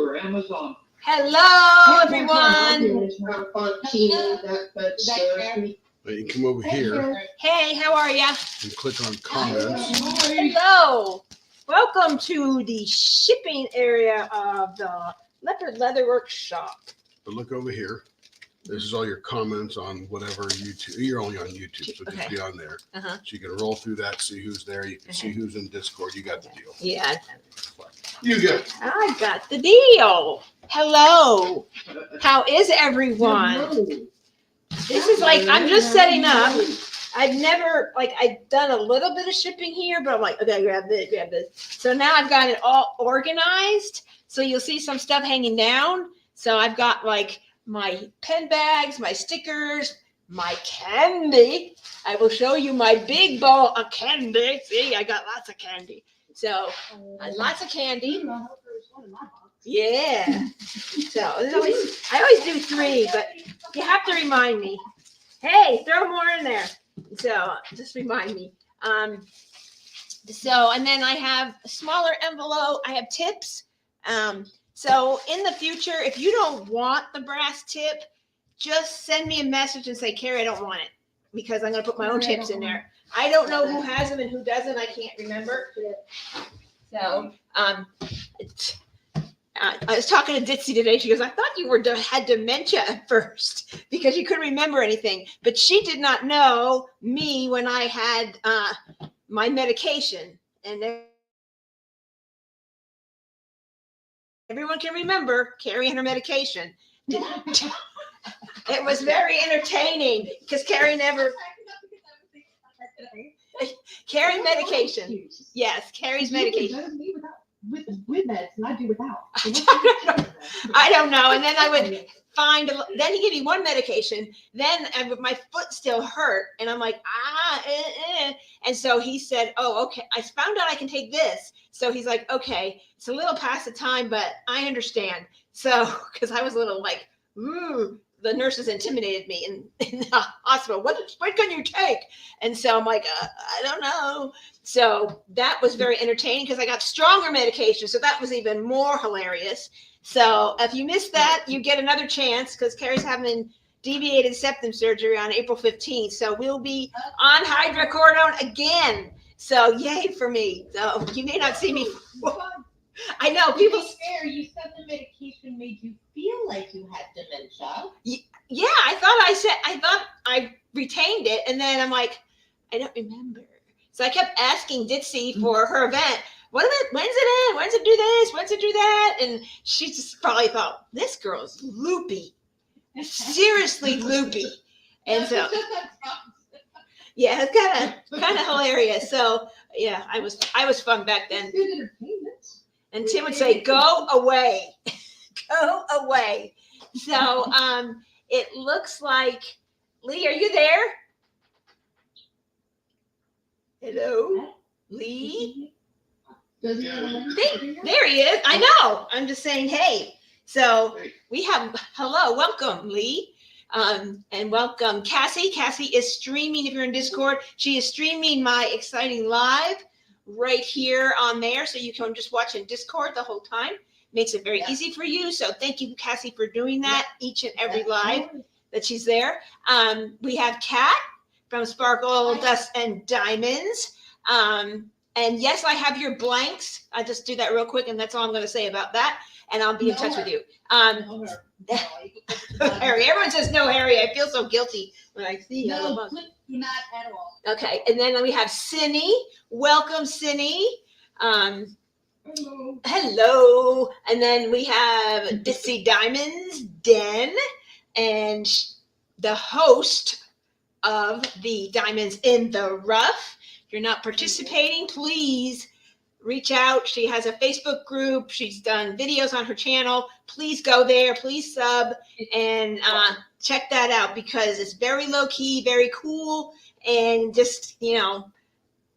or Amazon. Hello, everyone. You can come over here Hey, how are ya? and click on comments. Hello. Welcome to the shipping area of the Leopard Leather Workshop. But look over here. This is all your comments on whatever YouTube. You're only on YouTube, so just be on there. Uh-huh. So you can roll through that, see who's there. You can see who's in Discord. You got the deal. Yeah. You got it. I got the deal. Hello. How is everyone? This is like, I'm just setting up. I've never, I've done a little bit of shipping here, but I'm like, okay, grab this. So now I've got it all organized. So you'll see some stuff hanging down. So I've got like my pen bags, my stickers, my candy. I will show you my big bowl of candy. See, I got lots of candy. So lots of candy. Yeah. So I always do 3, but you have to remind me. Hey, throw more in there. So just remind me. So, and then I have a smaller envelope. I have tips. So in the future, if you don't want the brass tip, just send me a message and say, Carrie, I don't want it, because I'm going to put my own tips in there. I don't know who has them and who doesn't. I can't remember. So, I was talking to Ditzy today. She goes, I thought you had dementia at first because you couldn't remember anything. But she did not know me when I had my medication. And everyone can remember Carrie and her medication. It was very entertaining because Carrie never... Carrie medication. Yes, Carrie's medication. With meds, and I do without. I don't know. And then I would find, then he gave me one medication. Then my foot still hurt. And I'm like, And so he said, oh, okay. I found out I can take this. So he's like, okay, it's a little past the time, but I understand. So, because I was a little like, the nurses intimidated me in the hospital. What can you take? And so I'm like, I don't know. So that was very entertaining because I got stronger medication. So that was even more hilarious. So if you missed that, you get another chance because Carrie's having deviated septum surgery on April 15th. So we'll be on hydrocodone again. So yay for me. So you may not see me. I know people. To be fair, you said the medication made you feel like you had dementia. Yeah, I thought I retained it, and then I'm like, I don't remember. So I kept asking Ditzy for her event. When's it end? When's it do this? When's it do that? And she just probably thought, this girl's loopy, seriously loopy. And so, yeah, it's kind of hilarious. So yeah, I was fun back then. And Tim would say, go away, go away. So it looks like, Lee, are you there? Hello, Lee? There he is. I know. I'm just saying, hey. So we have, hello, welcome, Lee. And welcome, Cassie. Cassie is streaming, if you're in Discord. She is streaming my exciting live right here on there, so you can just watch in Discord the whole time. Makes it very easy for you. So thank you, Cassie, for doing that each and every live that she's there. We have Kat from Sparkle, Dust, and Diamonds. And yes, I have your blanks. I'll just do that real quick, and that's all I'm going to say about that. And I'll be in touch with you. Harry, everyone says no, Harry. I feel so guilty when I see you. No, not at all. Okay, and then we have Cindy. Welcome, Cindy. Hello. And then we have Ditzy Diamonds, Den, and the host of the Diamonds in the Rough. If you're not participating, please reach out. She has a Facebook group. She's done videos on her channel. Please go there. Please sub and check that out because it's very low key, very cool, and just,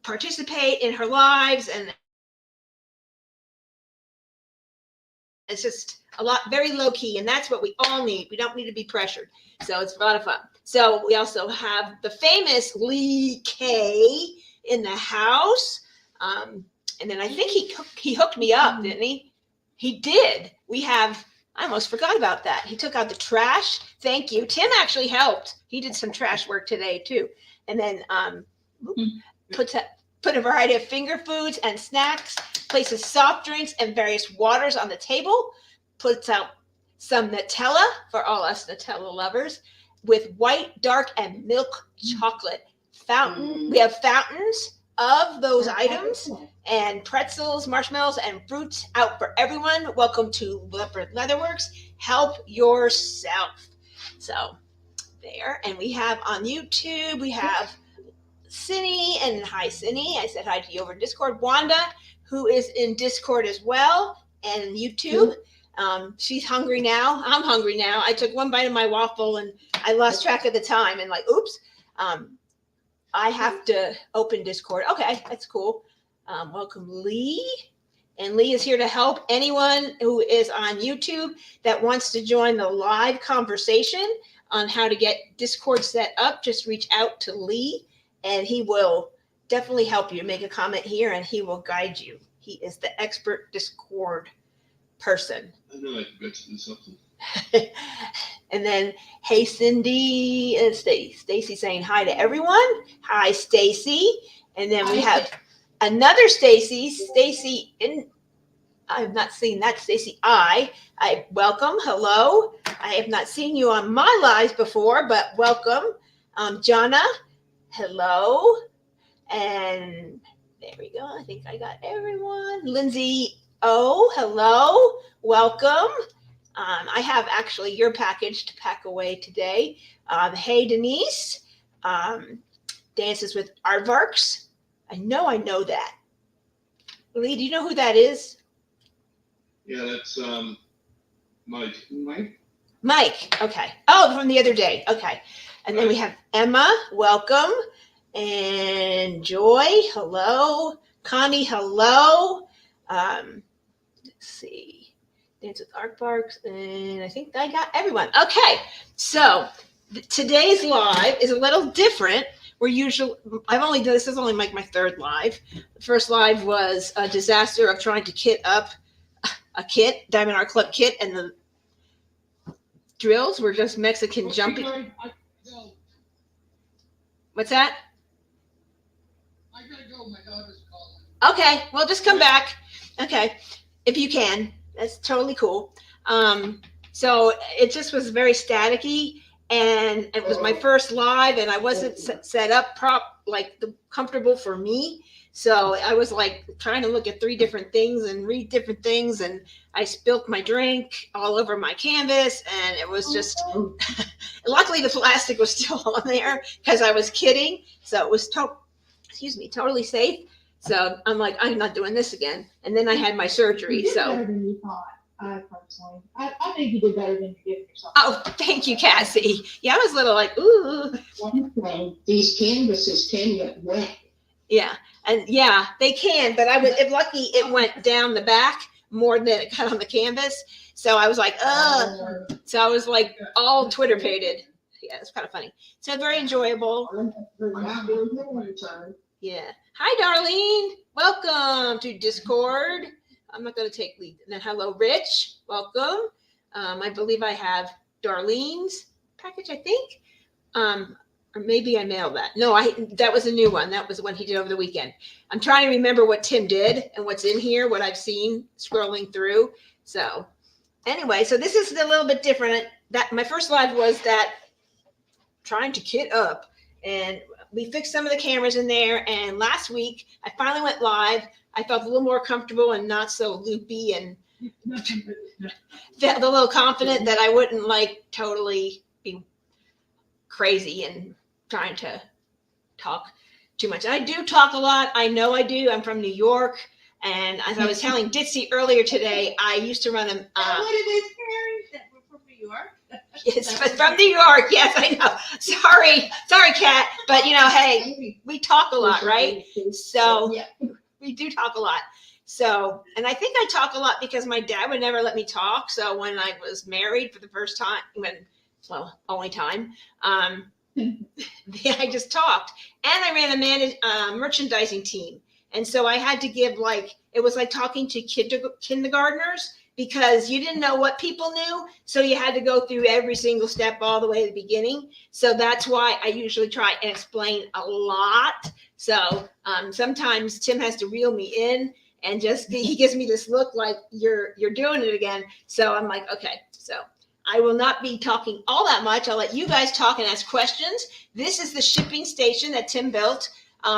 participate in her lives. And it's just a lot, very low key. And that's what we all need. We don't need to be pressured. So it's a lot of fun. So we also have the famous Lee K in the house. And then I think he hooked me up, didn't he? He did. I almost forgot about that. He took out the trash. Thank you. Tim actually helped. He did some trash work today too. And then put a variety of finger foods and snacks, places soft drinks and various waters on the table, puts out some Nutella for all us Nutella lovers with white, dark, and milk chocolate fountain. We have fountains of those items and pretzels, marshmallows, and fruits out for everyone. Welcome to Leopard Leatherworks. Help yourself. So there. And we have on YouTube, we have Cindy, and hi Cindy. I said hi to you over Discord. Wanda, who is in Discord as well, and YouTube. She's hungry now. I'm hungry now. I took one bite of my waffle and I lost track of the time and oops. I have to open Discord. Okay, that's cool. Welcome Lee. And Lee is here to help anyone who is on YouTube that wants to join the live conversation on how to get Discord set up. Just reach out to Lee and he will definitely help you. Make a comment here and he will guide you. He is the expert Discord person. I know I forgot to do something. And then, hey, Cindy and Stacy saying hi to everyone. Hi, Stacy. And then we have another Stacy. Stacy, I have not seen that. Stacy, I welcome. Hello. I have not seen you on my lives before, but welcome. Jonna, hello. And there we go. I think I got everyone. Lindsay, oh, hello. Welcome. I have actually your package to pack away today. Hey, Denise. Dances with Aardvarks. I know that. Lee, do you know who that is? Yeah, that's Mike. Mike. Okay. Oh, from the other day. Okay. And then we have Emma. Welcome. And Joy. Hello. Connie. Hello. Let's see. Dance with Aardvarks, and I think I got everyone. Okay, so today's live is a little different. This is only my third live. The first live was a disaster of trying to kit up a kit, Diamond Art Club kit, and the drills were just Mexican jumping. What's that? I gotta go. My daughter's calling. Okay, well, just come back. Okay, if you can. That's totally cool. So it just was very staticky, and it was my first live, and I wasn't set up comfortable for me. So I was trying to look at 3 different things and read different things, and I spilled my drink all over my canvas, and it was just. Luckily, the plastic was still on there because I was kidding, so it was totally safe. So I'm I'm not doing this again. And then I had my surgery. You did So better than you thought. Personally, I think you did better than you did yourself. oh, thank you, Cassie. Yeah, I was a little ooh. One thing, these canvases can get wet. Yeah, and yeah, they can. But if lucky, it went down the back more than it got on the canvas. So I was So I was all Twitter pated. Yeah, it's kind of funny. So very enjoyable. Yeah. Hi, Darlene. Welcome to Discord. I'm not going to take lead. And then hello, Rich. Welcome. I believe I have Darlene's package, I think. Or maybe I mailed that. No, that was a new one. That was the one he did over the weekend. I'm trying to remember what Tim did and what's in here, what I've seen scrolling through. So anyway, so this is a little bit different. That my first live was that trying to kit up, and we fixed some of the cameras in there. And last week I finally went live. I felt a little more comfortable and not so loopy, and felt a little confident that I wouldn't totally be crazy and trying to talk too much. I do talk a lot. I know I do. I'm from New York. And as I was telling Ditsy earlier today, I used to run a. What it is, Carrie? That we're from New York. It's from New York. Yes, I know. Sorry, Kat. But hey, we talk a lot, right? So we do talk a lot. So, and I think I talk a lot because my dad would never let me talk. So when I was married for the first time, only time, I just talked, and I ran a merchandising team. And so I had to give it was like talking to kindergartners because you didn't know what people knew. So you had to go through every single step all the way to the beginning. So that's why I usually try and explain a lot. So sometimes Tim has to reel me in and just, he gives me this look like you're doing it again. So I'm like, okay, so I will not be talking all that much. I'll let you guys talk and ask questions. This is the shipping station that Tim built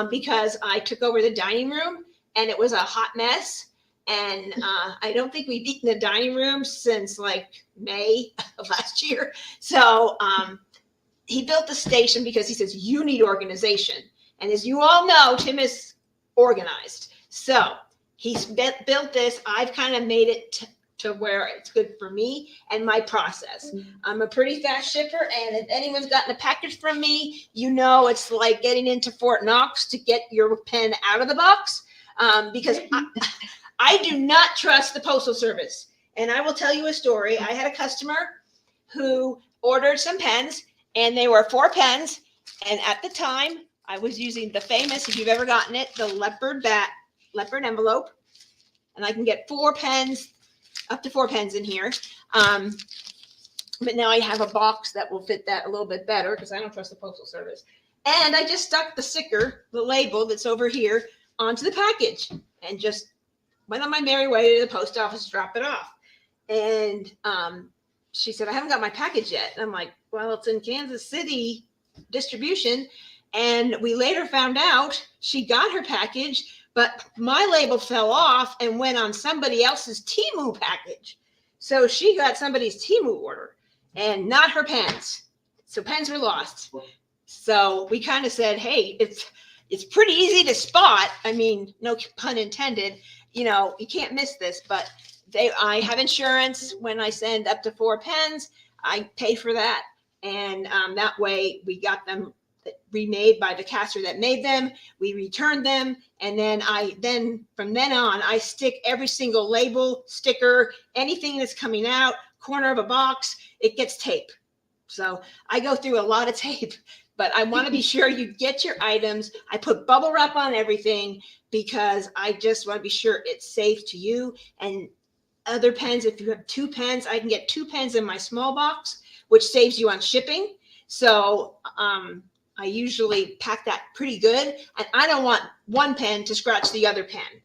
because I took over the dining room and it was a hot mess. And I don't think we've eaten the dining room since like May of last year. So he built the station because he says, you need organization. And as you all know, Tim is organized. So he's built this. I've kind of made it to where it's good for me and my process. I'm a pretty fast shipper. And if anyone's gotten a package from me, you know it's like getting into Fort Knox to get your pen out of the box because I do not trust the Postal Service. And I will tell you a story. I had a customer who ordered some pens, and they were 4 pens. And at the time, I was using the famous, if you've ever gotten it, the Leopard envelope. And I can get 4 pens, up to 4 pens in here. But now I have a box that will fit that a little bit better because I don't trust the Postal Service. And I just stuck the sticker, the label that's over here, onto the package and just went on my merry way to the post office to drop it off. And she said, I haven't got my package yet. And I'm like, well, it's in Kansas City distribution. And we later found out she got her package, but my label fell off and went on somebody else's Temu package. So she got somebody's Temu order and not her pens. So pens were lost. So we kind of said, hey, it's pretty easy to spot. I mean, no pun intended. You know, you can't miss this, but I have insurance when I send up to 4 pens. I pay for that. And that way we got them remade by the caster that made them. We returned them. And then from then on, I stick every single label, sticker, anything that's coming out, corner of a box, it gets tape. So I go through a lot of tape, but I want to be sure you get your items. I put bubble wrap on everything because I just want to be sure it's safe to you. And other pens, if you have 2 pens, I can get 2 pens in my small box, which saves you on shipping. So I usually pack that pretty good. And I don't want one pen to scratch the other pen.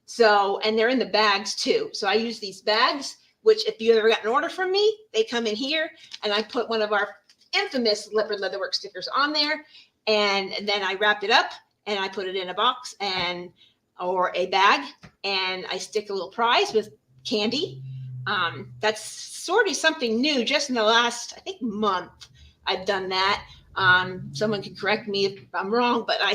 So, and they're in the bags too. So I use these bags, which if you ever got an order from me, they come in here and I put one of our infamous Leopard Leatherwork stickers on there. And then I wrap it up and I put it in a box or a bag, and I stick a little prize with candy. That's sort of something new just in the last, I think, month I've done that. Someone can correct me if I'm wrong, but I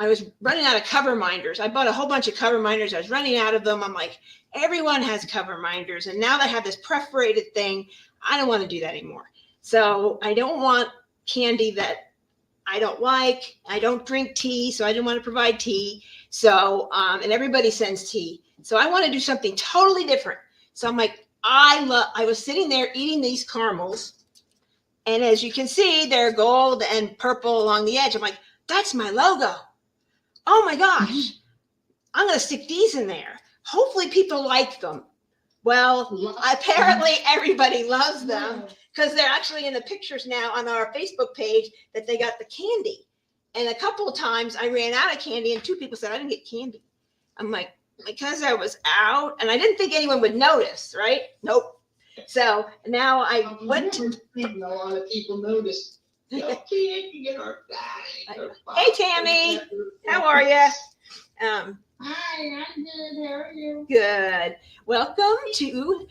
was running out of cover minders. I bought a whole bunch of cover minders. I was running out of them. I'm like, everyone has cover minders. And now they have this perforated thing. I don't want to do that anymore. So I don't want candy that I don't like. I don't drink tea, so I didn't want to provide tea. So, and everybody sends tea. So I want to do something totally different. So I'm like, I was sitting there eating these caramels. And as you can see, they're gold and purple along the edge. I'm like, that's my logo. Oh my gosh. I'm going to stick these in there. Hopefully people like them. Well, apparently everybody loves them because they're actually in the pictures now on our Facebook page that they got the candy. And a couple of times I ran out of candy and 2 people said, I didn't get candy. I'm like, because I was out and I didn't think anyone would notice, right? Nope. So now I went to. A lot of people notice. Candy in our bag. Hey, Tammy. How are you? Hi, I'm good. How are you? Good. Welcome to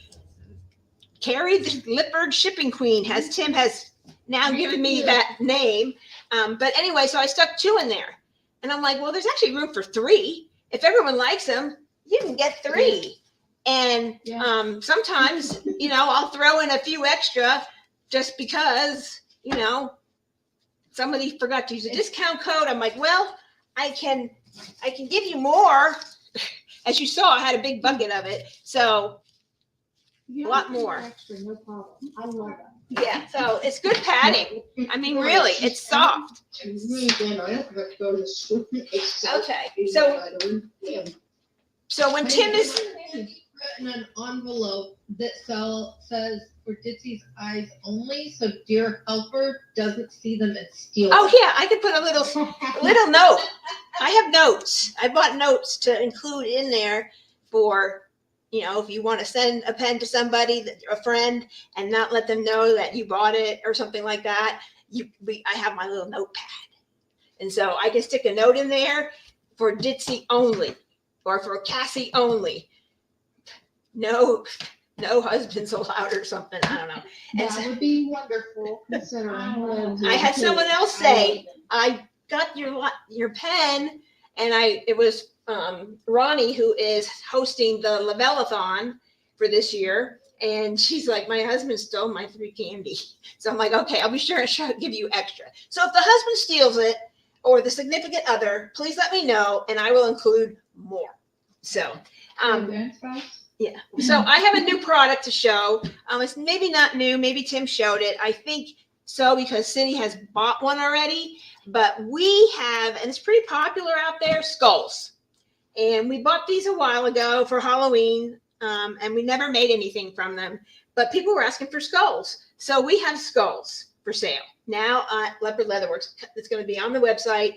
Carrie, the Leopard Shipping Queen. Tim has now given me that name. But anyway, so I stuck 2 in there. And I'm like, well, there's actually room for 3. If everyone likes them, you can get 3. And sometimes, I'll throw in a few extra just because, somebody forgot to use a discount code. I'm like, well, I can give you more. As you saw, I had a big bucket of it. So a lot more. Extra, no problem. I love it. Yeah, so it's good padding. I mean, really, it's soft. Then I have to go to school. Okay, so So when Tim is, In an envelope that says for Ditsy's eyes only, so dear helper doesn't see them and steal oh them. yeah, I could put a little note. I have notes. I bought notes to include in there for, you know, if you want to send a pen to somebody, a friend, and not let them know that you bought it or something like that. I have my little notepad. And so I can stick a note in there for Ditsy only, or for Cassie only. No husbands allowed or something. I don't know. And That would be wonderful considering. I had someone else say, I got your pen, and it was Ronnie, who is hosting the Lavellathon for this year. And she's like, my husband stole my 3 candy. So I'm like, okay, I'll be sure to give you extra. So if the husband steals it or the significant other, please let me know and I will include more. So, yeah. So I have a new product to show. It's maybe not new. Maybe Tim showed it. I think so because Cindy has bought one already. But we have, and it's pretty popular out there, skulls. And we bought these a while ago for Halloween. And we never made anything from them. But people were asking for skulls. So we have skulls for sale. Now Leopard Leatherworks. It's going to be on the website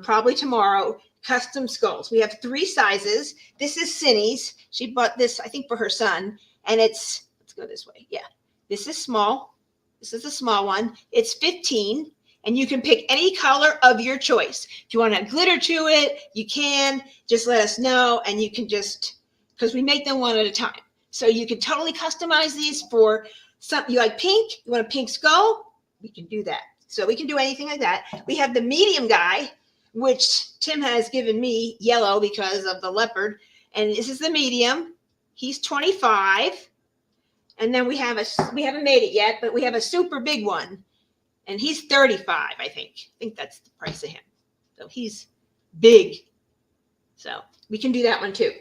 probably tomorrow. Custom skulls. We have 3 sizes. This is Cindy's. She bought this, I think, for her son. And let's go this way. Yeah. This is small. This is a small one. It's 15. And you can pick any color of your choice. If you want to add glitter to it, you can. Just let us know. And you can just, because we make them one at a time. So you can totally customize these for something. You like pink? You want a pink skull? We can do that. So we can do anything like that. We have the medium guy, which Tim has given me yellow because of the leopard. And this is the medium. He's 25. And then we haven't made it yet, but we have a super big one. And he's 35, I think. I think that's the price of him. So he's big. So we can do that one too.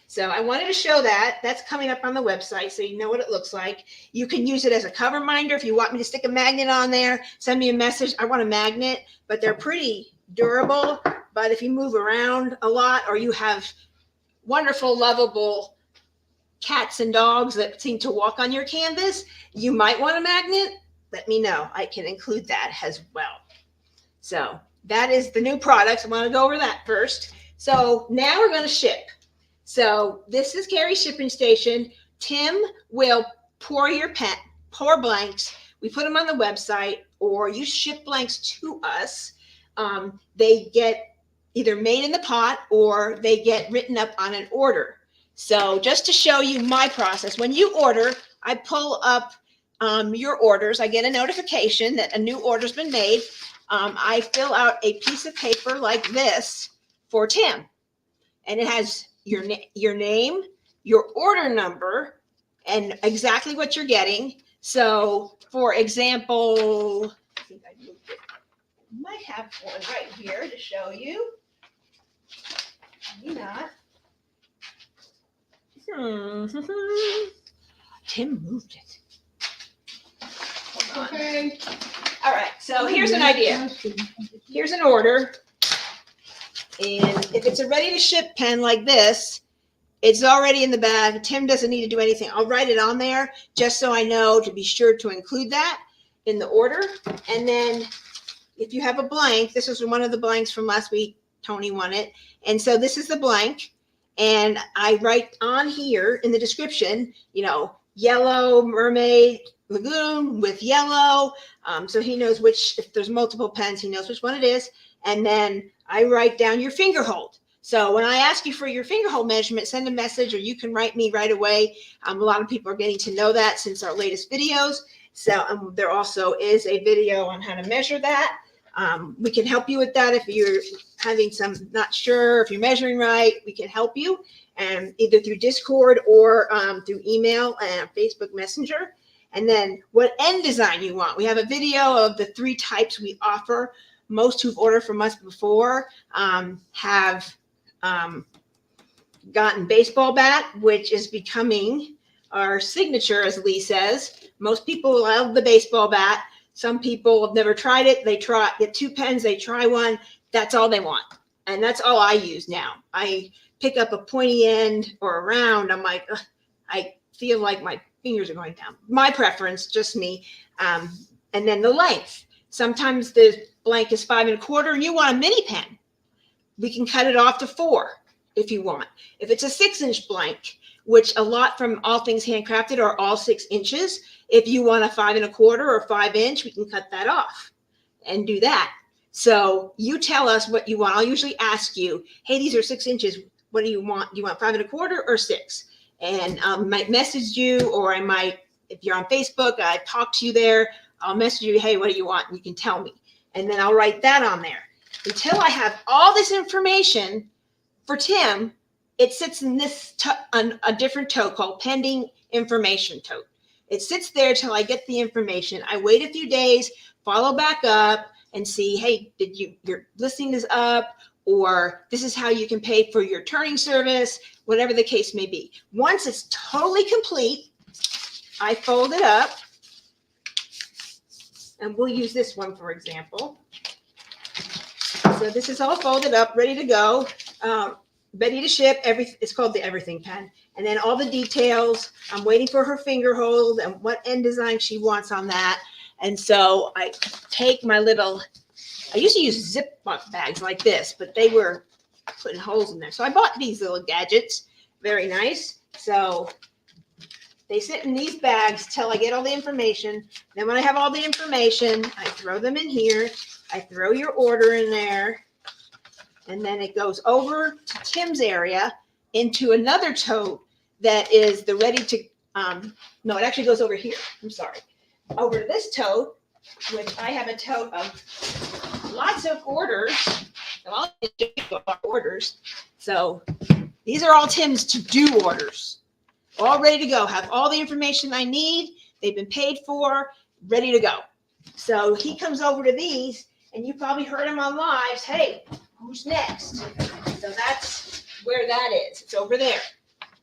So I wanted to show that. That's coming up on the website so you know what it looks like. You can use it as a cover minder. If you want me to stick a magnet on there, send me a message. I want a magnet, but they're pretty durable. But if you move around a lot or you have wonderful, lovable cats and dogs that seem to walk on your canvas, you might want a magnet. Let me know. I can include that as well. So that is the new products. I want to go over that first. So now we're going to ship. So this is Carrie's shipping station. Tim will pour blanks. We put them on the website, or you ship blanks to us. They get either made in the pot or they get written up on an order. So just to show you my process, when you order, I pull up your orders. I get a notification that a new order's been made. I fill out a piece of paper like this for Tim, and it has your name, your order number, and exactly what you're getting. So, for example, I think I moved it. I might have one right here to show you. Maybe not. Tim moved it. Hold on. Okay. All right, so here's an idea. Here's an order. And if it's a ready to ship pen like this, it's already in the bag. Tim doesn't need to do anything. I'll write it on there just so I know to be sure to include that in the order. And then if you have a blank, this was one of the blanks from last week. Tony won it. And so this is the blank. And I write on here in the description, yellow mermaid lagoon with yellow. So he knows if there's multiple pens, he knows which one it is. And then I write down your finger hold. So when I ask you for your finger hold measurement, send a message, or you can write me right away. A lot of people are getting to know that since our latest videos. So there also is a video on how to measure that. We can help you with that if you're having not sure if you're measuring right. We can help you, and either through Discord or through email and Facebook Messenger. And then what end design you want. We have a video of the 3 types we offer. Most who've ordered from us before have gotten baseball bat, which is becoming our signature, as Lee says. Most people love the baseball bat. Some people have never tried it. They get 2 pens, they try one. That's all they want. And that's all I use now. I pick up a pointy end or a round. I'm like, ugh, I feel like my fingers are going down. My preference, just me. And then the length. Sometimes the blank is 5 1/4 and you want a mini pen. We can cut it off to 4 if you want. If it's a 6-inch blank, which a lot from All Things Handcrafted are all 6 inches. If you want a 5 1/4 or 5-inch, we can cut that off and do that. So you tell us what you want. I'll usually ask you, hey, these are 6 inches. What do you want? Do you want 5 1/4 or 6? And I might message you, or I might, if you're on Facebook, I talk to you there. I'll message you, hey, what do you want? And you can tell me. And then I'll write that on there. Until I have all this information for Tim, it sits in this on a different tote called pending information tote. It sits there till I get the information. I wait a few days, follow back up, and see, hey, your listing is up, or this is how you can pay for your turning service, whatever the case may be. Once it's totally complete, I fold it up, and we'll use this one for example. So this is all folded up, ready to go, ready to ship. It's called the Everything Pen. And then all the details, I'm waiting for her finger hold and what end design she wants on that. And so I take my little, I used to use Ziploc bags like this, but they were putting holes in there. So I bought these little gadgets, very nice. So they sit in these bags till I get all the information. Then when I have all the information, I throw them in here. I throw your order in there. And then it goes over to Tim's area into another tote that is the ready to, no, it actually goes over here. I'm sorry. Over to this tote, which I have a tote of lots of orders. Well, orders. So these are all Tim's to-do orders. All ready to go. Have all the information I need. They've been paid for, ready to go. So he comes over to these, and you probably heard him on lives. Hey, who's next? So that's where that is. It's over there.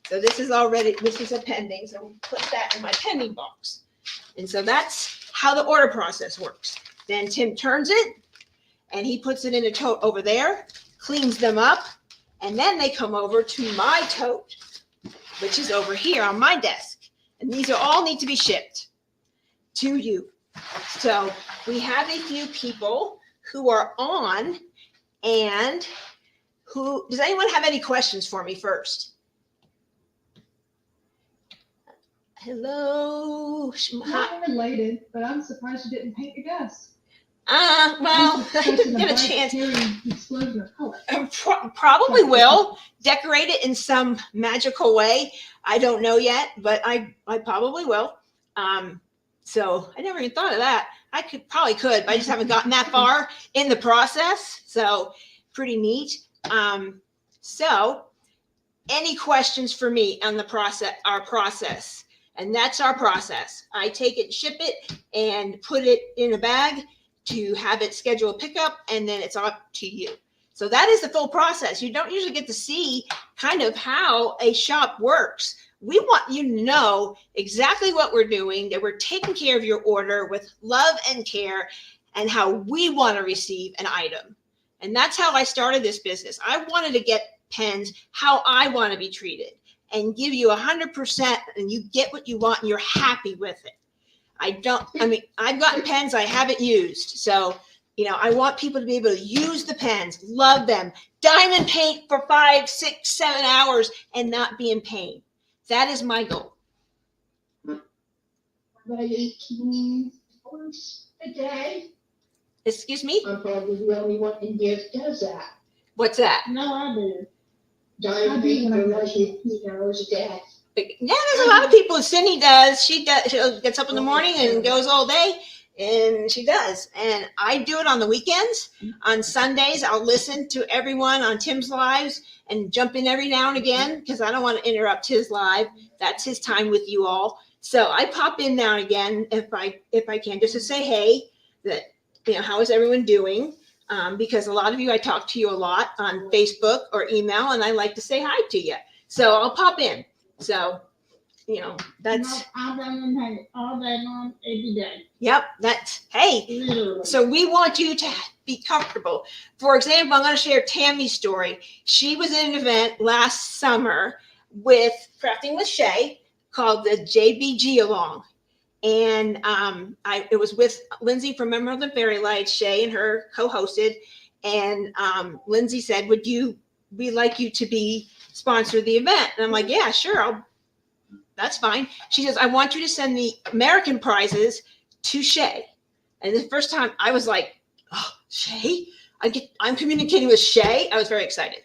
So this is already, this is a pending. So we'll put that in my pending box. And so that's how the order process works. Then Tim turns it, and he puts it in a tote over there, cleans them up, and then they come over to my tote, which is over here on my desk. And these are all need to be shipped to you. So we have a few people who are on, and who, does anyone have any questions for me first? Hello. Not related, but I'm surprised you didn't paint your desk. Well, I didn't get a chance. Explosion of color. Probably will decorate it in some magical way. I don't know yet, but I probably will. So I never even thought of that. I probably could, but I just haven't gotten that far in the process. So pretty neat. So any questions for me on the process, our process? And that's our process. I take it, ship it, and put it in a bag to have it schedule a pickup, and then it's up to you. So that is the full process. You don't usually get to see kind of how a shop works. We want you to know exactly what we're doing, that we're taking care of your order with love and care, and how we want to receive an item. And that's how I started this business. I wanted to get pens how I want to be treated, and give you 100%, and you get what you want and you're happy with it. I've gotten pens I haven't used. So, I want people to be able to use the pens, love them, diamond paint for 5, 6, 7 hours and not be in pain. That is my goal. About 18 hours a day. Excuse me? I'm probably the only one in here that does that. What's that? No, I do. Diamond paint for like 18 hours a day. Yeah, there's a lot of people. Cindy does. She gets up in the morning and goes all day, and she does. And I do it on the weekends. On Sundays, I'll listen to everyone on Tim's lives and jump in every now and again because I don't want to interrupt his live. That's his time with you all. So I pop in now and again if I can, just to say hey, that how is everyone doing? Because a lot of you, I talk to you a lot on Facebook or email, and I like to say hi to you. So I'll pop in. So, that's. I'll run and all day long, every day. Yep. That's, hey. Literally. So we want you to be comfortable. For example, I'm going to share Tammy's story. She was in an event last summer with Crafting with Shay called the JBG Along. And it was with Lindsay from Emerald and Fairy Lights. Shay and her co-hosted. And Lindsay said, we'd like you to be sponsor of the event. And I'm like, yeah, sure. That's fine. She says, I want you to send the American prizes to Shay. And the first time I was like, oh, Shay? I'm communicating with Shay. I was very excited.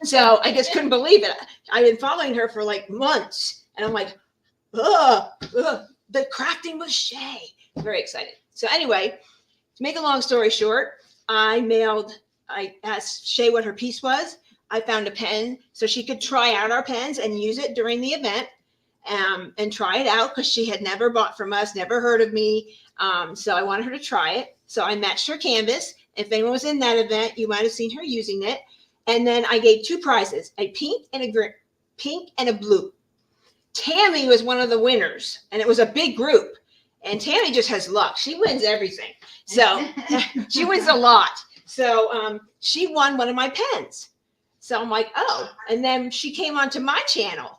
So I just couldn't believe it. I've been following her for like months. And I'm like, the Crafting with Shay. Very excited. So anyway, to make a long story short, I asked Shay what her piece was. I found a pen so she could try out our pens and use it during the event and try it out because she had never bought from us, never heard of me. So I wanted her to try it. So I matched her canvas. If anyone was in that event, you might have seen her using it. And then I gave 2 prizes, a pink and a blue. Tammy was one of the winners, and it was a big group. And Tammy just has luck. She wins everything. So she wins a lot. So she won one of my pens. So I'm like, oh. And then she came onto my channel.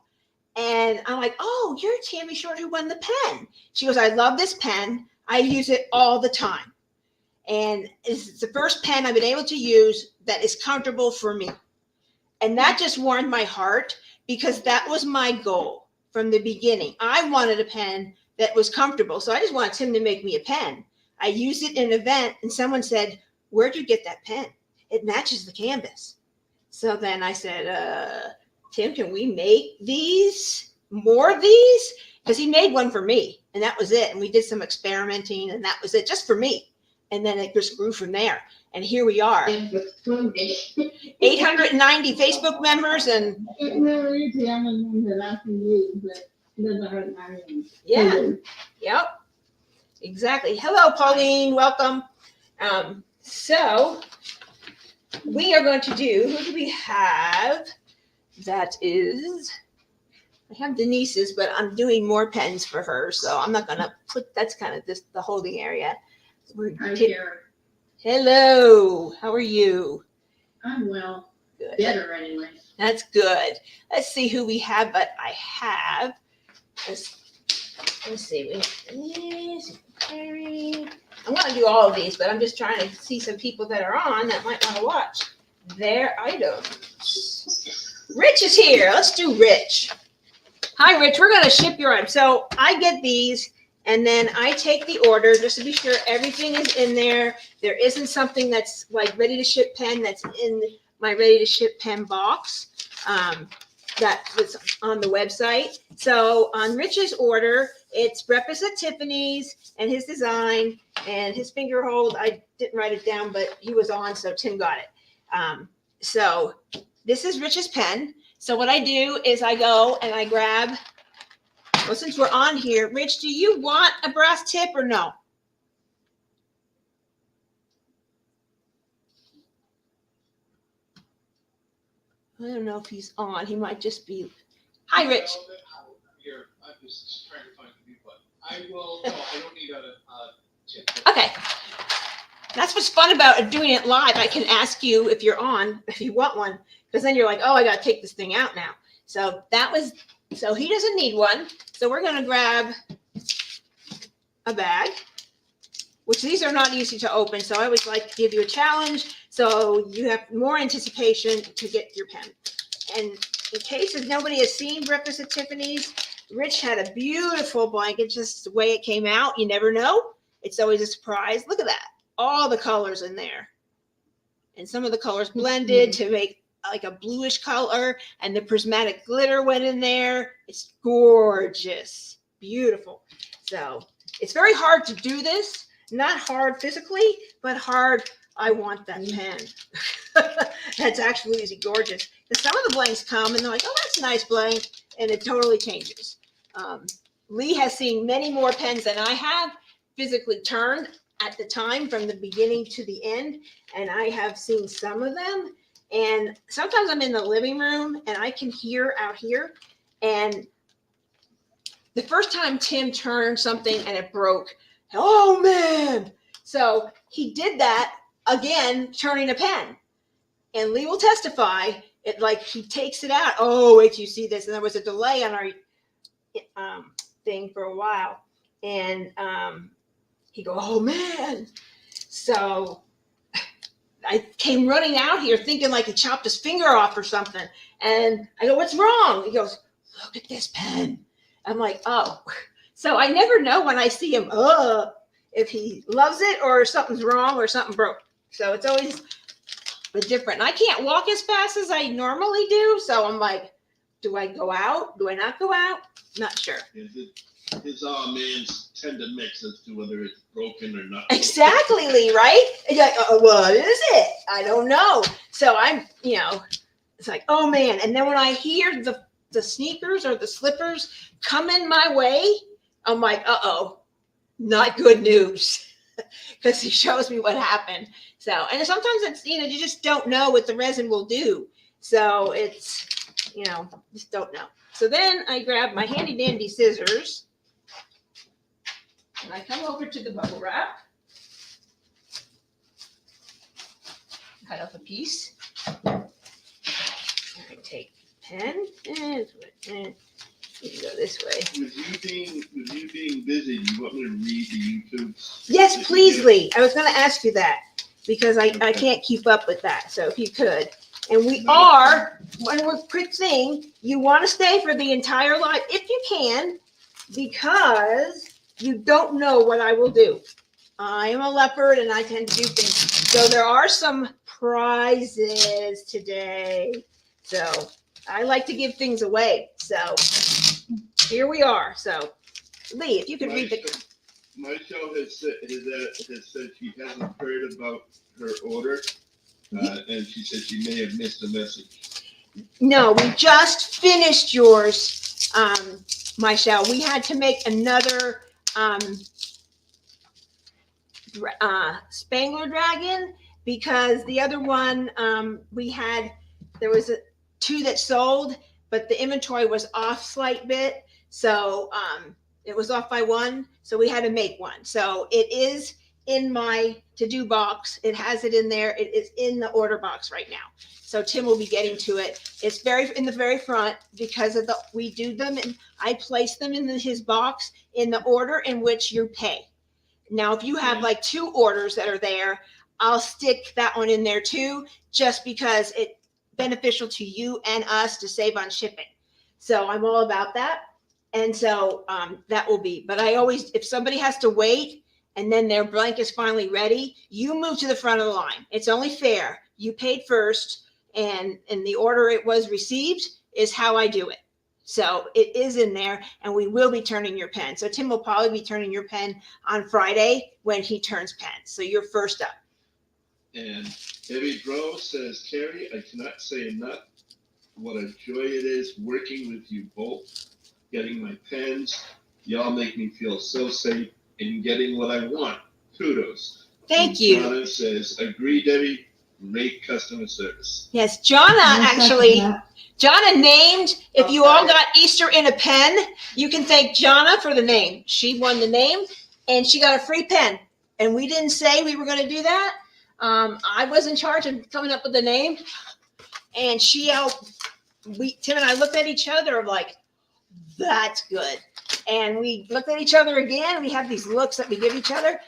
And I'm like, oh, you're Tammy Short who won the pen. She goes, I love this pen. I use it all the time. And it's the first pen I've been able to use that is comfortable for me. And that just warmed my heart because that was my goal from the beginning. I wanted a pen that was comfortable. So I just wanted Tim to make me a pen. I used it in an event and someone said, where'd you get that pen? It matches the canvas. So then I said, Tim, can we make more of these? Because he made one for me and that was it. And we did some experimenting and that was it just for me. And then it just grew from there. And here we are. 890 Facebook members and yeah, yep, exactly. Hello, Pauline, welcome. So we are going to do, who do we have? That is, I have Denise's, but I'm doing more pens for her. So I'm not going to put, that's kind of just the holding area. Hi, Carrie. Hello, how are you? I'm well. Good. Better anyway. That's good. Let's see who we have, but I have, let's see, we have Denise, Carrie. I'm going to do all of these, but I'm just trying to see some people that are on that might want to watch their items. Rich is here. Let's do Rich. Hi, Rich. We're going to ship your item. So I get these, and then I take the order just to be sure everything is in there. There isn't something that's like ready to ship pen that's in my ready to ship pen box that was on the website. So on Rich's order, it's breakfast at Tiffany's and his design and his finger hold. I didn't write it down, but he was on, so Tim got it. So this is Rich's pen. So what I do is I go and I grab, well, since we're on here, Rich, do you want a brass tip or no? I don't know if he's on. He might just be. Hi, Rich. Here, I'm just trying to find the mute button. I will, no, I don't need a tip. Okay. That's what's fun about doing it live. I can ask you if you're on, if you want one, because then you're like, oh, I got to take this thing out now. So so he doesn't need one. So we're going to grab a bag, which these are not easy to open. So I always like to give you a challenge so you have more anticipation to get your pen. And in case if nobody has seen Breakfast at Tiffany's, Rich had a beautiful blanket, just the way it came out. You never know. It's always a surprise. Look at that. All the colors in there. And some of the colors blended to make like a bluish color, and the prismatic glitter went in there. It's gorgeous. Beautiful. So it's very hard to do this. Not hard physically, but hard. I want that pen. That's absolutely gorgeous. Because some of the blanks come and they're like, oh, that's a nice blank. And it totally changes. Lee has seen many more pens than I have physically turned at the time from the beginning to the end. And I have seen some of them. And sometimes I'm in the living room and I can hear out here. And the first time Tim turned something and it broke, oh man. So he did that again turning a pen. And Lee will testify, it like he takes it out. Oh, wait, you see this. And there was a delay on our thing for a while. And he go, oh man. So I came running out here thinking like he chopped his finger off or something. And I go, what's wrong? He goes, look at this pen. I'm like, oh. So I never know when I see him, if he loves it or something's wrong or something broke. So it's always different. And I can't walk as fast as I normally do. So I'm like, do I go out? Do I not go out? Not sure. His mans tend to mix as to whether it's broken or not. Exactly, Lee, right? And you're like, what is it? I don't know. So I'm, it's like, oh man. And then when I hear the sneakers or the slippers coming my way, I'm like, not good news. Because he shows me what happened. So, and sometimes it's, you just don't know what the resin will do. So it's, just don't know. So then I grab my handy dandy scissors and I come over to the bubble wrap. Cut off a piece. And I take the pen and you go this way. With you being busy, do you want me to read the YouTube? Yes, please, Lee. I was going to ask you that because I can't keep up with that. So if you could. And we are, one more quick thing, you want to stay for the entire live if you can, because you don't know what I will do. I am a leopard and I tend to do things. So there are some prizes today. So I like to give things away. So here we are. So Lee, if you could read the. Michelle has said she hasn't heard about her order, and she said she may have missed a message. No, we just finished yours, Michelle. We had to make another Spangler Dragon because the other one there was two that sold, but the inventory was off slight bit. So it was off by one. So we had to make one. So it is in my to-do box. It has it in there. It is in the order box right now. So Tim will be getting to it. It's in the very front because of we do them and I place them in his box in the order in which you pay. Now, if you have like two orders that are there, I'll stick that one in there too, just because it's beneficial to you and us to save on shipping. So I'm all about that. And so that will be, but I always, if somebody has to wait and then their blank is finally ready, you move to the front of the line. It's only fair. You paid first and the order it was received is how I do it. So it is in there and we will be turning your pen. So Tim will probably be turning your pen on Friday when he turns pens. So you're first up. And Debbie Bro says, Carrie, I cannot say enough what a joy it is working with you both, getting my pens. Y'all make me feel so safe in getting what I want. Kudos. Thank you. Jonna says, agree, Debbie. Great customer service. Yes, Jonna named, if you all got Easter in a pen, you can thank Jonna for the name. She won the name and she got a free pen. And we didn't say we were going to do that. I was in charge of coming up with the name. And Tim and I looked at each other like, that's good. And we looked at each other again. We have these looks that we give each other.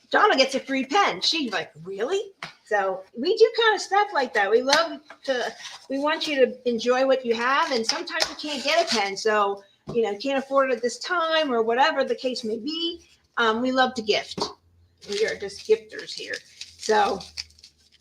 Donna gets a free pen. She's like, really? So we do kind of stuff like that. We want you to enjoy what you have. And sometimes you can't get a pen. So, can't afford it at this time or whatever the case may be. We love to gift. We are just gifters here. So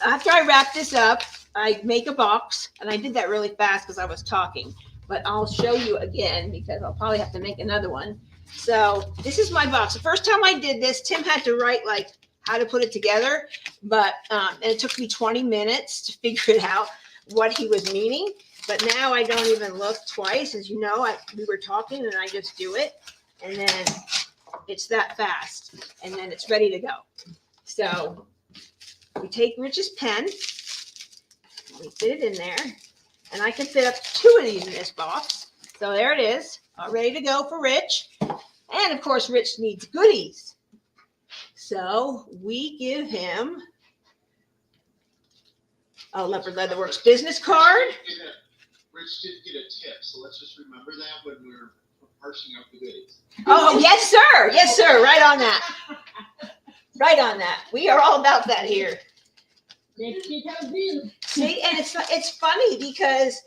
after I wrap this up, I make a box. And I did that really fast because I was talking. But I'll show you again because I'll probably have to make another one. So this is my box. The first time I did this, Tim had to write like how to put it together, but and it took me 20 minutes to figure it out what he was meaning. But now I don't even look twice. As you know, we were talking and I just do it. And then it's that fast. And then it's ready to go. So we take Rich's pen. We fit it in there. And I can fit up 2 of these in this box. So there it is, all ready to go for Rich. And of course, Rich needs goodies. So we give him a Leopard Leatherworks business card. Rich did get a tip, so let's just remember that when we're parsing out the goodies. Oh, yes, sir. Yes, sir. Right on that. Right on that. We are all about that here. See, and it's funny because,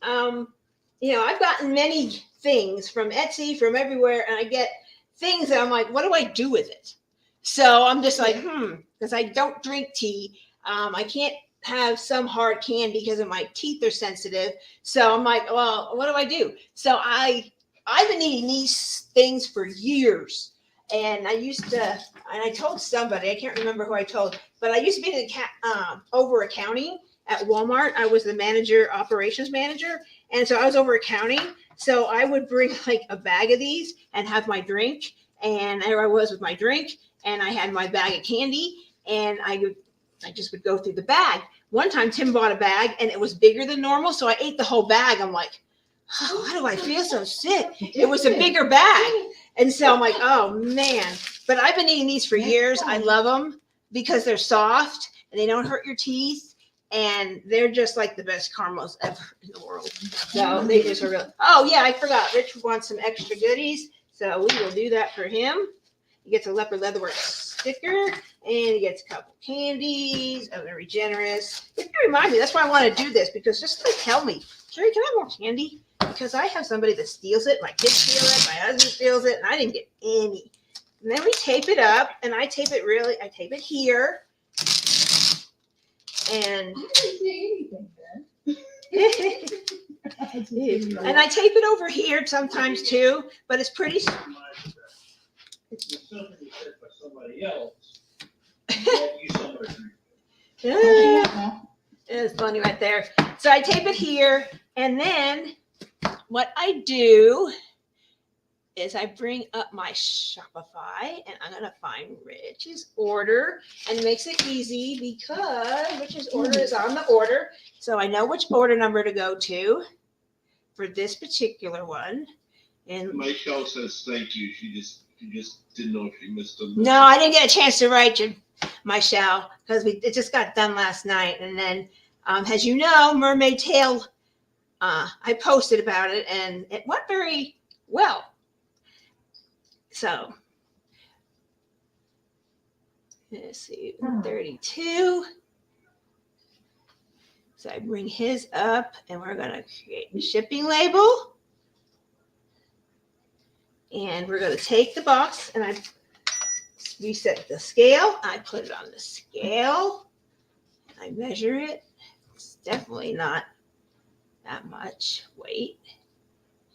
I've gotten many things from Etsy, from everywhere, and I get things that I'm like, what do I do with it? So I'm just like, because I don't drink tea. I can't have some hard candy because of my teeth are sensitive. So I'm like, well, what do I do? So I've been eating these things for years. And I told somebody, I can't remember who I told, but I used to be over accounting at Walmart. I was the operations manager. And so I was over accounting. So I would bring like a bag of these and have my drink. And there I was with my drink. And I had my bag of candy. And I just would go through the bag. One time Tim bought a bag and it was bigger than normal. So I ate the whole bag. I'm like, oh, why do I feel so sick? It was a bigger bag. And so I'm like, oh man. But I've been eating these for years. I love them because they're soft and they don't hurt your teeth. And they're just like the best caramels ever in the world. So they just are really, oh yeah, I forgot. Rich wants some extra goodies. So we will do that for him. He gets a Leopard Leatherworks sticker and he gets a couple candies. I'm very generous. If you remind me, that's why I want to do this, because just like tell me, Carrie, can I have more candy? Because I have somebody that steals it. My kids steal it. My husband steals it. And I didn't get any. And then we tape it up. And I tape it here. And I didn't see anything then. and I tape it over here sometimes too. But it's pretty. It's something you said by somebody else. You somewhere. Yeah. It's funny right there. So I tape it here. And then what I do is I bring up my Shopify and I'm going to find Rich's order, and it makes it easy because Rich's order is on the order. So I know which order number to go to for this particular one. And Michelle says thank you. She just didn't know if she missed them. no, I didn't get a chance to write you, Michelle, because it just got done last night. And then, as you know, Mermaid Tail, I posted about it and it went very well. So let's see, 32. So I bring his up and we're going to create the shipping label. And we're going to take the box and I reset the scale. I put it on the scale. I measure it. It's definitely not that much weight.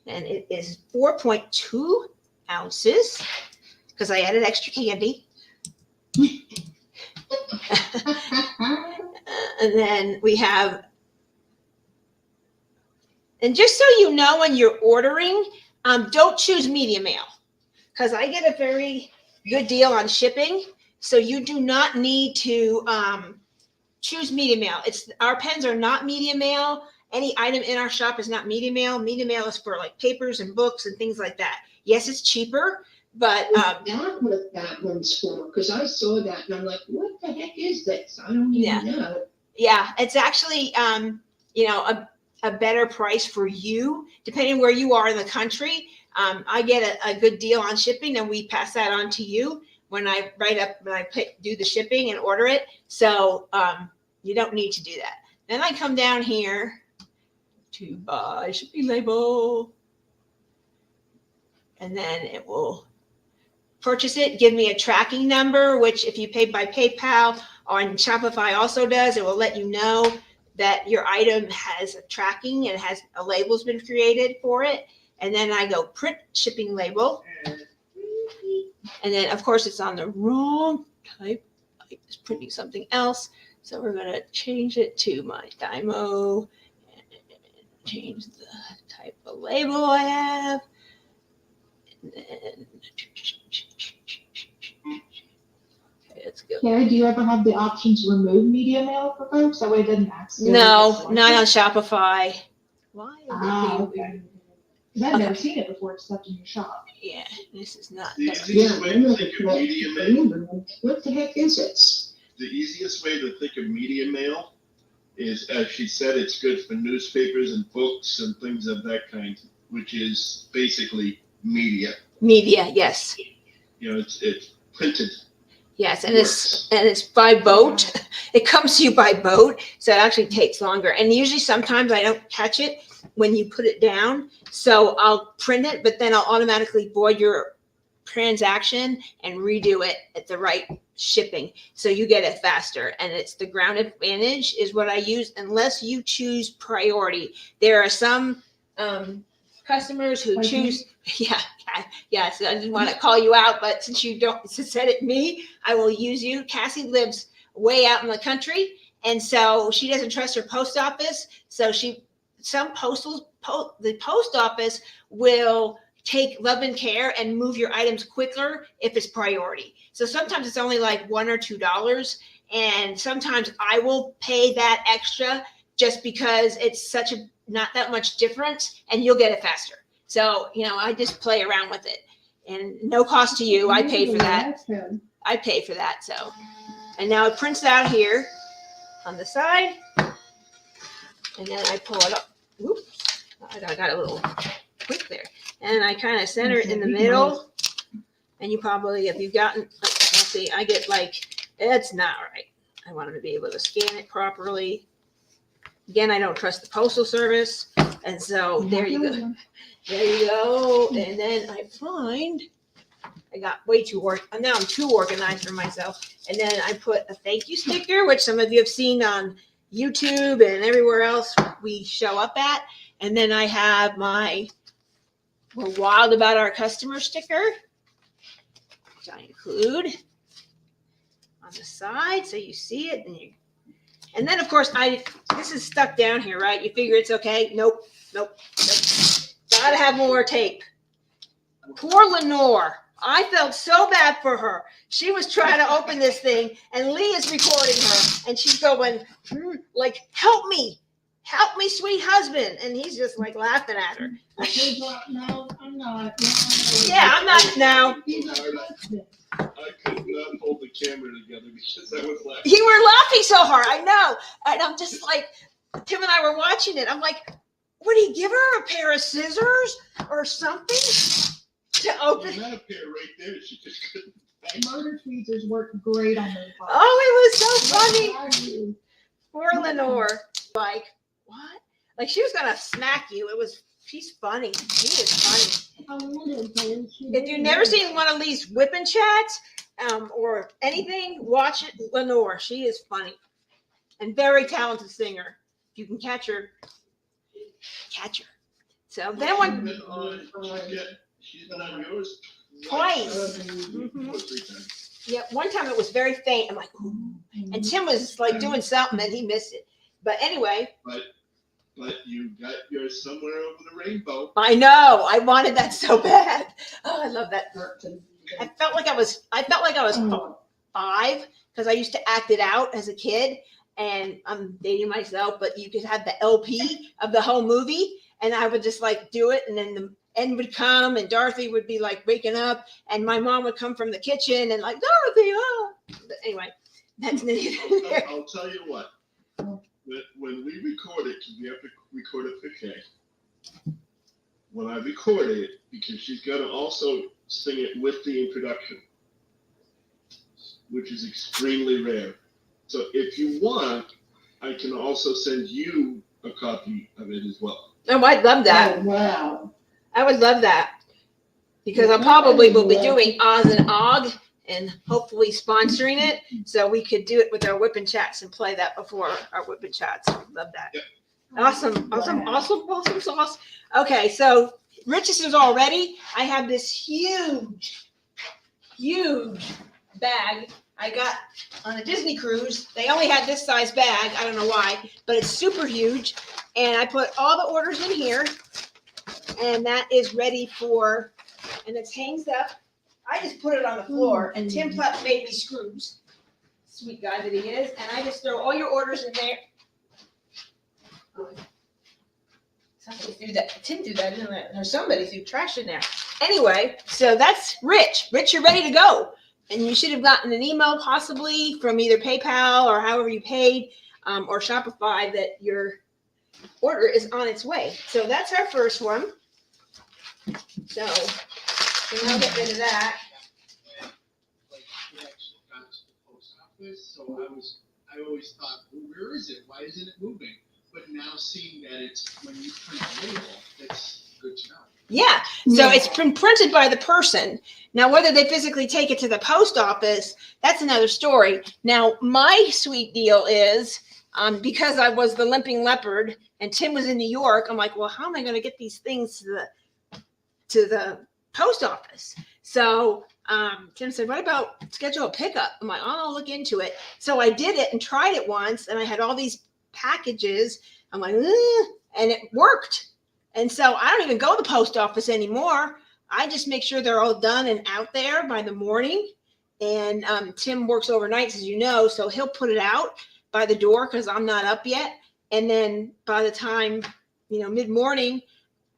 And it is 4.2 ounces because I added extra candy. And then we have, and just so you know, when you're ordering, don't choose media mail because I get a very good deal on shipping. So you do not need to choose media mail. Our pens are not media mail. Any item in our shop is not media mail. Media mail is for like papers and books and things like that. Yes, it's cheaper, but That what that one's for, because I saw that and I'm like, what the heck is this? I don't even know. yeah, it's actually a better price for you depending where you are in the country. I get a good deal on shipping, and we pass that on to you when I do the shipping and order it. So you don't need to do that. Then I come down here to buy shipping label, and then it will purchase it, give me a tracking number, which if you pay by PayPal or on Shopify also does, it will let you know that your item has a tracking and has a label's been created for it. And then I go print shipping label. And then of course it's on the wrong type. It's printing something else. So we're going to change it to my Dymo and change the type of label I have. And then, okay, let's go. Carrie, do you ever have the option to remove media mail for folks? That way it doesn't accidentally. No, not on Shopify. Why? Ah, okay. 'Cause I've never seen it before except in your shop. Yeah, this is not. The Yeah, easiest way I'm to not think of quite media mail, remembering. What the heck is this? the easiest way to think of media mail is, as she said, it's good for newspapers and books and things of that kind, which is basically media. Media, yes. You know, it's printed. Yes, and works. it's by boat. It comes to you by boat, so it actually takes longer. And usually sometimes I don't catch it when you put it down. So I'll print it, but then I'll automatically void your transaction and redo it at the right shipping. So you get it faster. And it's the ground advantage is what I use unless you choose priority. There are some customers who Like choose, yes, I didn't want to call you out, but since you said it me, I will use you. Cassie lives way out in the country, and so she doesn't trust her post office. So the post office will take love and care and move your items quicker if it's priority. So sometimes it's only like $1 or $2, and sometimes I will pay that extra just because it's not that much difference, and you'll get it faster. So, I just play around with it, and no cost to you. I paid for that. That's good. I paid for that. So, and now it prints out here on the side, and then I pull it up. Oops, I got a little quick there, and I kind of center it in the middle. And you probably, if you've gotten, let's see, I get it's not right. I want them to be able to scan it properly. Again, I don't trust the postal service, and so there you go. There you go. And then I got way too now I'm too organized for myself. And then I put a thank you sticker, which some of you have seen on YouTube and everywhere else we show up at. And then I have we're wild about our customer sticker, which I include on the side so you see it. And then, of course, this is stuck down here, right? You figure it's okay. Nope. Gotta have more tape. Poor Lenore. I felt so bad for her. She was trying to open this thing, and Lee is recording her, and she's going, help me, sweet husband. And he's just laughing at her. No, I'm not. Yeah, I'm not now. He's a husband. I could not hold the camera together because I was laughing. You were laughing so hard, I know. And I'm just Tim and I were watching it. I'm like, would he give her a pair of scissors or something to open? You had a pair right there. She just couldn't. Motor tweezers work great on those boxes. Oh, it was so funny. Poor Lenore. What? She was gonna smack you. She's funny. She is funny. If you've never seen one of Lee's whipping chats or anything, watch it. Lenore, she is funny and very talented singer. If you can catch her. So then She's been on yours twice. Mm-hmm. 3 times. Yeah, one time it was very faint. I'm like, ooh. And Tim was doing something and he missed it. But anyway. But you got yours somewhere over the rainbow. I know. I wanted that so bad. Oh, I love that. I felt like I was 5 because I used to act it out as a kid, and I'm dating myself. But you could have the LP of the whole movie, and I would just do it, and then the end would come, and Dorothy would be waking up, and my mom would come from the kitchen and Dorothy. Oh, but anyway, that's neither here nor there. I'll tell you what. When we record it, because we have to record it for Kay, when I record it, because she's going to also sing it with the introduction, which is extremely rare. So if you want, I can also send you a copy of it as well. Oh, I'd love that. Oh, wow. I would love that. Because I probably will be doing Oz and Og and hopefully sponsoring it. So we could do it with our whipping chats and play that before our whipping chats. Love that. Yep. Awesome sauce. Okay, so Rich's is all ready. I have this huge bag I got on a Disney cruise. They only had this size bag. I don't know why, but it's super huge. And I put all the orders in here. And that is ready and it hangs up. I just put it on the floor, and Tim Platt made me screws. Sweet guy that he is. And I just throw all your orders in there. Somebody threw that. Tim threw that in there. Or somebody threw trash in there. Anyway, so that's Rich. Rich, you're ready to go. And you should have gotten an email possibly from either PayPal or however you paid or Shopify that your order is on its way. So that's our first one. So I'll get rid of that. Like, it actually got to the post office, so I always thought, well, where is it? Why isn't it moving? But now seeing that it's when you print a label, that's good to know. Yeah. So it's been printed by the person. Now, whether they physically take it to the post office, that's another story. Now, my sweet deal is because I was the limping leopard and Tim was in New York, I'm like, well, how am I going to get these things to the post office? So Tim said, what about schedule a pickup? I'm like, oh, I'll look into it. So I did it and tried it once, and I had all these packages. I'm like, and it worked. And so I don't even go to the post office anymore. I just make sure they're all done and out there by the morning. And Tim works overnight, as you know, so he'll put it out by the door because I'm not up yet. And then by the time, mid-morning,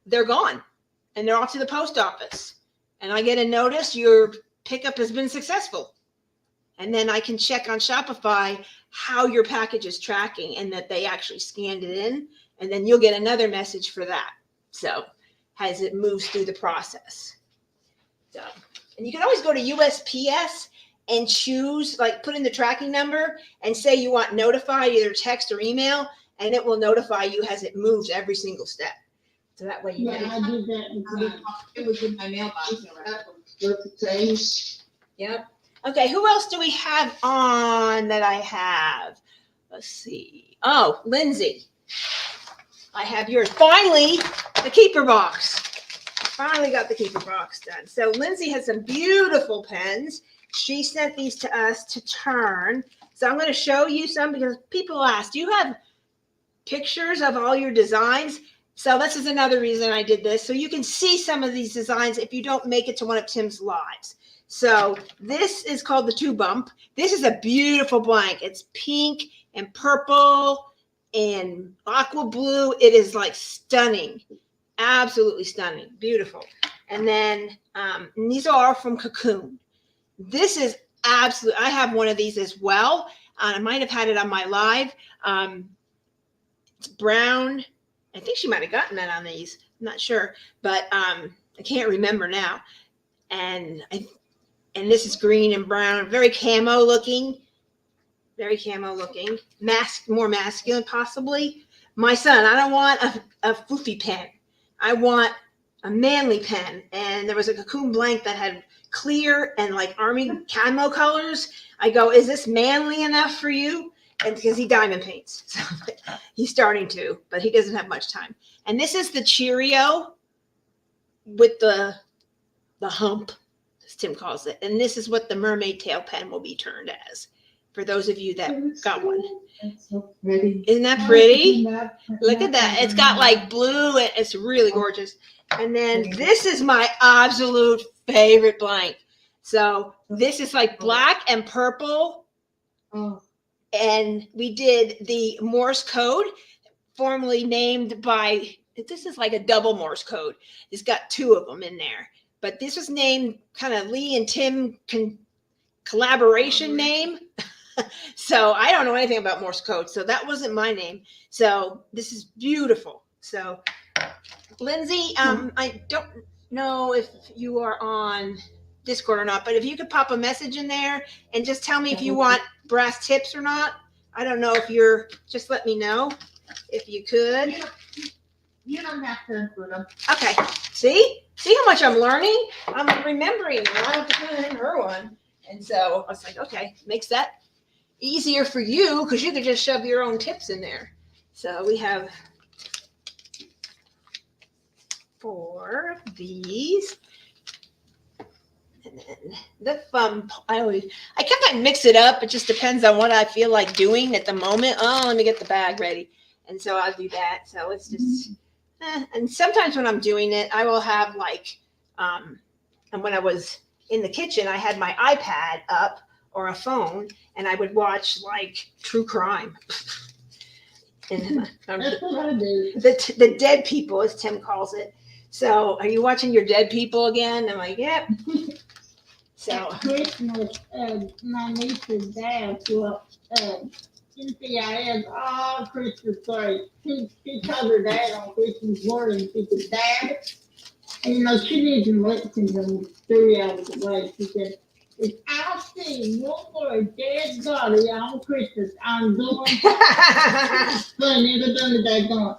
they're gone and they're off to the post office. And I get a notice, your pickup has been successful. And then I can check on Shopify how your package is tracking and that they actually scanned it in. And then you'll get another message for that. So as it moves through the process. So, and you can always go to USPS and choose, like put in the tracking number and say you want notified either text or email, and it will notify you as it moves every single step. So that way you Yeah, I did that. It was in my mailbox. Perfect things. Yep. Okay, who else do we have on that I have? Let's see. Oh, Lindsay. I have yours. Finally, the keeper box. Finally got the keeper box done. So Lindsay has some beautiful pens. She sent these to us to turn. So I'm going to show you some because people asked, do you have pictures of all your designs? So this is another reason I did this. So you can see some of these designs if you don't make it to one of Tim's lives. So this is called the 2-bump. This is a beautiful blank. It's pink and purple and aqua blue. It is like stunning. Absolutely stunning. Beautiful. And then and these are from Cocoon. This is absolute. I have one of these as well. I might have had it on my live. It's brown. I think she might have gotten that on these. I'm not sure, but I can't remember now. And this is green and brown, very camo looking. Very camo looking. More masculine possibly. My son, I don't want a foofy pen. I want a manly pen. And there was a Cocoon blank that had clear and like army camo colors. I go, is this manly enough for you? And because he diamond paints. So he's starting to, but he doesn't have much time. And this is the Cheerio with the hump, as Tim calls it. And this is what the mermaid tail pen will be turned as. For those of you that got one. It's so pretty. Isn't that pretty? Look at that. It's got like blue and it's really gorgeous. And then this is my absolute favorite blank. So this is like black and purple. Oh. And we did the Morse code, formerly named by, this is like a double Morse code. It's got 2 of them in there. But this was named kind of Lee and Tim collaboration name. So I don't know anything about Morse code. So that wasn't my name. So this is beautiful. So Lindsay, I don't know if you are on Discord or not, but if you could pop a message in there and just tell me if you want brass tips or not. I don't know if you're, just let me know if you could. You don't have to include them. Okay. See how much I'm learning? I'm remembering. I have to put it in her one. And so I was like, okay, makes that easier for you because you could just shove your own tips in there. So we have 4 of these. And then the thumb, I kind of mix it up. It just depends on what I feel like doing at the moment. Oh, let me get the bag ready. And so I'll do that. So it's just, and sometimes when I'm doing it, I will have like, and when I was in the kitchen, I had my iPad up or a phone and I would watch like true crime. And That's what I do. the dead people, as Tim calls it. So, are you watching your dead people again? I'm like, yep. So, At Christmas, my niece's dad, Cynthia has all Christmas stories. She told her dad on Christmas morning, she said, Dad, and she lives in Lexington, 3 hours away. She said, if I see one more dead body on Christmas, I'm going to but never done the day gone.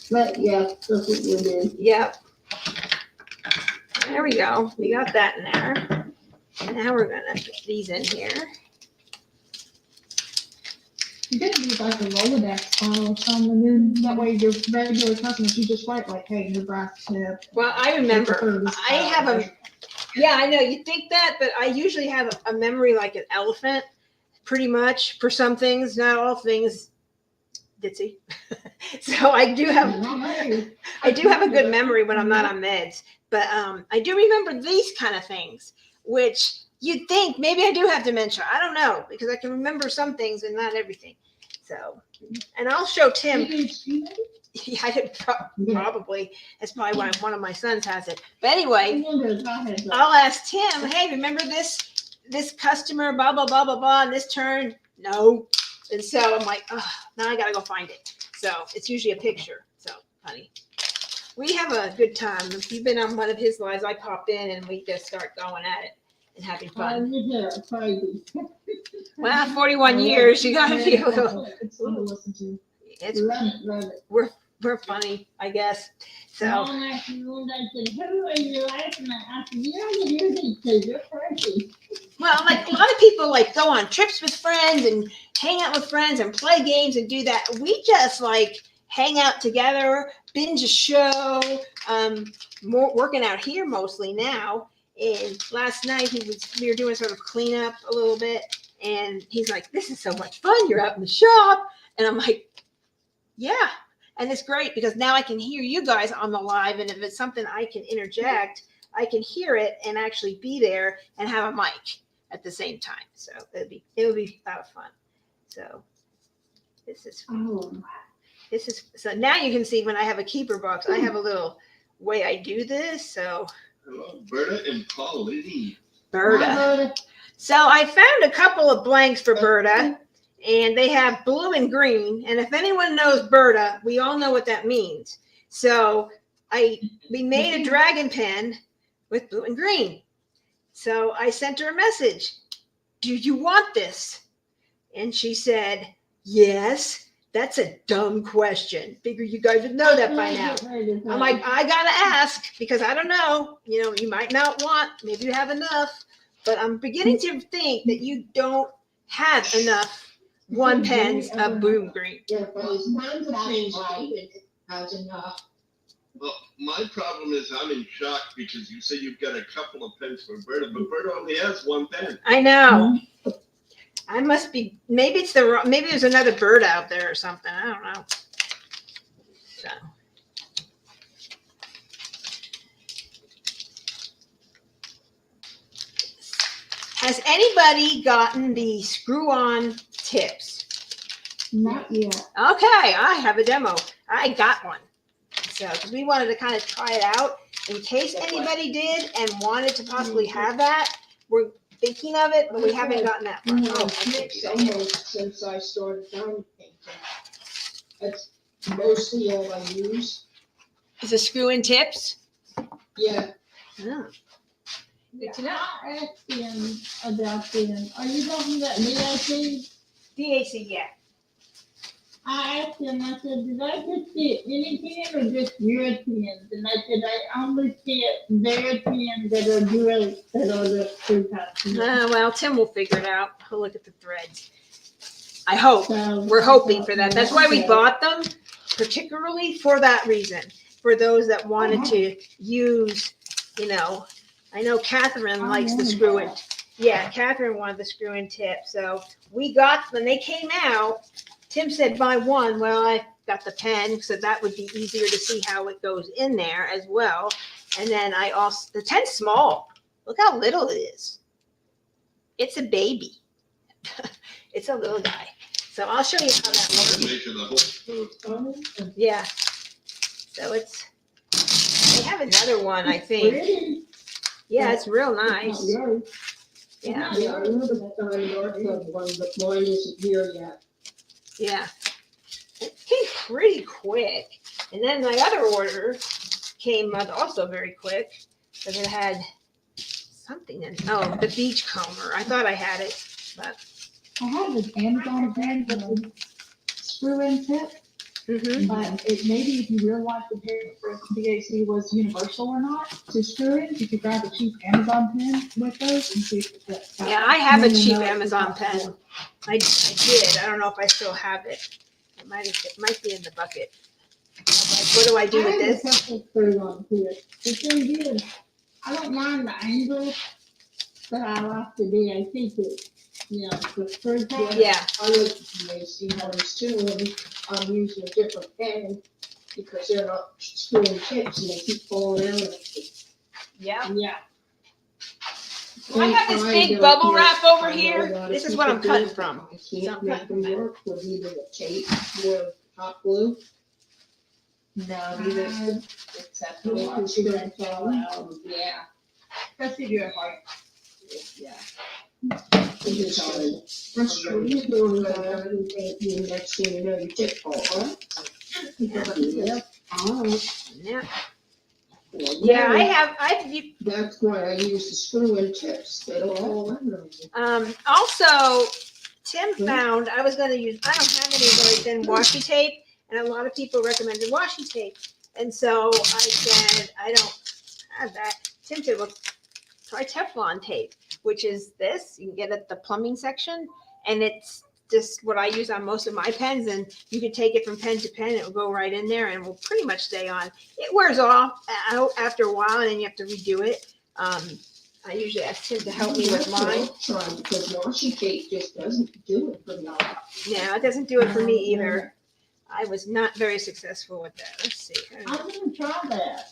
But yeah, that's what we do. yep. There we go. We got that in there. Now we're gonna put these in here. You could do like a Rolodex file or something, and then that way your regular customers, you just write like, hey, your brass tip. Well, I remember. I have a. Yeah, I know. You think that, but I usually have a memory like an elephant, pretty much for some things, not all things. Ditzy. So I do have a good memory when I'm not on meds, but I do remember these kind of things, which you'd think maybe I do have dementia. I don't know, because I can remember some things and not everything. So, and I'll show Tim. Yeah, I did probably. That's probably why one of my sons has it. But anyway, I'll ask Tim, hey, remember this customer, blah, blah, blah, blah, blah, and this turn? No. And so I'm like, oh, now I got to go find it. So it's usually a picture. So, honey, we have a good time. If you've been on one of his lives, I pop in and we just start going at it and having fun. Well, 41 years, you got to be a little. It's fun to listen to. It's, Love it. we're funny, I guess. So. Mom asked me one day, said, who are you laughing at? I said, you don't hear these two, you're crazy. Well, like a lot of people like go on trips with friends and hang out with friends and play games and do that. We just like hang out together, binge a show, more working out here mostly now. And last night we were doing sort of cleanup a little bit, and he's like, this is so much fun. You're out in the shop. And I'm like, yeah. And it's great because now I can hear you guys on the live. And if it's something I can interject, I can hear it and actually be there and have a mic at the same time. So it would be a lot of fun. So so now you can see when I have a keeper box, I have a little way I do this. So Hello, Berta and Pauline. Berta. So I found a couple of blanks for Berta, and they have blue and green. And if anyone knows Berta, we all know what that means. So we made a dragon pen with blue and green. So I sent her a message. Do you want this? And she said, yes. That's a dumb question. Figure you guys would know that by now. I'm like, I gotta ask because I don't know. You know, you might not want, maybe you have enough, but I'm beginning to think that you don't have enough one pens of blue and green. Yeah, but it's time to change it. Has enough. Well, my problem is I'm in shock because you say you've got a couple of pens for Berta, but Berta only has one pen. I know. I must be, maybe there's another bird out there or something. I don't know. So. Has anybody gotten the screw-on tips? Not yet. Okay, I have a demo. I got one. So, because we wanted to kind of try it out in case anybody did and wanted to possibly have that. We're thinking of it, but we haven't gotten that far. No, it's almost since I started down painting. That's mostly all I use. Is it screw-in tips? Yeah. Oh. Good to know. I asked him about them. Are you talking about DAC? DAC, yeah. I asked him, I said, did I just get any pen or just your pens? And I said, I only get their pens that are great, that are the two types. Well, Tim will figure it out. He'll look at the threads. I hope. So, We're hoping for that. That's why we bought them, particularly for that reason. For those that wanted to use, you know, I know Catherine likes the screw-in. Yeah, Catherine wanted the screw-in tip. So we got, when they came out, Tim said buy one. Well, I got the pen, so that would be easier to see how it goes in there as well. And then I also, the pen's small. Look how little it is. It's a baby. It's a little guy. So I'll show you how that works. Measure the whole. Yeah. So it's, they have another one, I think. Pretty. Yeah, it's real Not nice. yours. Yeah, Yeah, I know the North Club one, but mine isn't here yet. yeah. It came pretty quick. And then my other order came also very quick because it had something in, oh, the beachcomber. I thought I had it, but. I have an Amazon brand with a screw-in tip, Mhm. but it maybe if you realize the BAC was universal or not to screw in, you could grab a cheap Amazon pen with those and see if it fits. Yeah, I have a And then cheap know it's Amazon not pen. good. I did. I don't know if I still have it. It might be in the bucket. Like, what do I do with I have this? a couple screws on here. The thing is, I don't mind the angle, but I like the BAC too. You know, the screw top. Yeah, I look at the AC ones too, and I'm using a different pen because they're not screwing tips and they keep falling out. yeah. Yeah. I have this big bubble wrap over here. This is what I'm cutting from. I can't make them work with either the tape or hot glue. No, neither, except for They can still fall out. Yeah. Especially if you have like, Yeah. It's hard. That's true. You're doing that, and you next thing you know, you tip fall, huh? Yeah. Yeah. Well, Yeah, I've That's why I use the screw-in tips. They don't fall out. also, Tim found I was going to use, I don't have any really thin washi tape, and a lot of people recommended washi tape. And so I said, I don't have that. Tim said, well, try Teflon tape, which is this. You can get it at the plumbing section, and it's just what I use on most of my pens. And you can take it from pen to pen. It will go right in there and will pretty much stay on. It wears off after a while, and then you have to redo it. I usually ask Tim to help me with mine. Try because washi tape just doesn't do it for me. Yeah, it doesn't do it for me either. I was not very successful with that. Let's see. I'm gonna try that.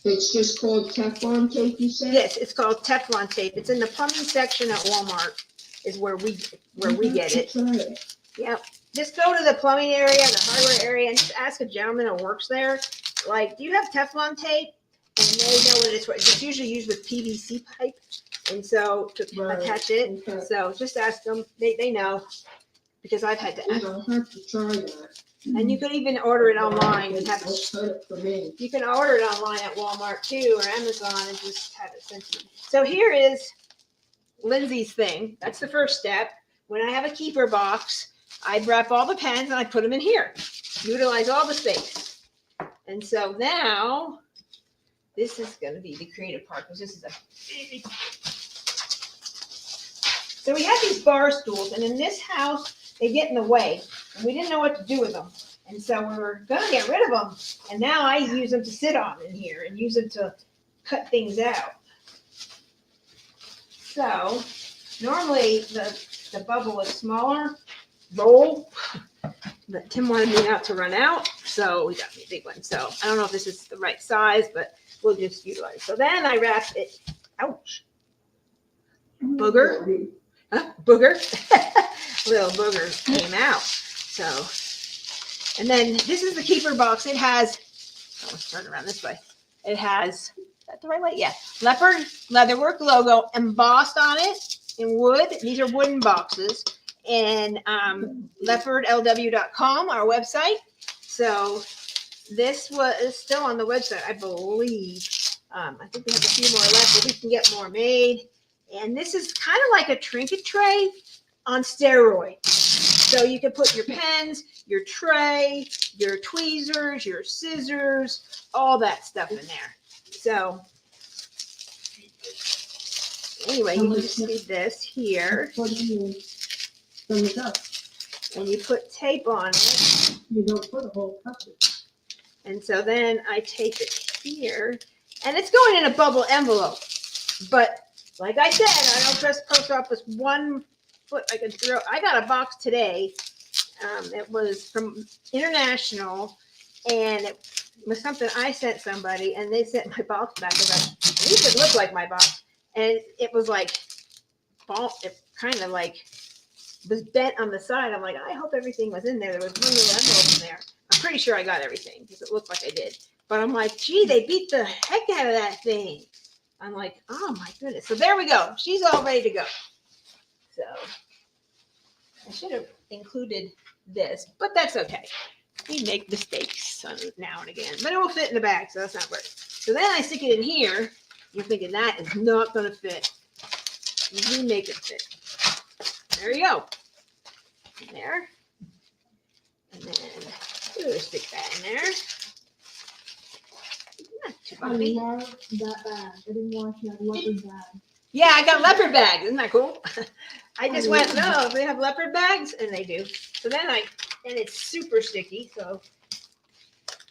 It's just called Teflon tape, you said? Yes, it's called Teflon tape. It's in the plumbing section at Walmart is where we get it. Try it. Yep. Just go to the plumbing area, the hardware area, and just ask a gentleman who works there, like, do you have Teflon tape? And they know what it's for. It's usually used with PVC pipe, and so to Right. attach it. Okay. So just ask them. They know because I've had to ask. I'll have to try that. And you could even order it online and have it. They'll cut it for me. You can order it online at Walmart too, or Amazon, and just have it sent to you. So here is Lindsay's thing. That's the first step. When I have a keeper box, I wrap all the pens and I put them in here. Utilize all the space. And so now, this is going to be the creative part because this is a big. So we have these bar stools, and in this house, they get in the way, and we didn't know what to do with them. And so we were going to get rid of them. And now I use them to sit on in here and use them to cut things out. So normally the bubble is smaller, roll, but Tim wanted me not to run out. So we got me a big one. So I don't know if this is the right size, but we'll just utilize it. So then I wrap it, ouch, booger, booger, little booger came out. So, and then this is the keeper box. It has, let's turn around this way. It has, is that the right way? Yeah. Leopard Leatherwork logo embossed on it in wood. These are wooden boxes. And leopardlw.com, our website. So this was still on the website, I believe. I think we have a few more left, but we can get more made. And this is kind of like a trinket tray on steroids. So you can put your pens, your tray, your tweezers, your scissors, all that stuff in there. So anyway, you just need this here. And you put tape on it. You don't put a whole cup in. And so then I tape it here. And it's going in a bubble envelope. But like I said, I don't trust post office 1 foot I can throw. I got a box today. It was from International, and it was something I sent somebody, and they sent my box back. At least it looked like my box, and it was like, it kind of like was bent on the side. I'm like, I hope everything was in there. There was one little envelope in there. I'm pretty sure I got everything because it looked like I did. But I'm like, gee, they beat the heck out of that thing. I'm like, oh my goodness. So there we go. She's all ready to go. So I should have included this, but that's okay. We make mistakes now and again, but it will fit in the bag, so that's not worth it. So then I stick it in here. You're thinking that is not going to fit. We make it fit. There you go. In there. And then stick that in there. Not too I bumpy. love that bag. I didn't want that leopard bag. Yeah, I got leopard bags. Isn't that cool? I just went, no, they have leopard bags, and they do. So then and it's super sticky, so.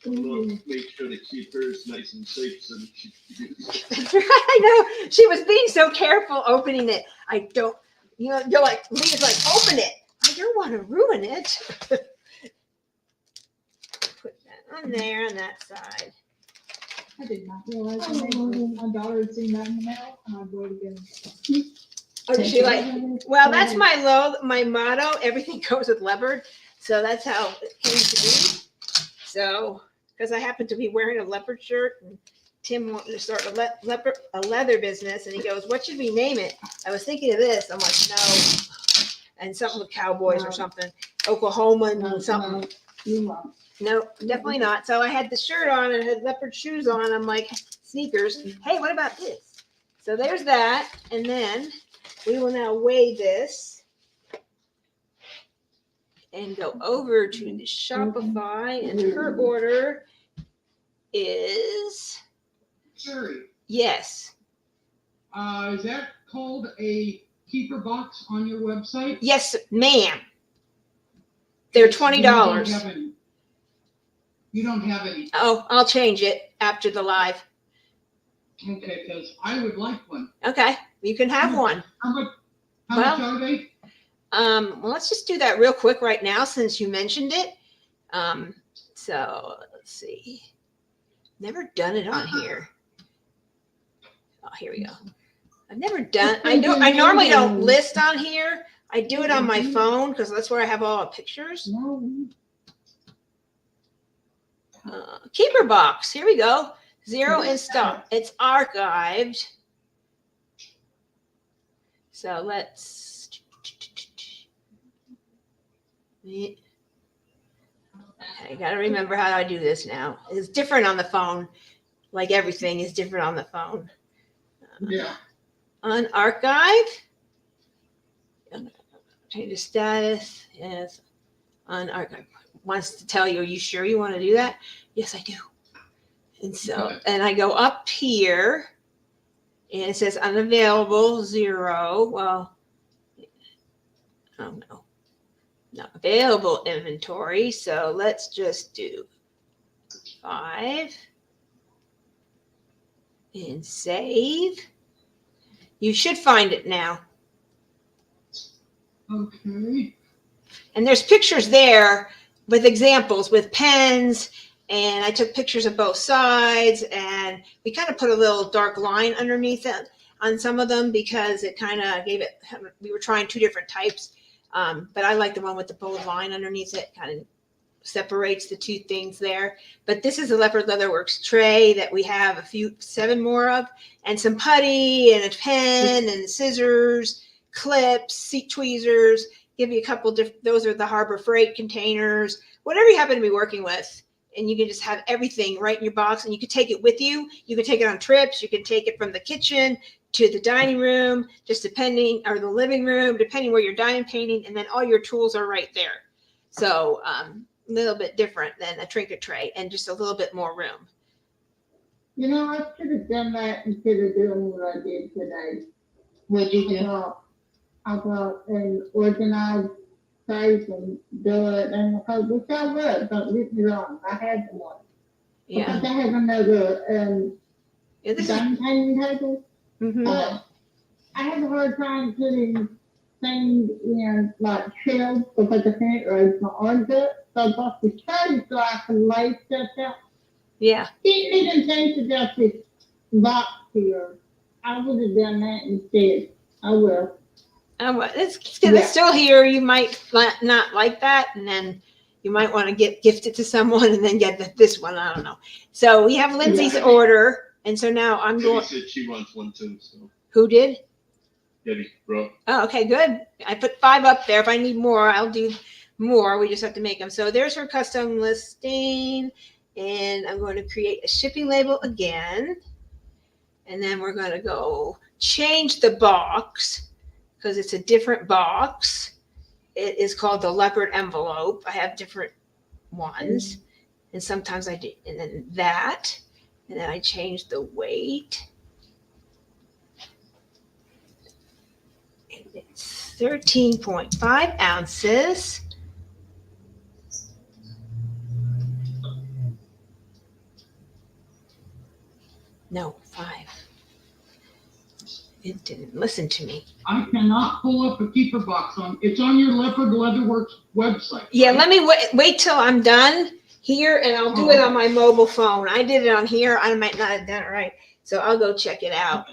We'll make sure to keep hers nice and safe so that she can use it. That's right. I know. She was being so careful opening it. I don't, you're like, Leah's like, open it. I don't want to ruin it. Put that on there on that side. I did not realize my daughter had seen that in the mail, and I brought it in. Oh, she like, well, that's my motto. Everything goes with leopard. So that's how it came to be. So, because I happen to be wearing a leopard shirt, and Tim wanted to start a leather business, and he goes, "What should we name it?" I was thinking of this. I'm like, no, and something with cowboys or something, Oklahoma and something. No, definitely not. So I had the shirt on and had leopard shoes on. I'm like, sneakers. Hey, what about this? So there's that, and then we will now weigh this and go over to the Shopify, and her order is, Carrie, yes. is that called a keeper box on your website? Yes, ma'am. They're $20. You don't have any. Oh, I'll change it after the live. Okay, because I would like one. Okay, you can have one. How much Well, are they? Well, let's just do that real quick right now since you mentioned it. So let's see. Never done it on here. Oh, here we go. I've never done. I normally don't list on here. I do it on my phone because that's where I have all the pictures. Keeper box. Here we go. 0 in stock. It's archived. So let's. I gotta remember how I do this now. It's different on the phone. Like everything is different on the phone. Yeah. Unarchived. Change the status. Yes. Unarchived. Wants to tell you, are you sure you want to do that? Yes, I do. And so, and I go up here and it says unavailable 0. Well, oh no. Not available inventory. So let's just do 5 and save. You should find it now. Okay. And there's pictures there with examples with pens, and I took pictures of both sides, and we kind of put a little dark line underneath it on some of them because it kind of gave it, we were trying 2 different types. But I like the one with the bold line underneath it, kind of separates the 2 things there. But this is a Leopard Leatherworks tray that we have 7 more of, and some putty and a pen and scissors, clips, seat tweezers, give you a couple different, those are the Harbor Freight containers, whatever you happen to be working with. And you can just have everything right in your box, and you can take it with you. You can take it on trips. You can take it from the kitchen to the dining room, just depending, or the living room, depending where you're dining painting, and then all your tools are right there. So a little bit different than a trinket tray and just a little bit more room. You know, I should have done that instead of doing what I did today. What'd you do? I thought an organized place and do it, and which I was, don't get me wrong, I had one. Yeah. Because I have another Yeah, this is, dining painting table. mhm. I had a hard time putting things in like shelves because I can't raise my arms up. So I bought the tray so I can lay stuff out. Yeah. Didn't even think about this box here. I would have done that instead. I will. It's still here. You might not like that, and then you might want to gift it to someone, and then get this one. I don't know. So we have Lindsay's order, and so now I'm Debbie going. said she wants one too. So Who did? Debbie, bro. Oh, okay, good. I put 5 up there. If I need more, I'll do more. We just have to make them. So there's her custom listing, and I'm going to create a shipping label again, and then we're going to go change the box because it's a different box. It is called the Leopard envelope. I have different ones, and sometimes I do, and then that, and then I change the weight. It's 13.5 ounces. No, 5. It didn't listen to me. I cannot pull up a keeper box it's on your Leopard Leatherworks website. Yeah, let me wait till I'm done here, and I'll do it on my mobile phone. I did it on here. I might not have done it right, so I'll go check it out,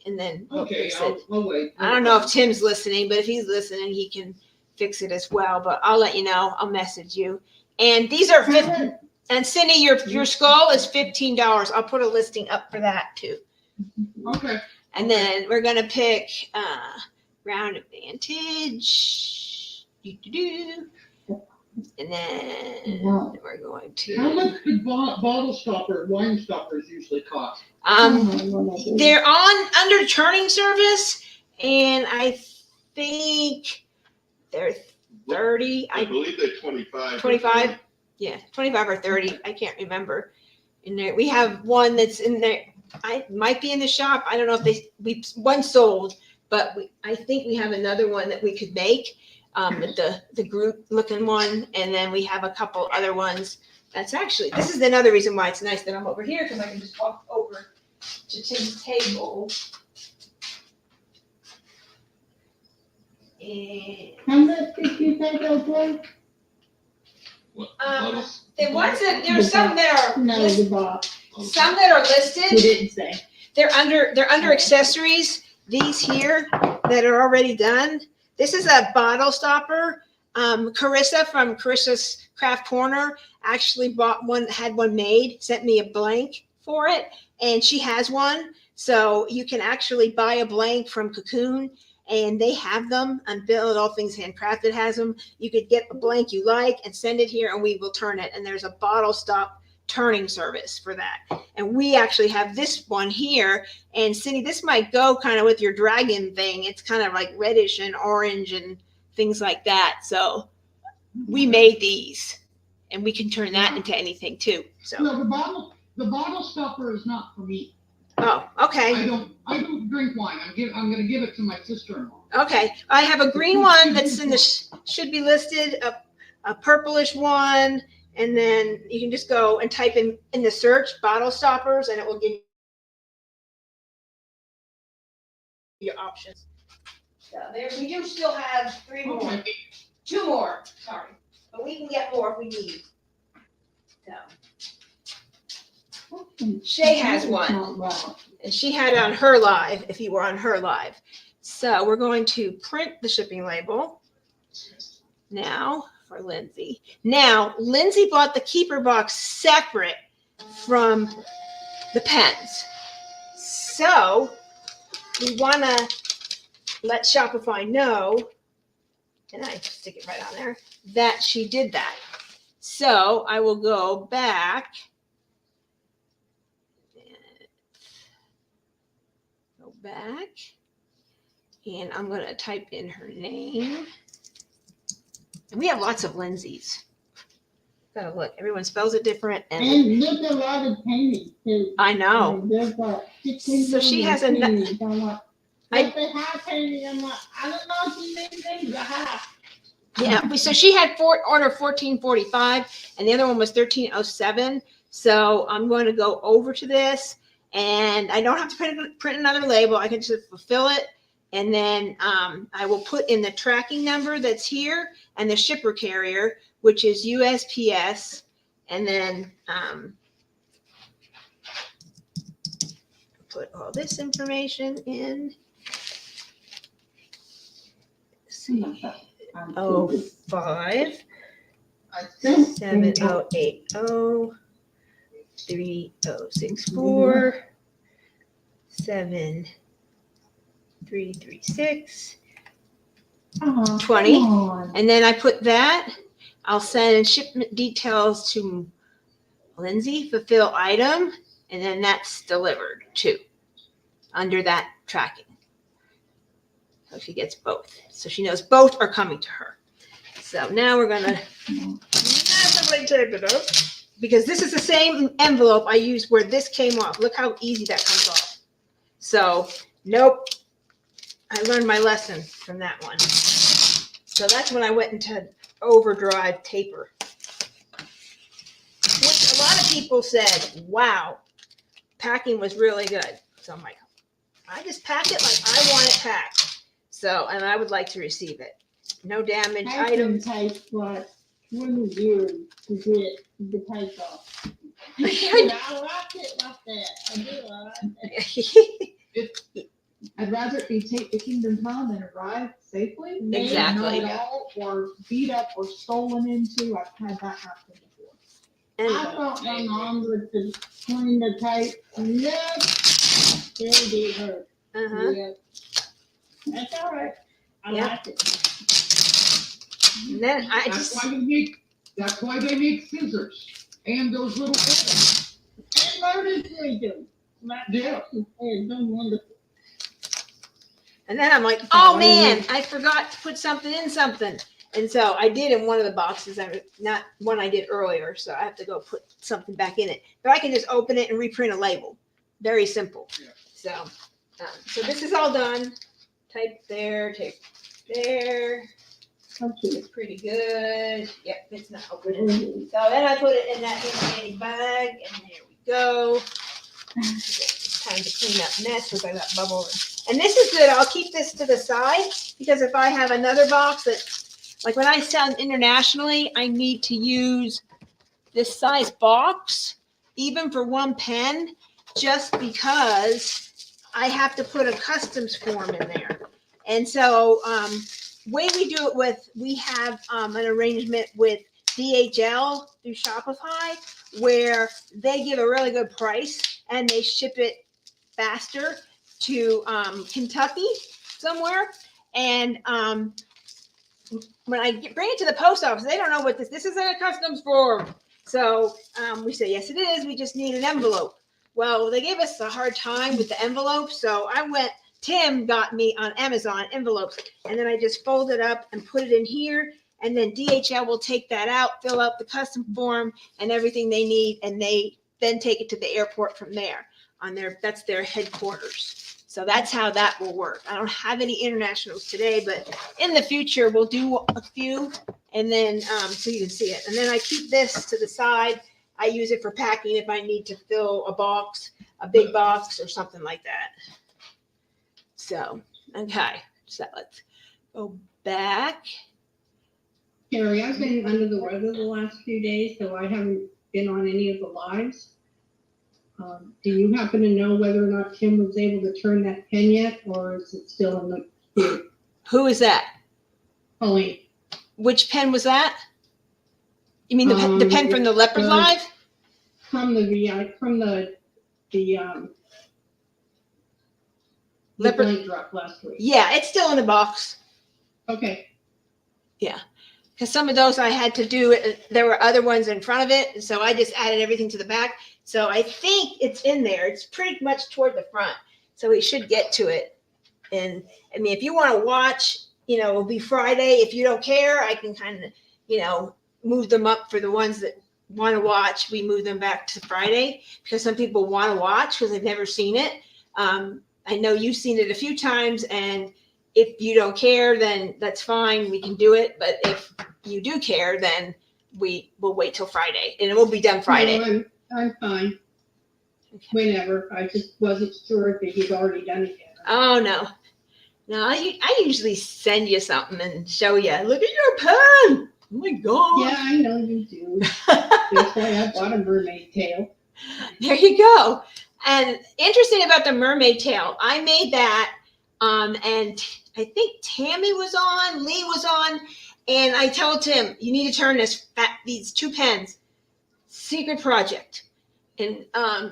and then we'll Okay, fix it. I'll wait. I don't know if Tim's listening, but if he's listening, he can fix it as well. But I'll let you know. I'll message you. And these are 50. And Cindy, your skull is $15. I'll put a listing up for that too. Okay. And then we're gonna pick round advantage. And then we're going to. How much could bottle stopper, wine stoppers usually cost? They're under turning service, and I think they're 30. I believe they're 25. 25. Yeah, 25 or 30. I can't remember. In there, we have one that's in there. I might be in the shop. I don't know if one sold, but I think we have another one that we could make. The group looking one, and then we have a couple other ones. This is another reason why it's nice that I'm over here, because I can just walk over to Tim's table. And How much did you say those were? Bottles? there's some that are No, the box. some that are listed. He didn't say. They're under accessories. These here that are already done. This is a bottle stopper. Carissa from Carissa's Craft Corner actually had one made, sent me a blank for it, and she has one. So you can actually buy a blank from Cocoon, and they have them. And Build All Things Handcrafted has them. You could get a blank you like and send it here, and we will turn it. And there's a bottle stop turning service for that. And we actually have this one here. And Cindy, this might go kind of with your dragon thing. It's kind of like reddish and orange and things like that. So we made these, and we can turn that into anything too. So No, the bottle stopper is not for me. oh, okay. I don't drink wine. I'm gonna give it to my sister-in-law. Okay, I have a green one that's in the should be listed, a purplish one, and then you can just go and type in the search bottle stoppers, and it will give you your options. So there, we do still have 3 more, Okay. 2 more. Sorry, but we can get more if we need. So Shay has one. And she had it on her live, if you were on her live. So we're going to print the shipping label now for Lindsay. Now, Lindsay bought the keeper box separate from the pens. So we want to let Shopify know, and I stick it right on there, that she did that. So I will go back. Back, and I'm going to type in her name. And we have lots of Lindsays. Gotta look, everyone spells it different. And there's a lot of paintings too. I know. There's like 16 So she has a paintings. I'm like, I- but they have paintings. I'm like, I don't know if you made things to have. Yeah, so she had order 1445, and the other one was 1307. So I'm going to go over to this. And I don't have to print another label. I can just fulfill it. And then I will put in the tracking number that's here and the shipper carrier, which is USPS. And then put all this information in. 5 I think 7080 3064 7336 20. And then I put that. I'll send shipment details to Lindsay, fulfill item, and then that's delivered too under that tracking. So she gets both. So she knows both are coming to her. So now we're gonna massively tape it up because this is the same envelope I used where this came off. Look how easy that comes off. So nope, I learned my lesson from that one. So that's when I went into overdrive taper, which a lot of people said, wow, packing was really good. So I'm like, I just pack it like I want it packed. So, and I would like to receive it. No damage item items. takes like 20 years to get the tape off. I like it like that. I do. I like that. I'd rather it be take the kingdom come and arrive safely. Exactly. Not at all, or beat up or stolen into. I've had that happen before. And I thought my mom would clean the tape. No, it did hurt. uh-huh. Yeah. That's all right. I Yep. like it. And then I That's just, that's why they make scissors and those little ones. And murder freedom. Yeah. It's so wonderful. and then I'm like, oh man, I forgot to put something in something. And so I did in one of the boxes, not one I did earlier. So I have to go put something back in it. But I can just open it and reprint a label. Very simple. Yeah. So this is all done. Type there, tape there. Okay. It's pretty good. Yep, it's not opening. So then I put it in that handy bag, and there we go. It's time to clean up mess because I got bubble. And this is good. I'll keep this to the side because if I have another box that, like when I sell internationally, I need to use this size box, even for one pen, just because I have to put a customs form in there. And so, way we do it with, we have an arrangement with DHL through Shopify where they give a really good price and they ship it faster to Kentucky somewhere. And when I bring it to the post office, they don't know what this isn't a customs form. So we say, yes, it is. We just need an envelope. Well, they gave us a hard time with the envelope. So Tim got me on Amazon envelopes, and then I just fold it up and put it in here. And then DHL will take that out, fill out the custom form and everything they need. And they then take it to the airport from there that's their headquarters. So that's how that will work. I don't have any internationals today, but in the future we'll do a few, and then so you can see it. And then I keep this to the side. I use it for packing if I need to fill a box, a big box or something like that. So, okay, so let's go back. Carrie, I've been under the weather the last few days, so I haven't been on any of the lives. Do you happen to know whether or not Tim was able to turn that pen yet, or is it still in the queue? Who is that? Colleen. Which pen was that? You mean the pen from the Leopard Live? From the Leopard blank drop last week. Yeah, it's still in the box. Okay. Because some of those I had to do, there were other ones in front of it, so I just added everything to the back. So I think it's in there. It's pretty much toward the front, so we should get to it. And I mean, if you want to watch, it'll be Friday. If you don't care, I can kind of, move them up for the ones that want to watch. We move them back to Friday because some people want to watch because they've never seen it. I know you've seen it a few times, and if you don't care, then that's fine. We can do it. But if you do care, then we will wait till Friday, and it will be done Friday. No, I'm fine. Okay. Whenever. I just wasn't sure if he'd already done it yet. Oh, no. No, I usually send you something and show you. Look at your pen. Oh, my God. Yeah, I know you do. That's why I bought a mermaid tail. There you go. And interesting about the mermaid tail, I made that And I think Tammy was on, Lee was on, and I told Tim, you need to turn these 2 pens, secret project. And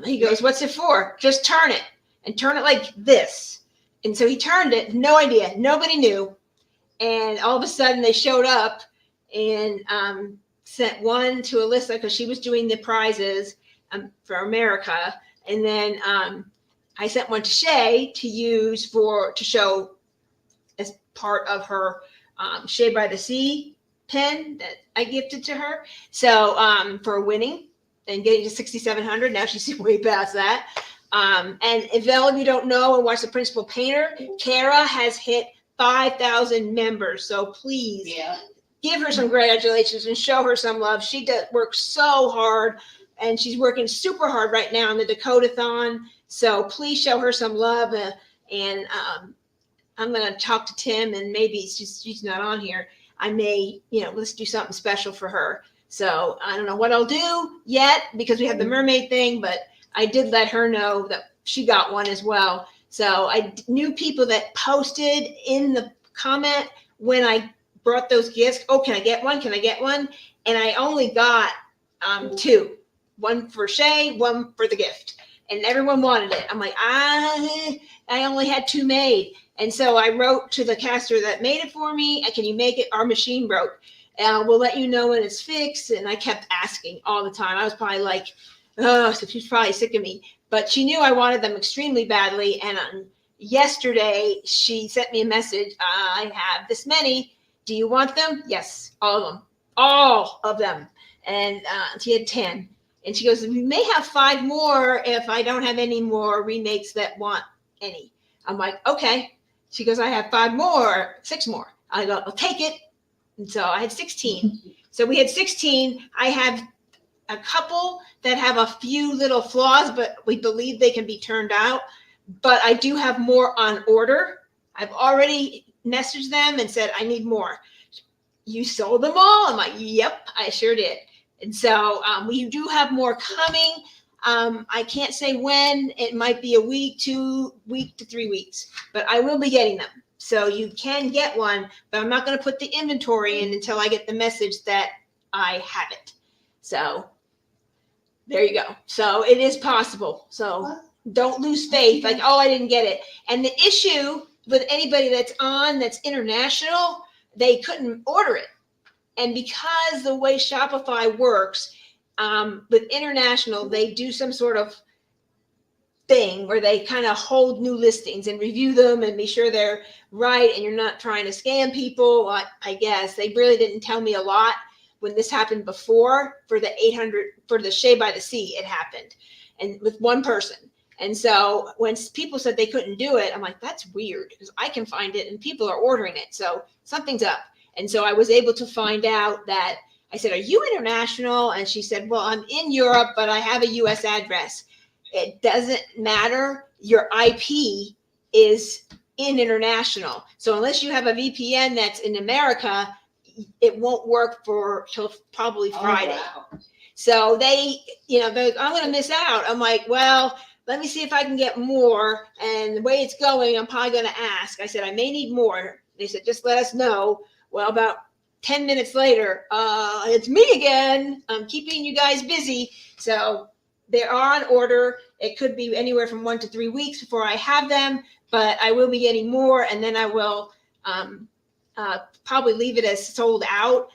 he goes, what's it for? Just turn it, and turn it like this. And so he turned it, no idea, nobody knew. And all of a sudden they showed up and sent one to Alyssa because she was doing the prizes for America. And then I sent one to Shay to use to show as part of her Shay by the Sea pen that I gifted to her. So for winning and getting to 6,700, now she's way past that. And if all of you don't know and watch The Principal Painter, Kara has hit 5,000 members. So please give her some congratulations and show her some love. She does work so hard, and she's working super hard right now in the Dakota-thon. So please show her some love. And I'm going to talk to Tim, and maybe she's not on here. I may, let's do something special for her. So I don't know what I'll do yet because we have the mermaid thing, but I did let her know that she got one as well. So I knew people that posted in the comment when I brought those gifts. Oh, can I get one? Can I get one? And I only got 2, one for Shay, one for the gift. And everyone wanted it. I'm like, I only had 2 made. And so I wrote to the caster that made it for me. Can you make it? Our machine broke. We'll let you know when it's fixed. And I kept asking all the time. I was probably like, oh, so she's probably sick of me. But she knew I wanted them extremely badly. And yesterday, she sent me a message. I have this many. Do you want them? Yes, all of them. All of them. And she had 10. And she goes, we may have 5 more if I don't have any more remakes that want any. I'm like, okay. She goes, I have 6 more. I go, I'll take it. And so I had 16. So we had 16. I have a couple that have a few little flaws, but we believe they can be turned out. But I do have more on order. I've already messaged them and said, I need more. You sold them all? I'm like, yep, I sure did. And so we do have more coming. I can't say when. It might be a week, 2 weeks to 3 weeks, but I will be getting them. So you can get one, but I'm not going to put the inventory in until I get the message that I have it. So there you go. So it is possible. So don't lose faith. Like, oh, I didn't get it. And the issue with anybody that's international, they couldn't order it. And because the way Shopify works, with international, they do some sort of thing where they kind of hold new listings and review them and be sure they're right and you're not trying to scam people. I guess they really didn't tell me a lot when this happened before. For the 800 for the Shay by the Sea, it happened, and with one person. And so when people said they couldn't do it, I'm like, that's weird because I can find it and people are ordering it. So something's up. And so I was able to find out that I said, are you international? And she said, well, I'm in Europe, but I have a US address. It doesn't matter. Your IP is in international. So unless you have a VPN that's in America, it won't work till probably Friday. Oh, wow. So I'm going to miss out. I'm like, well, let me see if I can get more. And the way it's going, I'm probably going to ask. I said, I may need more. They said, just let us know. Well, about 10 minutes later, it's me again. I'm keeping you guys busy. So they are on order. It could be anywhere from 1 to 3 weeks before I have them, but I will be getting more. And then I will probably leave it as sold out,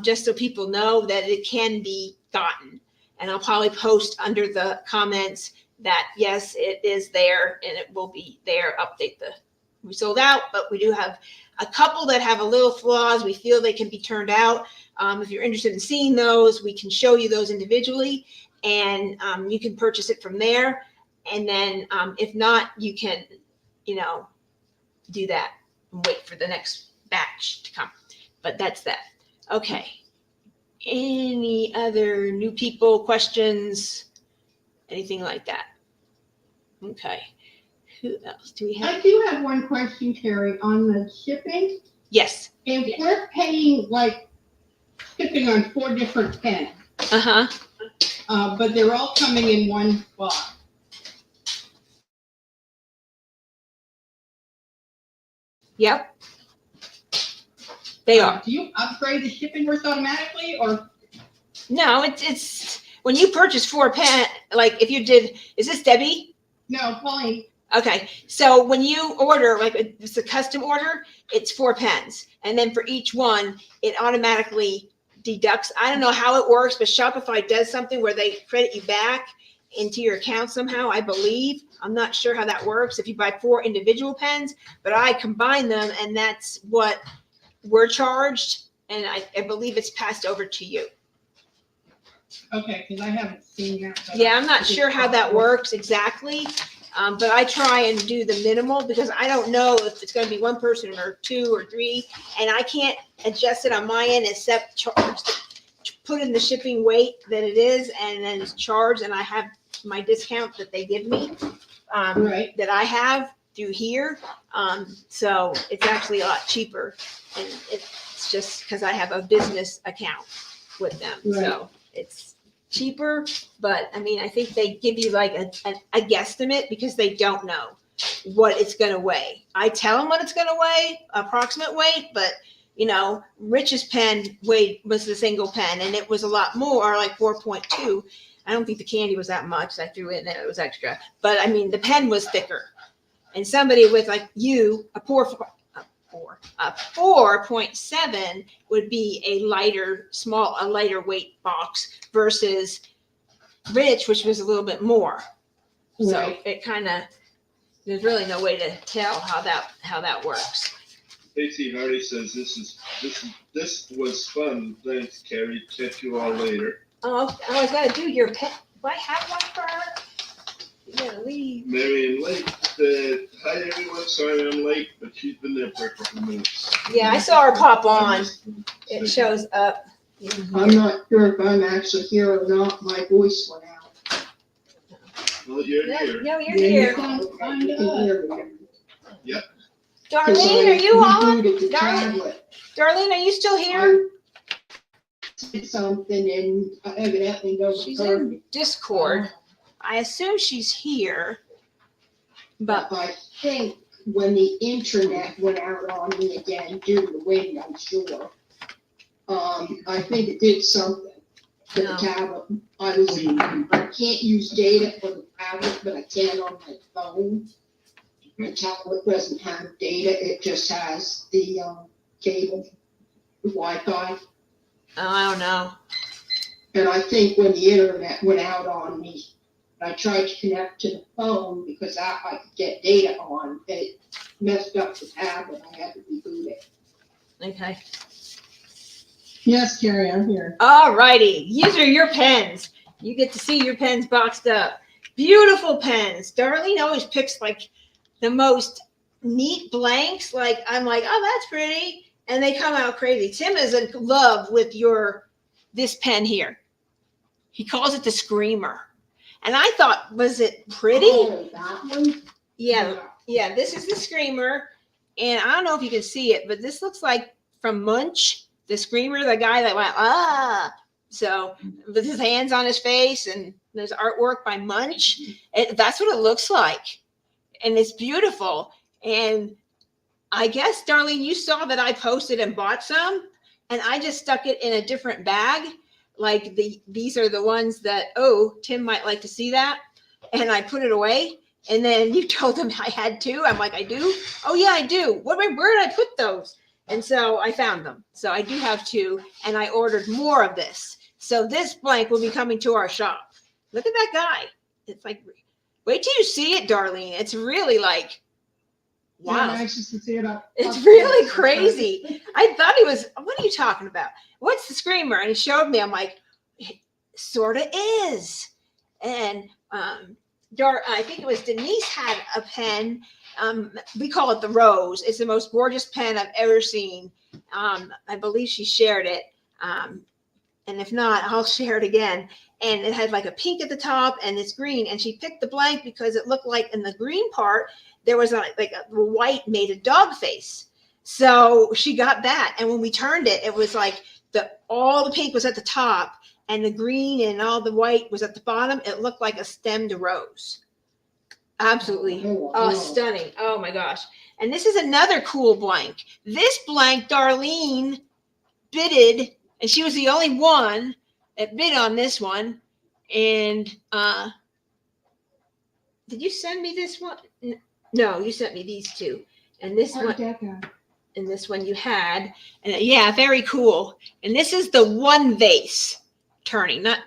just so people know that it can be gotten. And I'll probably post under the comments that, yes, it is there and it will be there. We sold out, but we do have a couple that have a little flaws. We feel they can be turned out. If you're interested in seeing those, we can show you those individually, and you can purchase it from there. And then if not, you can, do that and wait for the next batch to come. But that's that. Okay. Any other new people, questions, anything like that? Okay. Who else do we have? I do have one question, Carrie, on the shipping. Yes. If we're paying shipping on 4 different pens, but they're all coming in one spot, Yep. They are. Do you upgrade the shipping worth automatically, or? No, it's when you purchase 4 pen, like if you did, is this Debbie? No, Pauline. Okay, so when you order, like it's a custom order, it's 4 pens. And then for each one, it automatically deducts. I don't know how it works, but Shopify does something where they credit you back into your account somehow, I believe. I'm not sure how that works if you buy 4 individual pens, but I combine them and that's what we're charged. And I believe it's passed over to you. Okay, because I haven't seen that. but Yeah, I'm not I think sure how that possible. works exactly. But I try and do the minimal because I don't know if it's going to be 1 person or 2 or 3, and I can't adjust it on my end except put in the shipping weight that it is, and then it's charged, and I have my discount that they give me Right. that I have through here. So it's actually a lot cheaper, and it's just because I have a business account with them, so it's cheaper. But I mean, I think they give you like a guesstimate because they don't know what it's going to weigh. I tell them what it's going to weigh, approximate weight, but you know, Rich's pen was the single pen and it was a lot more, like 4.2. I don't think the candy was that much. I threw it in there. It was extra. But I mean, the pen was thicker. And somebody with like you, a 4.7 would be a lighter weight box versus Rich, which was a little bit more. So Right. it kind of, there's really no way to tell how that works. Casey Hardy says this was fun. Thanks, Carrie. Catch you all later. Oh, I was gonna do your pen. Do I have one for her? You gotta leave. Marion Lake said, "Hi everyone. Sorry I'm late, but she's been there for a couple minutes." Yeah, I saw her pop on. It shows up. I'm not sure if I'm actually here or not. My voice went out. Well, you're No, here. you're Yeah, here. you sound fine You to can us. hear me. Darlene, are you on? Rebooted the Darlene? tablet. Darlene, are you still here? I did something and evidently nobody She's heard in me. Discord. I assume she's here. But But I think when the internet went out on me again due to the wind, I'm sure. I think it did something to the No. tablet. I can't use data for the tablet, but I can on my phone. My tablet doesn't have data, it just has the cable, Wi-Fi. I don't know. And I think when the internet went out on me, I tried to connect to the phone because that I could get data on. It messed up the tablet. I had to reboot it. Okay. Yes, Carrie, I'm here. All righty. These are your pens. You get to see your pens boxed up. Beautiful pens. Darlene always picks like the most neat blanks. Like I'm like, oh, that's pretty. And they come out crazy. Tim is in love with this pen here. He calls it the Screamer. And I thought, was it pretty? Oh, that one? Yeah. Yeah, this is the Screamer. And I don't know if you can see it, but this looks like from Munch, the Screamer, the guy that went, ah. So with his hands on his face, and there's artwork by Munch. That's what it looks like. And it's beautiful. And I guess, Darlene, you saw that I posted and bought some, and I just stuck it in a different bag. Like these are the ones that, oh, Tim might like to see that. And I put it away. And then you told him I had 2. I'm like, I do? Oh, yeah, I do. Where did I put those? And so I found them. So I do have 2, and I ordered more of this. So this blank will be coming to our shop. Look at that guy. It's like, wait till you see it, Darlene. It's really like, wow. Yeah, I'm anxious to see it up. It's really crazy. I thought he was, what are you talking about? What's the Screamer? And he showed me. I'm like, it sort of is. And I think it was Denise had a pen. We call it the Rose. It's the most gorgeous pen I've ever seen. I believe she shared it. And if not, I'll share it again. And it had like a pink at the top and it's green. And she picked the blank because it looked like in the green part, there was like a white made a dog face. So she got that. And when we turned it, it was like all the pink was at the top and the green and all the white was at the bottom. It looked like a stemmed rose. Absolutely. Oh, Oh, wow. stunning. Oh my gosh. And this is another cool blank. This blank, Darlene bidded, and she was the only one that bid on this one. And did you send me this one? No, you sent me these two. And this one, and this one you had. And yeah, very cool. And this is the one vase turning, not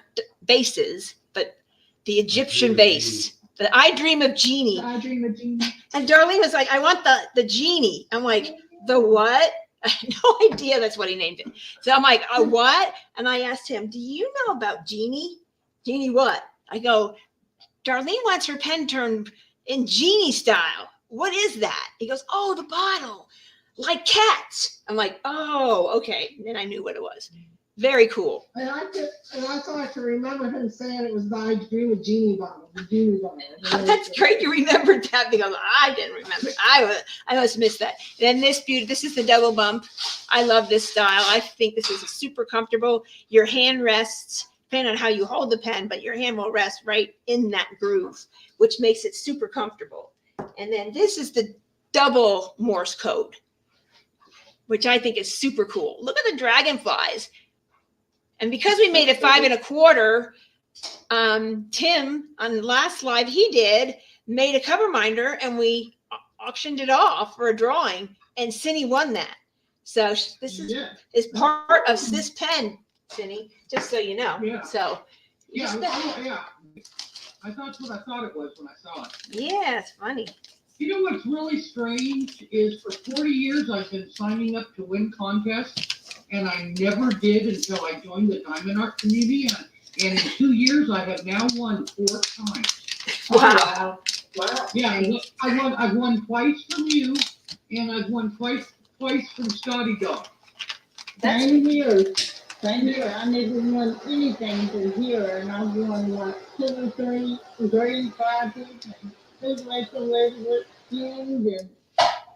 vases, but the Egyptian vase. The I Dream of Genie. I dream of Genie. And Darlene was like, I want the genie. I'm like, the what? I had no idea that's what he named it. So I'm like, a what? And I asked him, do you know about Genie? Genie what? I go, Darlene wants her pen turned in Genie style. What is that? He goes, oh, the bottle, like cats. I'm like, oh, okay. And then I knew what it was. Very cool. And I thought I could remember him saying it was the I Dream of Genie bottle, the Genie bottle. That's great you remembered that because I didn't remember. I must miss that. Then this is the double bump. I love this style. I think this is super comfortable. Your hand rests, depending on how you hold the pen, but your hand will rest right in that groove, which makes it super comfortable. And then this is the double Morse code, which I think is super cool. Look at the dragonflies. And because we made it 5 1/4, Tim on the last live he did made a cover minder and we auctioned it off for a drawing, and Cindy won that. So this is part of this pen, Cindy, just so you know. Yeah. So Yeah, I thought what I thought it was when I saw it. yeah, it's funny. You know what's really strange is for 40 years I've been signing up to win contests, and I never did until I joined the Diamond Art community. And in 2 years, I have now won 4 times. Wow. Wow. Yeah, I've won twice from you, and I've won twice from Scotty Dog. Same here. I never won anything from here, and I've won like 2 or 3 green prizes and 2 Elizabeth skins and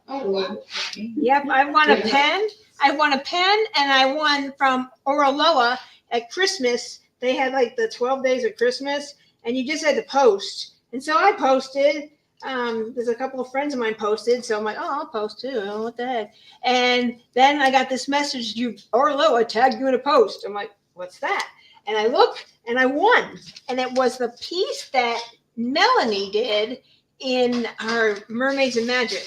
Yep, I won a pen. I won a pen, and I won from Oraloa at Christmas. They had like the 12 days of Christmas, and you just had to post. And so I posted. There's a couple of friends of mine posted, so I'm like, oh, I'll post too. Oh, what the heck? And then I got this message: Oraloa tagged you in a post. I'm like, what's that? And I look, and I won. And it was the piece that Melanie did in her Mermaids and Magic.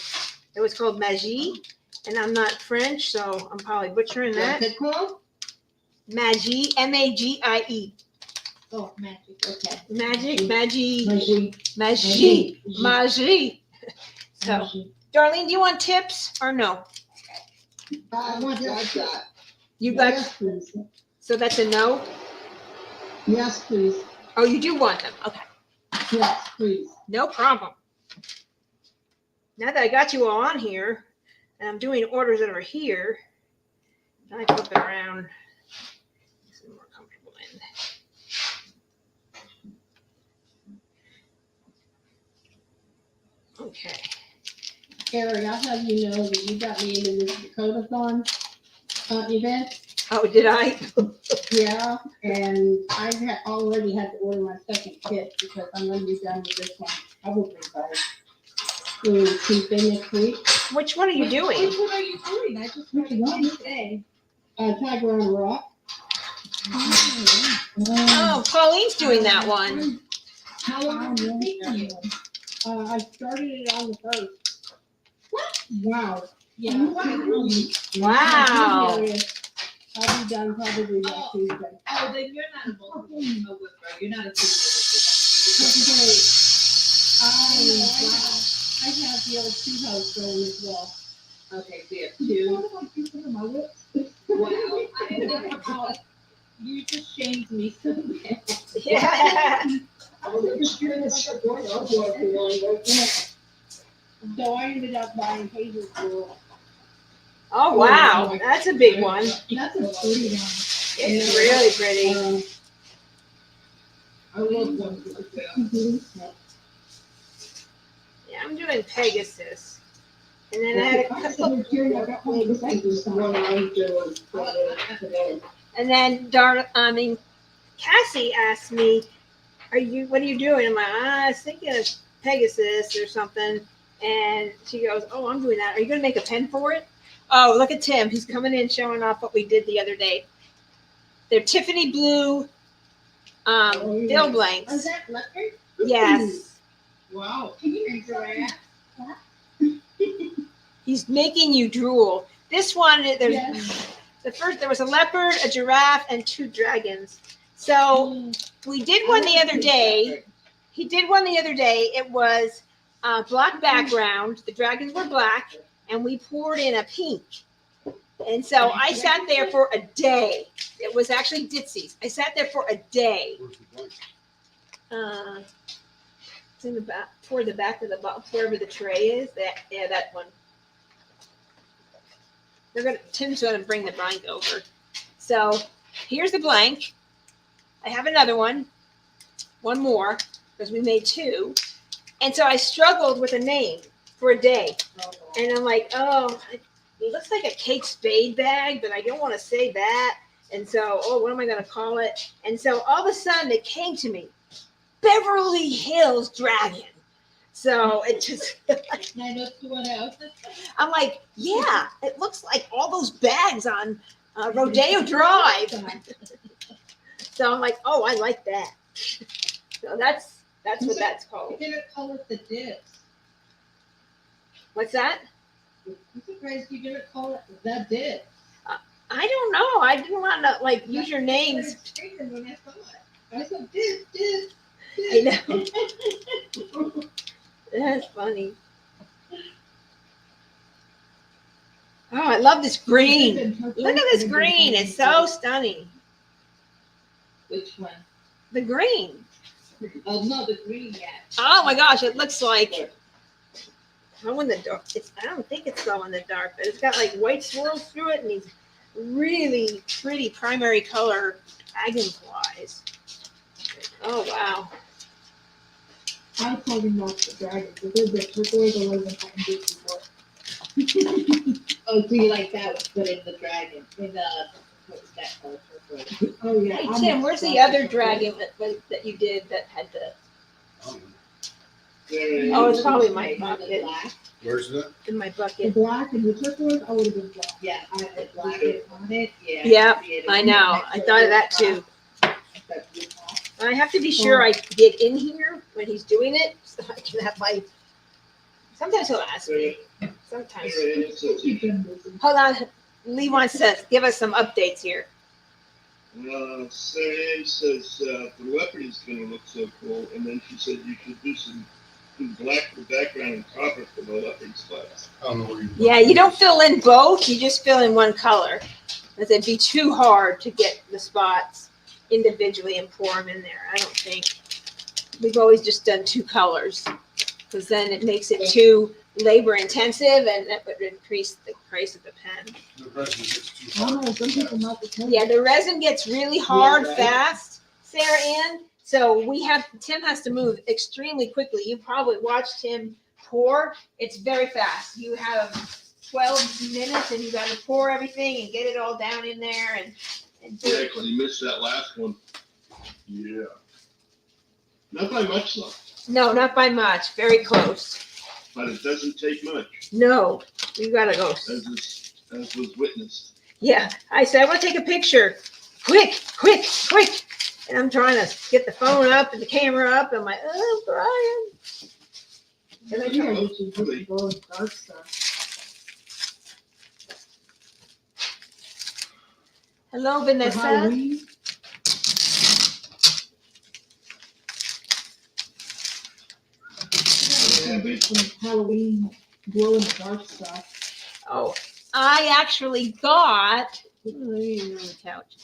It was called Magie. And I'm not French, so I'm probably butchering that. what's it called? Magie, M-A-G-I-E. Oh, magic, okay. Magic, Magie. Magie. So, Darlene, do you want tips or no? I want that. You got, Yes, please. so that's a no? Yes, please. Oh, you do want them. Okay, Yes, please. no problem. Now that I got you all on here, and I'm doing orders that are here, I flip it around. This is more comfortable in. Okay. Carrie, I'll have you know that you got me into this Dakota-thon event. Oh, did I? Yeah, and I already had to order my second kit because I'm going to be done with this one probably by Tuesday next week. Which one are you doing? Which one are you doing? I just Which wanted one? to say. Tiger on a Rock. Oh, Pauline's doing that one. How long has it taken you? I started it on the 1st. What? Wow. Yeah. Wow. I'll be done probably by Tuesday. Oh, then you're not a Whisperer. You're not a I have the old two house going as well. Okay, so you have 2. What do I do for my lips? Wow. I never thought. You just shamed me so bad. Yeah. So I ended up buying pages for. Oh, wow. That's a big one. That's a pretty one. It's really pretty. I love ones like that. Yeah, I'm doing Pegasus. And then I had a couple. And then Cassie asked me, what are you doing? I'm like, I was thinking of Pegasus or something. And she goes, oh, I'm doing that. Are you going to make a pen for it? Oh, look at Tim. He's coming in showing off what we did the other day. They're Tiffany blue bill Oh, blanks. is that leopard? Yes. Wow. Can you make giraffe? He's making you drool. This one, there's Yes. there was a leopard, a giraffe, and 2 dragons. So we did one the other day. He did one the other day. It was black background. The dragons were black, and we poured in a pink. And so I sat there for a day. It was actually Ditsy's. I sat there for a day. Where's the blank? It's in the back, toward the back of the box, wherever the tray is. That one. Tim's gonna bring the blank over. So here's the blank. I have another one more, because we made 2. And so I struggled with a name for a day. And I'm like, oh, it looks like a Kate Spade bag, but I don't want to say that. And so, what am I going to call it? And so all of a sudden it came to me, Beverly Hills Dragon. So it just, I'm like, yeah, it looks like all those bags on Rodeo Drive. So I'm like, oh, I like that. So that's what that's called. You didn't call it the dips. What's that? I'm surprised you didn't call it the dips. I don't know. I didn't want to use your names. When I saw it, I said dip. I know. That's funny. Oh, I love this green. Look at this green. It's so stunning. Which one? The green. Oh, no, the green yet. Oh my gosh, it looks like glow in the dark. I don't think it's glow in the dark, but it's got like white swirls through it and these really pretty primary color dragonflies. Oh wow. I was talking about the dragons, but they're the turquoise or wasn't talking before. Oh, do you like that? Put in the dragon. In the, what's that called? Oh, yeah. Hey I'm Tim, where's the excited. other dragon that you did that had the? There Oh, it it's is. probably my bucket. Where's that? In my The bucket. black and the turquoise, I would have been black. Yeah, I had black on it. Yeah. Yep, I know. I thought of that too. I have to be sure I get in here when he's doing it, so I can have my. Sometimes he'll ask me. Sometimes. There it is. Keep them busy. Hold on. Lee wants to give us some updates here. Sarah says the leopard is going to look so cool, and then she said you should do some black for the background and copper for the leopard spots. I don't know where you. Yeah, you don't fill in both. You just fill in one color, because it'd be too hard to get the spots individually and pour them in there. I don't think. We've always just done 2 colors, because then it makes it too labor intensive, and that would increase the price of the pen. The resin gets too I don't hard. know, some people not the same. Yeah, the resin gets really hard right. fast, Sarah Ann. So Tim has to move extremely quickly. You probably watched him pour. It's very fast. You have 12 minutes and you got to pour everything and get it all down in there and do You it. actually missed that last one. Yeah. Not by much though, No, not by much. Very close. but it doesn't take much, No, you got to go. as was witnessed. Yeah, I said, I want to take a picture. Quick, quick, quick. And I'm trying to get the phone up and the camera up. I'm like, oh, Brian. And then you gotta get you some glow in the dark stuff. Hello, For Vanessa. Halloween. Can do some Halloween glow in the dark stuff. Oh, I actually got, let me on the couch.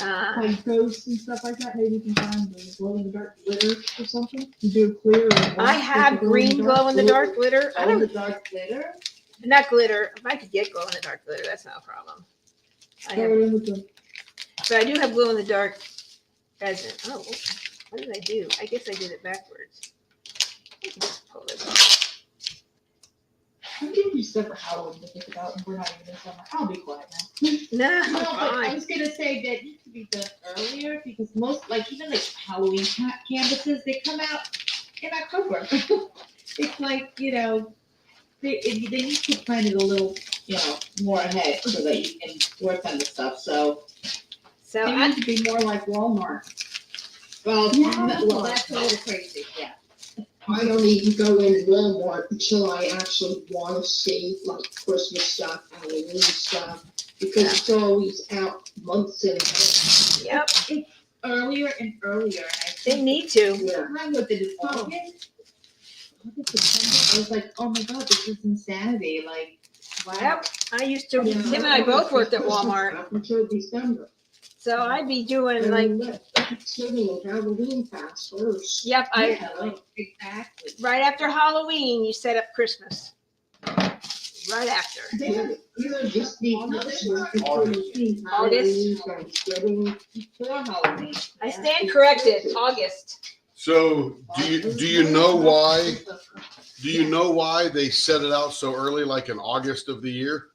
Like ghosts and stuff like that, maybe you can find the glow in the dark glitter or something. You do clear. or I black have with the green glow in the dark glitter. I Oh, the don't, dark glitter? not glitter. If I could get glow in the dark glitter, that's not a problem. I Throw have, it in with the but I do have glow in the dark resin. Oh, what did I do? I guess I did it backwards. I can just pull this off. I'm giving you stuff for Halloween to think about, and we're not even in summer. I'll be quiet now. No, No, but I fine. was gonna say that needs to be done earlier because most, like even like Halloween canvases, they come out in October. It's like, They need to plan it a little, more ahead so that you can work on the stuff, so. So They I, need to be more like Walmart. Well, Well, that's a little crazy, yeah. I don't even go in Walmart until I actually wanna see like Christmas stuff, Halloween stuff, because it's always out months in advance. yep, It's earlier and earlier, and I they think. need to. Yeah. I looked at it, August, September, I was like, oh my god, this is insanity, like, wow. Yep, I used to, Tim and I both worked at Walmart, Up until December. so I'd be doing And like, then let Thanksgiving and Halloween pass first. yep, Yeah, like, exactly. right after Halloween, you set up Christmas. Right after. You just need Christmas before you see August. Halloween, Thanksgiving. Before Halloween. I stand corrected, August. So do you know why? Do you know why they set it out so early, like in August of the year?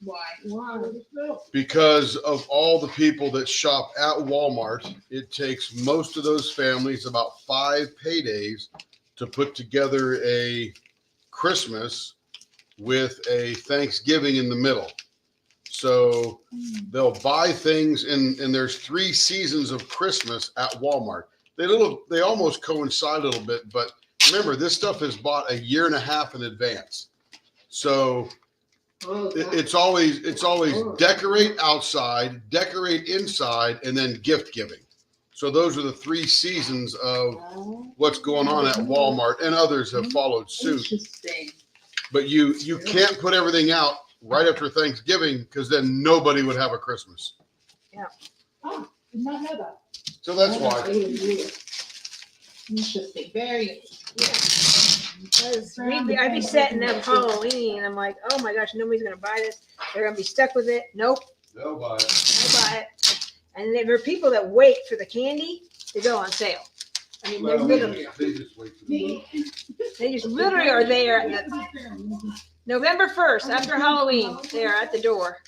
Why? Wow. Because of all the people that shop at Walmart, it takes most of those families about 5 paydays to put together a Christmas with a Thanksgiving in the middle. So they'll buy things and there's 3 seasons of Christmas at Walmart. They almost coincide a little bit, but remember, this stuff is bought a year and a half in advance. So it's always decorate outside, decorate inside, and then gift giving. So those are the 3 seasons of what's going on at Walmart, and others have followed suit. Interesting. But you can't put everything out right after Thanksgiving because then nobody would have a Christmas. Oh, did not know that. So that's why. Interesting, very interesting. Because I'd be setting up Halloween and I'm like, oh my gosh, nobody's gonna buy this. They're gonna be stuck with it. Nope, They'll buy it. I buy it. And there are people that wait for the candy to go on sale. I mean, they're Well, literally, they just wait for the they just literally are there at November 1st, after Halloween, they are at the door,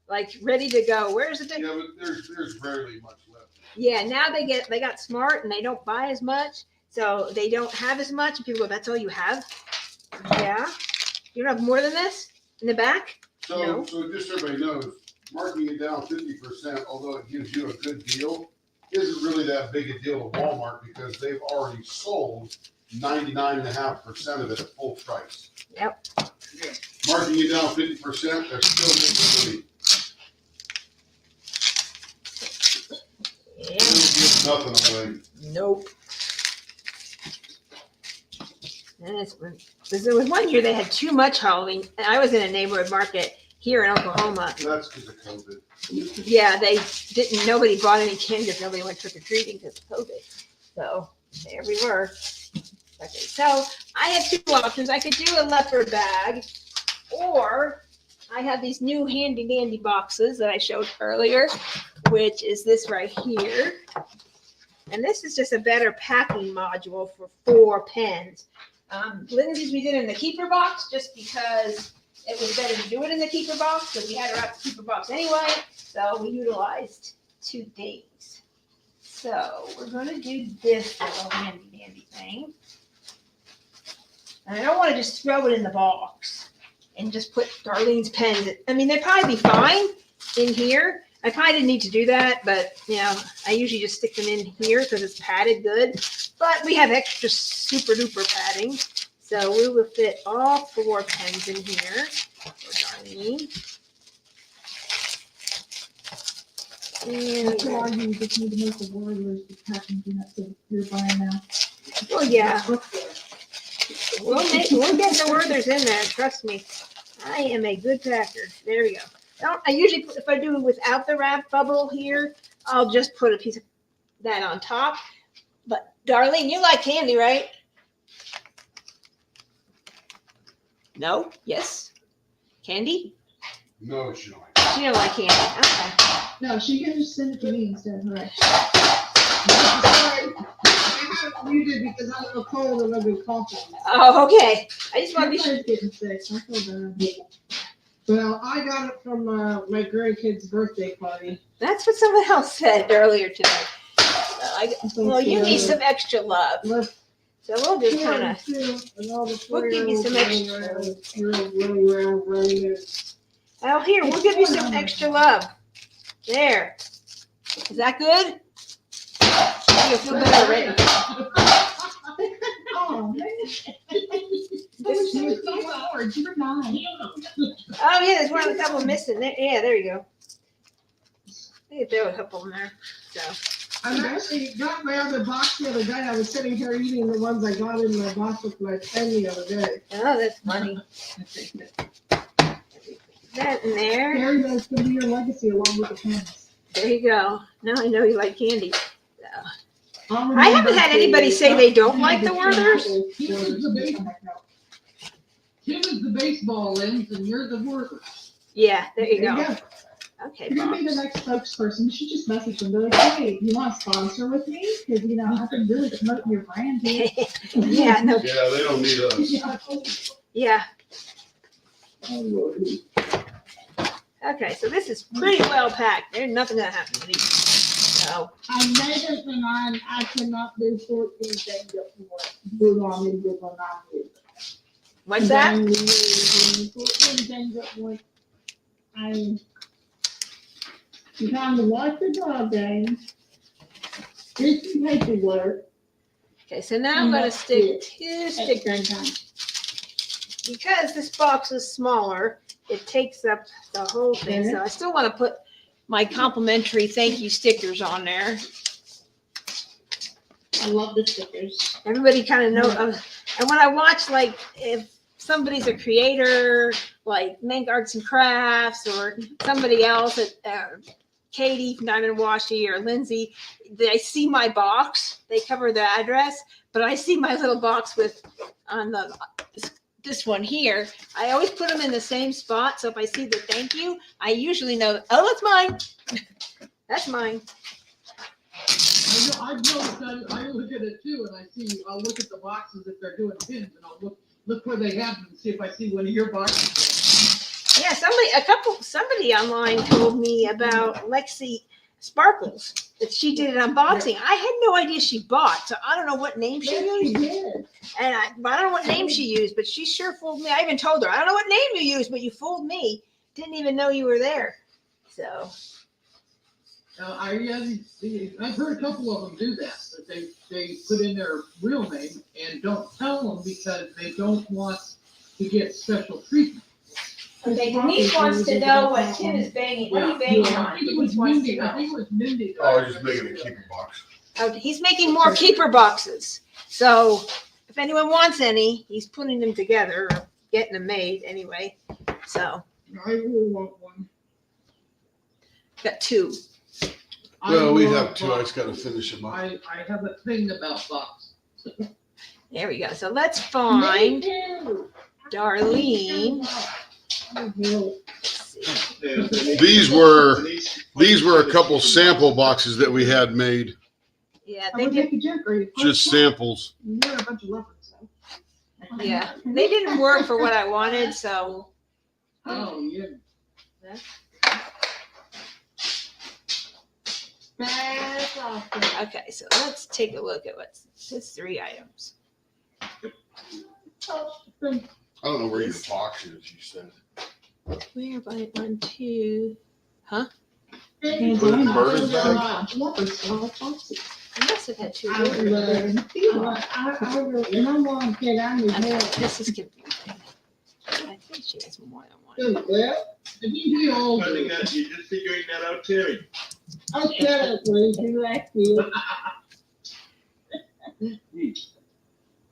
like ready to go. Where's the Yeah, but there's rarely much left. Yeah, now they got smart and they don't buy as much, so they don't have as much. And people go, that's all you have? Yeah. You don't have more than this in the back? So, No. so just so everybody knows, marking it down 50%, although it gives you a good deal, isn't really that big a deal to Walmart because they've already sold 99.5% of it at full price. Yep. Marking it down 50%, they're still making money. Yeah. They don't give nothing away. Nope. And there was one year they had too much Halloween, and I was in a neighborhood market here in Oklahoma. That's because of COVID. Yeah, nobody bought any candy because nobody went trick-or-treating because of COVID. So there we were. Okay, so I have 2 options. I could do a leopard bag, or I have these new handy dandy boxes that I showed earlier, which is this right here. And this is just a better packing module for 4 pens. Lindsay's we did in the keeper box just because it was better to do it in the keeper box because we had to wrap the keeper box anyway. So we utilized 2 things. So we're going to do this little handy dandy thing. And I don't want to just throw it in the box and just put Darlene's pens. I mean, they'd probably be fine in here. I probably didn't need to do that, but I usually just stick them in here because it's padded good. But we have extra super duper padding. So we will fit all 4 pens in here for Darlene. And That's why you just need to make the Warriors the packing peanuts that you're buying now. oh yeah, we'll get the Werthers in there. Trust me, I am a good packer. There we go. I usually put, if I do it without the wrap bubble here, I'll just put a piece of that on top. But Darlene, you like candy, right? No? Yes? Candy? No, she don't. She don't like candy. Okay. No, she can just send it to me instead, right? I have muted because I'm a little cold and I've been coughing. Oh, okay. I just want to be sure. Everybody's getting sick, I feel bad. Well, I got it from my grandkid's birthday party. That's what someone else said earlier today. Well, you need some extra love. So we'll just kind of, we'll give you some extra. Oh, here, we'll give you some extra love. There. Is that good? You'll feel better already. Oh, man. This is so hard. You're 9. Oh, yeah, there's one, a couple missing. There, yeah, there you go. I think there were a couple in there. So. I actually got my other box the other day. I was sitting here eating the ones I got in my box with my pen the other day. Oh, that's funny. That in there. Carrie, that's going to be your legacy along with the pens. There you go. Now I know you like candy. So. I haven't had anybody say they don't like the Werthers. Kim is the baseball lens and you're the worker. Yeah, there you There you go. go. Okay, You're gonna be the Bob. next spokesperson. You should just message them. Be like, hey, you want to sponsor with me? Because I can really promote your brand here. Yeah, no, Yeah, they don't need us. yeah. Okay, so this is pretty well packed. There's nothing gonna happen to me. So, I made it and I cannot do 14 things at once. Do on and do on what's that? 14 things at once. I'm trying to watch the dog game. Do some paperwork. Okay, so now I'm gonna stick 2 stickers. At the same time. Because this box is smaller, it takes up the whole thing. So I still want to put my complimentary thank you stickers on there. I love the stickers. Everybody kind of know. And when I watch, like, if somebody's a creator, like Mank Arts and Crafts, or somebody else at Katie from Diamond Washi or Lindsay, they see my box. They cover the address, but I see my little box with on the this one here. I always put them in the same spot, so if I see the thank you, I usually know, oh, that's mine. That's mine. I've noticed that I look at it too, and I'll look at the boxes if they're doing pins, and I'll look where they have them and see if I see one of your boxes. Yeah, somebody online told me about Lexi Sparkles, that she did an unboxing. I had no idea she bought, so I don't know what name she used. And I don't know what name she used, but she sure fooled me. I even told her, I don't know what name you used, but you fooled me. Didn't even know you were there. So. I've heard a couple of them do that they put in their real name and don't tell them because they don't want to get special treatment. Okay, Denise wants to know what Tim is banging. What are you banging on? I think it was Mindy. Oh, I was just making a keeper box. Oh, he's making more keeper boxes. So if anyone wants any, he's putting them together or getting them made anyway. So I really want one. got 2. Well, we have 2. I just got to finish them up. I have a thing about boxes. There we go. So let's find Darlene. Let's see. These were a couple sample boxes that we had made, Yeah, I they would did. make a joke. Are you just samples. You're a bunch of leopards, so. Yeah, they didn't work for what I wanted. So Oh, yeah. That's awesome. okay, so let's take a look at what's this 3 items. I don't know where your box is, you said. Where by 1, 2? Put the murders back. Leopards, so I like boxes. I must have had 2. I really, my mom said I need Okay, help. this is confusing. I think she has more than one. Well, I think we all I do. think that you're just figuring that out, Terry. oh, shut up, please. You like you.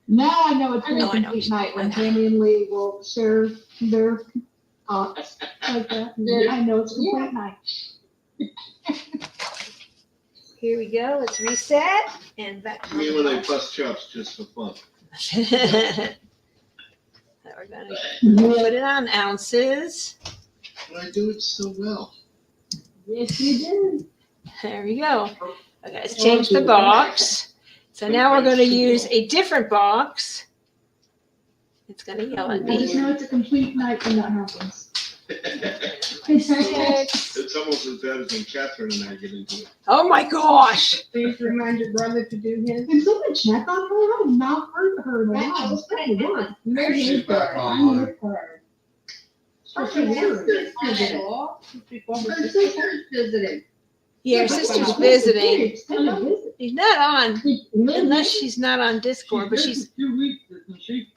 Now I know it's been know, a I know. complete night when Tammy and Lee will share their thoughts like that. Then I know it's a complete night. Here we go. Let's reset and back. I mean, when I bust chops just for fun. We're gonna put it on ounces. But I do it so well. Yes, you do. There we go. Okay, let's change the box. So now we're going to use a different box. It's going to yell at I just me. know it's a complete night when that happens. It's almost as bad as when Catherine and I get into it. Oh my gosh. Please remind your brother to do his. Can someone check on her? I have not heard her in a Right, I while. was Good Lord. She's back on. I miss her. Her Such a word. sister's visiting. Her sister's visiting. Yeah, her sister's visiting. It's kind of busy. She's not on, unless she's not on Discord, but she's, 2 weeks, isn't she?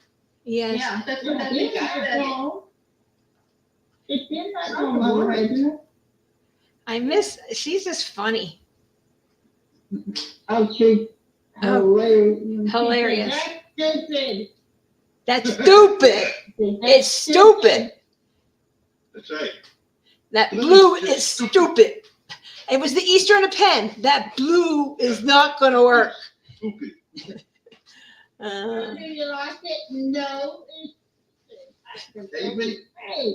yes. Yeah, that's what I think I said. It's been that long already, isn't it? I miss, she's just funny. Oh, she. Oh, Hilarious. hilarious. That's stupid. That's stupid. It's stupid. That's right. That blue is stupid. It was the Easter in a pen. That blue is not gonna work. Stupid. Uh, Do you like it? No. Even, Hey.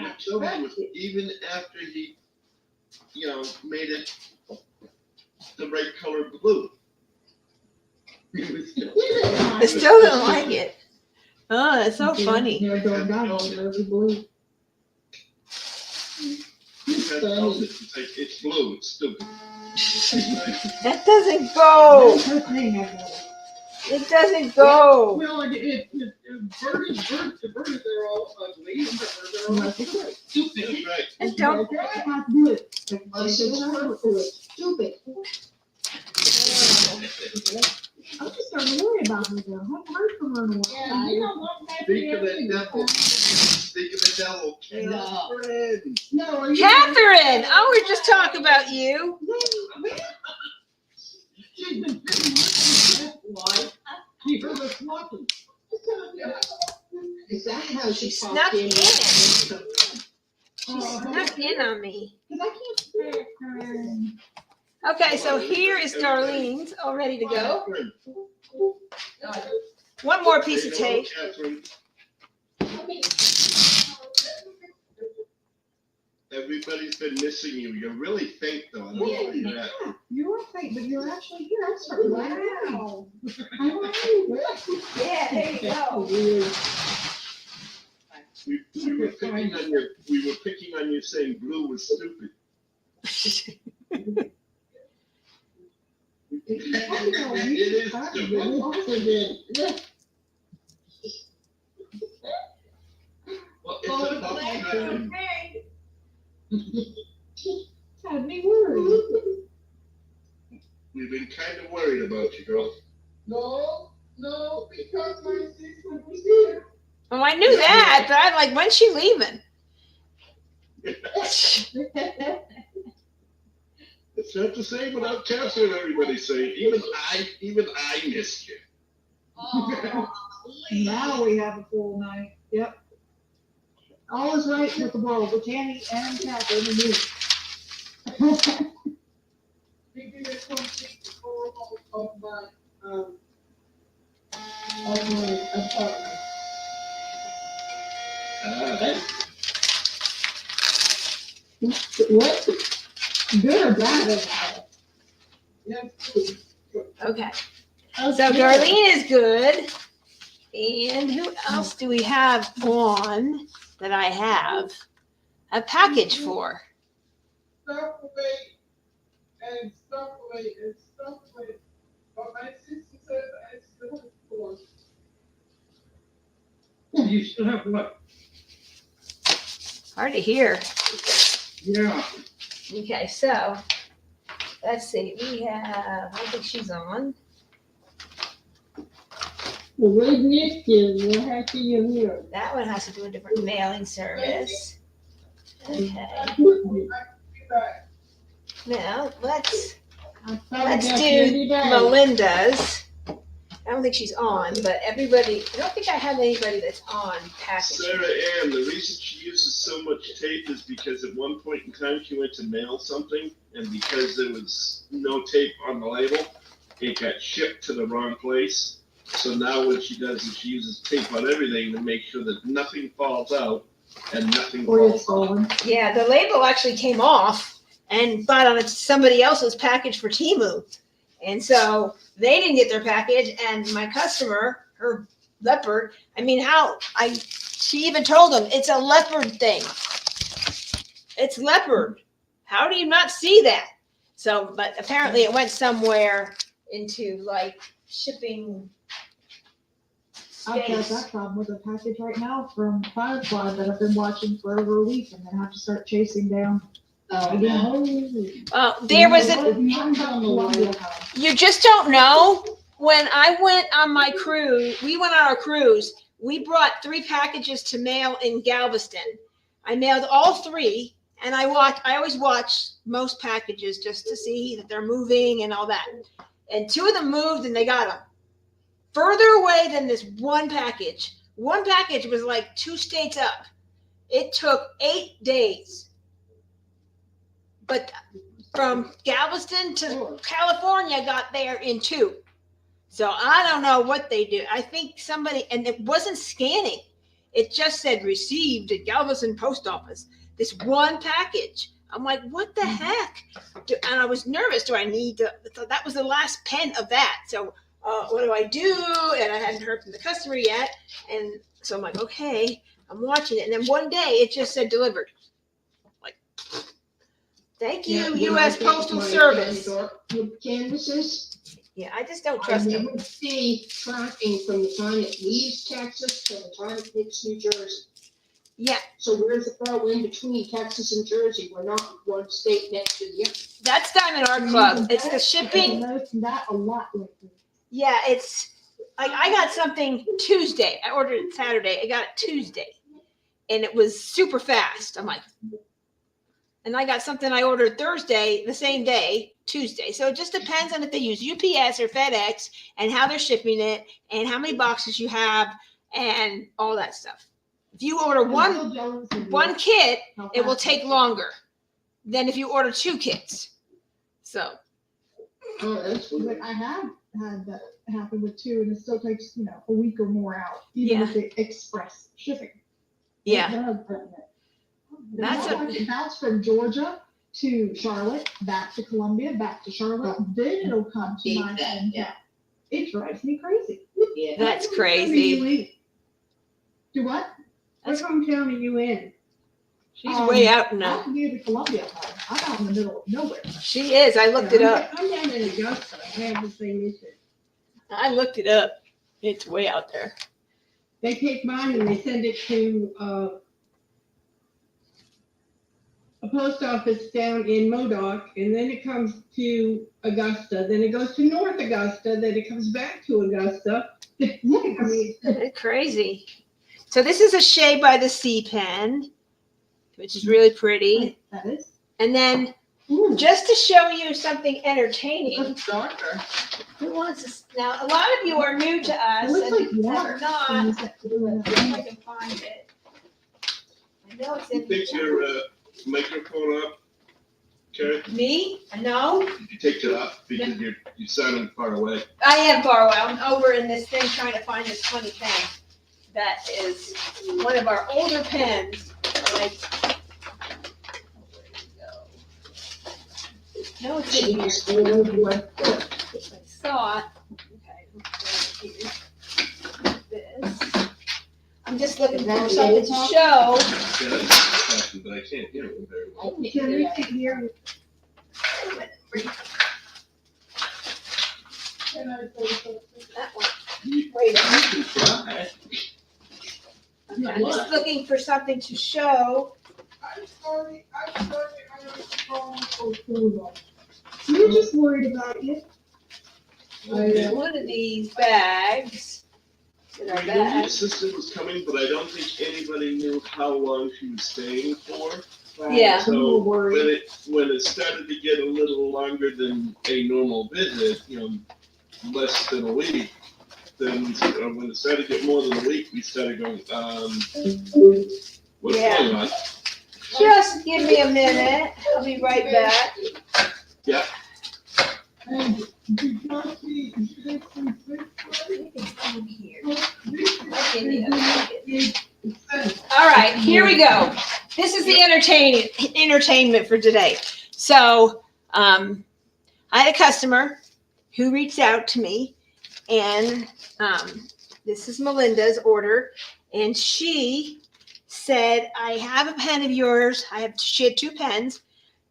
what killed me was even after he, made it the right color blue. He was still. I still don't like it. Oh, that's so funny. Never going down on every blue. It's like, it's blue, it's stupid. That doesn't go. That's her thing, I know. It doesn't go. Well, birds, they're all ugly, and they're all stupid. That's right. And don't. I have to do it. Stupid. I'm just starting to worry about her though. I haven't heard from her in a Yeah, while. you know what? Speak of the devil. Speak of the devil. Catherine. No, are you? Catherine, oh, we're just talking about you. She's been sitting like she heard us walking. Is that how she She popped snuck in? in. She snuck in on me. Because I can't see her. Okay, so here is Darlene's all ready to go. Catherine. One more piece of Hey, tape. hello, Catherine. Everybody's been missing you. You're really faint though. I don't know where you're at. You are fake, but you're actually here. I'm sorry. Wow. Yeah, there you go. We were picking on you saying blue was stupid. It is stupid. Well, it's about time. Had me worried. We've been kind of worried about you, girl. No, because my sister was here. Well, I knew that, but I'm like, when's she leaving? It's not the same without Catherine, everybody's saying. Even I missed you. Now we have a full night. Yep. All is right with the world with Tammy and Catherine and me. Maybe there's some people of my, of my apartment. What? Good or bad? Okay. So Darlene is good. And who else do we have on that I have a package for? Stuff away and stuff away and stuff away. But my sister said I still have four. You still have what? Hard to hear. Yeah. Okay, so let's see. We have, I think she's on. The red next is what happened here. That one has to do a different mailing service. Okay. Now let's do Melinda's. I don't think she's on, but everybody, I don't think I have anybody that's on package. Sarah Ann, the reason she uses so much tape is because at one point in time she went to mail something, and because there was no tape on the label, it got shipped to the wrong place. So now what she does is she uses tape on everything to make sure that nothing falls out and nothing falls on. Yeah, the label actually came off and got on somebody else's package for Temu. And so they didn't get their package, and my customer, her Leopard, she even told them it's a Leopard thing. It's Leopard. How do you not see that? So, but apparently it went somewhere into like shipping I've got space. that problem with a package right now from Firefly that I've been watching for over a week and then have to start chasing down. Oh, Again. There was a, Mine's on the way. you just don't know. When I went on my cruise, we went on our cruise. We brought 3 packages to mail in Galveston. I mailed all 3, and I always watch most packages just to see that they're moving and all that. And 2 of them moved, and they got them further away than this one package. One package was like 2 states up. It took 8 days. But from Galveston to California got there in 2. So I don't know what they do. I think somebody, and it wasn't scanning. It just said received at Galveston Post Office. This one package. I'm like, what the heck? And I was nervous. Do I need to? So that was the last pen of that. So what do I do? And I hadn't heard from the customer yet. And so I'm like, okay, I'm watching it. And then one day it just said delivered. Like, thank you, U.S. Postal Service. With canvases, Yeah, I just don't I trust them. never see tracking from the time it leaves Texas to the time it hits New Jersey. Yeah, So where's the throw in between Texas and Jersey? We're not one state next to the other. that's done in our club. It's the shipping. I've noticed that a lot lately. Yeah, it's like I got something Tuesday. I ordered it Saturday. I got it Tuesday. And it was super fast. I'm like, and I got something I ordered Thursday, the same day, Tuesday. So it just depends on if they use UPS or FedEx and how they're shipping it and how many boxes you have and all that stuff. If you order one kit, it will take longer than if you order 2 kits. So, Oh, that's But I have had that happen with 2 and it still takes, a week or more out, even with the express shipping. yeah. That's from Georgia to Charlotte, back to Columbia, back to Charlotte, then it'll come to my home. Yeah. It drives me crazy. Yeah. That's What crazy. hometown are you in? Do what? What hometown are you in? She's way out I'm now. near the Columbia line. I'm out in the middle of nowhere. She is. I looked it up. I'm down in Augusta. I have the same issue. I looked it up. It's way out there. They take mine and they send it to a post office down in Modoc, and then it comes to Augusta. Then it goes to North Augusta. Then it comes back to Augusta. I mean, It's crazy. So this is a Shea by the Sea pen, which is really pretty. That is. And then just to show you something entertaining, It's darker. who wants this? Now, a lot of you are new to us It looks like and water. have not. when you set it in Let's see if the- I can find it. I know it's You in take your microphone up, Carrie? me. No, Did you take it up because you're sounding far away? I am far away. I'm over in this thing trying to find this funny pen. That is one of our older pens. Like, no, it's in here. I saw it. Okay, this. I'm just looking for something to show. Yeah, that's talking, but I can't hear it very well. can we sit here? That one. You Wait, can try. I'm just looking for something to show. You're just worried about you. One of these bags. In our I knew the bag. assistant was coming, but I don't think anybody knew how long she was staying for. Yeah. So when it started to get a little longer than a normal visit, less than a week, then when it started to get more than a week, we started going, what's Yeah. going on? Just give me a minute. I'll be right back. Yeah. All right, here we go. This is the entertainment for today. So, I had a customer who reached out to me, and this is Melinda's order, and she said, I have a pen of yours. She had 2 pens,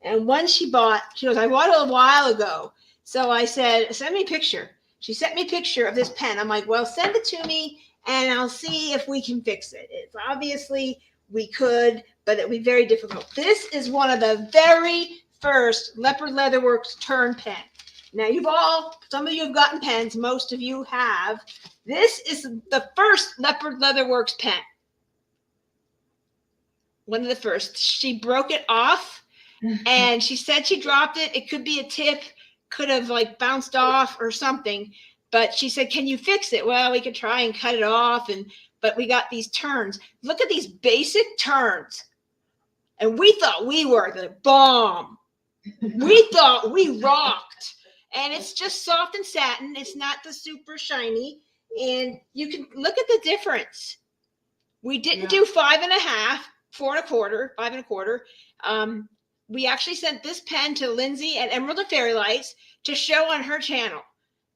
and one she goes, I bought it a while ago. So I said, send me a picture. She sent me a picture of this pen. I'm like, well, send it to me and I'll see if we can fix it. It's obviously we could, but it would be very difficult. This is one of the very first Leopard Leatherworks turn pen. Now some of you have gotten pens, most of you have. This is the first Leopard Leatherworks pen. One of the first. She broke it off and she said she dropped it. It could be a tip, could have like bounced off or something. But she said, can you fix it? Well, we could try and cut it off. But we got these turns. Look at these basic turns. And we thought we were the bomb. We thought we rocked. And it's just soft and satin. It's not the super shiny. And you can look at the difference. We didn't do 5.5, 4.25, 5.25. We actually sent this pen to Lindsay at Emerald and Fairy Lights to show on her channel.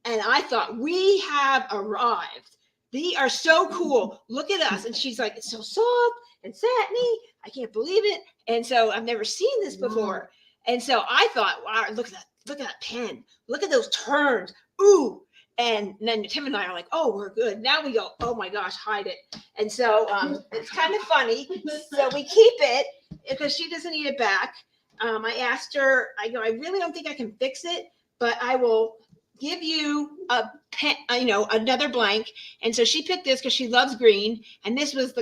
And I thought, we have arrived. They are so cool. Look at us. And she's like, it's so soft and satiny. I can't believe it. And so I've never seen this before. And so I thought, wow, look at that pen. Look at those turns. Ooh. And then Tim and I are like, oh, we're good. Now we go, oh my gosh, hide it. And so it's kind of funny. So we keep it because she doesn't need it back. I asked her, I really don't think I can fix it, but I will give you a pen, another blank. And so she picked this because she loves green. And this was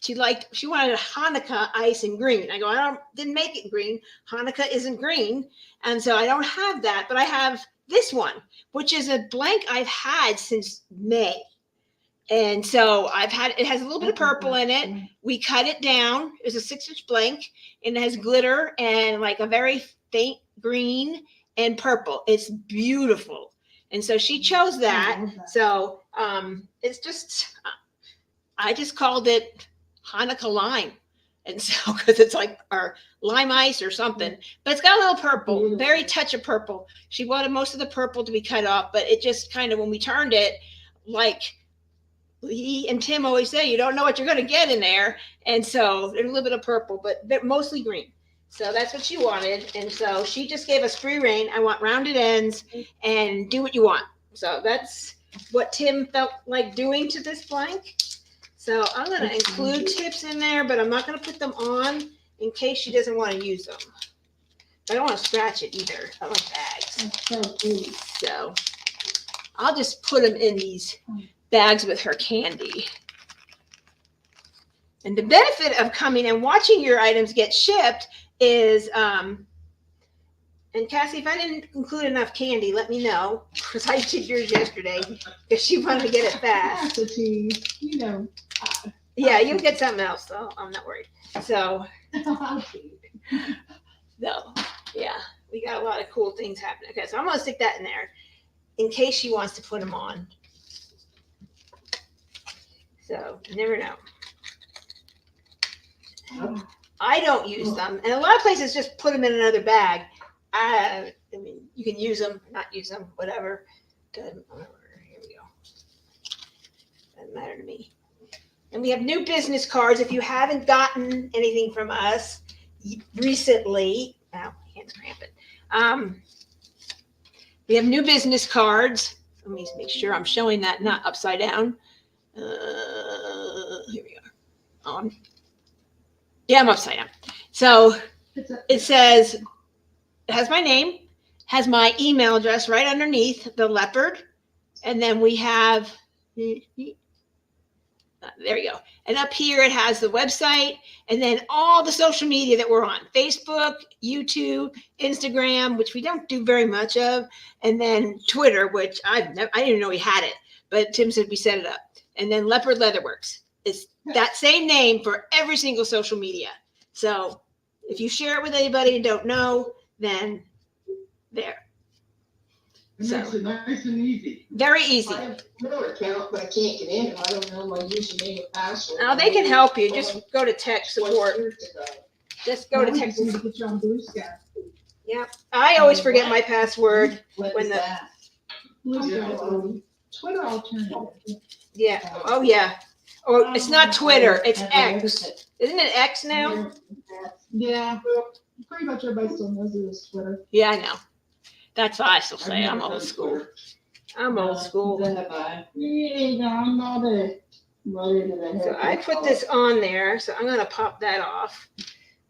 she wanted a Hanukkah ice in green. I go, didn't make it green. Hanukkah isn't green. And so I don't have that, but I have this one, which is a blank I've had since May. And so it has a little bit of purple in it. We cut it down. It's a 6-inch blank and it has glitter and like a very faint green and purple. It's beautiful. And so she chose that. So it's just, I just called it Hanukkah lime. And so, because it's like our lime ice or something, but it's got a little purple, very touch of purple. She wanted most of the purple to be cut off, but it just kind of, when we turned it, like he and Tim always say, you don't know what you're going to get in there. And so there's a little bit of purple, but mostly green. So that's what she wanted. And so she just gave us free reign. I want rounded ends and do what you want. So that's what Tim felt like doing to this blank. So I'm going to include tips in there, but I'm not going to put them on in case she doesn't want to use them. I don't want to scratch it either. I like bags. So I'll just put them in these bags with her candy. And the benefit of coming and watching your items get shipped is, and Cassie, if I didn't include enough candy, let me know, because I did yours yesterday because she wanted to get it fast. Yeah, you'll get something else, though. I'm not worried. So, no, yeah, we got a lot of cool things happening. Okay, so I'm going to stick that in there in case she wants to put them on. So, you never know. I don't use them. And a lot of places just put them in another bag. I mean, you can use them, not use them, whatever. Here we go. Doesn't matter to me. And we have new business cards. If you haven't gotten anything from us recently, my hand's cramping. We have new business cards. Let me make sure I'm showing that not upside down. Here we are. Yeah, I'm upside down. So it says, it has my name, has my email address right underneath the leopard. And then we have, there you go. And up here it has the website and then all the social media that we're on. Facebook, YouTube, Instagram, which we don't do very much of. And then Twitter, which I didn't even know we had it. But Tim said we set it up. And then Leopard Leatherworks. It's that same name for every single social media. So if you share it with anybody and don't know, then there. So Nice and easy. very easy. I have a Twitter account, but I can't get in. I don't know my username and password. Now they can help you. Just go to tech support. Just go to tech To support. get you on Blue Sky. Yep. I always forget my password when the Blue Sky, Twitter alternative. yeah. Oh yeah. Or it's not Twitter, it's Never X. heard of it. Isn't it X now? Yeah, pretty much everybody still knows it as Twitter. Yeah, I know. That's why I still say I'm old school. I'm old school. Yeah, I'm not a mother to the So I put this on there, so I'm gonna pop that off.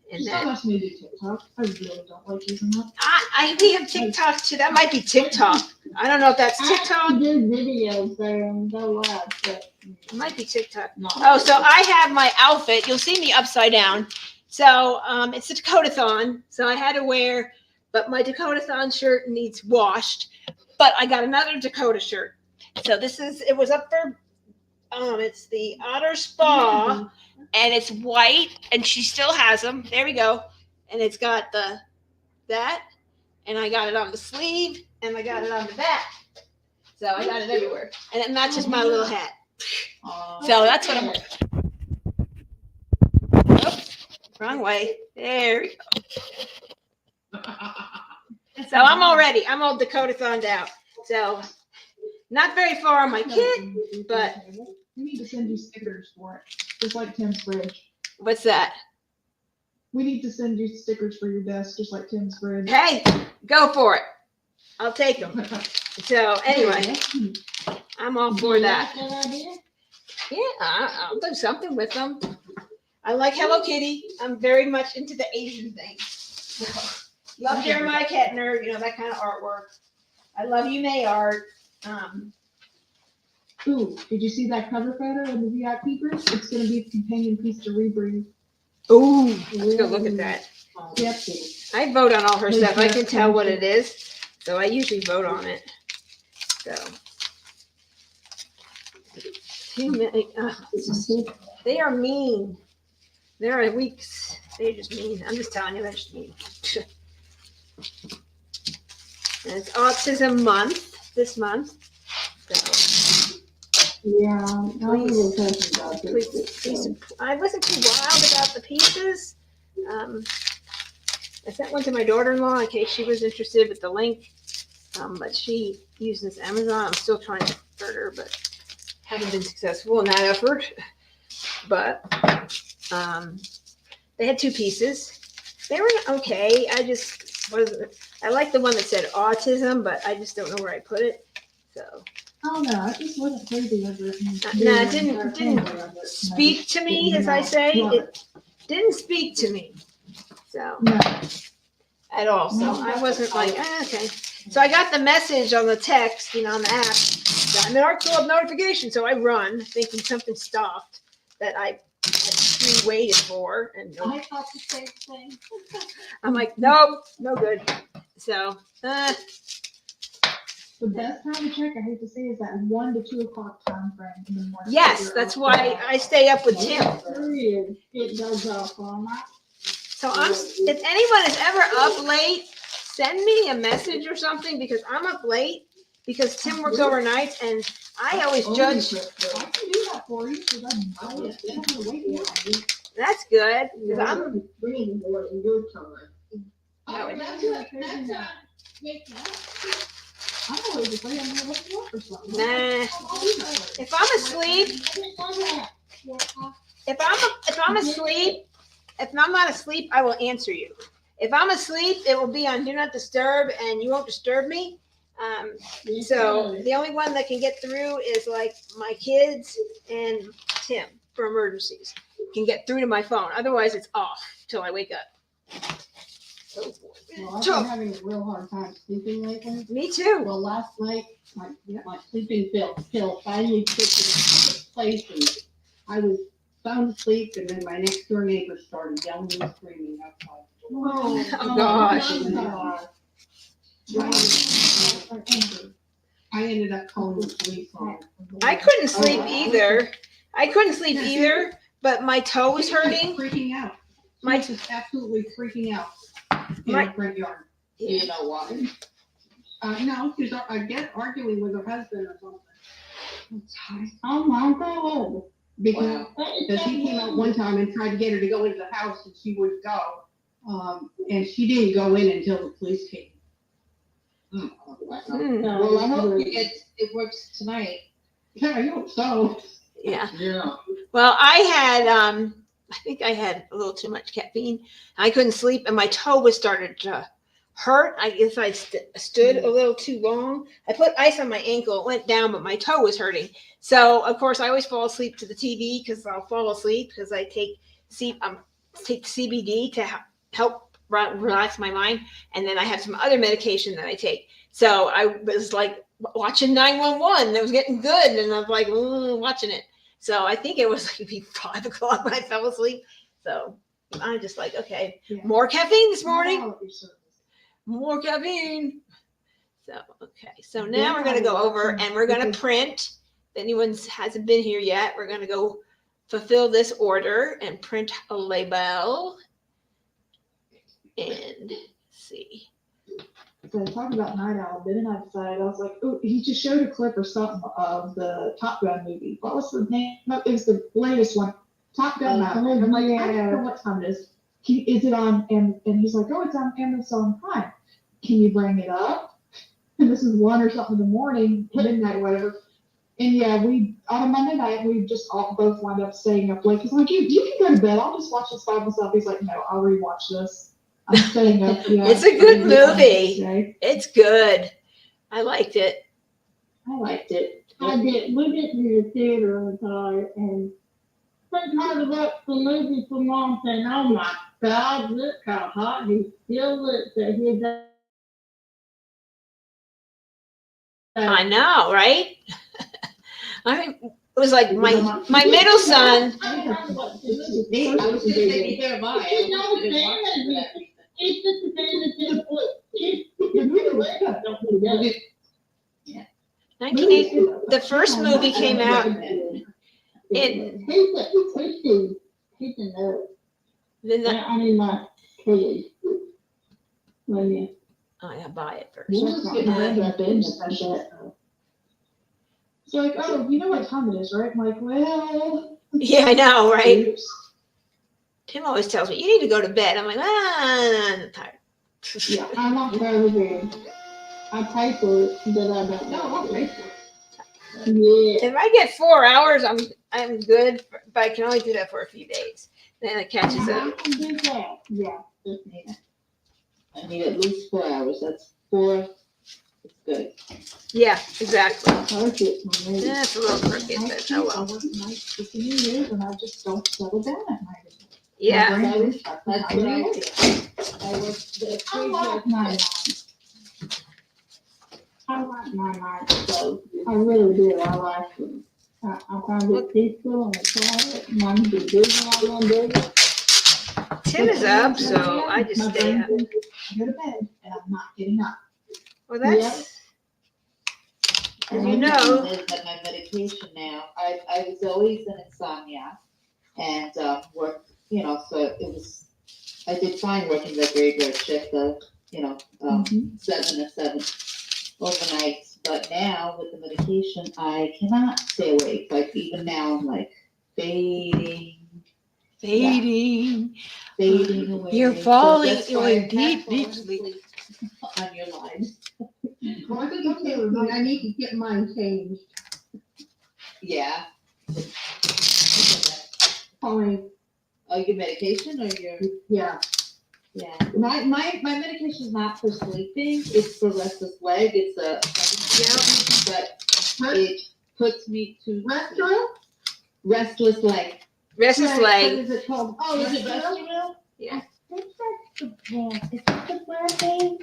And Just then don't ask me to do TikTok. I really don't like using that. we have TikTok too. That might be TikTok. I don't know if that's I TikTok. do videos there and go live, but It might be TikTok. not. Oh, so I have my outfit. You'll see me upside down. So it's a Dakota-thon. So I had to wear, but my Dakota-thon shirt needs washed. But I got another Dakota shirt. So it was up for, it's the Otter Spa, and it's white, and she still has them. There we go. And it's got that, and I got it on the sleeve, and I got it on the back. So I got it everywhere. And it matches my little hat. So that's what I'm. Oh, wrong way. There we go. So I'm all ready. I'm all Dakota-thoned out. So not very far on my kit, but We need to send you stickers for it, just like Tim's fridge. what's that? We need to send you stickers for your desk, just like Tim's fridge. Hey, go for it. I'll take them. So anyway, I'm all for that. You like idea? Yeah, I'll do something with them. I like Hello Kitty. I'm very much into the Asian thing. Love Jeremiah Kettner, that kind of artwork. I love May art. Ooh, did you see that cover photo in the VIP group? It's gonna be a companion piece to Rebreathe. Ooh, let's go look at that. Yep. I vote on all her stuff. I can tell what it is, so I usually vote on it. So, too many. They are mean. They're weeks. They're just mean. I'm just telling you, they're just mean. And it's Autism Month this month. So Yeah, I was talking about this. please, I wasn't too wild about the pieces. I sent one to my daughter-in-law in case she was interested with the link. But she uses Amazon. I'm still trying to convert her, but haven't been successful in that effort. But they had two pieces. They were okay. I like the one that said autism, but I just don't know where I put it. So Oh no, it just wasn't crazy over it. no, it didn't speak to me, as I say. It didn't speak to me. So No. at all. So I wasn't like, okay. So I got the message on the text, on the app. Got an art club notification. So I run thinking something stopped that I had waited for. And I thought the same thing. I'm like, nope, no good. So, The best time to check, I hate to say, is that 1 to 2 o'clock time frame in the morning. yes, that's why I stay up with Tim. It does off on that. So if anyone is ever up late, send me a message or something because I'm up late because Tim works overnight and I always judge. I can do that for you, because I'm always waiting on you. That's good. 'Cause I'm, Bring more in your time. No, it- I'm always afraid I'm gonna look you up or something. nah. If I'm asleep, if I'm asleep, if I'm not asleep, I will answer you. If I'm asleep, it will be on Do Not Disturb and you won't disturb me. So the only one that can get through is like my kids and Tim for emergencies. Can get through to my phone. Otherwise, it's off till I wake up. Well, I've been having a real hard time sleeping lately. Me too. Well, last night, my sleeping pill finally took its place, and I was sound asleep, and then my next door neighbor started yelling and screaming outside. Oh, gosh. I ended up calling the police on her. I couldn't sleep either. But my toe was She was hurting. freaking out. She My- was just absolutely freaking out in My- the front yard. You know why? No, she was, I guess, arguing with her husband or something. Oh my God. Because Wow. he came out one time and tried to get her to go into the house and she wouldn't go. And she didn't go in until the police came. Hmm. Well, I hope It works tonight. Yeah, I hope so. Yeah. Yeah. Well, I think I had a little too much caffeine. I couldn't sleep, and my toe was started to hurt. I guess I stood a little too long. I put ice on my ankle. It went down, but my toe was hurting. So, of course, I always fall asleep to the TV because I'll fall asleep because I take CBD to help relax my mind, and then I have some other medication that I take. So I was like watching 911. It was getting good, and I was like watching it. So I think it was like maybe 5 o'clock when I fell asleep. So I'm just like, okay, Yeah. more caffeine this morning. I'll be service. More caffeine. So, okay. So now we're going to go over and we're going to print. If anyone hasn't been here yet, we're going to go fulfill this order and print a label. And see. So talking about Night Owl, Ben and I decided, I was like, oh, he just showed a clip or something of the Top Gun movie. What was the name? No, it was the latest one. Top Gun Maverick. I'm like, I don't know what time it is. Is it on? And he's like, oh, it's on Amazon Prime. Can you bring it up? And this is 1 or something in the morning, midnight or whatever. And yeah, we on a Monday night we just all both wound up staying up late. He's like, you can go to bed. I'll just watch this by myself. He's like, no, I'll rewatch this. I'm staying up. Yeah, It's a good movie. Today. It's good. I liked it. I liked it. I did. We went to the theater one time, and sometimes I watched the movie for Mom saying, "Oh my God, look how hot he still looks at his." I know, right? I mean, it was like my middle son. I don't know what to do. Me, I was just thinking there by. It's not a fantasy. It's just a fantasy. It's really good. Don't do that. 1980, the first movie came out in He's a nerd. then the, I mean, my kid. Well, yeah. I buy it first. We're just getting ready to binge session. It's like, oh, you know what time it is, right? I'm like, well. Yeah, I know, right? Oops. Tim always tells me you need to go to bed. I'm like, I'm tired. Yeah. I'm not very good. I pay for it, but I don't No, I'll know. pay for it. Yeah. If I get 4 hours, I'm good, but I can only do that for a few days. Then it catches I up. can do that. Yeah. I need at least 4 hours. That's 4. It's good. Yeah, exactly. Perfect for me. Yeah, it's a little crooked, but oh I well. work nights for the New Year and I just don't settle down at night. Yeah. My brain is That's what I did. I worked the I like my nights. I like my nights, so I really do. I like them. I find it peaceful and quiet, and I can do what I want to do. Tim is up, so I just My stay brain up. thinks, go to bed and I'm not getting up. Well, that's, as you And the know, problem is that my medication now, I was always an insomnia and worked, so it was, I did fine working the graveyard shift of, 7 to 7 overnight. But now with the medication, I cannot stay awake. Like even now, I'm like fading away. You're So falling, that's you're why in I deep, have deep fallen sleep. asleep on your lives. Well, I think okay with me. I need to get mine changed. Yeah. Pauline, Oh, your medication or your? yeah. Yeah, my medication is not for sleeping, it's for restless leg, it's a, but it puts me to. Restaurant? Restless leg. Restless What leg. is it called? Oh, is it Restaurant? Restoril? Yeah. I think that's the brand, is that the brand name?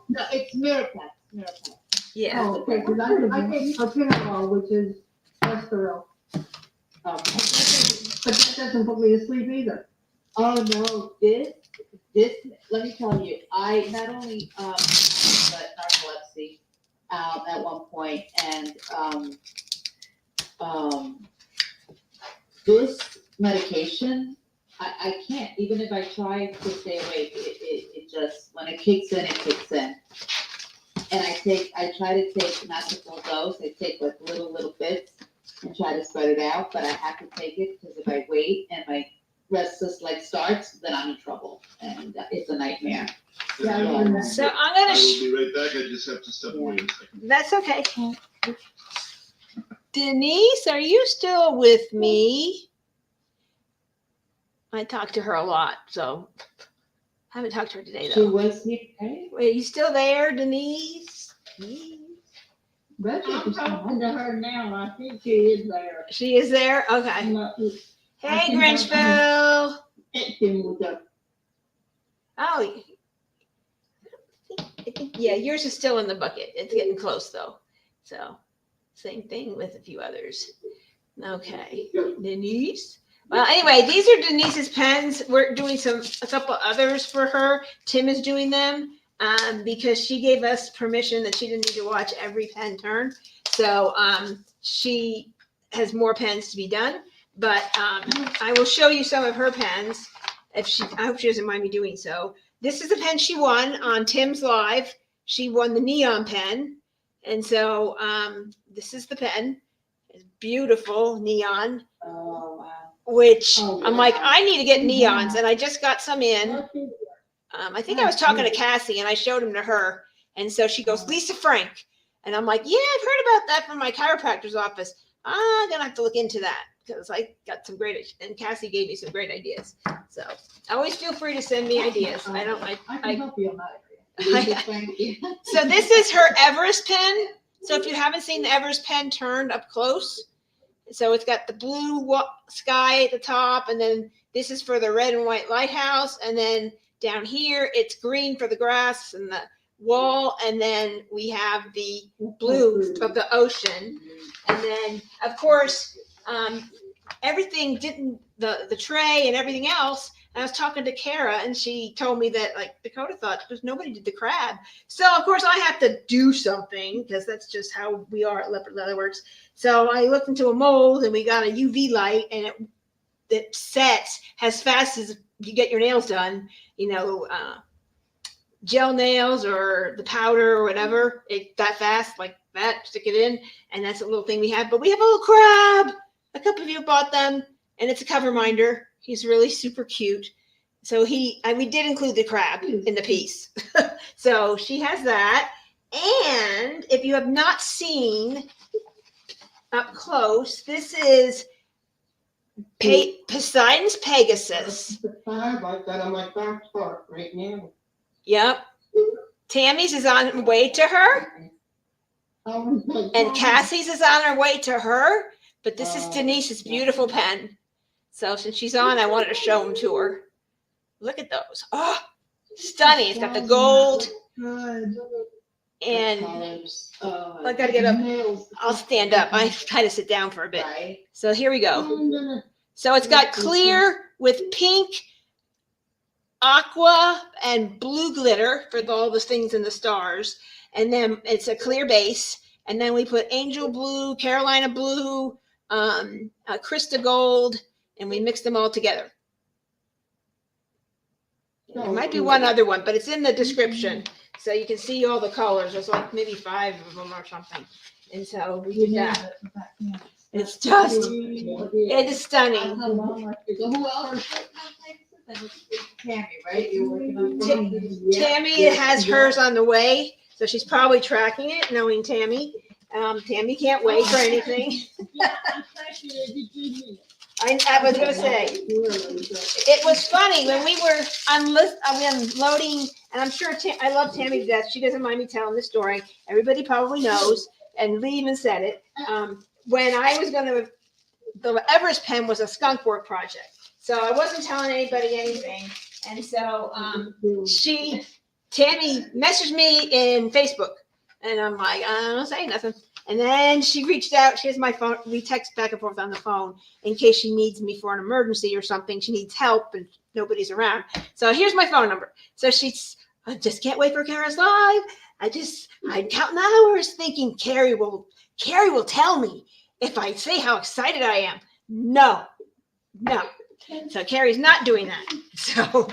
No, it's Miraplex. Yeah. Oh, okay, because I take propanol, which is Restoril. But that doesn't put me to sleep either. Oh, no, this, let me tell you, I not only, but narcolepsy, at one point, and, this medication, I can't, even if I try to stay awake, it just, when it kicks in, it kicks in. And I try to take, not the full dose, I take like little bits and try to spread it out, but I have to take it, because if I wait and my restless leg starts, then I'm in trouble, and it's a nightmare. So I'm I gonna, will be right back. I just have to step away a second. that's okay. Denise, are you still with me? I talk to her a lot, so haven't talked to her today She though. was here, right? Wait, you still there, Denise? Reggie I'm just come talking to on. her now, I think she is there. She is there? Okay. I'm not, Hey, think Grinchville. Etching was up. Oh, I think, yeah, yours is still in the bucket. It's getting close though. So same thing with a few others. Okay, Denise. Well, anyway, these are Denise's pens. We're doing a couple others for her. Tim is doing them because she gave us permission that she didn't need to watch every pen turn. So she has more pens to be done. But I will show you some of her pens. I hope she doesn't mind me doing so. This is the pen she won on Tim's Live. She won the neon pen. And so this is the pen. It's beautiful neon, Oh, wow. which Oh, I'm like, I need to get neons. And I just got some in. I think I was talking to Cassie and I showed them to her. And so she goes, Lisa Frank. And I'm like, yeah, I've heard about that from my chiropractor's office. I'm going to have to look into that because I got some great, and Cassie gave me some great ideas. So always feel free to send me ideas. I can help you on that area. Thank you. So this is her Everest pen. So if you haven't seen the Everest pen turned up close, so it's got the blue sky at the top, and then this is for the red and white lighthouse, and then down here it's green for the grass and the wall, and then we have the blue of the ocean, and then of course everything didn't the tray and everything else. I was talking to Kara and she told me that like Dakota thought because nobody did the crab. So of course I have to do something because that's just how we are at Leopard Leatherworks. So I looked into a mold and we got a UV light and it sets as fast as you get your nails done, gel nails or the powder or whatever, that fast like that, stick it in. And that's a little thing we have, but we have a little crab. A couple of you bought them and it's a cover minder. He's really super cute. So we did include the crab in the piece. So she has that. And if you have not seen up close, this is Poseidon's Pegasus. The five I've got on my back part right now. Yep. Tammy's is on her way to her. And Cassie's is on her way to her. But this is Denise's beautiful pen. So since she's on, I wanted to show them to her. Look at those. Oh, stunning. It's got the gold. Good. And Oh, I gotta get up. I'll stand up. I try to sit down for a bit. right? So here we go. So it's got clear with pink, aqua, and blue glitter for all the things in the stars. And then it's a clear base. And then we put angel blue, Carolina blue, Krista gold, and we mix them all together. There might be one other one, but it's in the description. So you can see all the colors. There's like maybe 5 of them or something. And so we did that. It's just, it is stunning. So who else? Tammy, right? You're working on Tammy. Tammy has hers on the way. So she's probably tracking it, knowing Tammy. Tammy can't wait for anything. I was going to say, it was funny when we were unloading, and I'm sure I love Tammy to death. She doesn't mind me telling the story. Everybody probably knows, and Lee even said it. When I was the Everest pen was a skunk work project. So I wasn't telling anybody anything. And so Tammy messaged me in Facebook, and I'm like, I don't say nothing. And then she reached out. She has my phone. We text back and forth on the phone in case she needs me for an emergency or something. She needs help and nobody's around. So here's my phone number. So I just can't wait for Kara's live. I'm counting the hours thinking Carrie will tell me if I say how excited I am. No. So Carrie's not doing that. So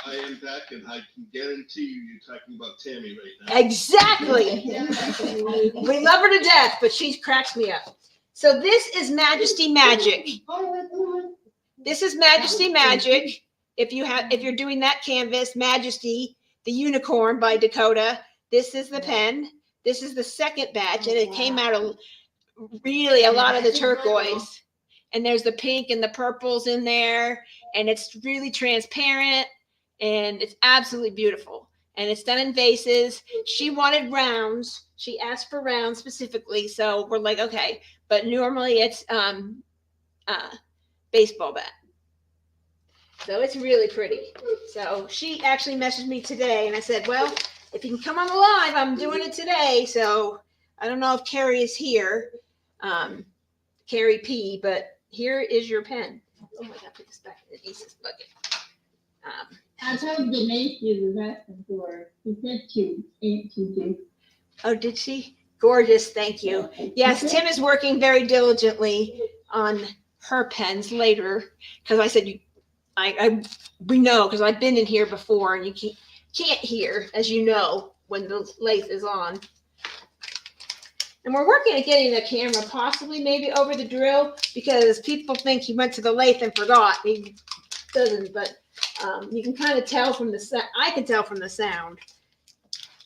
I am back, and I can guarantee you're talking about Tammy right now. Exactly. We love her to death, but she cracks me up. So this is Majesty Magic. This is Majesty Magic. If you're doing that canvas, Majesty, the Unicorn by Dakota. This is the pen. This is the second batch, and it came out really a lot of the turquoise. And there's the pink and the purples in there. And it's really transparent. And it's absolutely beautiful. And it's done in vases. She wanted rounds. She asked for rounds specifically. So we're like, okay. But normally it's baseball bat. So it's really pretty. So she actually messaged me today. And I said, well, if you can come on the live, I'm doing it today. So I don't know if Carrie is here. Carrie P. But here is your pen. Oh, I got to put this back in Denise's bucket. I told Denise you was asking for her. She said she ain't she do. Oh, did she? Gorgeous. Thank you. Yes, Tim is working very diligently on her pens later because I said we know because I've been in here before and you can't hear, as you know, when the lathe is on. And we're working at getting the camera possibly maybe over the drill because people think he went to the lathe and forgot. He doesn't, but you can kind of tell from the sound. I can tell from the sound.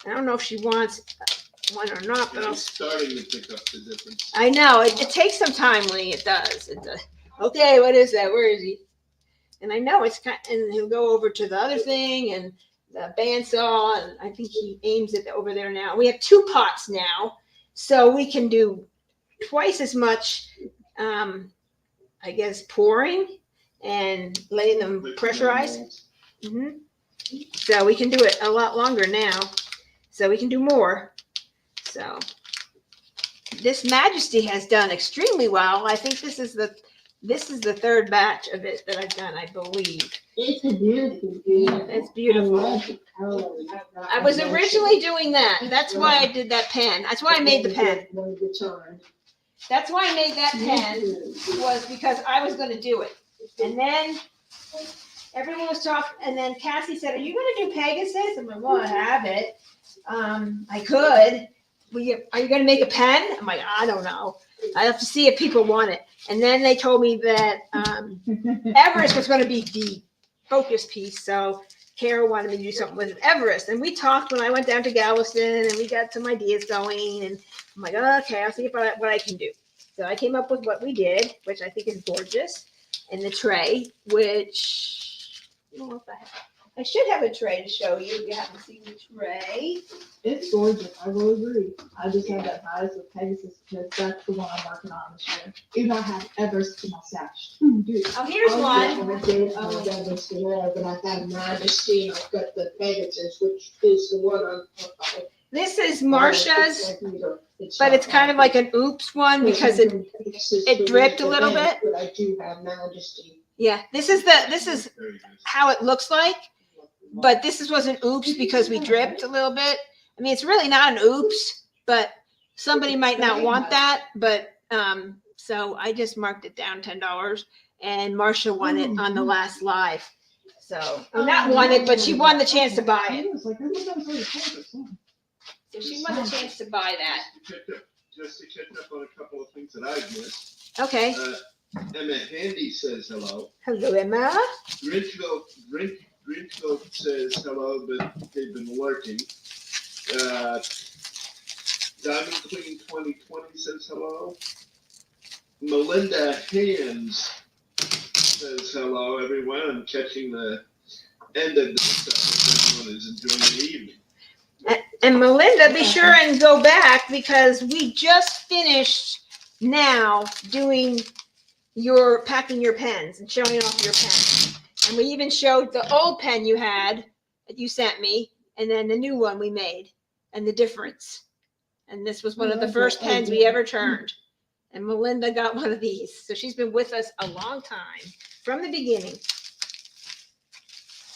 I don't know if she wants one or not, but I'm starting to pick up the difference. I know it takes some time, Lee. It does. It does. Okay, what is that? Where is he? And I know it's kind, and he'll go over to the other thing and the bandsaw, and I think he aims it over there now. We have 2 pots now, so we can do twice as much, I guess, pouring and letting them pressurize. Mm-hmm. So we can do it a lot longer now. So we can do more. So this Majesty has done extremely well. I think this is the 3rd batch of it that I've done, I believe. It's a beautiful. It's beautiful. I was originally doing that. That's why I did that pen. That's why I made the pen. That's why I made that pen, was because I was going to do it. And then everyone was talking, and then Cassie said, are you going to do Pegasus? I'm like, well, I have it. I could. Are you going to make a pen? I'm like, I don't know. I have to see if people want it. And then they told me that Everest was going to be the focus piece. So Carol wanted me to do something with Everest. And we talked when I went down to Galveston, and we got some ideas going. And I'm like, oh, okay, I'll see what I can do. So I came up with what we did, which I think is gorgeous. And the tray, which I don't know if I should have a tray to show you. You haven't seen the tray. It's gorgeous. I will agree. I just have that bias with Pegasus because that's the one I'm working on this year. Even though I have Everest in my stash. Dude. Oh, here's one. I did Everest and all, but I got Majesty and I've got the Pegasus, which is the one on. This is Marsha's, but it's kind of like an oops one because it dripped a little bit. But I do have Majesty. Yeah, this is how it looks like, but this was an oops because we dripped a little bit. I mean, it's really not an oops, but somebody might not want that. But so I just marked it down $10, and Marsha won it on the last live. So not won it, but she won the chance to buy it. So she won the chance to buy that. Just to catch up on a couple of things that I've missed. Okay. Emma Handy says hello. Hello, Emma. Grinchville says hello, but they've been lurking. Diamond Queen 2020 says hello. Melinda Hands says hello, everyone. I'm catching the end of this stuff. Everyone is enjoying the evening. And Melinda, be sure and go back because we just finished now doing packing your pens and showing off your pens. And we even showed the old pen you had that you sent me and then the new one we made and the difference. And this was one of the first pens we ever turned. And Melinda got one of these. So she's been with us a long time from the beginning.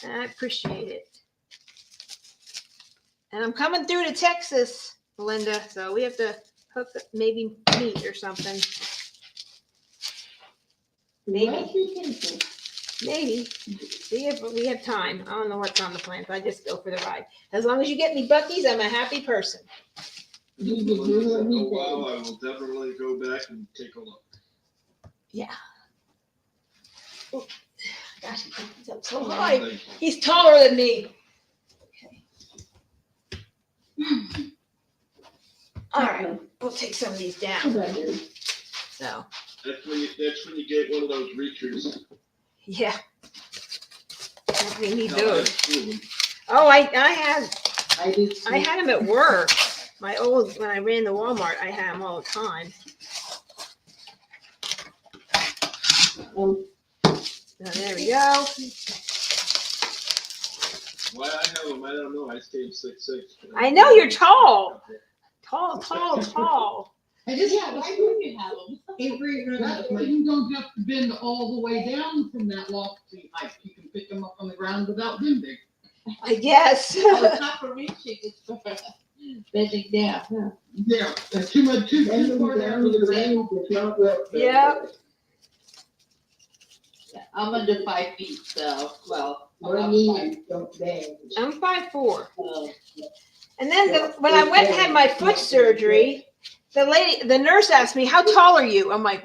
I appreciate it. And I'm coming through to Texas, Melinda, so we have to maybe meet or something. Maybe. See if we have time. I don't know what's on the plan, so I just go for the ride. As long as you get me Buc-ee's, I'm a happy person. Oh, wow, I will definitely go back and take a look. Yeah. Oh, gosh, he's up so high. He's taller than me. All right, we'll take some of these down. So, That's when you get one of those reachers. yeah. We need Now, those. that's two of them. Oh, I I had them at work. My old, when I ran the Walmart, I had them all the time. So there we go. Why I have them, I don't know. I stayed 6'6". I know you're tall. Tall. I just Yeah, why would you have them? Avery That Road. way you don't have to bend all the way down from that lofty height. You can pick them up on the ground without bending. I guess. Oh, it's not for reaching, it's for bending down. Yeah, that's too much, too far down to the ground. Yeah. Yeah, I'm under 5 feet, so, well. Your knees don't bend. I'm 5'4". So, And then when I went and had my foot surgery, the nurse asked me, "How tall are you?" I'm like,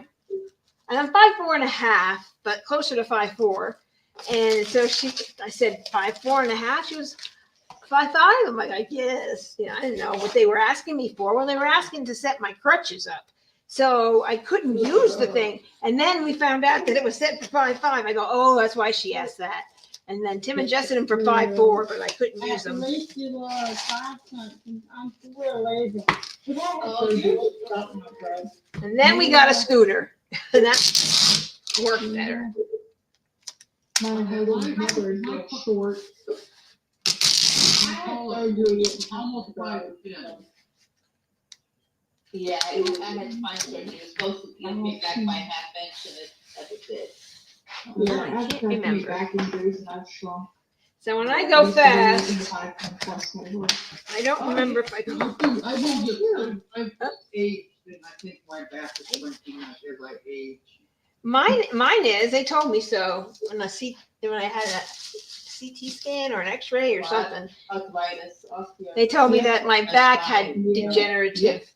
and I'm 5'4.5", but closer to 5'4". And so I said 5'4.5". She was 5'5". I'm like, I guess. I didn't know what they were asking me for. Well, they were asking to set my crutches up. So I couldn't use the thing. And then we found out that it was set for 5'5". I go, oh, that's why she asked that. And then Tim adjusted them for 5'4", but I couldn't use At them. least you are 5 something. I'm real lazy. Oh, you- And then we got a scooter. And that worked better. My husband never is My- short. Almost 5'10". Yeah, I had spine surgery. It was supposed to give me back my half inch and it never did. Yeah, I I've can't got remember. 3 back injuries and I've shrunk. So when I go fast, I I don't remember if I go. I will get, I've aged, and I think my back is shrinking as I age. Mine is. They told me so when I had a CT scan or an X-ray or Wow. something. Arthritis, osteo. They told me that my That's back fine. had Yeah. degenerative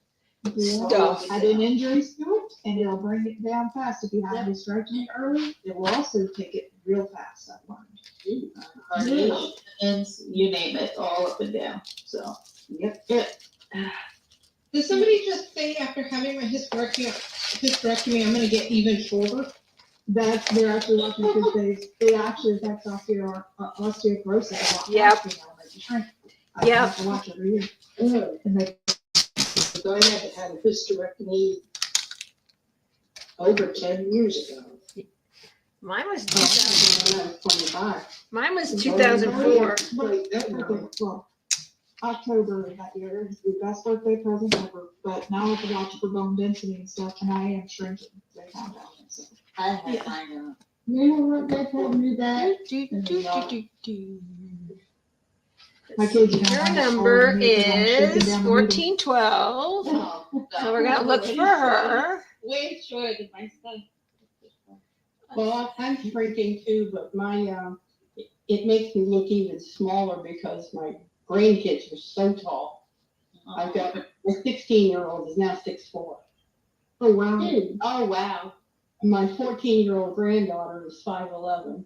stuff. Had an injury to it, and it'll bring it down fast if you have to stretch it early. It will also take it real fast. I've learned. And you name it, all up and down, so. Yep. Did somebody just say after having my hysterectomy, I'm gonna get even shorter? They're actually watching because it actually affects osteoporosis a lot. Yep. faster now as you shrink. I Yep. have to watch every year. And they I had a hysterectomy over 10 years ago. Mine was when I was 25. mine was 2004. Well, October of that year is the best birthday present ever, but now I have to watch for bone density and stuff, and I am shrinking. They found out. So. I know. You know what, they told me that. My kids Your now number are making them shake it is down the 1412. Oh, So we're gonna look for her. Way shorter than my son. Well, I'm shrinking too, but my, it makes me look even smaller because my grandkids are so tall. I've got, my 16-year-old is now 6'4". Oh, wow. Oh, wow. My 14-year-old granddaughter is 5'11".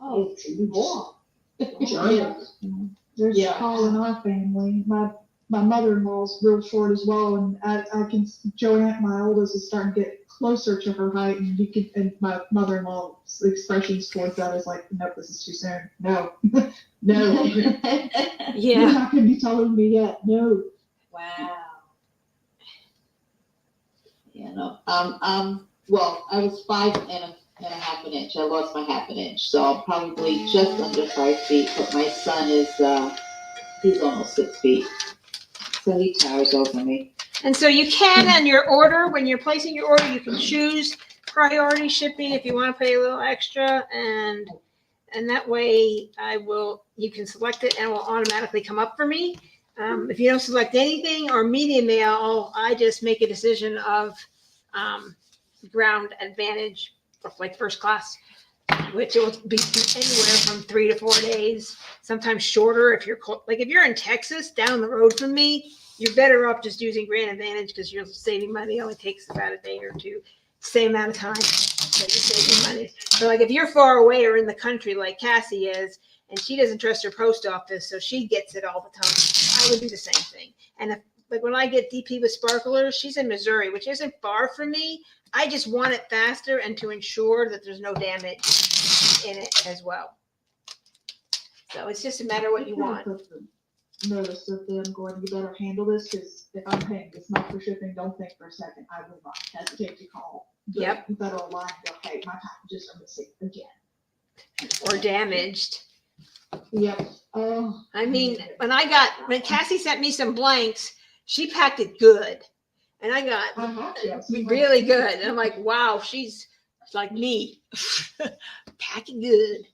Oh, wow. Yeah. There's Yeah. tall in our family. My mother-in-law's real short as well, and I can, Joanne, my oldest, is starting to get closer to her height, and my mother-in-law's expressions towards that is like, nope, this is too soon. No, no. You're Yeah. not gonna be taller than me yet. No. Wow. Yeah, no, well, I was 5.5 inch. I lost my half an inch, so I'm probably just under 5 feet, but my son is, he's almost 6 feet. So he towers over me. And so you can, on your order, when you're placing your order, you can choose priority shipping if you want to pay a little extra, and that way you can select it and it will automatically come up for me. If you don't select anything or media mail, I just make a decision of ground advantage, like first class, which will be anywhere from 3 to 4 days, sometimes shorter. If you're in Texas down the road from me, you're better off just using Grand Advantage because you're saving money. It only takes about a day or two, same amount of time, so you're saving money. But like if you're far away or in the country like Cassie is, and she doesn't trust her post office, so she gets it all the time, I would do the same thing. And if like when I get DP with sparklers, she's in Missouri, which isn't far from me. I just want it faster and to ensure that there's no damage in it as well. So it's just a matter of what you want. Notice of them going, you better handle this, because if I'm paying this much for shipping, don't think for a second, I will not hesitate to call. Yep. You better align, go, hey, my packages are missing again. Or damaged. Yep. Oh. I mean, when Cassie sent me some blanks, she packed it good. And I got really good. And I'm like, wow, she's like me. Packing good.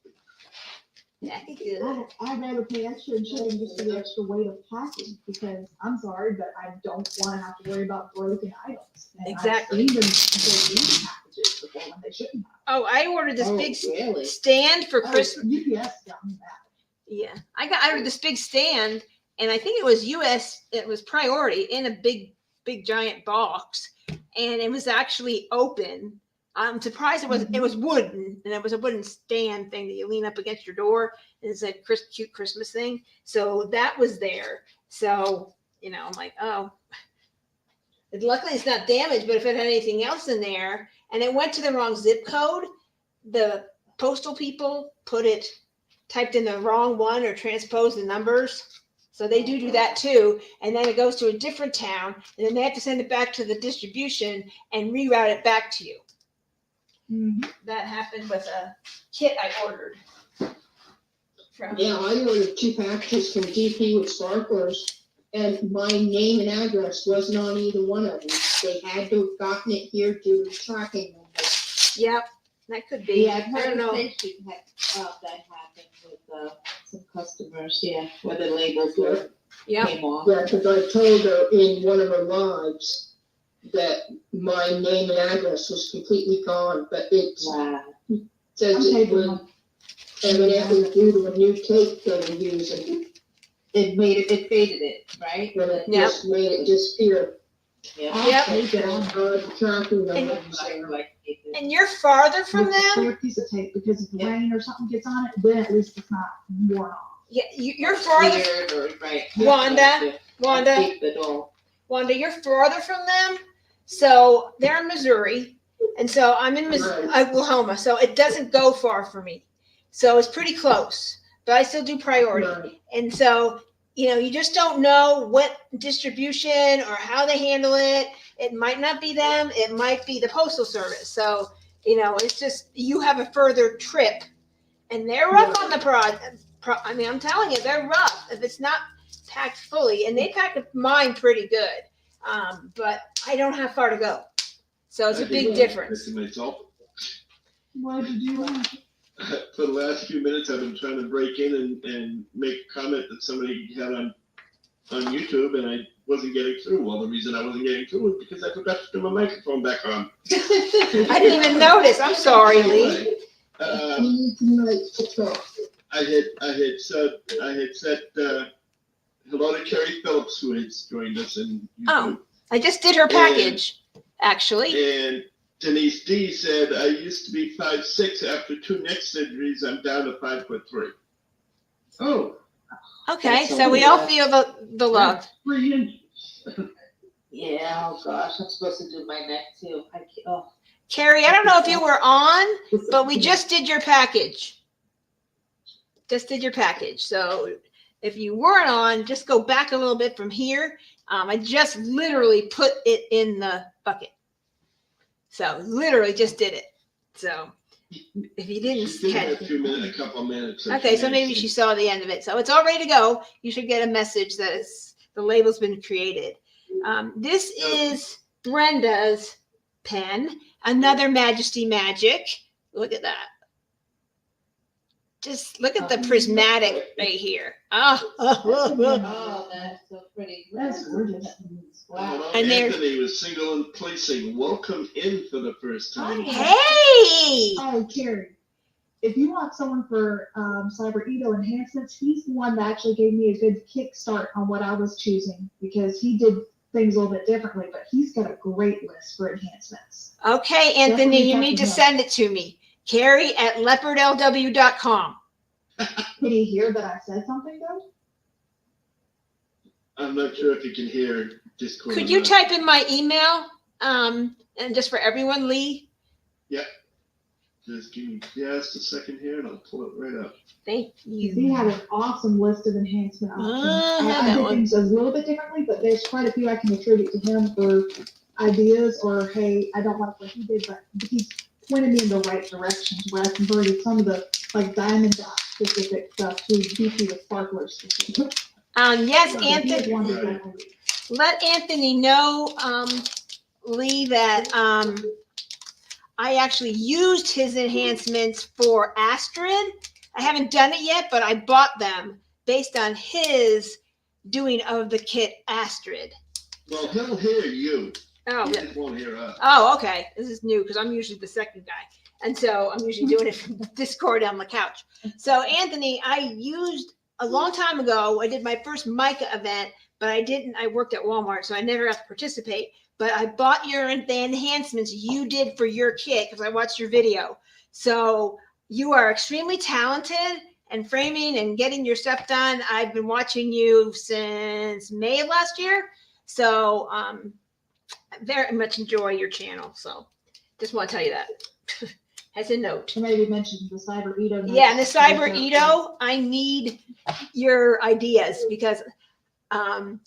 Packing good. I'd rather pay extra in shipping just for the extra weight of packing, because I'm sorry, but I don't want to have to worry about broken items. And Exactly. I've seen them packages before when they shouldn't have. Oh, I ordered this big Really? stand for Christmas. UPS got me that. Yeah, I ordered this big stand, and I think it was US. It was priority in a big giant box, and it was actually open. I'm surprised it was wooden, and it was a wooden stand thing that you lean up against your door, and it's a cute Christmas thing. So that was there. So I'm like, oh, luckily it's not damaged. But if it had anything else in there, and it went to the wrong zip code, the postal people typed in the wrong one or transposed the numbers. So they do that too. And then it goes to a different town, and then they have to send it back to the distribution and reroute it back to you. That happened with a kit I ordered. Yeah, I ordered 2 packages from DP with sparklers, and my name and address wasn't on either one of them. They had to have gotten it here due to tracking number. Yep, that could be. Yeah, I've I don't heard know. that happened with some customers, where the labels came off. Yeah, because I told her in one of her lives that my name and address was completely gone, but it Wow. says it was evidently due to a new tape they were using. It faded it, right? But it Yep. just made it disappear. Yep. The tracking number was there. And you're farther from With a them? clear piece of tape, because if the rain or something gets on it, then at least it's not worn off. Yeah, you're farther. Weird, or, right. Wanda, you're farther from them. So they're in Missouri, and so I'm in Oklahoma. So it doesn't go far for me. So it's pretty close, but I still do priority. Right. And so, you just don't know what distribution or how they handle it. It might not be them. It might be the postal service. So, it's just, you have a further trip, and they're rough on the I mean, I'm telling you, they're rough if it's not packed fully, and they packed mine pretty good. But I don't have far to go. So it's a big difference. To myself, What did you want? for the last few minutes, I've been trying to break in and make a comment that somebody had on YouTube, and I wasn't getting through. Well, the reason I wasn't getting through was because I forgot to turn my microphone back on. I didn't even notice. I'm sorry, Lee. Anyway, We need to talk. I had said hello to Carrie Phillips, who has joined us in YouTube. Oh. I just did her package, actually. And Denise D said, I used to be 5'6". After 2 neck surgeries, I'm down to 5'3". Oh. Okay, so we all feel the love. 3 inches. Yeah, oh gosh, I'm supposed to do my neck too. Carrie, I don't know if you were on, but we just did your package. So if you weren't on, just go back a little bit from here. I just literally put it in the bucket. So literally just did it. So if you didn't She did catch have a couple minutes. okay, so maybe she saw the end of it. So it's all ready to go. You should get a message that the label's been created. This is Brenda's pen, another Majesty Magic. Look at that. Just look at the prismatic right here. Oh, that's so pretty. That's gorgeous. Wow. And there- Anthony was single and placing. Welcome in for the first time. Hey! Oh, Carrie, if you want someone for Cyber Edo enhancements, he's the one that actually gave me a good kickstart on what I was choosing, because he did things a little bit differently, but he's got a great list for enhancements. Okay, Anthony, Definitely you need to check him out. send it to me. Carrie at leopardlw.com. Did he hear that I said something though? I'm not sure if you can hear Discord. Could or you not. type in my email? And just for everyone, Lee, Just give me just a second here, and I'll pull it right up. thank He you. had an awesome list of enhancement options. I have I that did one. things a little bit differently, but there's quite a few I can attribute to him for ideas, or, hey, I don't like what he did, but he's pointed me in the right direction where I converted some of the, like, diamond dot specific stuff to DC with sparkler specific. Yes, So he had Anthony, one exactly. let Anthony know, Lee, that, I actually used his enhancements for Astrid. I haven't done it yet, but I bought them based on his doing of the kit Astrid. Well, he'll hear you. Oh, He yeah. just won't hear us. Oh, okay. This is new because I'm usually the second guy. And so I'm usually doing it from Discord on the couch. So Anthony, I used a long time ago, I did my first Micah event, but I worked at Walmart, so I never got to participate. But I bought the enhancements you did for your kit because I watched your video. So you are extremely talented and framing and getting your stuff done. I've been watching you since May of last year. So I very much enjoy your channel. So just want to tell you that as a note. Or maybe mention the Cyber Edo. Yeah, and the Cyber Edo, I need your ideas because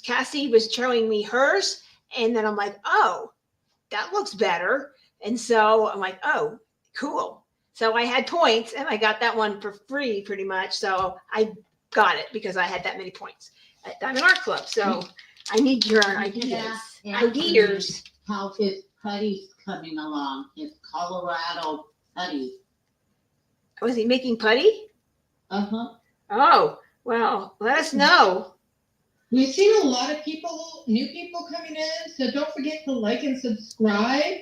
Cassie was showing me hers, and then I'm like, oh, that looks better. And so I'm like, oh, cool. So I had points, and I got that one for free pretty much. So I got it because I had that many points at Diamond Art Club. So I need your ideas. Ideas. How his putty's coming along, his Colorado putty. Was he making putty? Uh-huh. Oh, well, let us know. We've seen a lot of people, new people coming in, so don't forget to like and subscribe.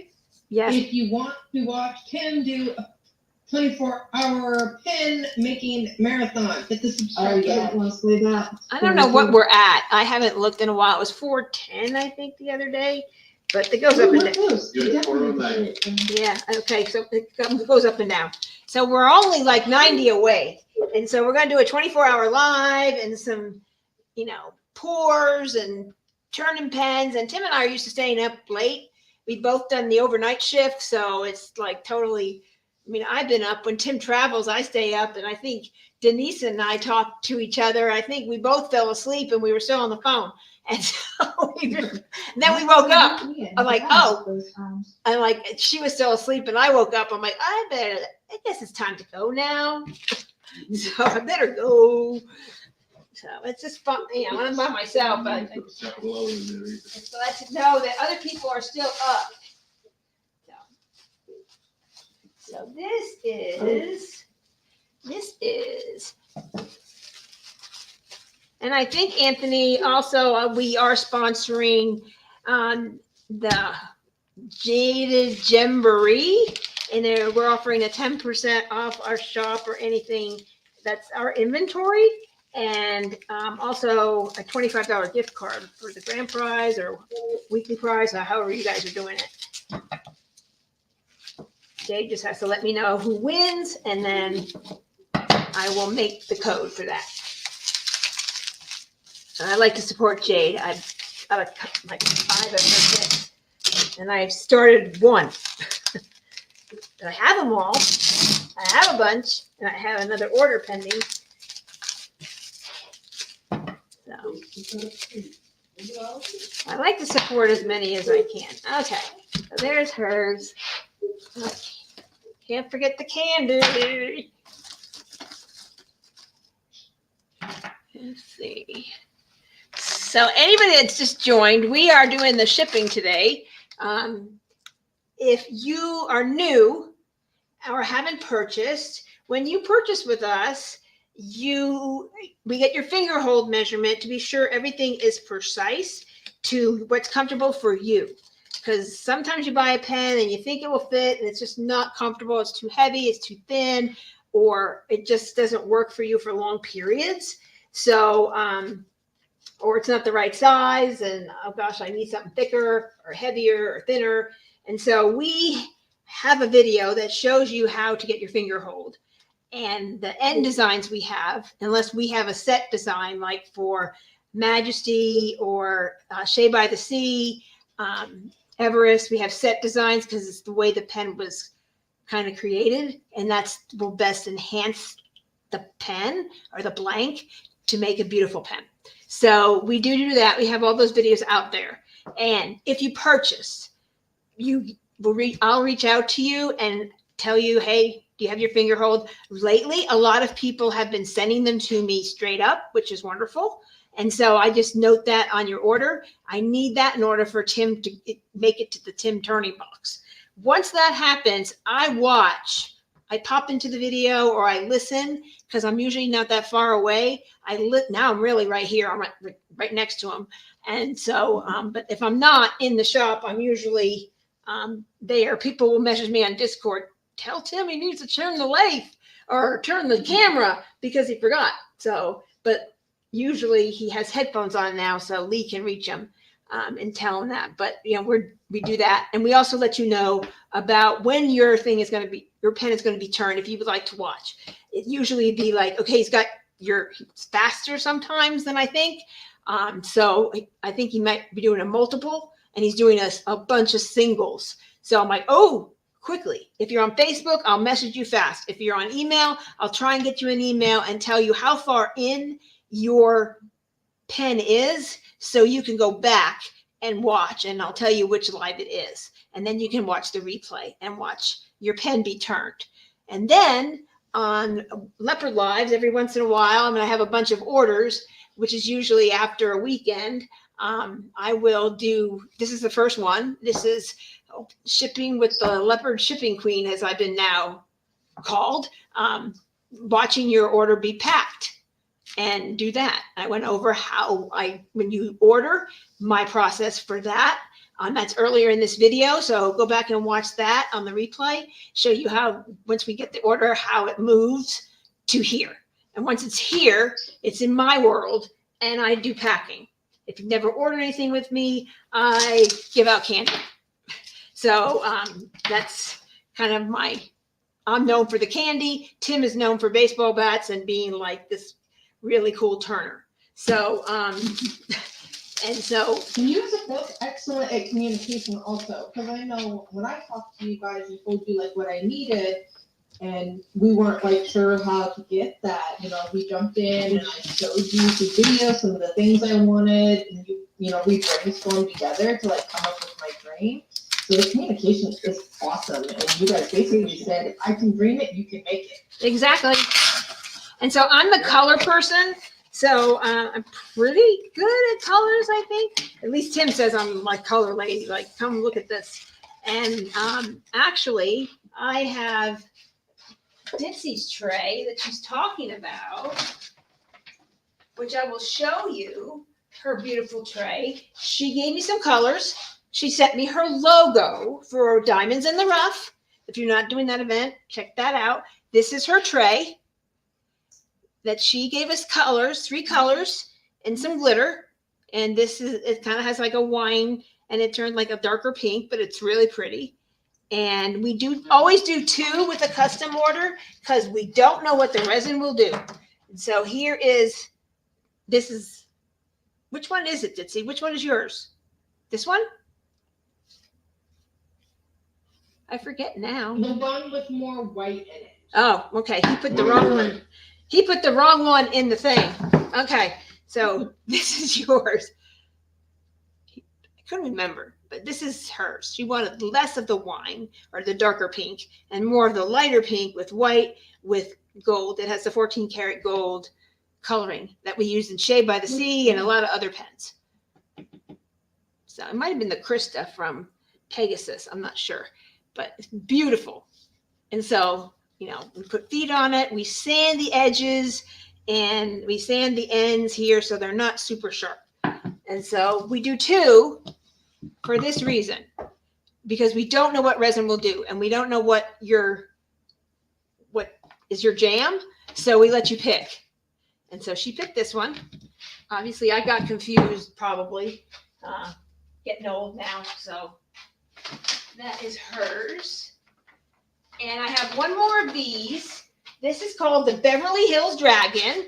Yes. If you want to watch Tim do a 24-hour pen making marathon, hit the subscribe Yeah, button. let's do that. I don't know what we're at. I haven't looked in a while. It was 410, I think, the other day, but it goes up and down. Good, 409. Yeah, okay, so it goes up and down. So we're only like 90 away. And so we're gonna do a 24-hour live and some, pours and turning pens. And Tim and I are used to staying up late. We've both done the overnight shift, so it's like totally, I've been up. When Tim travels, I stay up, and I think Denise and I talked to each other. I think we both fell asleep and we were still on the phone. And so then we woke up. I'm like, oh. I'm like, she was still asleep, and I woke up. I'm like, I guess it's time to go now. So I better go. So it's just fun, I'm by myself, but it's glad to know that other people are still up. So this is, and I think, Anthony, also we are sponsoring the Jaded Jamboree, and we're offering a 10% off our shop or anything that's our inventory, and also a $25 gift card for the grand prize or weekly prize, or however you guys are doing it. Jade just has to let me know who wins, and then I will make the code for that. And I like to support Jade. I've got like 5 of her kits, and I've started one. I have them all. I have a bunch, and I have another order pending. So I like to support as many as I can. Okay, so there's hers. Okay. Can't forget the candy. Let's see. So anybody that's just joined, we are doing the shipping today. If you are new or haven't purchased, when you purchase with us, we get your finger hold measurement to be sure everything is precise to what's comfortable for you. Because sometimes you buy a pen and you think it will fit and it's just not comfortable. It's too heavy, it's too thin, or it just doesn't work for you for long periods. So, or it's not the right size, and oh gosh, I need something thicker or heavier or thinner. And so we have a video that shows you how to get your finger hold. And the end designs we have, unless we have a set design, like for Majesty or Shea by the Sea, Everest. We have set designs because it's the way the pen was kind of created, and that's will best enhance the pen or the blank to make a beautiful pen. So we do that. We have all those videos out there. And if you purchase, I'll reach out to you and tell you, hey, do you have your finger hold? Lately, a lot of people have been sending them to me straight up, which is wonderful. And so I just note that on your order. I need that in order for Tim to make it to the Tim turning box. Once that happens, I pop into the video or I listen because I'm usually not that far away. Now I'm really right here. I'm right next to him. And so, but if I'm not in the shop, I'm usually there. People will message me on Discord. Tell Tim he needs to turn the lathe or turn the camera because he forgot. So, but usually he has headphones on now, so Lee can reach him and tell him that. But we do that, and we also let you know about when your pen is going to be turned. If you would like to watch, it usually be like, okay, he's faster sometimes than I think. So I think he might be doing a multiple, and he's doing a bunch of singles. So I'm like, oh, quickly. If you're on Facebook, I'll message you fast. If you're on email, I'll try and get you an email and tell you how far in your pen is so you can go back and watch, and I'll tell you which live it is. And then you can watch the replay and watch your pen be turned. And then on Leopard Lives, every once in a while, I'm going to have a bunch of orders, which is usually after a weekend. I will do, this is the first one. This is shipping with the Leopard Shipping Queen, as I've been now called, watching your order be packed. And do that. I went over when you order, my process for that. That's earlier in this video. So go back and watch that on the replay. Show you how, once we get the order, how it moves to here. And once it's here, it's in my world and I do packing. If you've never ordered anything with me, I give out candy. So that's kind of I'm known for the candy. Tim is known for baseball bats and being like this really cool turner. So, and so. You as a book, excellent at communication also, because I know when I talked to you guys and told you like what I needed, and we weren't like sure how to get that, we jumped in and I showed you the video, some of the things I wanted, and we brainstormed together to like come up with my dream. So the communication is awesome, and you guys basically said, if I can dream it, you can make it. Exactly. And so I'm the color person. So I'm pretty good at colors, I think. At least Tim says I'm like color lady. Like, come look at this. And actually, I have Dipsy's tray that she's talking about, which I will show you, her beautiful tray. She gave me some colors. She sent me her logo for Diamonds in the Rough. If you're not doing that event, check that out. This is her tray that she gave us colors, 3 colors and some glitter. And it kind of has like a wine and it turned like a darker pink, but it's really pretty. And we always do 2 with a custom order because we don't know what the resin will do. And so which one is it, Ditsy? Which one is yours? This one? I forget now. The one with more white in it. Oh, okay. He put the wrong one. He put the wrong one in the thing. Okay. So this is yours. I couldn't remember, but this is hers. She wanted less of the wine or the darker pink and more of the lighter pink with white with gold. It has the 14 karat gold coloring that we use in Shea by the Sea and a lot of other pens. So it might have been the Krista from Pegasus. I'm not sure, but it's beautiful. And so, we put feet on it. We sand the edges and we sand the ends here so they're not super sharp. And so we do 2 for this reason, because we don't know what resin will do and we don't know what is your jam. So we let you pick. And so she picked this one. Obviously I got confused, probably getting old now. So that is hers. And I have one more of these. This is called the Beverly Hills Dragon.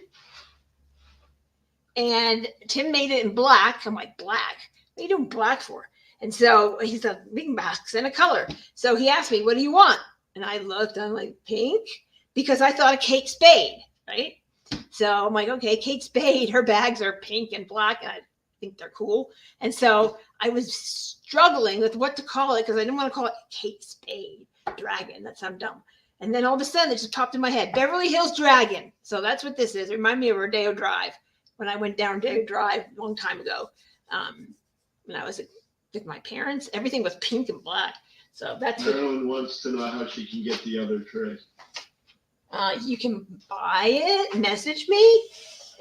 And Tim made it in black. I'm like, black? What are you doing black for? And so he said, we can accent a color. So he asked me, what do you want? And I looked, I'm like, pink? Because I thought of Kate Spade, right? So I'm like, okay, Kate Spade, her bags are pink and black, and I think they're cool. And so I was struggling with what to call it because I didn't want to call it Kate Spade Dragon. That sounds dumb. And then all of a sudden it just popped in my head, Beverly Hills Dragon. So that's what this is. It reminded me of Rodeo Drive when I went down Rodeo Drive a long time ago. When I was with my parents, everything was pink and black. So that's what Marilyn wants to know how she can get the other tray. you can buy it, message me,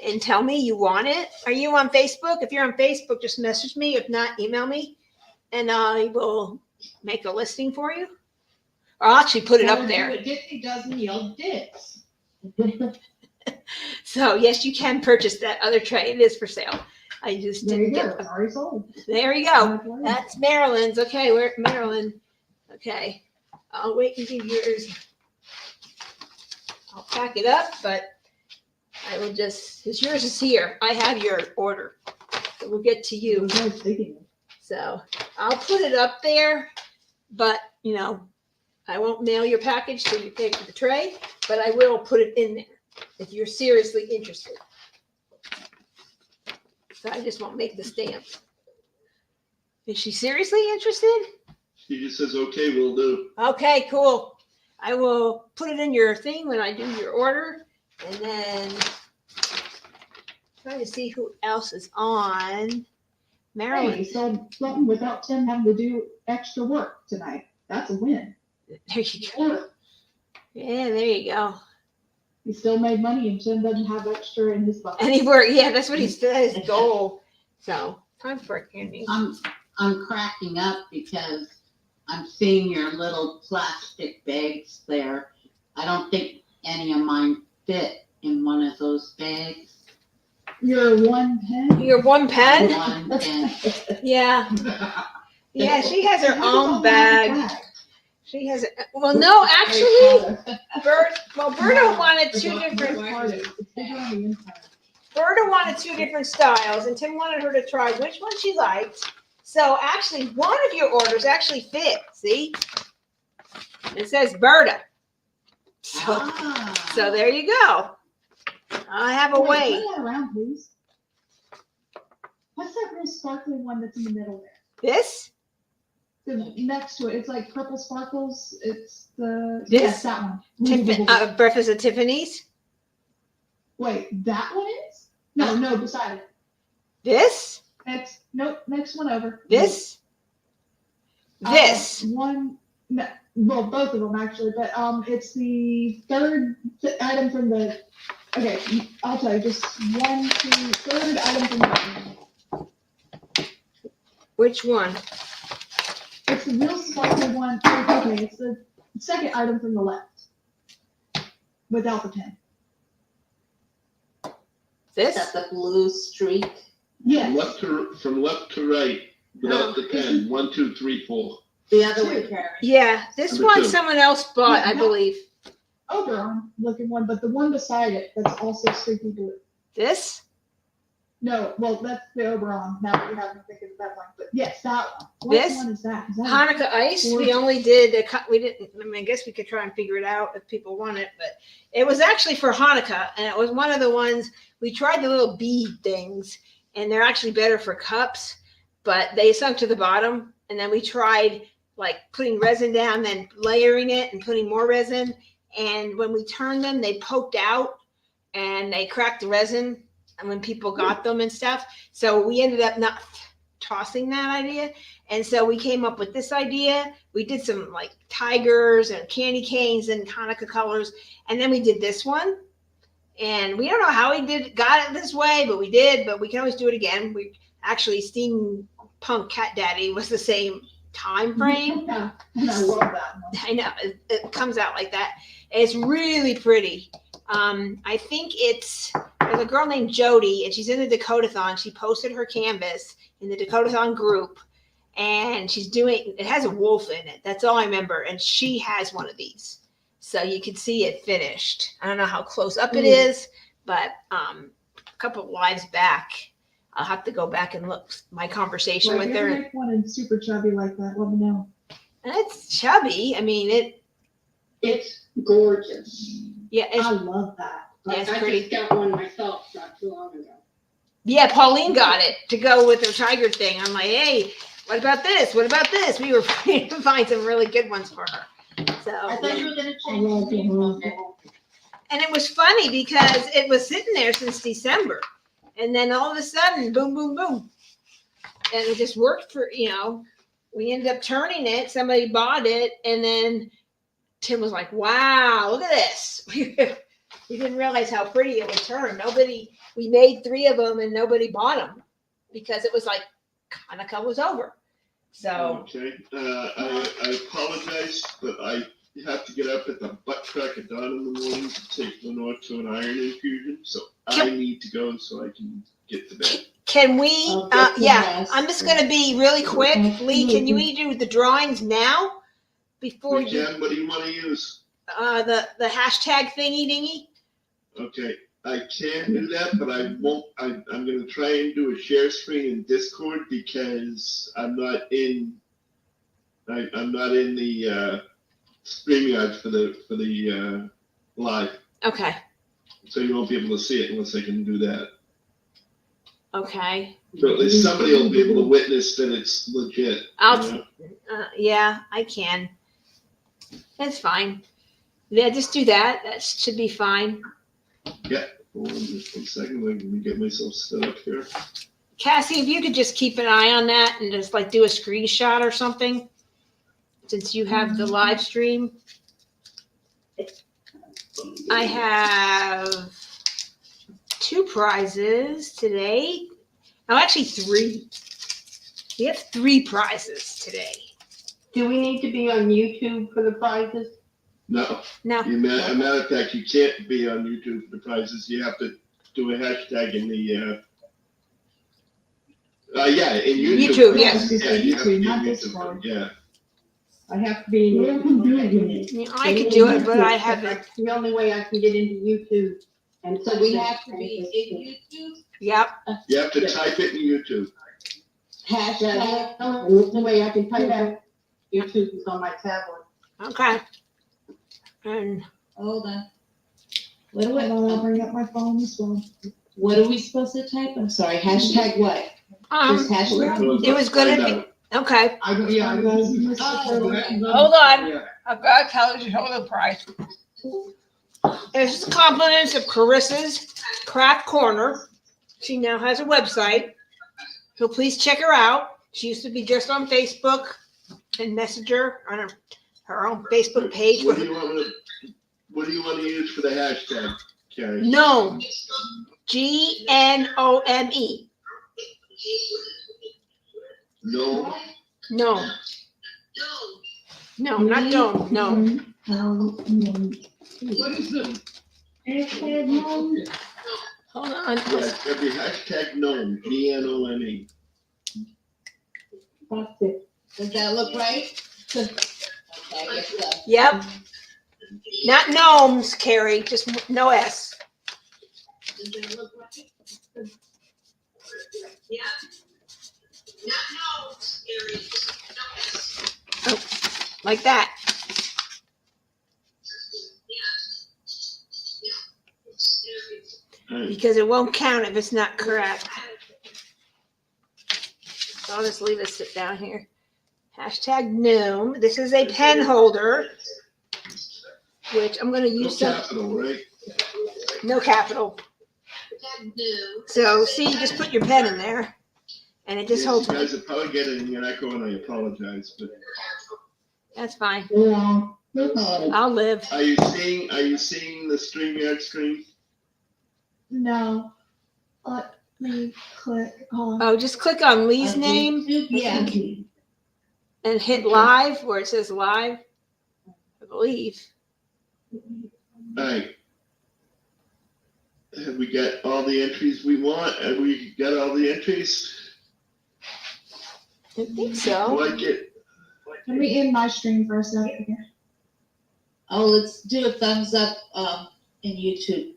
and tell me you want it. Are you on Facebook? If you're on Facebook, just message me. If not, email me, and I will make a listing for you. Or I'll actually put it up there. What Disney does and yell dicks. So yes, you can purchase that other tray. It is for sale. I just There didn't you get go, already sold. There you go. That's Maryland's. Okay, we're Maryland. Okay. I'll wait and do yours. I'll pack it up, but I will just, because yours is here. I have your order. So we'll get to you. So I'll put it up there, but you know, I won't mail your package till you pay for the tray, but I will put it in there if you're seriously interested. So I just won't make the stamp. Is she seriously interested? She just says, okay, we'll do. Okay, cool. I will put it in your thing when I do your order, and then try to see who else is on. Maryland. Hey, so something without Tim having to do extra work tonight. That's a win. There you go. Yeah, there you go. He still made money and Tim doesn't have extra in his bucket. And he worked. Yeah, that's what he said. His goal. So time for a candy. I'm cracking up because I'm seeing your little plastic bags there. I don't think any of mine fit in one of those bags. Your one pen? Your one pen? One pen. Yeah. Yeah, she has her own bag. She has. Well, no, actually, Berta wanted two different. Berta wanted two different styles, and Tim wanted her to try which one she liked. So actually, one of your orders actually fit. See, it says Berta. So there you go. I have a way. Turn that around, please. What's that real sparkly one that's in the middle there? This? The next to it, it's like purple sparkles. It's the This? yes, that one. Breakfast at Tiffany's. Wait, that one is? No, beside it. This? Next one over. This? This? One. No, well, both of them actually, but it's the third item from the. Okay, I'll tell you. Just third item from the. Which one? It's the real sparkly one. Okay, it's the second item from the left. Without the pen. This? Is that the blue streak? Yes. From left to right, without the pen. 1, 2, 3, 4. The other way, Carrie. Yeah, this Number one two. someone else bought, I believe. Oberon looking one, but the one beside it that's also streaky blue. This? No, well, that's the Oberon. Now that you have me thinking of that one, but yes, that one. What This? one is that? Is that Hanukkah ice. We only did we didn't. I mean, I guess we could try and figure it out if people want it, but it was actually for Hanukkah, and it was one of the ones we tried the little bead things, and they're actually better for cups, but they sunk to the bottom, and then we tried like putting resin down, then layering it and putting more resin, and when we turned them, they poked out and they cracked the resin, and when people got them and stuff, so we ended up not tossing that idea. And so we came up with this idea. We did some like tigers and candy canes and Hanukkah colors. And then we did this one. And we don't know how got it this way, but we did, but we can always do it again. We actually Steampunk Cat Daddy was the same time frame. Yeah, and I love that one. I know it comes out like that. It's really pretty. I think there's a girl named Jody, and she's in the Dakotathon. She posted her canvas in the Dakotathon group, and it has a wolf in it. That's all I remember. And she has one of these. So you can see it finished. I don't know how close up it is, but couple lives back. I'll have to go back and look my conversation Like, with if you her. make one and super chubby like that, let me know. And it's chubby. I mean, It's gorgeous. yeah, it's, I love that. yeah, it's I pretty. just got one myself not too long ago. Yeah, Pauline got it to go with her tiger thing. I'm like, hey, what about this? What about this? We were trying to find some really good ones for her. So, I thought you were gonna I change love the the name whole of it. and it was funny because it was sitting there since December. And then all of a sudden, boom, boom, boom. And it just worked for, we ended up turning it. Somebody bought it. And then Tim was like, wow, look at this. We didn't realize how pretty it would turn. We made 3 of them and nobody bought them because it was like Hanukkah was over. So, Okay, I apologize, but I have to get up at the butt crack of dawn in the morning to take Lenore to an iron infusion, so I need to go so I can get to bed. can we, I'll get the yeah, rest. I'm just going to be really quick. Lee, can you do the drawings now before We you, can, what do you want to use? the hashtag thingy dingy? Okay, I can do that, but I won't, I'm gonna try and do a share screen in Discord because I'm not in the StreamYard for the live, Okay. so you won't be able to see it unless I can do that. Okay. So at least somebody will be able to witness that it's legit. I'll, you know? yeah, I can. That's fine. Yeah, just do that. That should be fine. Hold on just 1 second, let me get myself set up here. Cassie, if you could just keep an eye on that and just like do a screenshot or something, since you have the live stream. I have 2 prizes today. Oh, actually 3. We have 3 prizes today. Do we need to be on YouTube for the prizes? No, Now, as a matter of fact, you can't be on YouTube for the prizes. You have to do a hashtag in the, in YouTube. YouTube, yes. Yeah, you have to be Not on this YouTube, one. yeah. I have to be in Yeah, I can do it. YouTube. I could do it, but I haven't. That's the only way I can get into YouTube. And So we have to be in YouTube? Yep. You have to type it in YouTube. Hashtag. And the only way I can type it, YouTube is on my tablet. Okay. And Hold on. Hold on, I'll bring up my phone as well. What are we supposed to type? I'm sorry, hashtag what? Just hashtag? it was gonna be okay. I don't, yeah, I don't. Hold on. I've got to tell you the price. It's the compliments of Carissa's Craft Corner. She now has a website, so please check her out. She used to be just on Facebook and Messenger on her own Facebook page. What do you want to use for the hashtag, Carrie? Gnome. GNOME. No. No. No, not dome. No. What is it? Hold on. Yeah, it's gotta be hashtag gnome, GNOME. That's it. Does that look right? Okay, yes, sir. Yep. Not gnomes, Carrie. Just no S. Does that look right? Like that. Alright, Because it won't count if it's not correct. So I'll just leave it sit down here. Hashtag gnome. This is a pen holder, which I'm going to no use some. capital, right? No capital. So see, you just put your pen in there, and it just Yes, holds. you guys are probably getting an echo, and I apologize, but That's fine. Yeah, no problem. I'll live. are you seeing the StreamYard screen? No. Let me click. Hold on. Oh, just click on Lee's On name YouTube? Yeah. and hit live where it says live. I believe. Alright. Have we got all the entries we want? Have we got all the entries? I think so. Like it? Let me end my stream for a second. Oh, let's do a thumbs up, in YouTube.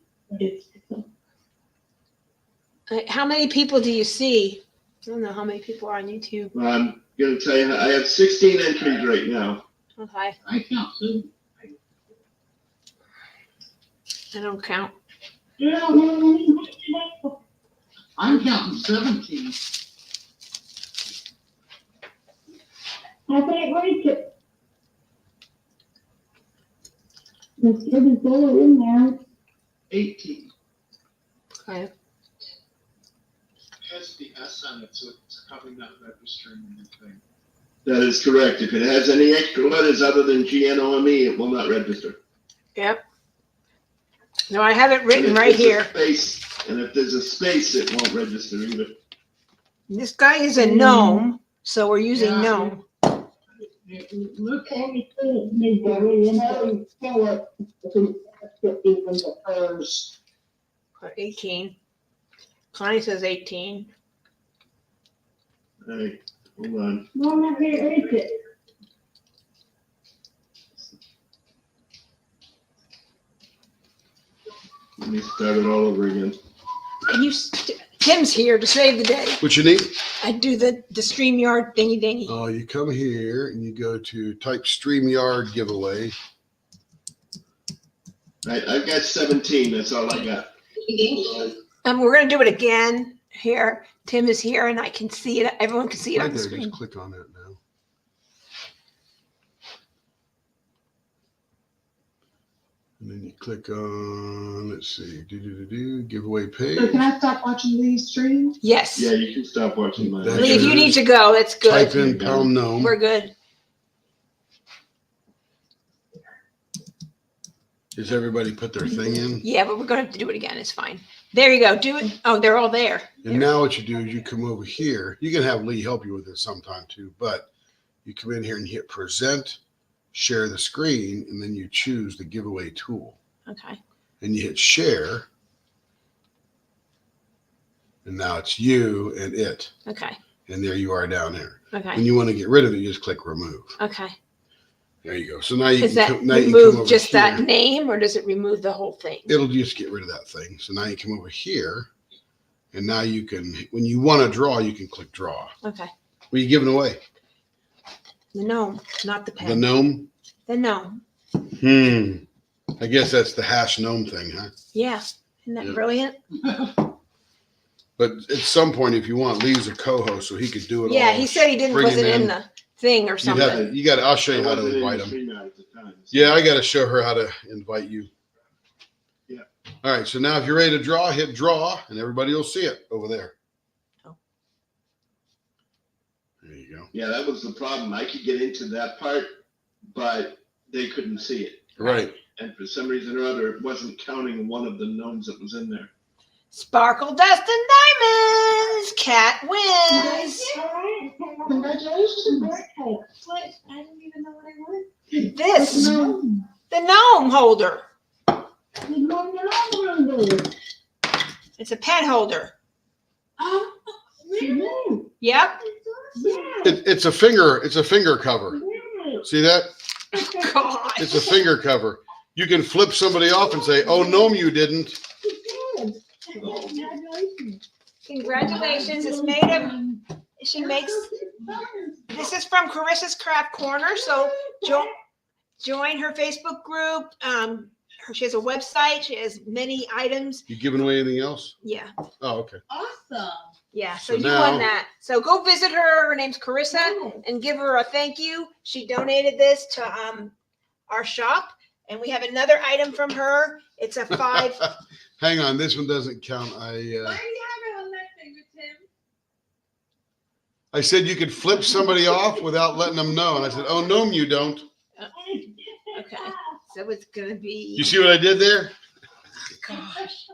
How many people do you see? I don't know how many people are on YouTube. I'm gonna tell you, I have 16 entries right now. Okay, I count too. I don't count. I'm counting 17. I can't reach it. It's getting full in there. 18 Okay. has the S on it, so it's probably not registering anything. That is correct. If it has any extra letters other than GNOME, it will not register. Yep. No, I have it And written if right there's a here. space, and if there's a space, it won't register either. This guy is a gnome, so we're using Yeah. gnome. Look, Everything needs to be in there. Fill it. Even the hers. 18. Connie says 18. All right, hold on. No, I can't reach it. Let me start it all over again. Can you? Tim's here to save the day. What you need? I do the StreamYard thingy dingy. Oh, you come here and you go to type StreamYard giveaway. I've got 17. That's all I got. We're gonna do it again here. Tim is here, and I can see it. Everyone can see it Right on the there, screen. just click on that now. And then you click on, let's see, giveaway page. So can I stop watching these streams? Yes. Yeah, you can stop watching mine. That's Lee, if you need to go, that's Type good. in pound gnome. We're good. Does everybody put their thing in? Yeah, but we're gonna have to do it again. It's fine. There you go. Do it. Oh, they're all there. And now what you do is you come over here. You can have Lee help you with this sometime too, but you come in here and hit present, share the screen, and then you choose the giveaway tool. Okay. And you hit share. And now it's you and it. Okay. And there you are down there. When Okay. you want to get rid of it, you just click remove. Okay. There you go. So now you Does that now you come remove over just that here. name, or does it remove the whole thing? It'll just get rid of that thing. So now you come over here, and now you can, when you want to draw, you can click draw. Okay. What are you giving away? The gnome, not the The pen. gnome? The gnome. I guess that's the hash gnome thing, huh? Yeah. Isn't that Yeah. brilliant? But at some point, if you want, Lee's a co-host, so he could do it all. Yeah, he said he didn't Bring wasn't him in in. the thing or You'd something. have to, you got to, I'll show you how to wasn't in invite the him. StreamYard at the time, so- Yeah, I got to show her how to invite you. Yeah. All right, so now if you're ready to draw, hit draw, and everybody will see it over there. Oh. There you go. Yeah, that was the problem. I could get into that part, but they couldn't see it. Right. And for some reason or other, it wasn't counting one of the gnomes that was in there. Sparkle, dust, and diamonds. Cat wins. Congratulations. What? I didn't even know what I won. This, the gnome holder. It's a pen holder. Yep. It's a finger cover. See that? God. It's a finger cover. You can flip somebody off and say, "Oh, gnome, you didn't." Congratulations. It's made of, she makes, this is from Carissa's Craft Corner. So join her Facebook group. She has a website. She has many items. You giving away anything else? Yeah. Oh, okay. Awesome. Yeah. So So you now- won that. So go visit her. Her name's Carissa, and give her a thank you. She donated this to our shop, and we have another item from her. It's a 5. Hang on, this one doesn't count. I said you could flip somebody off without letting them know, and I said, "Oh, gnome, you don't." Okay. So it's gonna be. You see what I did there? Gosh.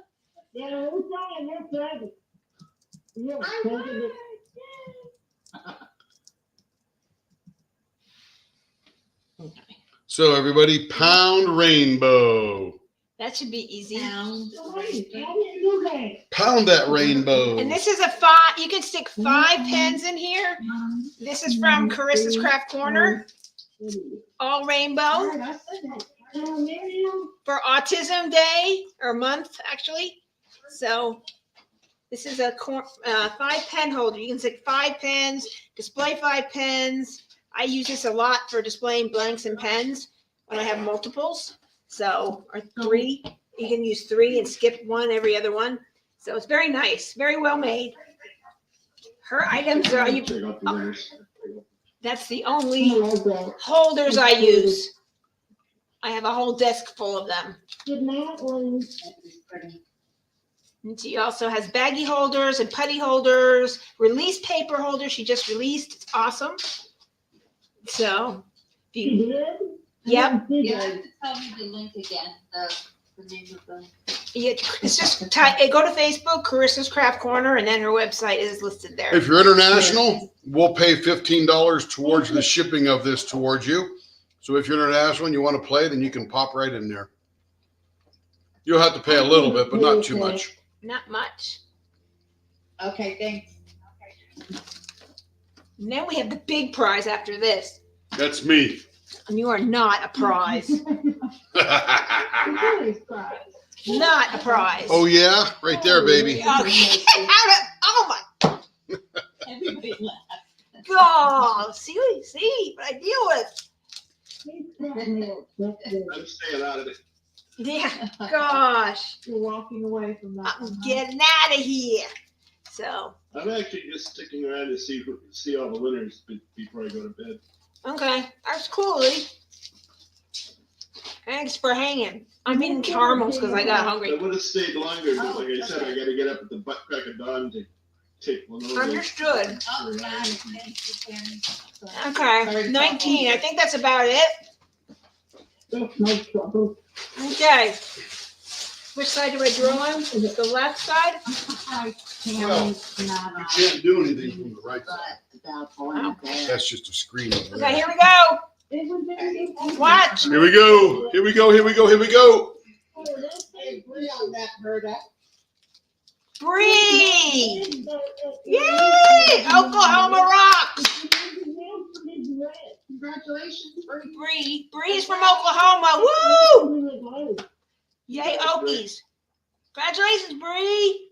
So everybody, pound rainbow. That should be easy. Pound that rainbow. And this is a 5. You can stick 5 pens in here. This is from Carissa's Craft Corner. All rainbow for Autism Day or month, actually. So This is a 5-pen holder. You can stick 5 pens, display 5 pens. I use this a lot for displaying blanks and pens when I have multiples. So, or 3. You can use 3 and skip one every other one. So it's very nice, very well made. Her items are, that's the only holders I use. I have a whole desk full of them. Good night, Lynn. And she also has baggie holders and putty holders, release paper holders she just released. It's awesome. So, if you, You did? yep. You have to tell me the link again, the name of the. Yeah, it's just go to Facebook, Carissa's Craft Corner, and then her website is listed there. If you're international, we'll pay $15 towards the shipping of this towards you. So if you're international and you want to play, then you can pop right in there. You'll have to pay a little bit, but not too much. Not much. Okay, thanks. And then we have the big prize after this. That's me. And you are not a prize. Not a prize. Oh yeah, right there, baby. Okay. Oh my Everybody laughed. God. See what I deal with. I'm staying out of it. Yeah. Gosh. You're walking away from that. I'm one, huh? getting out of here. So, I'm actually just sticking around to see all the winners before I go to bed. okay. That's cool, Lee. Thanks for hanging. I'm eating caramels because I got I hungry. would have stayed longer, but like I said, I got to get up at the butt crack of dawn to take one over. Understood. Oh, God, thank you, Karen. Okay. 19. I think that's about it. That's no trouble. Okay. Which side do I draw on? Is it the left side? Well, you can't do anything from the right side. About going there. That's just a screen over Okay, there. here we go. Watch. Here we go. Here we go. Here we go. Here we go. Bree! Yay! Oklahoma rocks! Congratulations, Bree. Bree. Bree's from Oklahoma. Woo! Yay, Okies. Congratulations, Bree.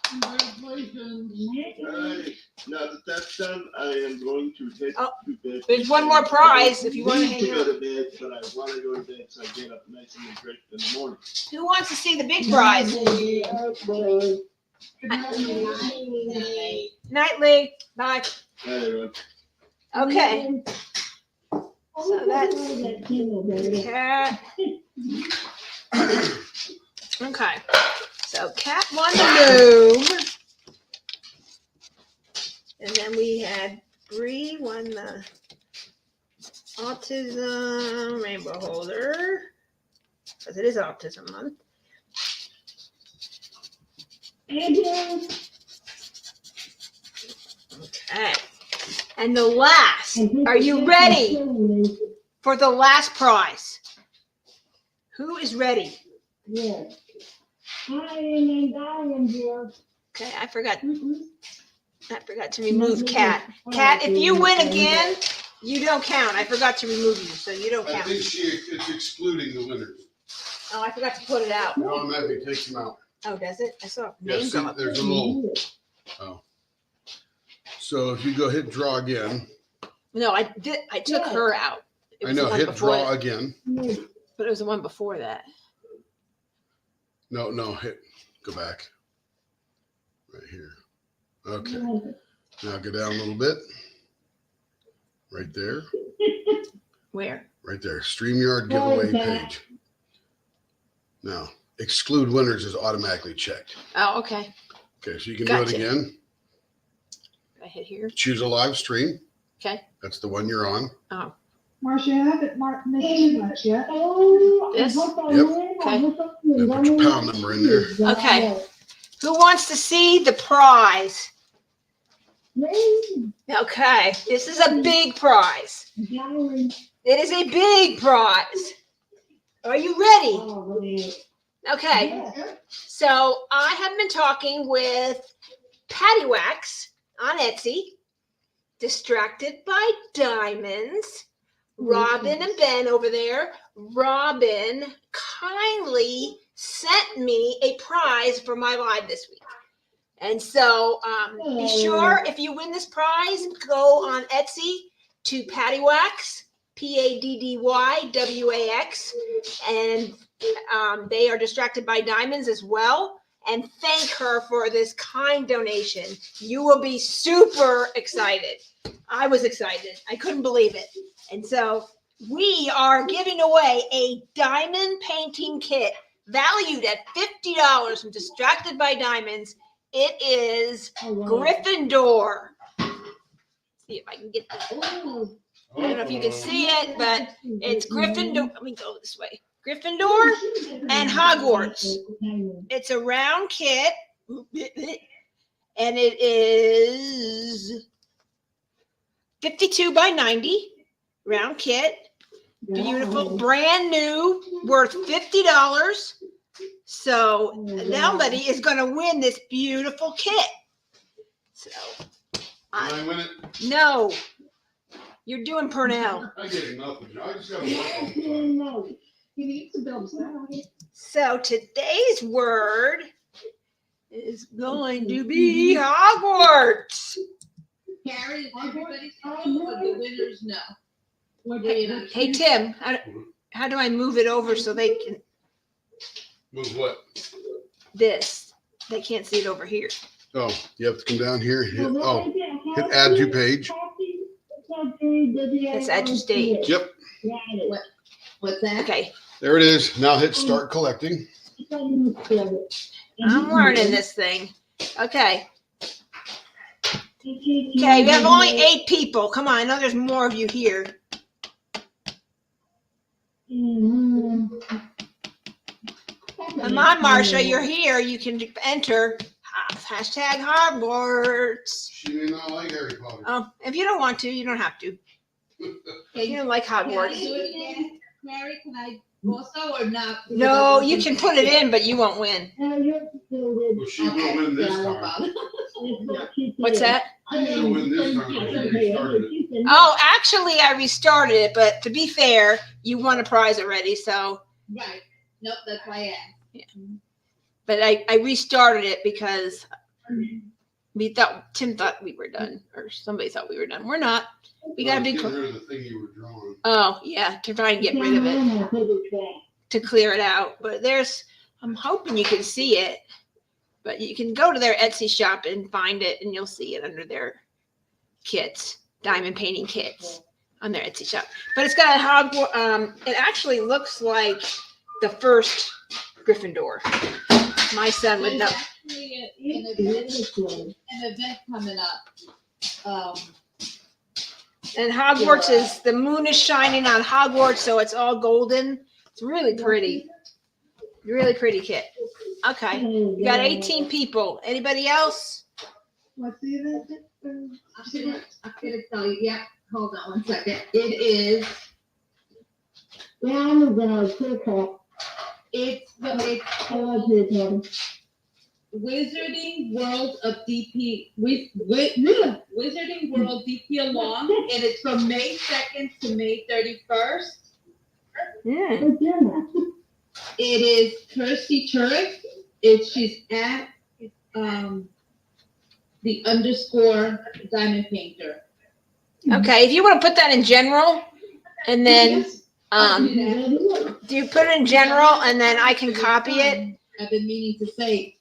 Congratulations. Alright, now that that's done, I am going to head Oh, to bed. there's one more prize if you want to Need hang go out. to bed, but I want to go to bed so I get up nice and great in the morning. Who wants to see the big prize? Night, Lee. Bye. Hi, everyone. Okay. So that's Cat. Okay. So Cat won the loom. And then we had Bree won the autism rainbow holder. Because it is autism month. Okay. And the last, are you ready for the last prize? Who is ready? Yes. I am dying here. Okay, I forgot to remove Cat. Cat, if you win again, you don't count. I forgot to remove you, so you don't I count. think it's excluding the winners. Oh, I forgot to put it out. It automatically takes them out. Oh, does it? I saw Yeah, names see, on it. there's a little. Oh. So if you go hit draw again, No, I did. I took her out. It I was the know, one hit before draw that, again. but it was the one before that. No, hit, go back. Right here. Okay. Now go down a little bit. Right there. Where? Right there. StreamYard giveaway page. Now, exclude winners is automatically checked. Oh, okay. Okay, so you can Gotcha. do it again. I hit here. Choose a live stream. Okay. That's the one you're on. Oh, Marcia, I haven't missed too much yet. This? Then put your pound number in there. Okay. Who wants to see the prize? Okay, this is a big prize. It is a big prize. Are you ready? Okay. So I have been talking with Patty Wax on Etsy, Distracted by Diamonds, Robin and Ben over there. Robin kindly sent me a prize for my live this week. And so be sure if you win this prize, go on Etsy to Paddywhax, PADDYWAX, and they are distracted by diamonds as well. And thank her for this kind donation. You will be super excited. I was excited. I couldn't believe it. And so we are giving away a diamond painting kit valued at $50 from Distracted by Diamonds. It is Gryffindor. See if I can get that. I don't know if you can see it, but it's Gryffindor. Let me go this way. Gryffindor and Hogwarts. It's a round kit, and it is 52 by 90 round kit. Beautiful, brand new, worth $50. So somebody is going to win this beautiful kit. So, Can I win it? no, you're doing Purnell. I get nothing. I just gotta work all the time. No, he needs to build salary. So today's word is going to be Hogwarts. Carrie, everybody's home, but the winners know. Hey Tim, how do I move it over so they can Move what? this? They can't see it over here. Oh, you have to come down here. Hit add to page. Let's add to stage. Yep. What's that? Okay, There it is. Now hit start collecting. I'm learning this thing. Okay. Okay, we have only 8 people. Come on, I know there's more of you here. Come on, Marcia, you're here. You can enter hashtag Hogwarts. She may not like Harry Potter. Oh, if you don't want to, you don't have to. If you don't like Can I Hogwarts. do it again? Carrie, can I also or not? No, you can put it in, but you won't win. Well, she will win this time. What's that? She'll win this time because she restarted it. Oh, actually, I restarted it, but to be fair, you won a prize already, so. Right. Nope, that's why I asked. But I restarted it because Tim thought we were done, or somebody thought we were done. We're not. We gotta be. Get rid of the thing you were drawing. Oh yeah, to try and get rid of it, to clear it out. But I'm hoping you can see it. But you can go to their Etsy shop and find it, and you'll see it under their kits, diamond painting kits, on their Etsy shop. But it's got a Hogwarts. It actually looks like the first Gryffindor. My son would know. Actually, an event coming up. And Hogwarts is, the moon is shining on Hogwarts, so it's all golden. It's really pretty. Really pretty kit. Okay. We got 18 people. Anybody else? What's the event? I'm gonna tell you, yeah, hold on one second. It is, I'm gonna pick up. it's Wizarding World of DP, Wizarding World DP Along, and it's from May 2nd to May 31st. It is Kirsty Turek. She's at the _ diamond painter. Okay. If you want to put that in general, and then do you put it in general, and then I can copy it? I've been meaning to say,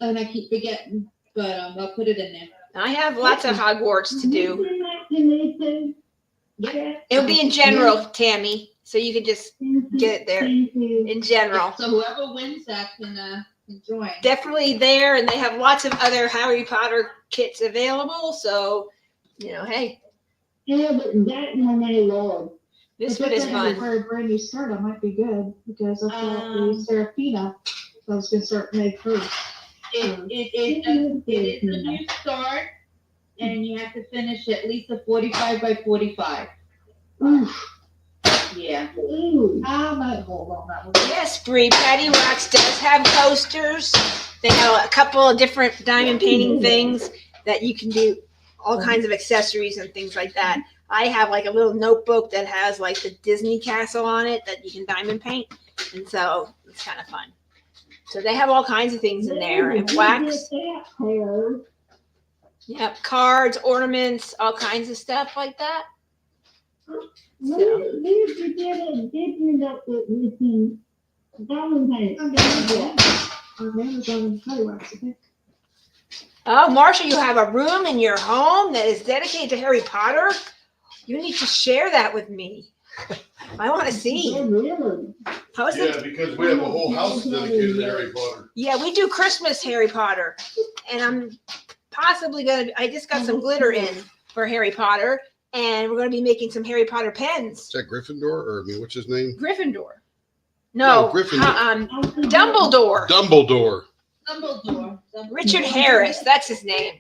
and I keep forgetting, but I'll put it in there. I have lots of Hogwarts to do. It'll be in general, Tammy, so you can just get it there in general. So whoever wins that can join. Definitely there, and they have lots of other Harry Potter kits available. So, hey, Yeah, but that one I love. this one is fun. For a brand new start, I might be good because I thought Serafina. So I was gonna start May 1st. It is a new start, and you have to finish at least a 45 by 45. Yeah. I might hold on that one. Yes, Bree, Patty Wax does have coasters. They have a couple of different diamond painting things that you can do, all kinds of accessories and things like that. I have like a little notebook that has like the Disney castle on it that you can diamond paint. And so it's kind of fun. So they have all kinds of things in there, and wax. Hair. Yep, cards, ornaments, all kinds of stuff like that. When did you get it? Did you know it was in Valentine's? On Amazon and Fireworks, I think. Oh, Marsha, you have a room in your home that is dedicated to Harry Potter? You need to share that with me. I want to see. Really? Post Yeah, it. because we have a whole house dedicated to Harry Potter. Yeah, we do Christmas Harry Potter. And I'm possibly I just got some glitter in for Harry Potter. And we're going to be making some Harry Potter pens. Is that Gryffindor, or I mean, what's his name? Gryffindor. No, Gryffindor. Dumbledore. Dumbledore. Dumbledore. Richard Harris, that's his name.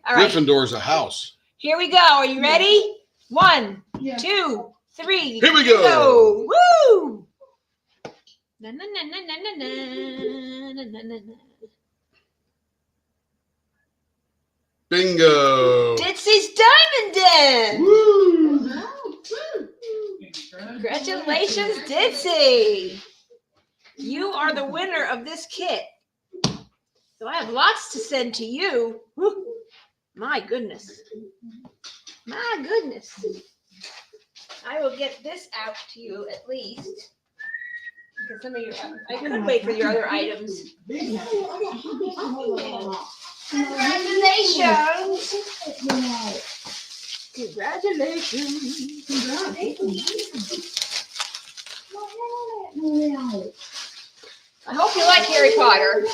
All right, Gryffindor's a house. here we go. Are you ready? 1, Yeah. 2, 3. Here we go. Woo! Na, na, na, na, na, na, na, na, na, na. Bingo. Ditsy's Diamond Den. Woo. Congratulations, Ditsy. You are the winner of this kit. So I have lots to send to you. Whew. My goodness. My goodness. I will get this out to you at least. Because some of your, I could wait for your other items. Congratulations. Congratulations. I hope you like Harry Potter.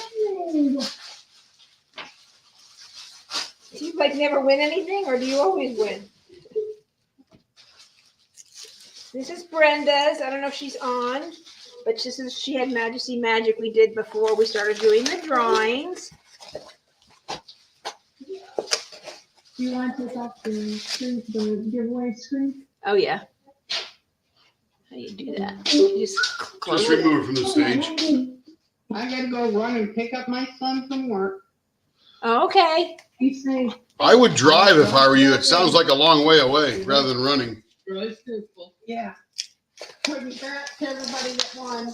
Do you like never win anything, or do you always win? This is Brenda's. I don't know if she's on, but she had Majesty Magic we did before we started doing the drawings. Do you want to take off the screen, the giveaway screen? Oh yeah. How do you do that? You just close Just it. remove it from the stage. I gotta go run and pick up my son from work. Oh, okay. You say, I would drive if I were you. It sounds like a long way away rather than running. Yeah. Putting that to everybody that won.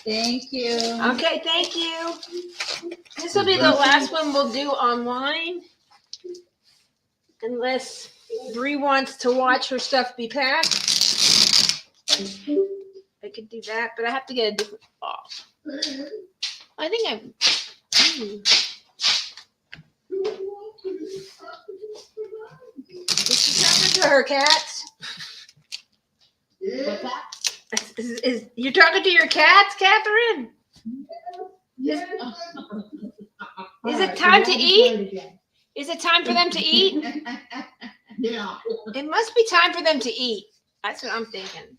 Thank you. Okay, thank you. This will be the last one we'll do online. Unless Bree wants to watch her stuff be packed. I could do that, but I have to get a different box. I think I'm. Is she talking to her cats? What's that? Is you're talking to your cats, Catherine? Is it time to eat? Is it time for them to eat? Yeah. It must be time for them to eat. That's what I'm thinking.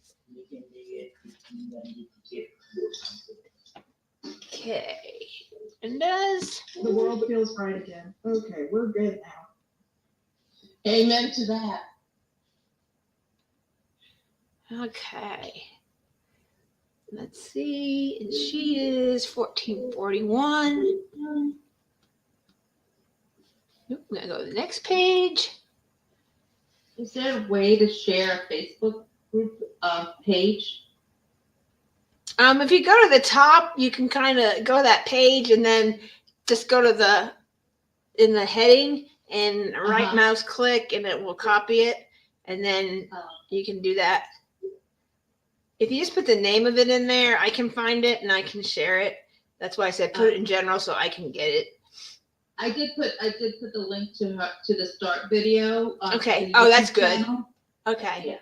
Okay. And does. the world feels right again. Okay, we're good now. Amen to that. Okay. Let's see. And she is 1441. Nope, I'm gonna go to the next page. Is there a way to share a Facebook group page? If you go to the top, you can kind of go to that page and then just go to in the heading and right mouse click and it will copy it. And then you can do that. If you just put the name of it in there, I can find it and I can share it. That's why I said put it in general so I can get it. I did put the link to the start video. Okay. the Oh, that's YouTube good. channel. Okay. Yeah.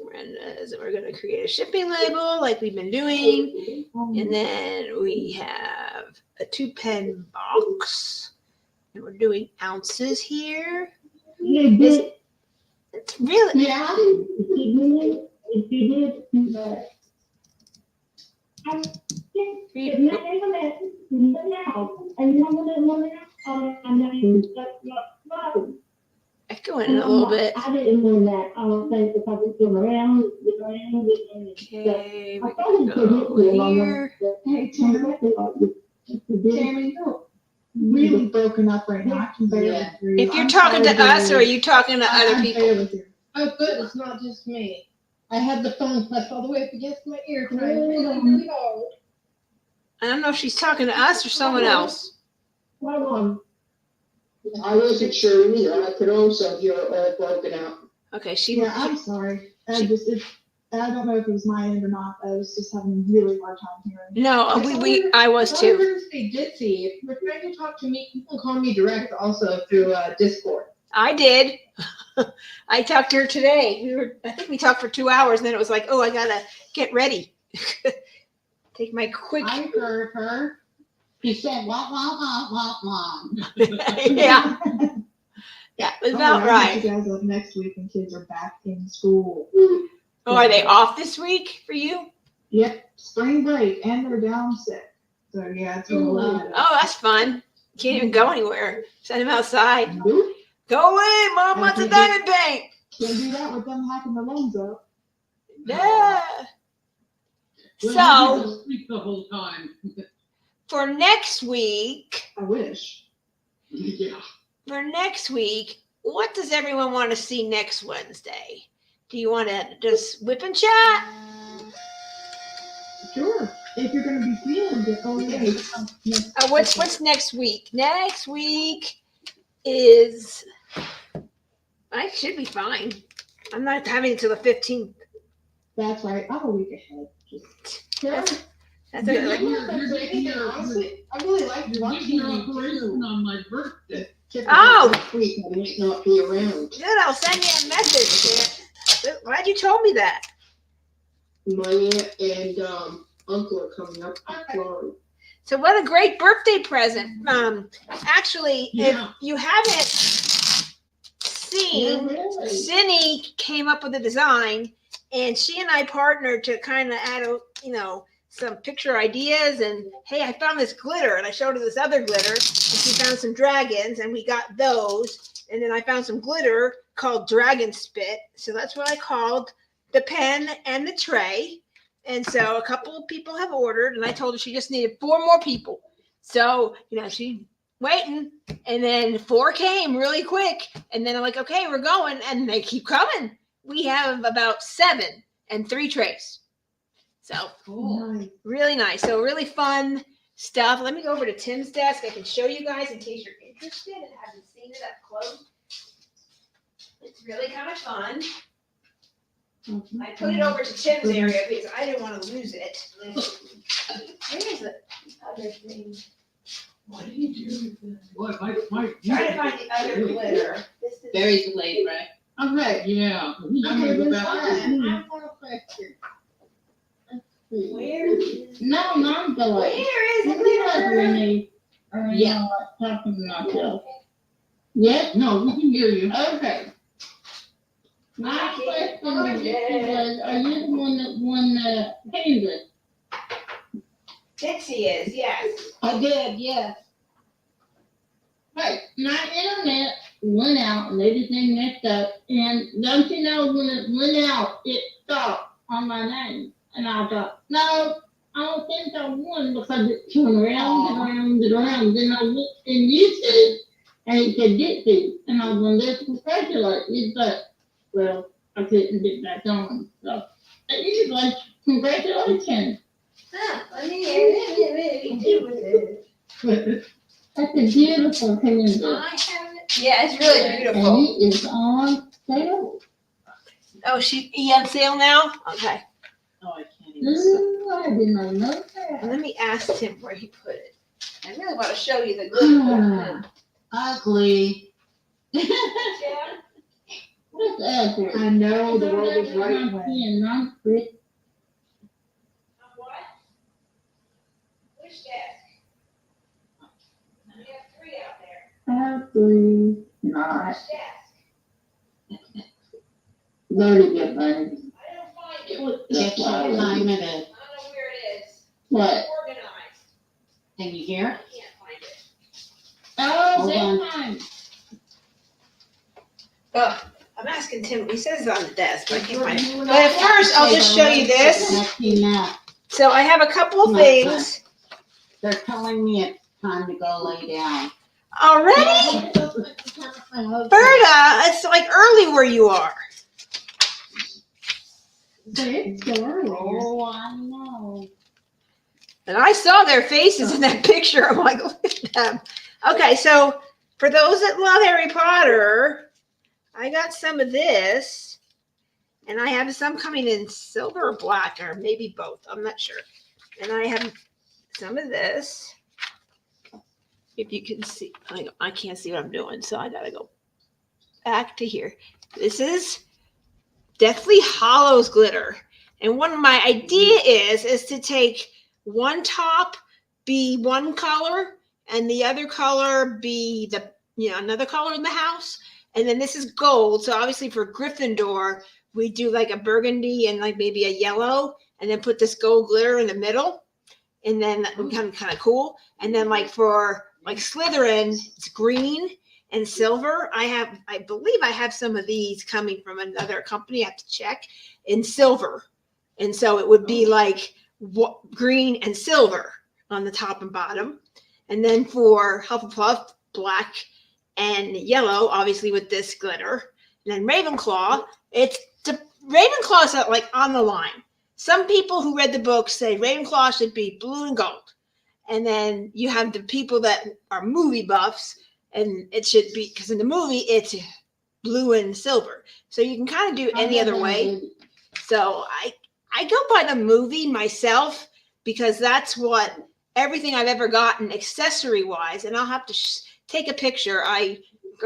Brenda's. We're going to create a shipping label like we've been doing. And then we have a 2-pen box. And we're doing ounces here. It's really. Yeah, if you did, Echoing a little bit. I didn't know that. I was thinking because it's been around. Okay, we can go here. Hey, Tammy, you're really broken up right now. I can barely Yeah. hear you. If you're I'm talking to sorry, us or are Dave. you talking to other I'm people? barely hearing. Oh, good. It's not just me. I had the phone pressed all the way up against my ear, trying really, really hard. I don't know if she's talking to us or someone else. I wasn't sure either. I could also hear it all broken out. Okay, she. Yeah, I'm sorry. I don't know if it was my end or not. I was just having a really hard time hearing. No, I was too. Thursday, Ditzy, if you're trying to talk to me, you can call me direct also through Discord. I did. I talked to her today. I think we talked for 2 hours, and then it was like, oh, I gotta get ready. Take my quick. I heard her. She said, wah, wah, wah, wah, wah. Yeah. Yeah, it was about I'll right. you guys up next week when kids are back in school. Oh, are they off this week for you? Yep, spring break, and they're down sick. So yeah, it's a little. Oh, that's fun. Can't even go anywhere. Send them outside. Nope. Go away, Mom wants a diamond paint. Can't do that with them hacking the lungs up. Yeah. Well, So you just sleep the whole time. for next week, I wish. Yeah. what does everyone want to see next Wednesday? Do you want to just whip and chat? Sure. If you're gonna be feeling good. Oh yeah. What's next week? Next week is I should be fine. I'm not having it till the 15th. That's right. I'm a week ahead. Just That's Yeah, like, Honestly, I really like You're watching getting your you operation on my birthday. Oh. Next week I might not be around. good, I'll send you a message. Why'd you told me that? My aunt and uncle are coming up from Florida. So what a great birthday present. Actually, Yeah. if you haven't seen, really? Cindy came up with a design, and she and I partnered to kind of add, some picture ideas. And hey, I found this glitter, and I showed her this other glitter, and she found some dragons, and we got those. And then I found some glitter called Dragon Spit. So that's what I called the pen and the tray. And so a couple of people have ordered, and I told her she just needed 4 more people. So, she's waiting, and then 4 came really quick. And then I'm like, okay, we're going. And they keep coming. We have about 7 and 3 trays. So nice. really nice. So really fun stuff. Let me go over to Tim's desk. I can show you guys in case you're interested and haven't seen it up close. It's really kind of fun. I put it over to Tim's area because I didn't want to lose it. Where is the other thing? What do you do with that? What, my Trying to find the other glitter. This is Very delayed, right? Okay. Yeah. I'm Okay, gonna go this back. one, I have one question. where is No, not where delayed. is the You realize glitter? when they, Yeah. talking to myself. Yes? No, we can hear you. Okay. My question was, are you the one that won the Kansas? Dixie is, yes. I did, yes. Hey, my internet went out and everything messed up, and don't you know when it went out, it stopped on my name. And I thought, no, I don't think I won because it turned around and around and around. Then I looked in YouTube and it said Dixie, and I was going to congratulate you, but, well, I couldn't get back on. So, anyway, congratulations. Huh, let me do with it. That's a beautiful Kansas. I have it. Yeah, it's really And beautiful. it is on sale. Oh, she on sale now? Okay. Oh, I can't even. see. I did not know that. Let me ask Tim where he put it. I really want to show you the glitter. Ugly. What's that? I know the world is right when. What? Which desk? We have 3 out there. Ugly, not. Which desk? Very good, buddy. I don't find it. I Guess what time it is? don't know where it is. What? Organized. Can you hear? I can't find it. Oh, Hold on. big time. Oh, I'm asking Tim. He says it's on the desk, but I can't find it. But at first, I'll just show you this. Next thing that, So I have a couple of things they're telling me it's time to go lay down. already. Berta, it's like early where you are. But it's still early here. Oh, I know. And I saw their faces in that picture. I'm like, look at them. Okay, so for those that love Harry Potter, I got some of this, and I have some coming in silver or black, or maybe both. I'm not sure. And I have some of this. If you can see, I can't see what I'm doing, so I gotta go back to here. This is Deathly Hallows glitter. And one of my idea is to take one top be one color and the other color be another color in the house. And then this is gold. So obviously for Gryffindor, we do like a burgundy and like maybe a yellow, and then put this gold glitter in the middle. And then that would become kind of cool. And then like for like Slytherin, it's green and silver. I believe I have some of these coming from another company. I have to check in silver. And so it would be like green and silver on the top and bottom. And then for Hufflepuff, black and yellow, obviously with this glitter. And then Ravenclaw, Ravenclaw is like on the line. Some people who read the book say Ravenclaw should be blue and gold. And then you have the people that are movie buffs, and it should be, because in the movie it's blue and silver. So you can kind of do any other way. So I go by the movie myself, because that's what everything I've ever gotten accessory wise. And I'll have to take a picture. I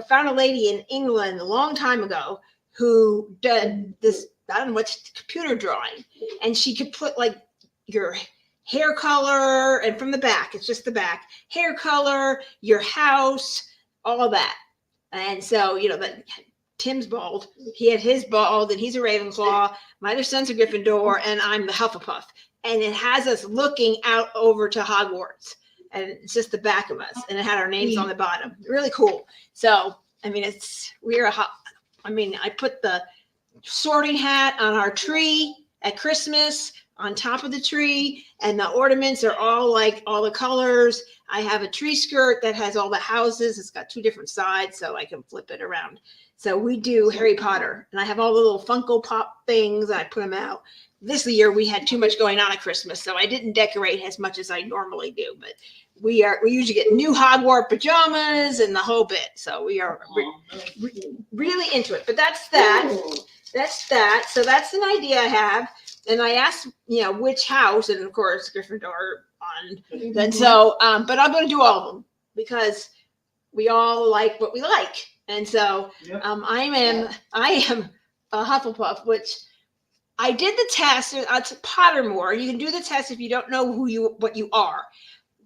found a lady in England a long time ago who did this, I don't know what's computer drawing, and she could put like your hair color, and from the back, it's just the back, hair color, your house, all that. And so, that Tim's bald. He had his bald, and he's a Ravenclaw. My other son's a Gryffindor, and I'm the Hufflepuff. And it has us looking out over to Hogwarts, and it's just the back of us, and it had our names on the bottom. Really cool. So, I mean, I put the sorting hat on our tree at Christmas, on top of the tree, and the ornaments are all like all the colors. I have a tree skirt that has all the houses. It's got two different sides, so I can flip it around. So we do Harry Potter, and I have all the little Funko Pop things, and I put them out. This year we had too much going on at Christmas, so I didn't decorate as much as I normally do. But we usually get new Hogwarts pajamas and the whole bit. So we are really into it. But that's that. That's that. So that's an idea I have. And I asked, which house, and of course Gryffindor on. And so, but I'm going to do all of them, because we all like what we like. And so, I am a Hufflepuff, which I did the test. It's Pottermore. You can do the test if you don't know what you are.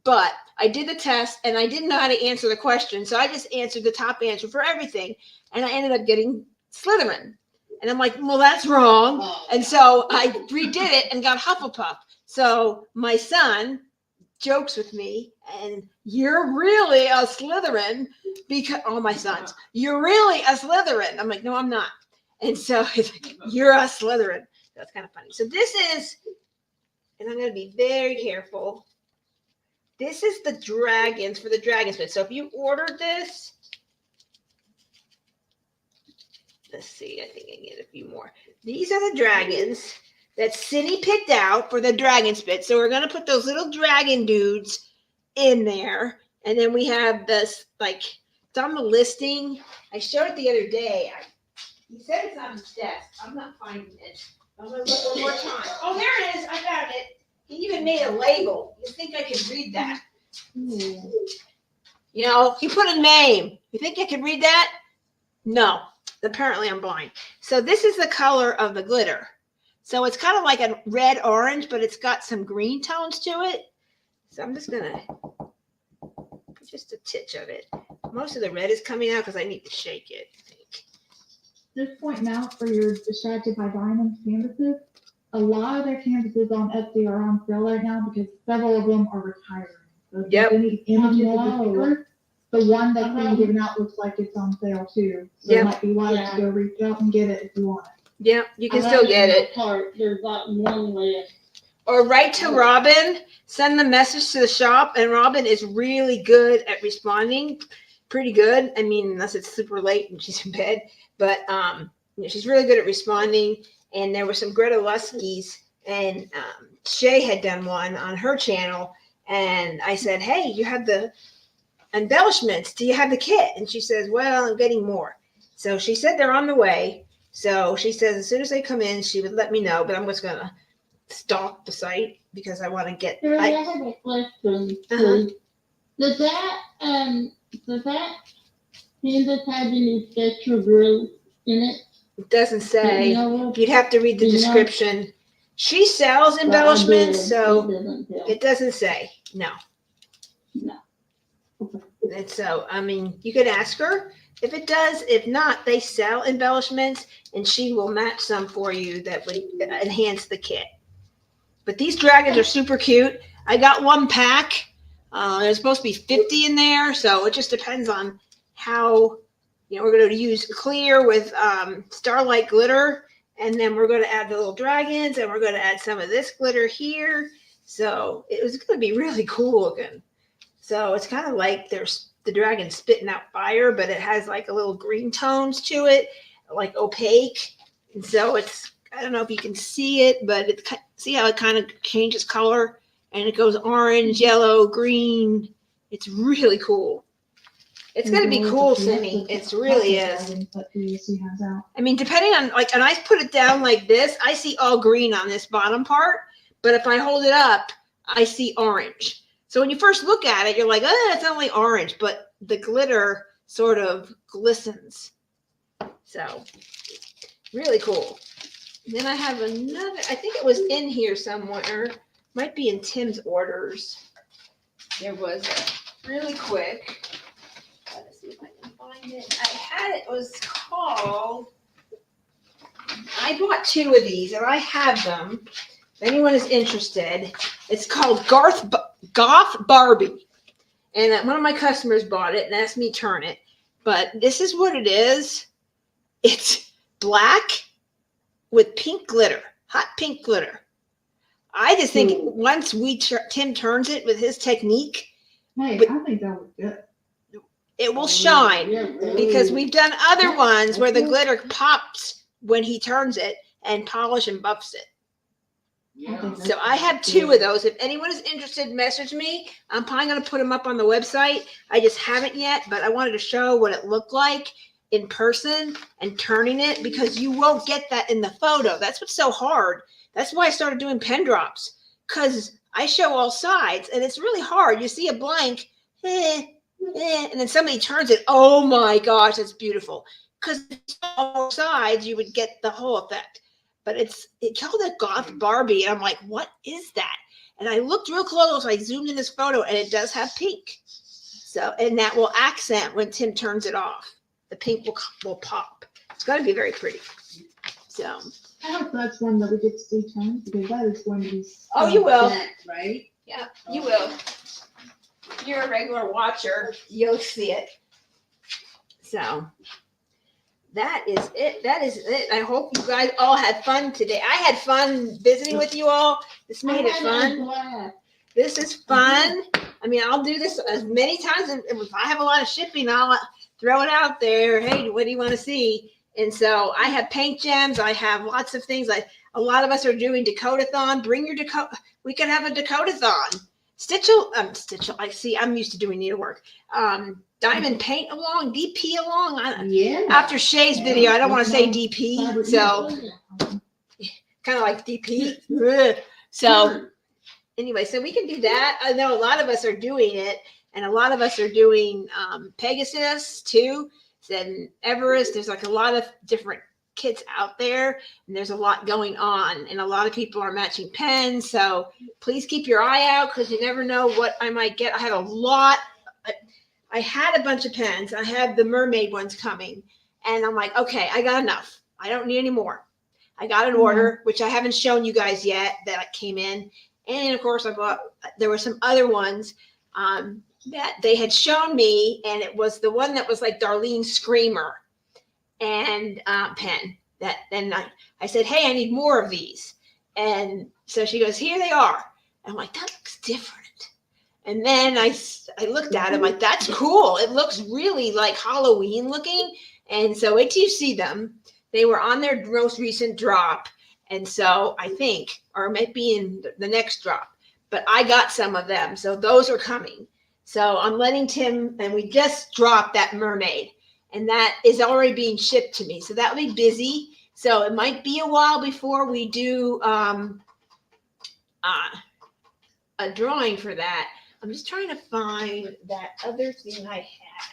But I did the test, and I didn't know how to answer the question, so I just answered the top answer for everything, and I ended up getting Slytherin. And I'm like, well, that's wrong. And so I redid it and got Hufflepuff. So my son jokes with me, and you're really a Slytherin, because all my sons, you're really a Slytherin. I'm like, no, I'm not. And so he's like, you're a Slytherin. That's kind of funny. So this is, and I'm going to be very careful. This is the dragons for the dragon spit. So if you ordered this, let's see, I think I can get a few more. These are the dragons that Cindy picked out for the dragon spit. So we're going to put those little dragon dudes in there. And then we have this, like, it's on the listing. I showed it the other day. He said it's on his desk. I'm not finding it. I'm going to look one more time. Oh, there it is. I found it. He even made a label. You think I could read that? He put a name. You think I could read that? No. Apparently I'm blind. So this is the color of the glitter. So it's kind of like a red orange, but it's got some green tones to it. So I'm just gonna put just a titch of it. Most of the red is coming out because I need to shake it, I think. Just pointing out for your Distracted by Diamonds canvases, a lot of their canvases on Etsy are on sale right now because several of them are retiring. So if there's any images in particular, the one that's being given out looks like it's on sale too. So it might be wise to go reach out and get it if you want it. Yeah, you can still get it. There's not one left. Or write to Robin, send the message to the shop, and Robin is really good at responding. Pretty good. I mean, unless it's super late and she's in bed. But she's really good at responding. And there were some Greta Luskies, and Shay had done one on her channel. And I said, hey, you have the embellishments. Do you have the kit? And she says, well, I'm getting more. So she said they're on the way. So she says as soon as they come in, she would let me know. But I'm just gonna stalk the site because I want to get. Carrie, I have a question. Please. Does that canvas have any special growth in it? It doesn't say. You know, You'd have to read the you know? description. She sells embellishments, so doesn't tell. it doesn't say. No. No. And so, I mean, you could ask her if it does. If not, they sell embellishments, and she will match some for you that would enhance the kit. But these dragons are super cute. I got one pack. There's supposed to be 50 in there, so it just depends on how, we're going to use clear with Starlight glitter, and then we're going to add the little dragons, and we're going to add some of this glitter here. So it was going to be really cool looking. So it's kind of like there's the dragon spitting out fire, but it has like a little green tones to it, like opaque. And so it's, I don't know if you can see it, but see how it kind of changes color, and it goes orange, yellow, green. It's really cool. It's going to be cool, Cindy. It really is. I mean, depending on and I put it down like this, I see all green on this bottom part, but if I hold it up, I see orange. So when you first look at it, you're like, oh, it's only orange, but the glitter sort of glistens. So really cool. And then I have another, I think it was in here somewhere. Might be in Tim's orders. There was really quick. Let's see if I can find it. I had it was called, I bought 2 of these and I have them. If anyone is interested, it's called Goth Barbie. And one of my customers bought it and asked me to turn it. But this is what it is. It's black with pink glitter, hot pink glitter. I just think once Tim turns it with his technique, Hey, I think that was good. it will shine, because we've done other ones where the glitter pops when he turns it and polish and buffs it. Yeah. So I have 2 of those. If anyone is interested, message me. I'm probably going to put them up on the website. I just haven't yet, but I wanted to show what it looked like in person and turning it, because you won't get that in the photo. That's what's so hard. That's why I started doing pen drops, because I show all sides and it's really hard. You see a blank, and then somebody turns it. Oh my gosh, that's beautiful. Because all sides, you would get the whole effect. But it called it Goth Barbie, and I'm like, what is that? And I looked real close. I zoomed in this photo, and it does have pink. So, and that will accent when Tim turns it off. The pink will pop. It's going to be very pretty. So. I hope that's one that we get to see tonight, because that is going to be. Oh, you will. Right? Yeah, you will. If you're a regular watcher, you'll see it. So that is it. That is it. I hope you guys all had fun today. I had fun visiting with you all. This made it fun. This is fun. I mean, I'll do this as many times. If I have a lot of shipping, I'll throw it out there. Hey, what do you want to see? And so I have paint gems. I have lots of things. A lot of us are doing Dakota-thon. Bring your Dakota. We can have a Dakota-thon. Stitch. I see. I'm used to doing needlework. Diamond paint along. DP along. Yeah. After Shay's video, I don't want to say DP. So kind of like DP. So anyway, so we can do that. I know a lot of us are doing it, and a lot of us are doing Pegasus too. Then Everest, there's like a lot of different kits out there, and there's a lot going on, and a lot of people are matching pens. So please keep your eye out, because you never know what I might get. I had I had a bunch of pens. I have the mermaid ones coming, and I'm like, okay, I got enough. I don't need any more. I got an order, which I haven't shown you guys yet, that came in. And of course there were some other ones that they had shown me, and it was the one that was like Darlene's Screamer and pen. Then I said, hey, I need more of these. And so she goes, here they are. I'm like, that looks different. And then I looked at it, like, that's cool. It looks really like Halloween looking. And so wait till you see them. They were on their most recent drop. And so I think, or it might be in the next drop, but I got some of them. So those are coming. So I'm letting Tim, and we just dropped that mermaid, and that is already being shipped to me. So that'll be busy. So it might be a while before we do a drawing for that. I'm just trying to find that other thing I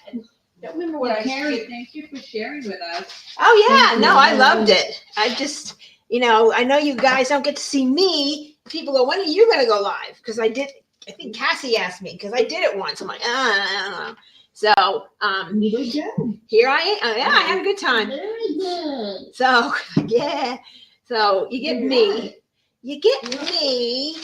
had. Don't remember what I Carrie, did. thank you for sharing with us. Oh yeah, Thank no, you. I loved it. I just, I know you guys don't get to see me. People go, when are you gonna go live? Because I think Cassie asked me because I did it once. I'm like, I don't know. So You did good. here I am. Yeah, I had a good time. Very good. So yeah. So you get me. You get me,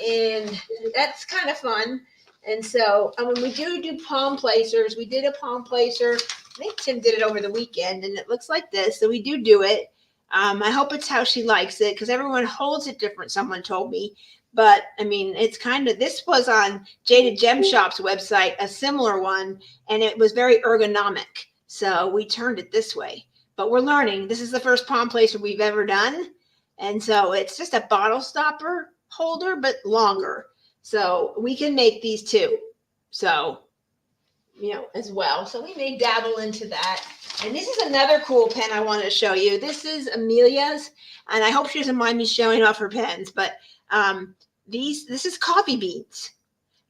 and that's kind of fun. And so when we do palm placers, we did a palm placer. I think Tim did it over the weekend, and it looks like this. So we do it. I hope it's how she likes it because everyone holds it different. Someone told me, but I mean, it's kind of, this was on Jaded Gem Shop's website, a similar one, and it was very ergonomic. So we turned it this way, but we're learning. This is the first palm placer we've ever done. And so it's just a bottle stopper holder, but longer. So we can make these too. So, as well. So we may dabble into that. And this is another cool pen I wanted to show you. This is Amelia's, and I hope she doesn't mind me showing off her pens, but this is coffee beans.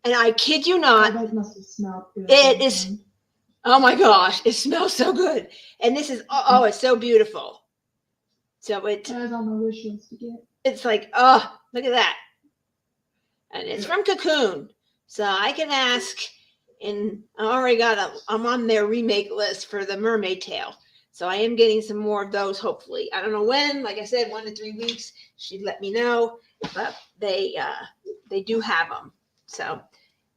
And I kid you not, That must have smelled good. it is, oh my gosh, it smells so good. And this is, oh, it's so beautiful. So That was on my wish list to get. it's like, oh, look at that. And it's from Cocoon. So I can ask, and I already I'm on their remake list for the mermaid tail. So I am getting some more of those, hopefully. I don't know when, like I said, 1 to 3 weeks. She'd let me know, but they do have them. So,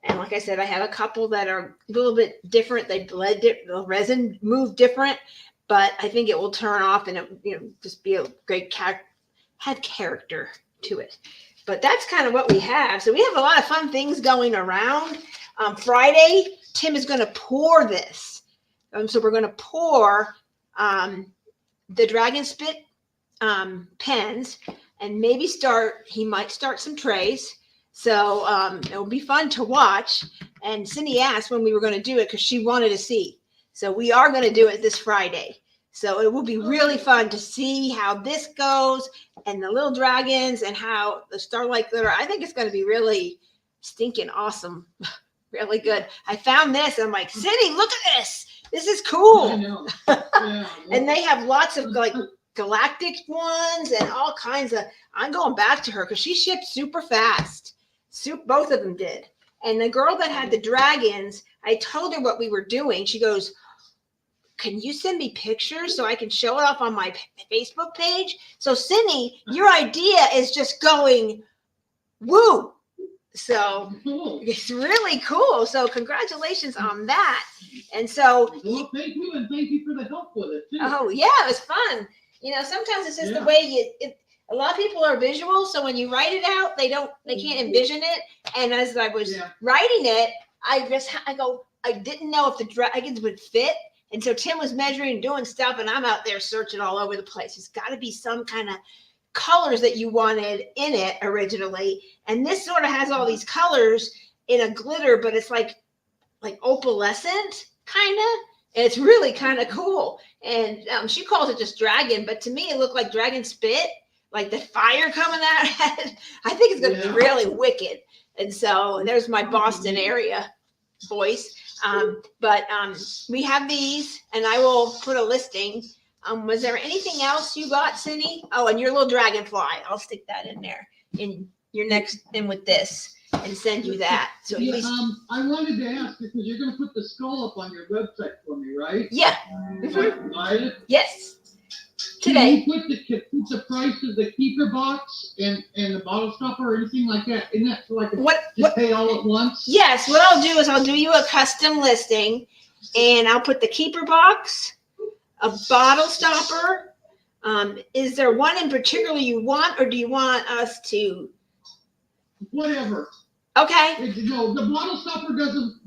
and like I said, I have a couple that are a little bit different. They bled it, the resin moved different, but I think it will turn off and it, just be a great have character to it. But that's kind of what we have. So we have a lot of fun things going around. Friday, Tim is going to pour this. So we're going to pour the Dragon Spit pens and maybe he might start some trays. So it'll be fun to watch. And Cindy asked when we were going to do it because she wanted to see. So we are going to do it this Friday. So it will be really fun to see how this goes and the little dragons and how the Starlight Glitter. I think it's going to be really stinking awesome. Really good. I found this and I'm like, Cindy, look at this. This is cool. I know. Yeah. And they have lots of like galactic ones and all kinds of, I'm going back to her because she shipped super fast. Both of them did. And the girl that had the dragons, I told her what we were doing. She goes, can you send me pictures so I can show it off on my Facebook page? So Cindy, your idea is just going woo. So it's really cool. So congratulations on that. And so, Well, thank you, and thank you for the help with it too. oh yeah, it was fun. Sometimes it's just the way a lot of people are visual. So when you write it out, they can't envision it. And as I was writing it, I didn't know if the dragons would fit. And so Tim was measuring and doing stuff, and I'm out there searching all over the place. There's got to be some kind of colors that you wanted in it originally. And this sort of has all these colors in a glitter, but it's like opalescent, kind of. And it's really kind of cool. And she calls it just dragon, but to me, it looked like dragon spit, like the fire coming out. I think it's going to be really wicked. And so there's my Boston area voice. But we have these, and I will put a listing. Was there anything else you got, Cindy? Oh, and your little dragonfly. I'll stick that in there in your next in with this and send you that. So at least, I wanted to ask because you're going to put the skull up on your website for me, right? yeah. Right? Yes. Can Today. you put the price of the keeper box and the bottle stopper or anything like that? Isn't that so I can just pay all at once? Yes. What I'll do is I'll do you a custom listing, and I'll put the keeper box, a bottle stopper. Is there one in particular you want, or do you want us to? Whatever. Okay. No, the bottle stopper doesn't.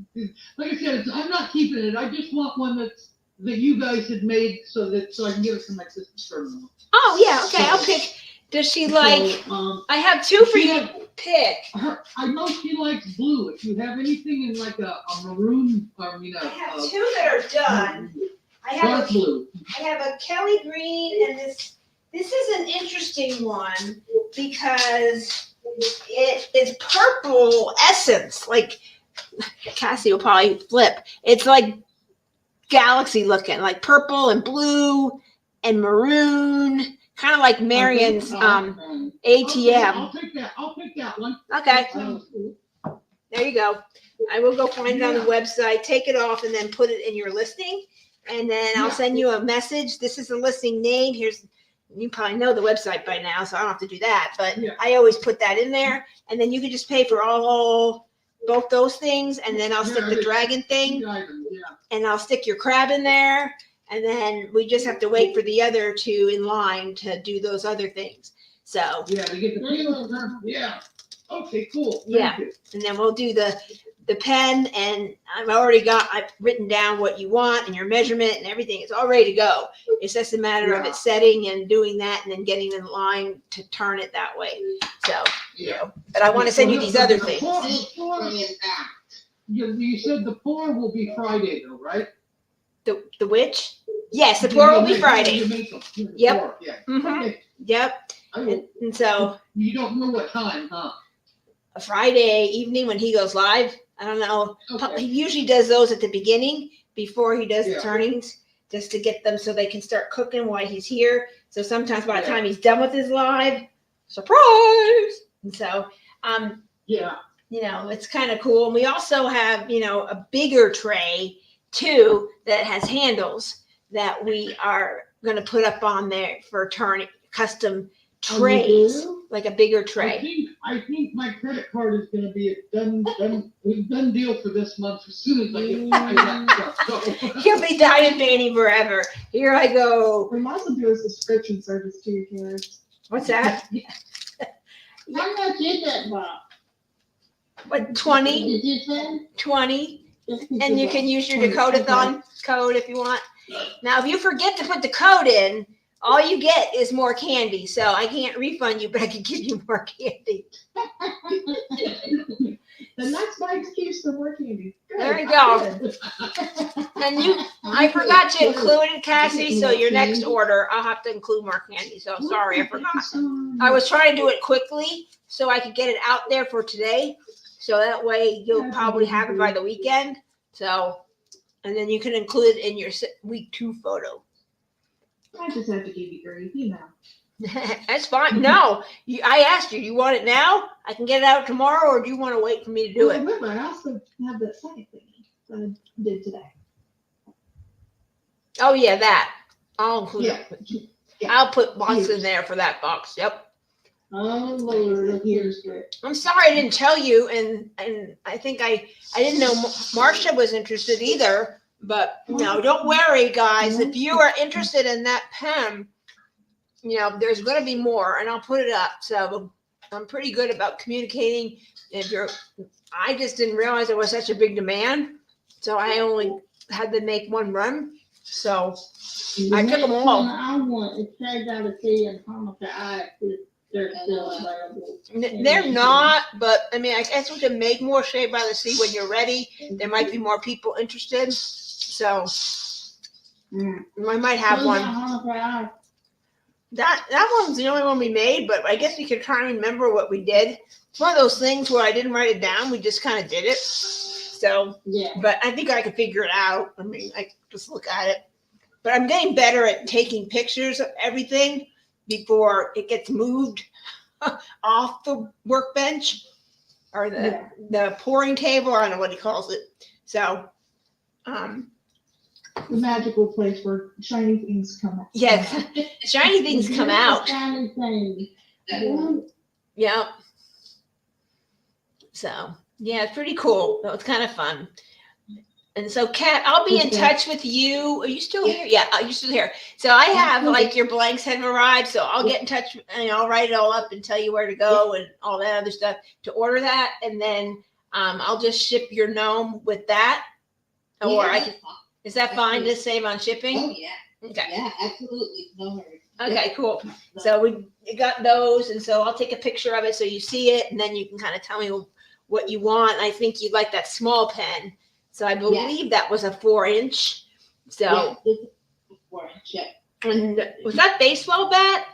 Like I said, I'm not keeping it. I just want one that's that you guys had made so I can give it to my sister's terminal. Oh, yeah, okay, I'll pick. Does she like, So, I have two for she you to pick. I know she likes blue. If you have anything in like a maroon, I have two that are done. I have dark blue. I have a Kelly green, and this is an interesting one because it is purple essence. Like Cassie will probably flip. It's like galaxy looking, like purple and blue and maroon, kind of like Marion's ATM. I'll take that. I'll take that one. Okay, Sounds good. there you go. I will go find it on the website, take it off, and then put it in your listing. And then I'll send you a message. This is the listing name. You probably know the website by now, so I don't have to do that. But I always put that in there. And then you can just pay for both those things. And then I'll stick the dragon thing. And I'll stick your crab in there. And then we just have to wait for the other two in line to do those other things. So. Yeah, to get the field. Yeah. Okay, cool. Yeah. And then we'll do the pen, and I've written down what you want and your measurement and everything. It's all ready to go. It's just a matter of it setting and doing that and then getting in line to turn it that way. So, but I want to send you these other things. You said the pour will be Friday though, right? The which? Yes, the pour will be Friday. Yep. Yeah. Mm-hmm. Okay. Yep. And so. You don't know what time, huh? A Friday evening when he goes live. I don't know. Okay. He usually does those at the beginning before he does the turnings, just to get them so they can start cooking while he's here. So sometimes by the time he's done with his live, surprise. And so, it's kind of cool. And we also have, a bigger tray too that has handles that we are going to put up on there for turning custom trays, like a bigger tray. I think my credit card is going to be a done deal for this month as soon as I get that stuff. He'll be dining Danny forever. Here I go. We might as well do a subscription service too, Carrie. What's that? How much is that, Bob? What, 20? Did you say? 20. And you can use your Dakotathon code if you want. Now, if you forget to put the code in, all you get is more candy. So I can't refund you, but I can give you more candy. Then that's my excuse for more candy. Good. There you go. And I forgot to include it, Cassie. So your next order, I'll have to include more candy. So sorry, I forgot. I was trying to do it quickly so I could get it out there for today. So that way you'll probably have it by the weekend. So, and then you can include it in your week 2 photo. I just have to give you grief, That's fine. No, I asked you, you want it now? I can get it out tomorrow, or do you want to wait for me to do it? Remember, I also have that second thingy that I did today. Oh yeah, that. I'll include it. Yeah. I'll put box in there for that box. Yep. Oh, Lord, here's it. I'm sorry I didn't tell you, and I think I didn't know Marcia was interested either. But no, don't worry, guys. If you are interested in that pen, there's going to be more, and I'll put it up. So I'm pretty good about communicating. I just didn't realize there was such a big demand, so I only had to make one run. So I took them all. I want it says out of tea and Hanukkah. They're still available. They're not, but I mean, I guess we can make more Shade by the Sea when you're ready. There might be more people interested. So I might have one. That one's the only one we made, but I guess we could try and remember what we did. It's one of those things where I didn't write it down. We just kind of did it. So, but I think I could figure it out. I mean, I just look at it. But I'm getting better at taking pictures of everything before it gets moved off the workbench or the pouring table. I don't know what he calls it. So, The magical place where shiny things come out. yes, shiny things come out. Shiny things. Yeah. So, yeah, it's pretty cool. That was kind of fun. And so, Kat, I'll be in touch with you. Are you still here? Yeah, you're still here. So I have your blanks have arrived. So I'll get in touch and I'll write it all up and tell you where to go and all that other stuff to order that. And then I'll just ship your gnome with that. Or I can. Is that fine to save on Oh, shipping? yeah, Okay. yeah, absolutely, no hurry. Okay, cool. So we got those, and so I'll take a picture of it so you see it, and then you can kind of tell me what you want. I think you'd like that small pen. So I believe that was a 4-inch. So, Yeah, this is 4-inch, yeah. and was that baseball bat?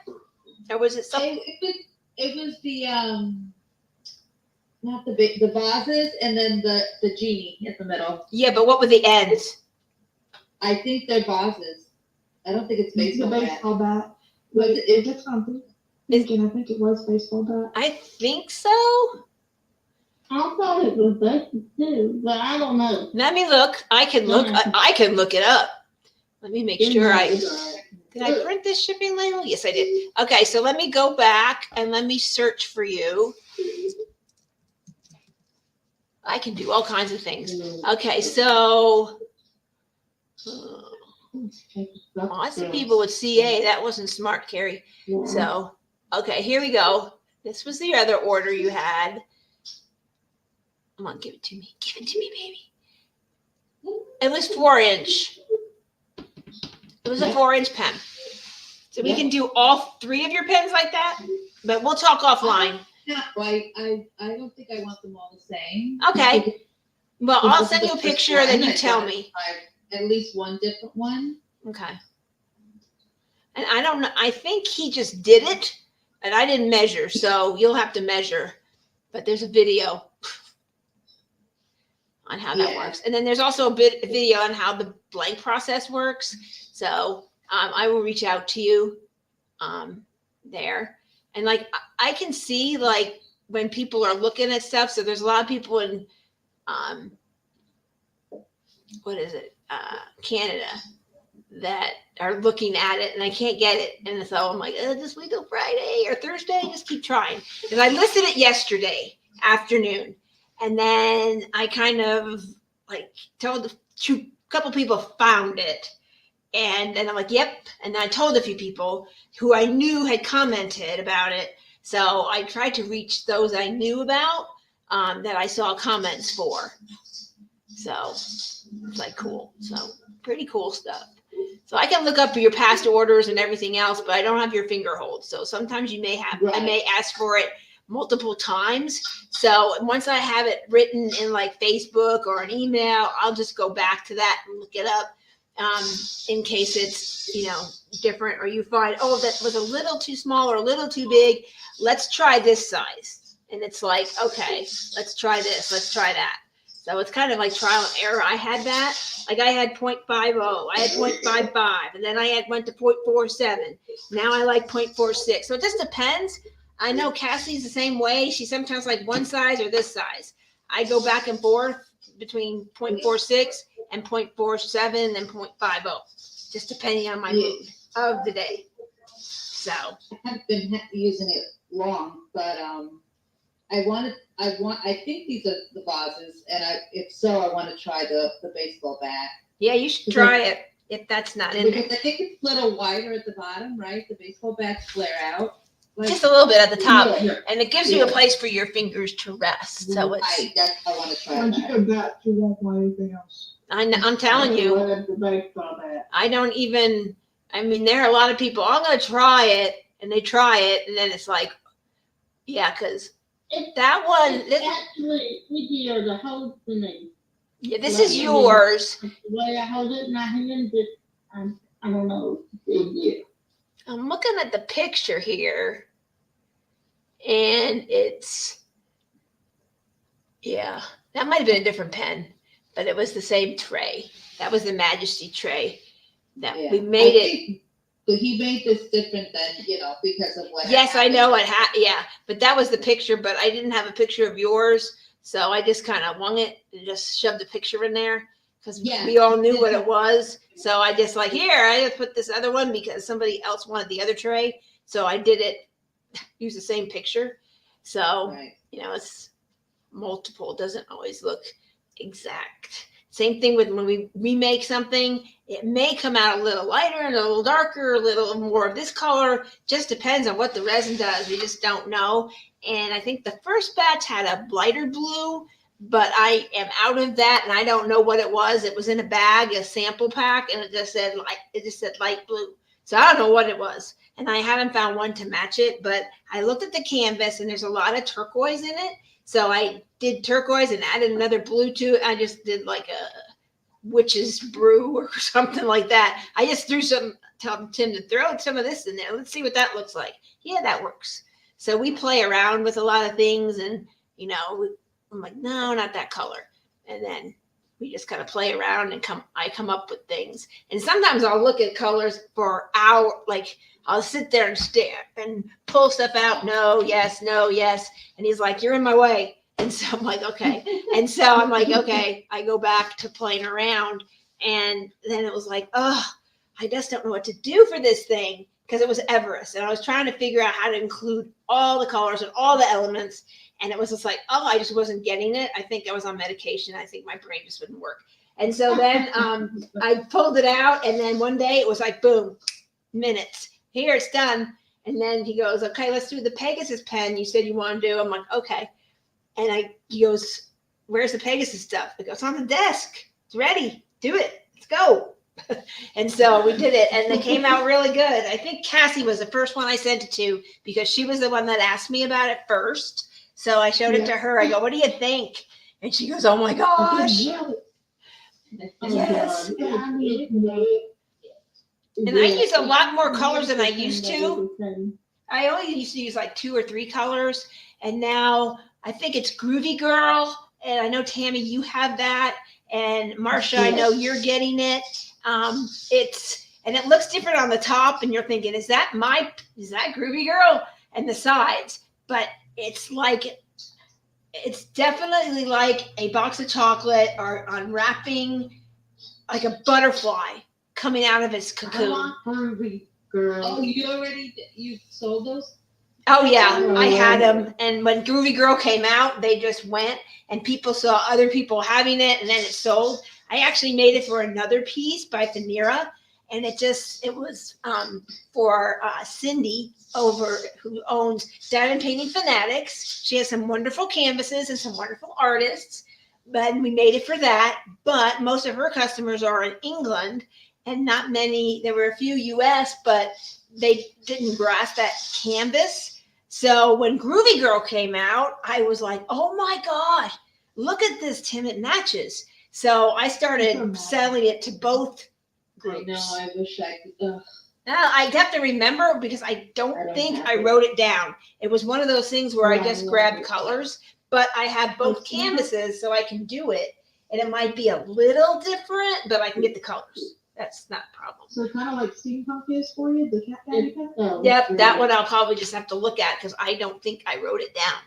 Or was it something? It was the, not the vases and then the genie in the middle. Yeah, but what were the ends? I think they're vases. I don't think it's The baseball bat. baseball bat. Was Like, it- if it's something, thinking, I think it was baseball bat. I think so. I thought it was this too, but I don't know. Let me look. I can look. I can look it up. Let me make sure did I print this shipping label? Yes, I did. Okay, so let me go back and let me search for you. I can do all kinds of things. Okay, so lots of people with CA. That wasn't smart, Carrie. So, okay, here we go. This was the other order you had. Come on, give it to me. Give it to me, baby. It was 4-inch. It was a 4-inch pen. So we can do all 3 of your pens like that, but we'll talk offline. Yeah, I don't think I want them all the same. Okay. Well, This I'll is send the you a first picture, one. then you I tell thought me. At least one different one. Okay. And I don't know. I think he just did it, and I didn't measure, so you'll have to measure. But there's a video on how that Yeah. works, and then there's also a video on how the blank process works. So I will reach out to you there, and like I can see like when people are looking at stuff. So there's a lot of people in what is it, Canada, that are looking at it, and I can't get it, and so I'm like, just wait till Friday or Thursday, just keep trying. And I listed it yesterday afternoon, and then I kind of like told a couple people found it, and then I'm like, yep, and I told a few people who I knew had commented about it, so I tried to reach those I knew about that I saw comments for. So it's like cool. So pretty cool stuff. So I can look up your past orders and everything else, but I don't have your finger hold. So sometimes you may have, I may ask for it multiple times. So once I have it written in like Facebook or an email, I'll just go back to that and look it up in case it's, different, or you find, oh, that was a little too small or a little too big. Let's try this size. And it's like, okay, let's try this. Let's try that. So it's kind of like trial and error. I had that. Like I had 0.50, I had 0.55, and then I went to 0.47. Now I like 0.46. So it just depends. I know Cassie's the same way. She sometimes like one size or this size. I go back and forth between 0.46 and 0.47 and 0.50, just depending on my mood of the day. So I haven't been using it long, but I think these are the vases, and if so, I want to try the baseball bat. yeah, you should try it if that's not in there. Because I think it's a little wider at the bottom, right? The baseball bats flare out. Just a little bit at the top, Yeah. and it gives you a place for your fingers to rest. So it's, I want to try Once you that. go back, you won't want anything else. I'm telling you, The baseball bat. I don't even, I mean, there are a lot of people, I'm going to try it, and they try it, and then it's like, yeah, because that one, It's actually easier to hold for me. yeah, this is yours. The way I hold it in my hands, I don't know. Yeah. I'm looking at the picture here, and it's, yeah, that might have been a different pen, but it was the same tray. That was the Majesty tray that Yeah. we made I it. think he made this different than, because of what. Yes, I happened. know it yeah, but that was the picture, but I didn't have a picture of yours, so I just kind of wung it and just shoved a picture in there because Yeah. we all knew what it was. So I just like, here, I just put this other one because somebody else wanted the other tray, so I did it, use the same picture. So Right. it's multiple, doesn't always look exact. Same thing with when we remake something, it may come out a little lighter and a little darker, a little more of this color, just depends on what the resin does. We just don't know. And I think the first batch had a lighter blue, but I am out of that, and I don't know what it was. It was in a bag, a sample pack, and it just said light blue. So I don't know what it was, and I haven't found one to match it. But I looked at the canvas, and there's a lot of turquoise in it. So I did turquoise and added another blue to it. I just did like a witch's brew or something like that. I just tell Tim to throw some of this in there. Let's see what that looks like. Yeah, that works. So we play around with a lot of things, and I'm like, no, not that color. And then we just kind of play around and I come up with things. And sometimes I'll look at colors for hours, like I'll sit there and stare and pull stuff out. No, yes, no, yes. And he's like, you're in my way. And so I'm like, okay. And so I'm like, okay, I go back to playing around. And then it was like, oh, I just don't know what to do for this thing, because it was Everest. And I was trying to figure out how to include all the colors and all the elements. And it was just like, oh, I just wasn't getting it. I think I was on medication. I think my brain just wouldn't work. And so then I pulled it out. And then one day it was like, boom, minutes. Here, it's done. And then he goes, okay, let's do the Pegasus pen you said you want to do. I'm like, okay. And he goes, where's the Pegasus stuff? It goes, on the desk. It's ready. Do it. Let's go. And so we did it, and they came out really good. I think Cassie was the first one I sent it to, because she was the one that asked me about it first. So I showed it to her. I go, what do you think? And she goes, oh my gosh. Yes. And I use a lot more colors than I used to. I only used to use like 2 or 3 colors. And now I think it's Groovy Girl. And I know, Tammy, you have that. And Marcia, I know you're getting it. And it looks different on the top. And you're thinking, is that Groovy Girl? And the sides. But it's definitely like a box of chocolate or unwrapping like a butterfly coming out of its cocoon. Groovy Girl. Oh, you sold those? Oh yeah, I had them. And when Groovy Girl came out, they just went, and people saw other people having it, and then it sold. I actually made it for another piece by Thamira, and it was for Cindy who owns Diamond Painting Fanatics. She has some wonderful canvases and some wonderful artists, but we made it for that. But most of her customers are in England, and not many. There were a few US, but they didn't grasp that canvas. So when Groovy Girl came out, I was like, oh my God, look at this, Tim, it matches. So I started selling it to both groups. I know, I wish I could. Now I'd have to remember, because I don't think I wrote it down. It was one of those things where I just grabbed colors, but I have both canvases, so I can do it. And it might be a little different, but I can get the colors. That's not a problem. So kind of like steampunk is for you, the cat daddy pen? Yep, that one I'll probably just have to look at, because I don't think I wrote it down.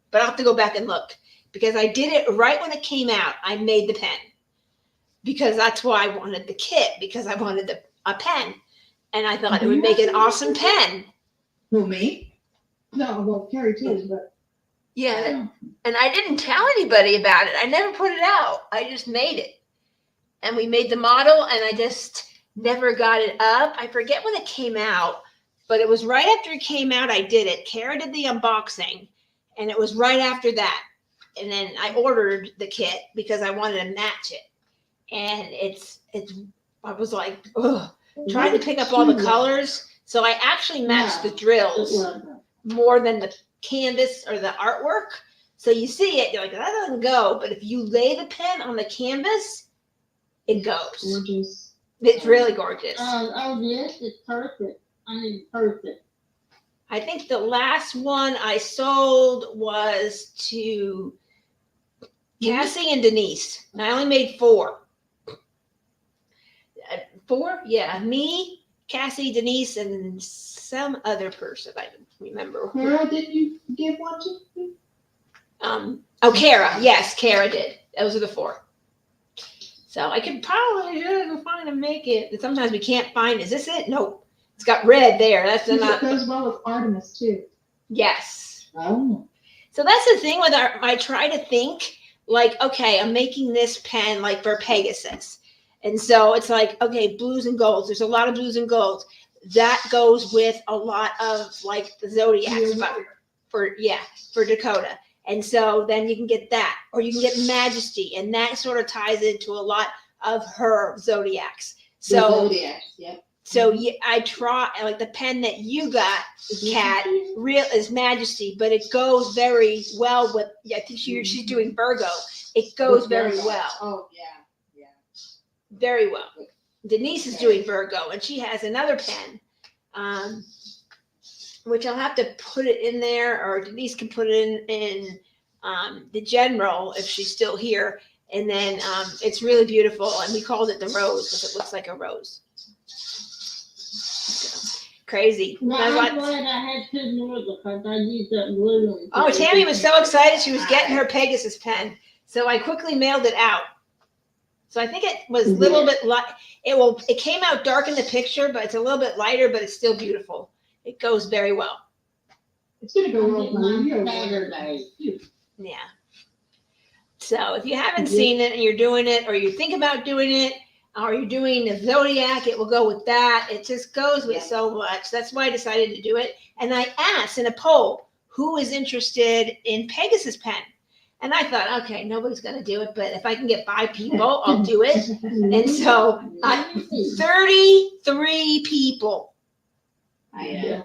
But I'll have to go back and look, because I did it right when it came out. I made the pen, because that's why I wanted the kit, because I wanted a pen. And I thought it would make an awesome pen. Who, me? No, well, Carrie too, but. Yeah, and I didn't tell anybody about it. I never put it out. I just made it. And we made the model, and I just never got it up. I forget when it came out, but it was right after it came out I did it. Kara did the unboxing, and it was right after that. And then I ordered the kit because I wanted to match it. And I was like, ugh, trying to pick up all the colors. So I actually matched the drills more than the canvas or the artwork. So you see it, you're like, that doesn't go. But if you lay the pen on the canvas, it goes. Gorgeous. It's really gorgeous. Oh, yes, it's perfect. I mean, perfect. I think the last one I sold was to Cassie and Denise. And I only made 4. 4? Yeah. Me, Cassie, Denise, and some other person. I don't remember. Kara, did you give one to? Kara. Yes, Kara did. Those are the 4. So I could probably go find and make it. And sometimes we can't find. Is this it? Nope. It's got red there. That's It not. goes well with Artemis too. Yes. Oh. So that's the thing with I try to think like, okay, I'm making this pen like for Pegasus. And so it's like, okay, blues and golds. There's a lot of blues and golds. That goes with a lot of like the Zodiac for Dakota. And so then you can get that, or you can get Majesty, and that sort of ties into a lot of her zodiacs. The So, zodiacs, yep. so yeah, I try, like the pen that you got, Kat, real is Majesty, but it goes very well with, I think she's doing Virgo. It goes With very Virgo. well, Oh, yeah, yeah. very well. Denise is doing Virgo, and she has another pen, which I'll have to put it in there, or Denise can put it in the general if she's still here. And then it's really beautiful, and we called it the rose because it looks like a rose. Crazy. Well, I I'm want- glad I had two more because I used that blue one. Oh, Tammy was so excited she was getting her Pegasus pen, so I quickly mailed it out. So I think it was a little bit light. It came out dark in the picture, but it's a little bit lighter, but it's still beautiful. It goes very well. It's gonna go well. I'll get mine Saturday. Yeah. So if you haven't seen it and you're doing it, or you think about doing it, or you're doing the zodiac, it will go with that. It just goes with so much. That's why I decided to do it. And I asked in a poll, who is interested in Pegasus pen? And I thought, okay, nobody's going to do it, but if I can get 5 people, I'll do it. And so 33 people. Yeah.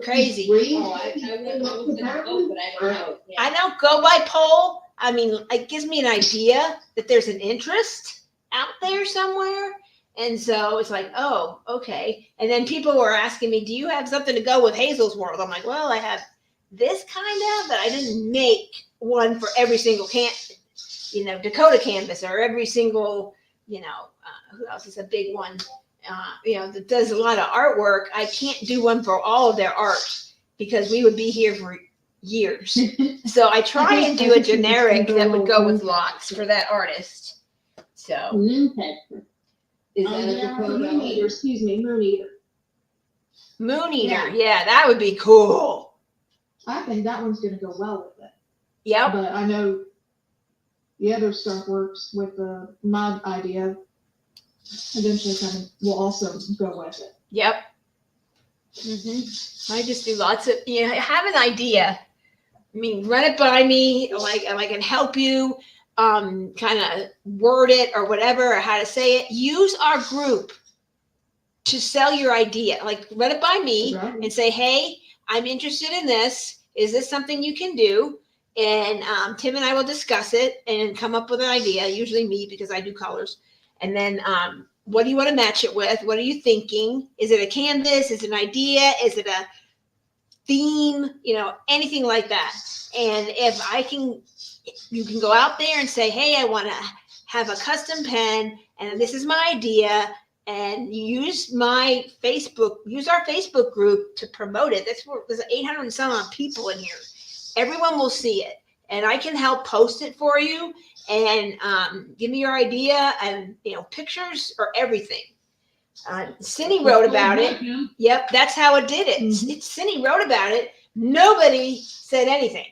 Crazy. Oh, I was gonna go, but I don't know. Yeah. I don't go by poll. I mean, it gives me an idea that there's an interest out there somewhere. And so it's like, oh, okay. And then people were asking me, do you have something to go with Hazel's World? I'm like, well, I have this kind of, but I didn't make one for every single Dakota canvas, or every single, who else is a big one, that does a lot of artwork. I can't do one for all of their art because we would be here for years. So I try and do a generic that would go with lots for that artist. So Moon pepper. Is Oh, that a yeah. Moon Dakota? Eater, excuse me, Moon Eater. Moon Eater, yeah, that would be cool. I think that one's gonna go well with it. Yep. But I know the other stuff works with my idea. Eventually coming will also go with it. Yep. I just do lots of, have an idea. I mean, run it by me, like, and I can help you kind of word it or whatever, or how to say it. Use our group to sell your idea. Like, run it by me and say, hey, I'm interested in this. Is this something you can do? And Tim and I will discuss it and come up with an idea, usually me because I do colors. And then what do you want to match it with? What are you thinking? Is it a canvas? Is it an idea? Is it a theme? Anything like that. And if you can go out there and say, hey, I want to have a custom pen, and this is my idea, and use our Facebook group to promote it. There's 800 and some odd people in here. Everyone will see it, and I can help post it for you, and give me your idea, and pictures or everything. Cindy wrote about it. Yep, that's how it did it. Cindy wrote about it. Nobody said anything,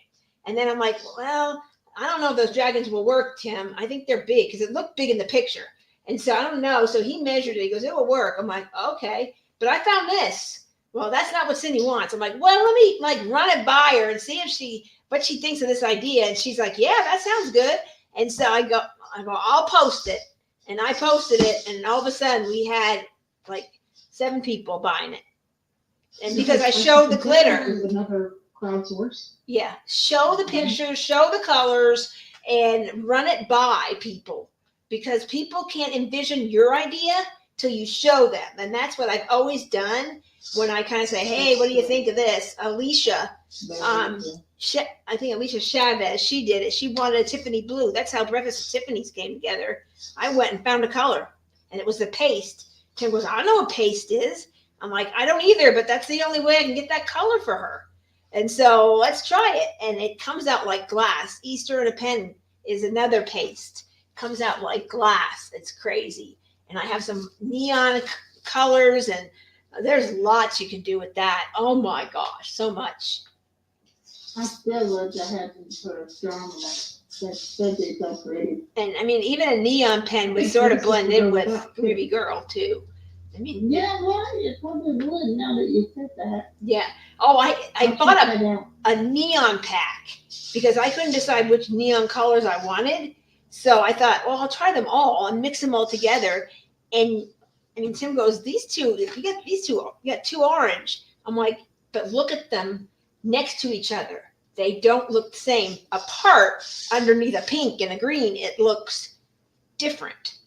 and then I'm like, well, I don't know if those dragons will work, Tim. I think they're big because it looked big in the picture. And so I don't know. So he measured it. He goes, it will work. I'm like, okay. But I found this. Well, that's not what Cindy wants. I'm like, well, let me run it by her and see what she thinks of this idea. And she's like, yeah, that sounds good. And so I go, I'll post it. And I posted it. And all of a sudden we had 7 people buying it. And because I showed the glitter. Is another crowdsource. Yeah. Show the pictures, show the colors, and run it by people. Because people can't envision your idea till you show them. And that's what I've always done when I kind of say, hey, what do you think of this? Alicia, I think Alicia Chavez, she did it. She wanted a Tiffany blue. That's how Breakfast at Tiffany's came together. I went and found a color, and it was the paste. Tim goes, I don't know what paste is. I'm like, I don't either, but that's the only way I can get that color for her. And so let's try it. And it comes out like glass. Easter in a pen is another paste. Comes out like glass. It's crazy. And I have some neon colors, and there's lots you can do with that. Oh my gosh, so much. I still love to have them sort of drama that's pretty. And I mean, even a neon pen would sort of blend in with Ruby Girl too. I mean, Yeah, well, it probably would now that you said that. yeah. Oh, I bought a neon pack because I couldn't decide which neon colors I wanted. So I thought, well, I'll try them all and mix them all together. And I mean, Tim goes, these two, if you get these two, you got two orange. I'm like, but look at them next to each other. They don't look the same. Apart underneath a pink and a green, it looks different,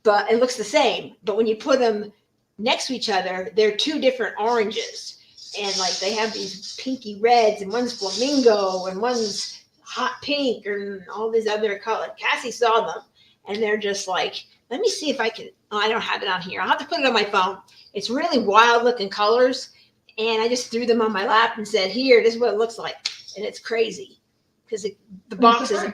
but it looks the same. But when you put them next to each other, they're two different oranges. And like they have these pinky reds, and one's flamingo, and one's hot pink, and all these other colors. Cassie saw them, and they're just like, let me see if I can. Oh, I don't have it on here. I'll have to put it on my phone. It's really wild looking colors. And I just threw them on my lap and said, here, this is what it looks like. And it's crazy because the box is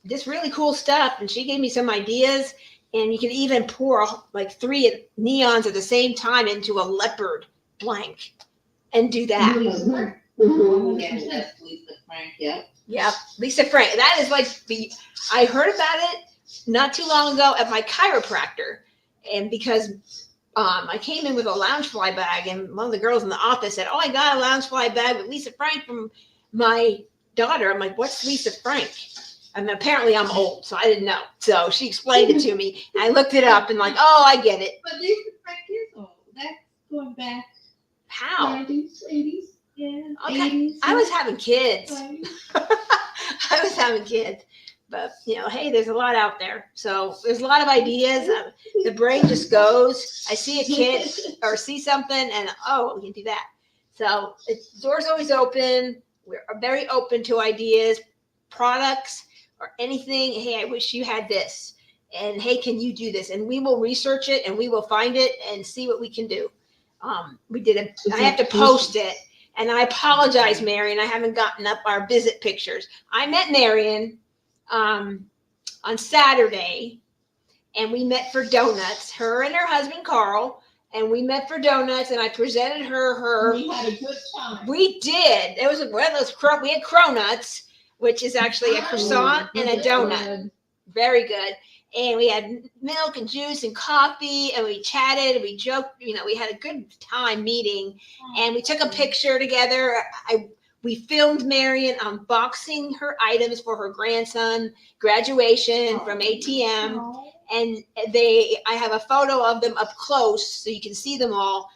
this really cool stuff. And she gave me some ideas. And you can even pour like 3 neons at the same time into a leopard blank and do that. Yeah, that's Lisa Frank, yeah. Yeah, Lisa Frank. That is like I heard about it not too long ago at my chiropractor. And because I came in with a Loungefly bag, and one of the girls in the office said, oh, I got a Loungefly bag with Lisa Frank from my daughter. I'm like, what's Lisa Frank? And apparently I'm old, so I didn't know. So she explained it to me. And I looked it up and like, oh, I get it. But Lisa Frank is old. That's going back How? 90s, 80s. Yeah. Okay. 80s. I was having kids. I was having kids. But, you know, hey, there's a lot out there. So there's a lot of ideas. The brain just goes. I see a kid or see something and, oh, we can do that. So the door's always open. We're very open to ideas, products, or anything. Hey, I wish you had this. And, hey, can you do this? And we will research it and we will find it and see what we can do. We did it. I have to post it. And I apologize, Marion. I haven't gotten up our visit pictures. I met Marion on Saturday, and we met for donuts, her and her husband Carl, and we met for donuts, and I presented her We had a good time. we did. It was one of those we had cronuts, which is actually a croissant and a donut. Very good. And we had milk and juice and coffee, and we chatted, we joked, you know, we had a good time meeting, and we took a picture together. We filmed Marion unboxing her items for her grandson graduation from ATM. And I have a photo of them up close so you can see them all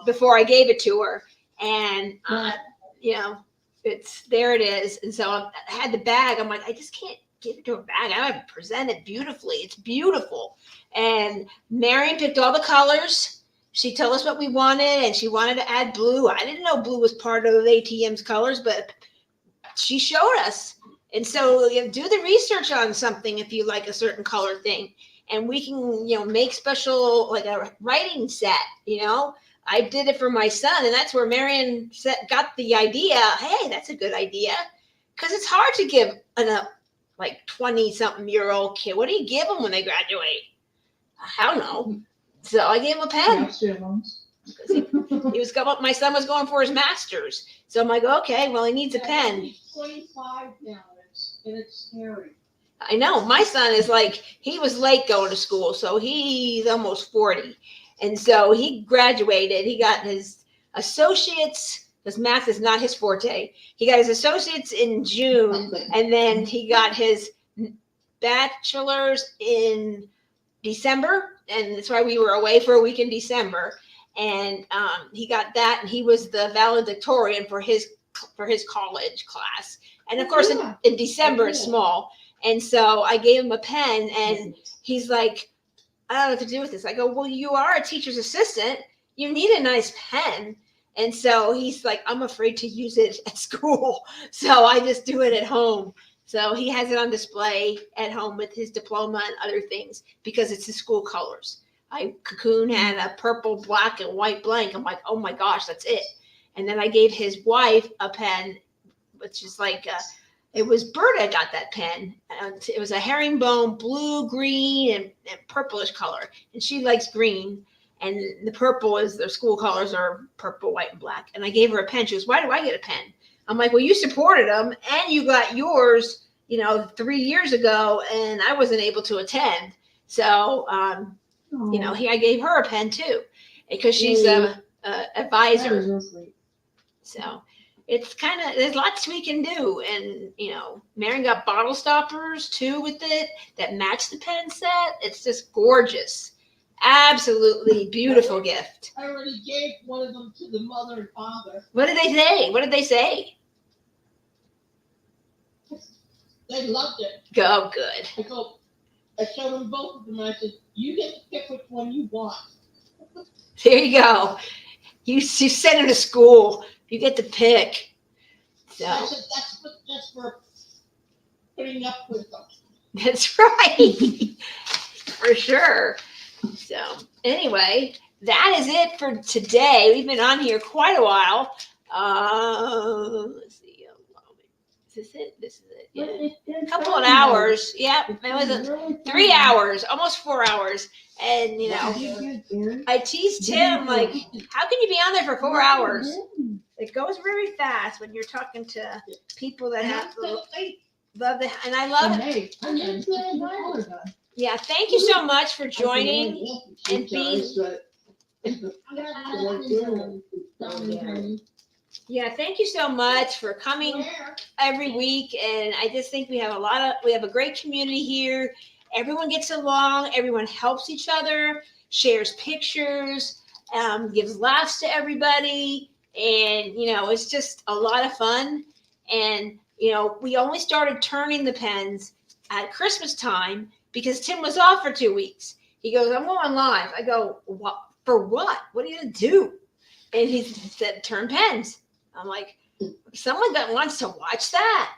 before I gave it to her. And, you know, there it is. And so I had the bag. I'm like, I just can't give it to her bag. I have to present it beautifully. It's beautiful. And Marion picked all the colors. She told us what we wanted, and she wanted to add blue. I didn't know blue was part of ATM's colors, but she showed us. And so you do the research on something if you like a certain color thing. And we can, you know, make special, like a writing set, you know. I did it for my son, and that's where Marion got the idea. Hey, that's a good idea. Because it's hard to give a 20-something-year-old kid. What do you give them when they graduate? I don't know. So I gave him a pen. My son was going for his master's. So I'm like, okay, well, he needs a pen. He's 25 now, and it's scary. I know. My son is like, he was late going to school, so he's almost 40. And so he graduated. He got his associates, because math is not his forte. He got his associates in June, and then he got his bachelor's in December, and that's why we were away for a week in December. And he got that, and he was the valedictorian for his college class. And of course, in December it's small. And so I gave him a pen, and he's like, I don't know what to do with this. I go, well, you are a teacher's assistant. You need a nice pen. And so he's like, I'm afraid to use it at school, so I just do it at home. So he has it on display at home with his diploma and other things because it's his school colors. Cocoon had a purple, black, and white blank. I'm like, oh my gosh, that's it. And then I gave his wife a pen, which is like, it was Berta got that pen. It was a herringbone, blue, green, and purplish color. And she likes green. And the purple is their school colors are purple, white, and black. And I gave her a pen. She goes, why do I get a pen? I'm like, well, you supported them and you got yours, 3 years ago, and I wasn't able to attend. So, I gave her a pen too, because she's a advisor. So it's kind of, there's lots we can do. And, Marion got bottle stoppers too with it that match the pen set. It's just gorgeous. Absolutely beautiful gift. I already gave one of them to the mother and father. What did they say? What did they say? They loved it. Oh, good. I showed them both of them. I said, you get to pick which one you want. There you go. You send them to school. You get to pick. So I said, that's for putting up with them. that's right. For sure. So anyway, that is it for today. We've been on here quite a while. Let's see. Is this it? This is it. Yeah. A couple of hours. Yep. It was 3 hours, almost 4 hours. And, I teased Tim, like, how can you be on there for 4 hours? It goes very fast when you're talking to people that have love the, and I love it. Yeah, thank you so much for joining and being. Yeah, thank you so much for coming every week. And I just think we have a great community here. Everyone gets along, everyone helps each other, shares pictures, gives laughs to everybody. And, it's just a lot of fun. And, we only started turning the pens at Christmas time because Tim was off for 2 weeks. He goes, I'm going live. I go, what? For what? What are you going to do? And he said, turn pens. I'm like, someone that wants to watch that.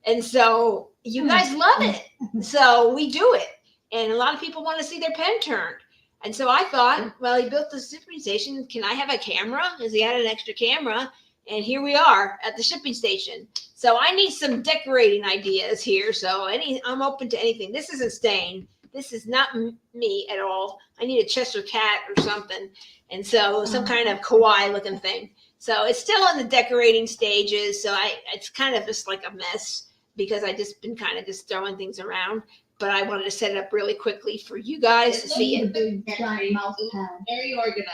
And so you guys love it. So we do it. And a lot of people want to see their pen turned. And so I thought, well, he built the shipping station. Can I have a camera? Because he had an extra camera. And here we are at the shipping station. So I need some decorating ideas here. So I'm open to anything. This isn't staying. This is not me at all. I need a Cheshire cat or something. And so some kind of kawaii looking thing. So it's still in the decorating stages. So it's kind of just like a mess because I just been kind of just throwing things around. But I wanted to set it up really quickly for you guys to see it. Very organized.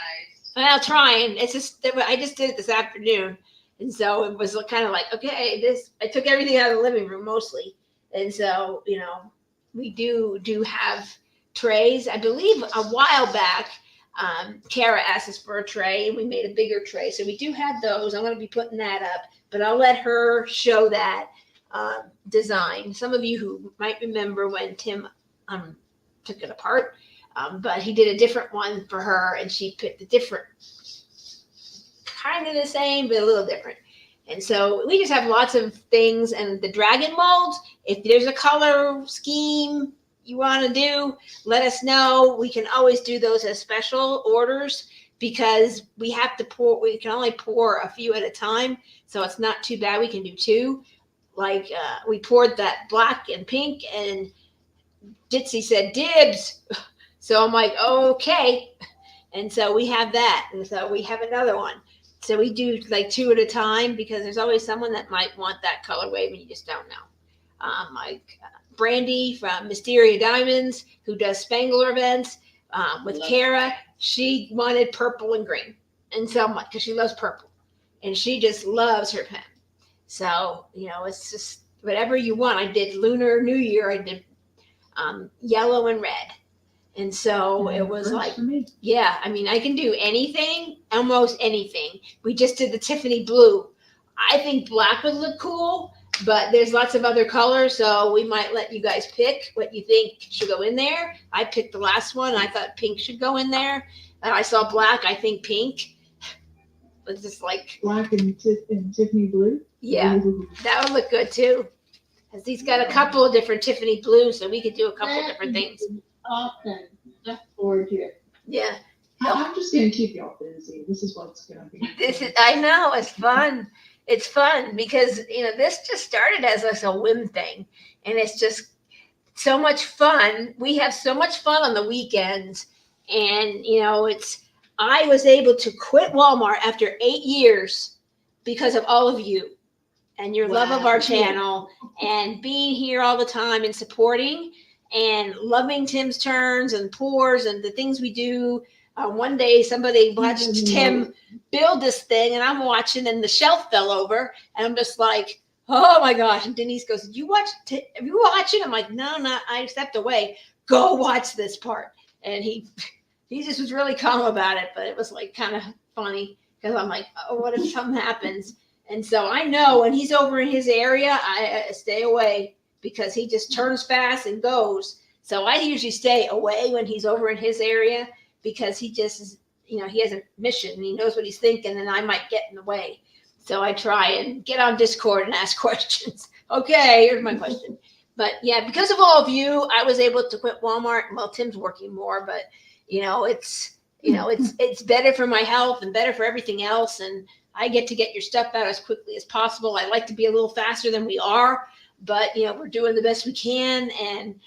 Well, trying. It's just I just did it this afternoon, and so it was kind of like, okay, I took everything out of the living room mostly, and so we do have trays. I believe a while back, Kara asked us for a tray, and we made a bigger tray, so we do have those. I'm going to be putting that up, but I'll let her show that design. Some of you who might remember when Tim took it apart. But he did a different one for her, and she picked a different, kind of the same, but a little different. And so we just have lots of things. And the dragon molds, if there's a color scheme you want to do, let us know. We can always do those as special orders because we can only pour a few at a time. So it's not too bad. We can do 2. Like we poured that black and pink, and Ditsy said dibs. So I'm like, okay. And so we have that. And so we have another one. So we do like 2 at a time because there's always someone that might want that colorway when you just don't know. Like Brandy from Mysteria Diamonds, who does Spangler events with Kara. She wanted purple and green. And so much because she loves purple. And she just loves her pen. So, it's just whatever you want. I did Lunar New Year. I did yellow and red. And so it was like, yeah, I mean, I can do anything, almost anything. We just did the Tiffany blue. I think black would look cool, but there's lots of other colors. So we might let you guys pick what you think should go in there. I picked the last one. I thought pink should go in there. And I saw black. I think pink. It's just like black and Tiffany blue. Yeah, that would look good too. Because he's got a couple of different Tiffany blues, so we could do a couple of different things. Awesome. That's gorgeous. Yeah. I'm just gonna keep y'all busy. This is what it's gonna be. I know, it's fun. It's fun because this just started as a whim thing, and it's just so much fun. We have so much fun on the weekends, and I was able to quit Walmart after 8 years because of all of you and your love of our channel and being here all the time and supporting and loving Tim's turns and pours and the things we do. one day somebody watched Tim build this thing, and I'm watching, and the shelf fell over, and I'm just like, oh my gosh. And Denise goes, "Did you watch? Are you watching?" I'm like, no, not. I stepped away. Go watch this part. And he just was really calm about it, but it was like kind of funny because I'm like, oh, what if something happens? And so I know when he's over in his area, I stay away because he just turns fast and goes. So I usually stay away when he's over in his area because he just is, he has a mission and he knows what he's thinking, and I might get in the way. So I try and get on Discord and ask questions. Okay, here's my question. But yeah, because of all of you, I was able to quit Walmart. Well, Tim's working more, but it's better for my health and better for everything else. And I get to get your stuff out as quickly as possible. I like to be a little faster than we are, but we're doing the best we can, and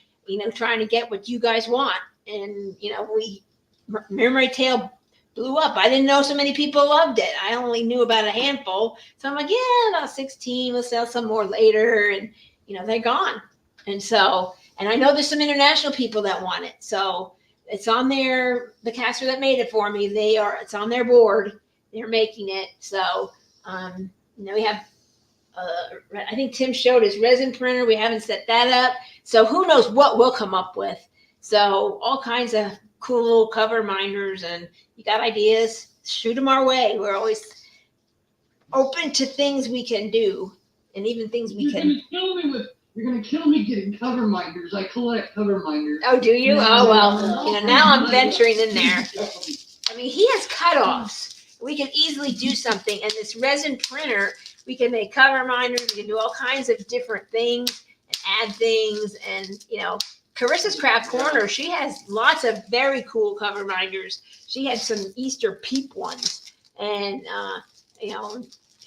trying to get what you guys want. And Memory Tale blew up. I didn't know so many people loved it. I only knew about a handful. So I'm like, yeah, about 16. We'll sell some more later, and they're gone. And so, and I know there's some international people that want it. So it's on there. The caster that made it for me, it's on their board. They're making it. So, we have, I think Tim showed his resin printer. We haven't set that up. So who knows what we'll come up with. So all kinds of cool little cover minders, and you got ideas, shoot them our way. We're always open to things we can do, and even things we can. You're gonna kill me getting cover minders. I collect cover minders. Oh, do you? Oh, well, now I'm venturing in there. I mean, he has cutoffs. We can easily do something. And this resin printer, we can make cover minders. We can do all kinds of different things and add things. And, Carissa's Craft Corner, she has lots of very cool cover minders. She had some Easter peep ones. And,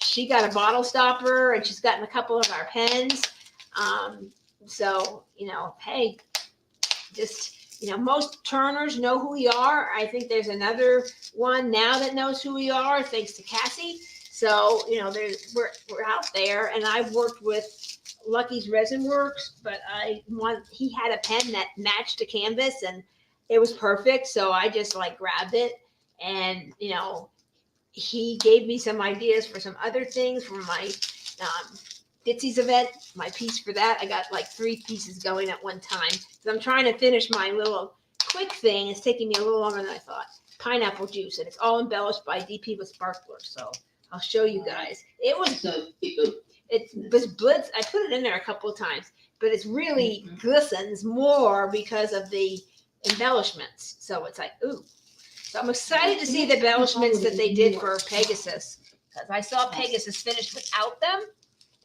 she got a bottle stopper, and she's gotten a couple of our pens. So, hey, just, most turners know who we are. I think there's another one now that knows who we are, thanks to Cassie. So, we're out there, and I've worked with Lucky's Resin Works, but he had a pen that matched the canvas, and it was perfect. So I just grabbed it, and, he gave me some ideas for some other things for my, Ditsy's event, my piece for that. I got 3 pieces going at one time. So I'm trying to finish my little quick thing. It's taking me a little longer than I thought. Pineapple juice, and it's all embellished by DP with sparklers. So I'll show you guys. It was blitz. I put it in there a couple of times, but it's really glistens more because of the embellishments. So it's ooh. So I'm excited to see the embellishments that they did for Pegasus, because I saw Pegasus finished without them.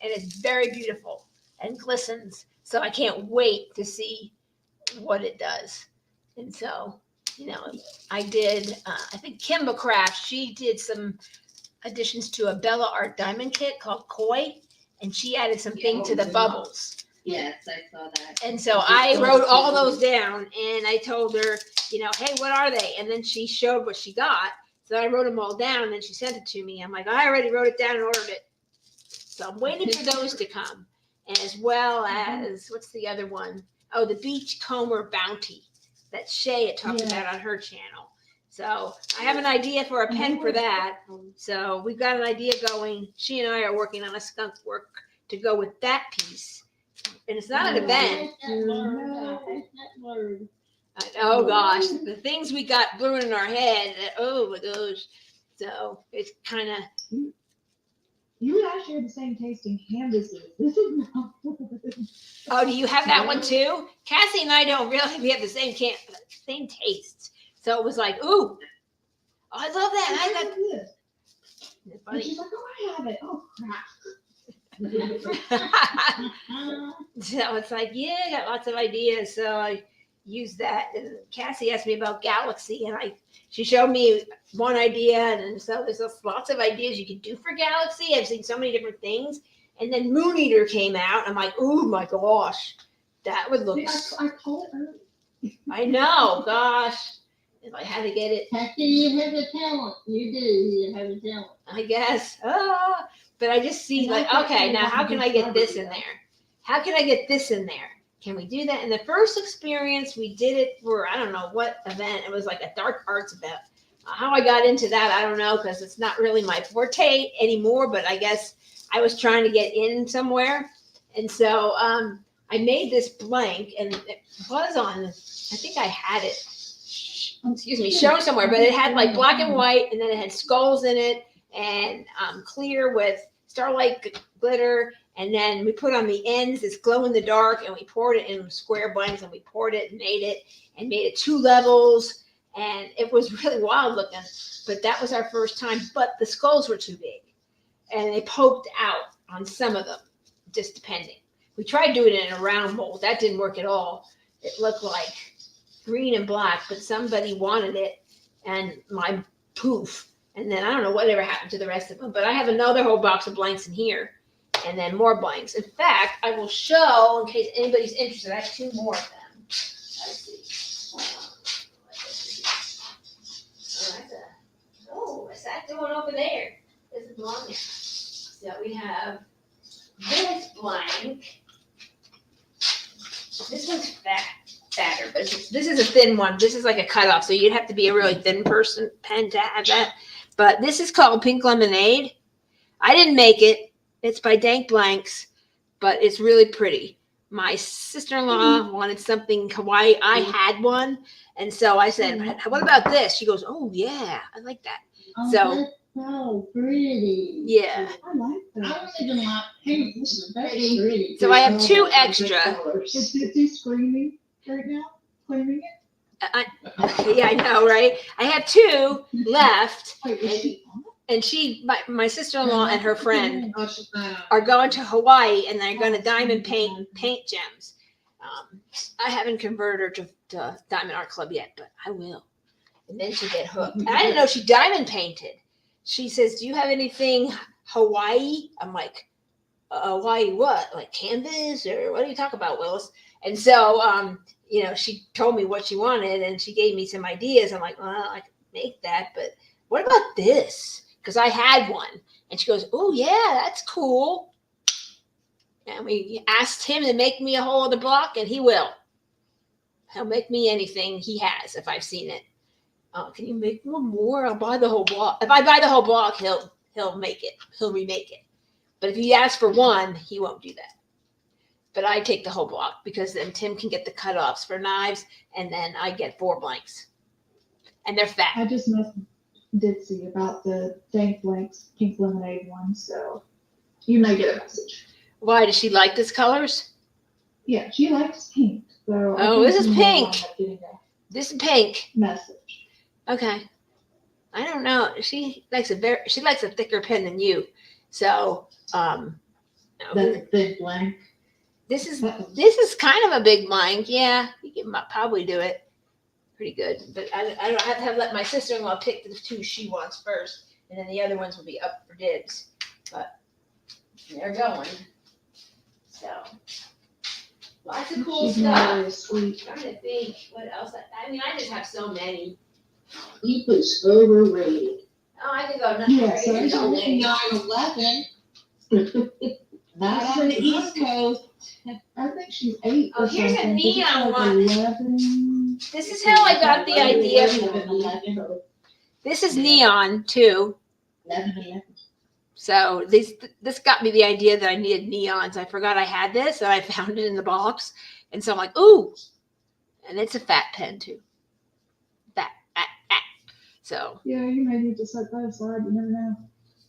And it's very beautiful and glistens. So I can't wait to see what it does. And so, I did, I think Kimba Craft, she did some additions to a Bella Art diamond kit called Koi. And she added something to the bubbles. Yes, I saw that. And so I wrote all those down, and I told her, hey, what are they? And then she showed what she got. So I wrote them all down, and then she sent it to me. I'm like, I already wrote it down and ordered it. So I'm waiting for those to come, as well as, what's the other one? Oh, the Beachcomber Bounty that Shay had talked about on her channel. So I have an idea for a pen for that. So we've got an idea going. She and I are working on a skunk work to go with that piece. And it's not an event. Oh gosh, the things we got brewing in our head. Oh my gosh. So it's kind of. You actually have the same taste in canvases. This is not. Oh, do you have that one too? Cassie and I don't really. We have the same taste. So it was ooh, I love that. I got this. It's And funny. she's like, oh, I have it. Oh, crap. So it's yeah, I got lots of ideas. So I used that. And Cassie asked me about Galaxy, and she showed me one idea, and so there's lots of ideas you can do for Galaxy. I've seen so many different things. And then Moon Eater came out. I'm like, oh my gosh, that would look. I call it early. I know, gosh. If I had to get it. After you have the talent, you do. You have the talent. I guess. But I just see okay, now how can I get this in there? How can I get this in there? Can we do that? In the first experience, we did it for, I don't know what event. It was a dark arts How I got into that, I don't know, because it's not really my forte anymore, but I guess I was trying to get in somewhere. And so I made this blank, and it was on, I think I had it, excuse me, shown somewhere, but it had like black and white, and then it had skulls in it, and clear with starlight glitter. And then we put on the ends this glow in the dark, and we poured it in square blanks, and we poured it and made it 2 levels. And it was really wild looking, but that was our first time. But the skulls were too big, and they poked out on some of them, just depending. We tried doing it in a round mold. That didn't work at all. It looked like green and black, but somebody wanted it, and my poof. And then I don't know whatever happened to the rest of them, but I have another whole box of blanks in here, and then more blanks. In fact, I will show, in case anybody's interested, I have 2 more of them. Let's see. What's that doing over there? Doesn't belong there. So we have this blank. This one's fatter, but this is a thin one. This is like a cutoff, so you'd have to be a really thin pen to have that. But this is called Pink Lemonade. I didn't make it. It's by Dank Blanks, but it's really pretty. My sister-in-law wanted something Hawaii. I had one, and so I said, "What about this?" She goes, "Oh yeah, I like that." Oh, So that's so pretty. yeah. I like I that. don't even like pink. This is very pretty. So I have 2 extra. Is he screaming right now? Claiming it? Yeah, I know, right? I have 2 left, Wait, is she on it? and my sister-in-law and her friend Oh, she's not on. are going to Hawaii, and they're going to diamond paint gems. I haven't converted her to Diamond Art Club yet, but I will. And then she'll get hooked. And I didn't know she diamond painted. She says, "Do you have anything Hawaii?" I'm like, Hawaii what? Like canvas, or what do you talk about, Willis? And so, she told me what she wanted, and she gave me some ideas. I'm like, well, I can make that, but what about this? Because I had one. And she goes, "Oh yeah, that's cool." And we asked him to make me a whole other block, and he will. He'll make me anything he has if I've seen it. Can you make one more? I'll buy the whole block. If I buy the whole block, he'll make it. He'll remake it. But if he asks for one, he won't do that. But I take the whole block, because then Tim can get the cutoffs for knives, and then I get 4 blanks. And they're fat. I just did see about the Dank Blanks Pink Lemonade one, so you may get a message. Why does she like these colors? Yeah, she likes pink. So I Oh, think this is you may pink. wind up getting a This is pink. message. Okay. I don't know. She likes a thicker pen than you. So, That's a big blank. this is kind of a big blank. Yeah, you can probably do it pretty good. But I don't have to let my sister-in-law pick the 2 she wants first, and then the other ones will be up for dibs. But they're going. So lots of cool She's stuff. really sweet. I'm trying to think what else. I mean, I just have so many. He was overrated. Oh, I could go nothing. Yes, crazy there's all only day. 9/11. Not on the East Coast. I think she's 8 Oh, or here's a something, 'cause it's neon like one. 11. This is how I got the idea. 11/11. This is neon too. 11/11. So this got me the idea that I needed neons. I forgot I had this, and I found it in the box. And so I'm like, ooh. And it's a fat pen too. Fat. So Yeah, you may need to set that aside. You never know.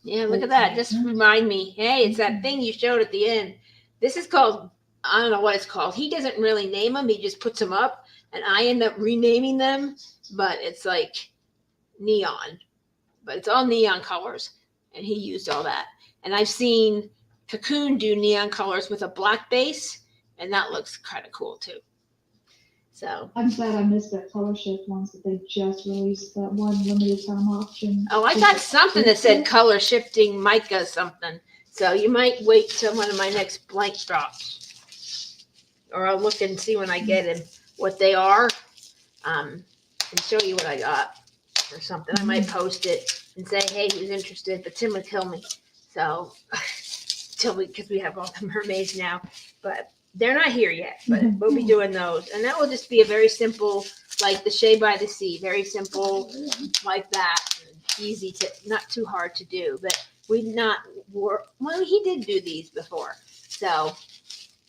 yeah, look at that. Just remind me. Hey, it's that thing you showed at the end. This is called, I don't know what it's called. He doesn't really name them. He just puts them up, and I end up renaming them. But it's like neon. But it's all neon colors, and he used all that. And I've seen Cocoon do neon colors with a black base, and that looks kind of cool too. So, I'm sad I missed that color shift ones that they just released, that one limited time option. oh, I got something that said color shifting mica something. So you might wait till one of my next blank drops, or I'll look and see when I get them what they are, and show you what I got or something. I might post it and say, hey, who's interested? But Tim would kill me. So because we have all the mermaids now, but they're not here yet. But we'll be doing those, and that will just be a very simple like the Shea by the Sea, very simple, like that, easy to, not too hard to do. But we not work. Well, he did do these before, so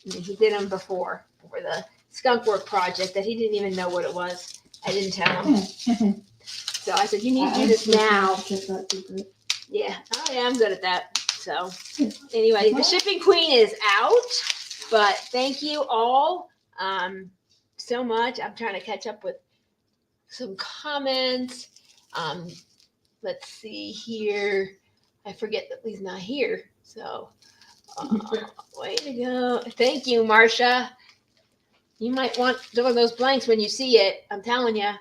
he did them before for the skunk work project that he didn't even know what it was. I didn't tell him. So I said, you need to do this now. Yeah, oh yeah, I'm good at that. So anyway, the shipping queen is out, but thank you all so much. I'm trying to catch up with some comments. Let's see here. I forget that Lee's not here. So way to go. Thank you, Marcia. You might want one of those blanks when you see it. I'm telling you.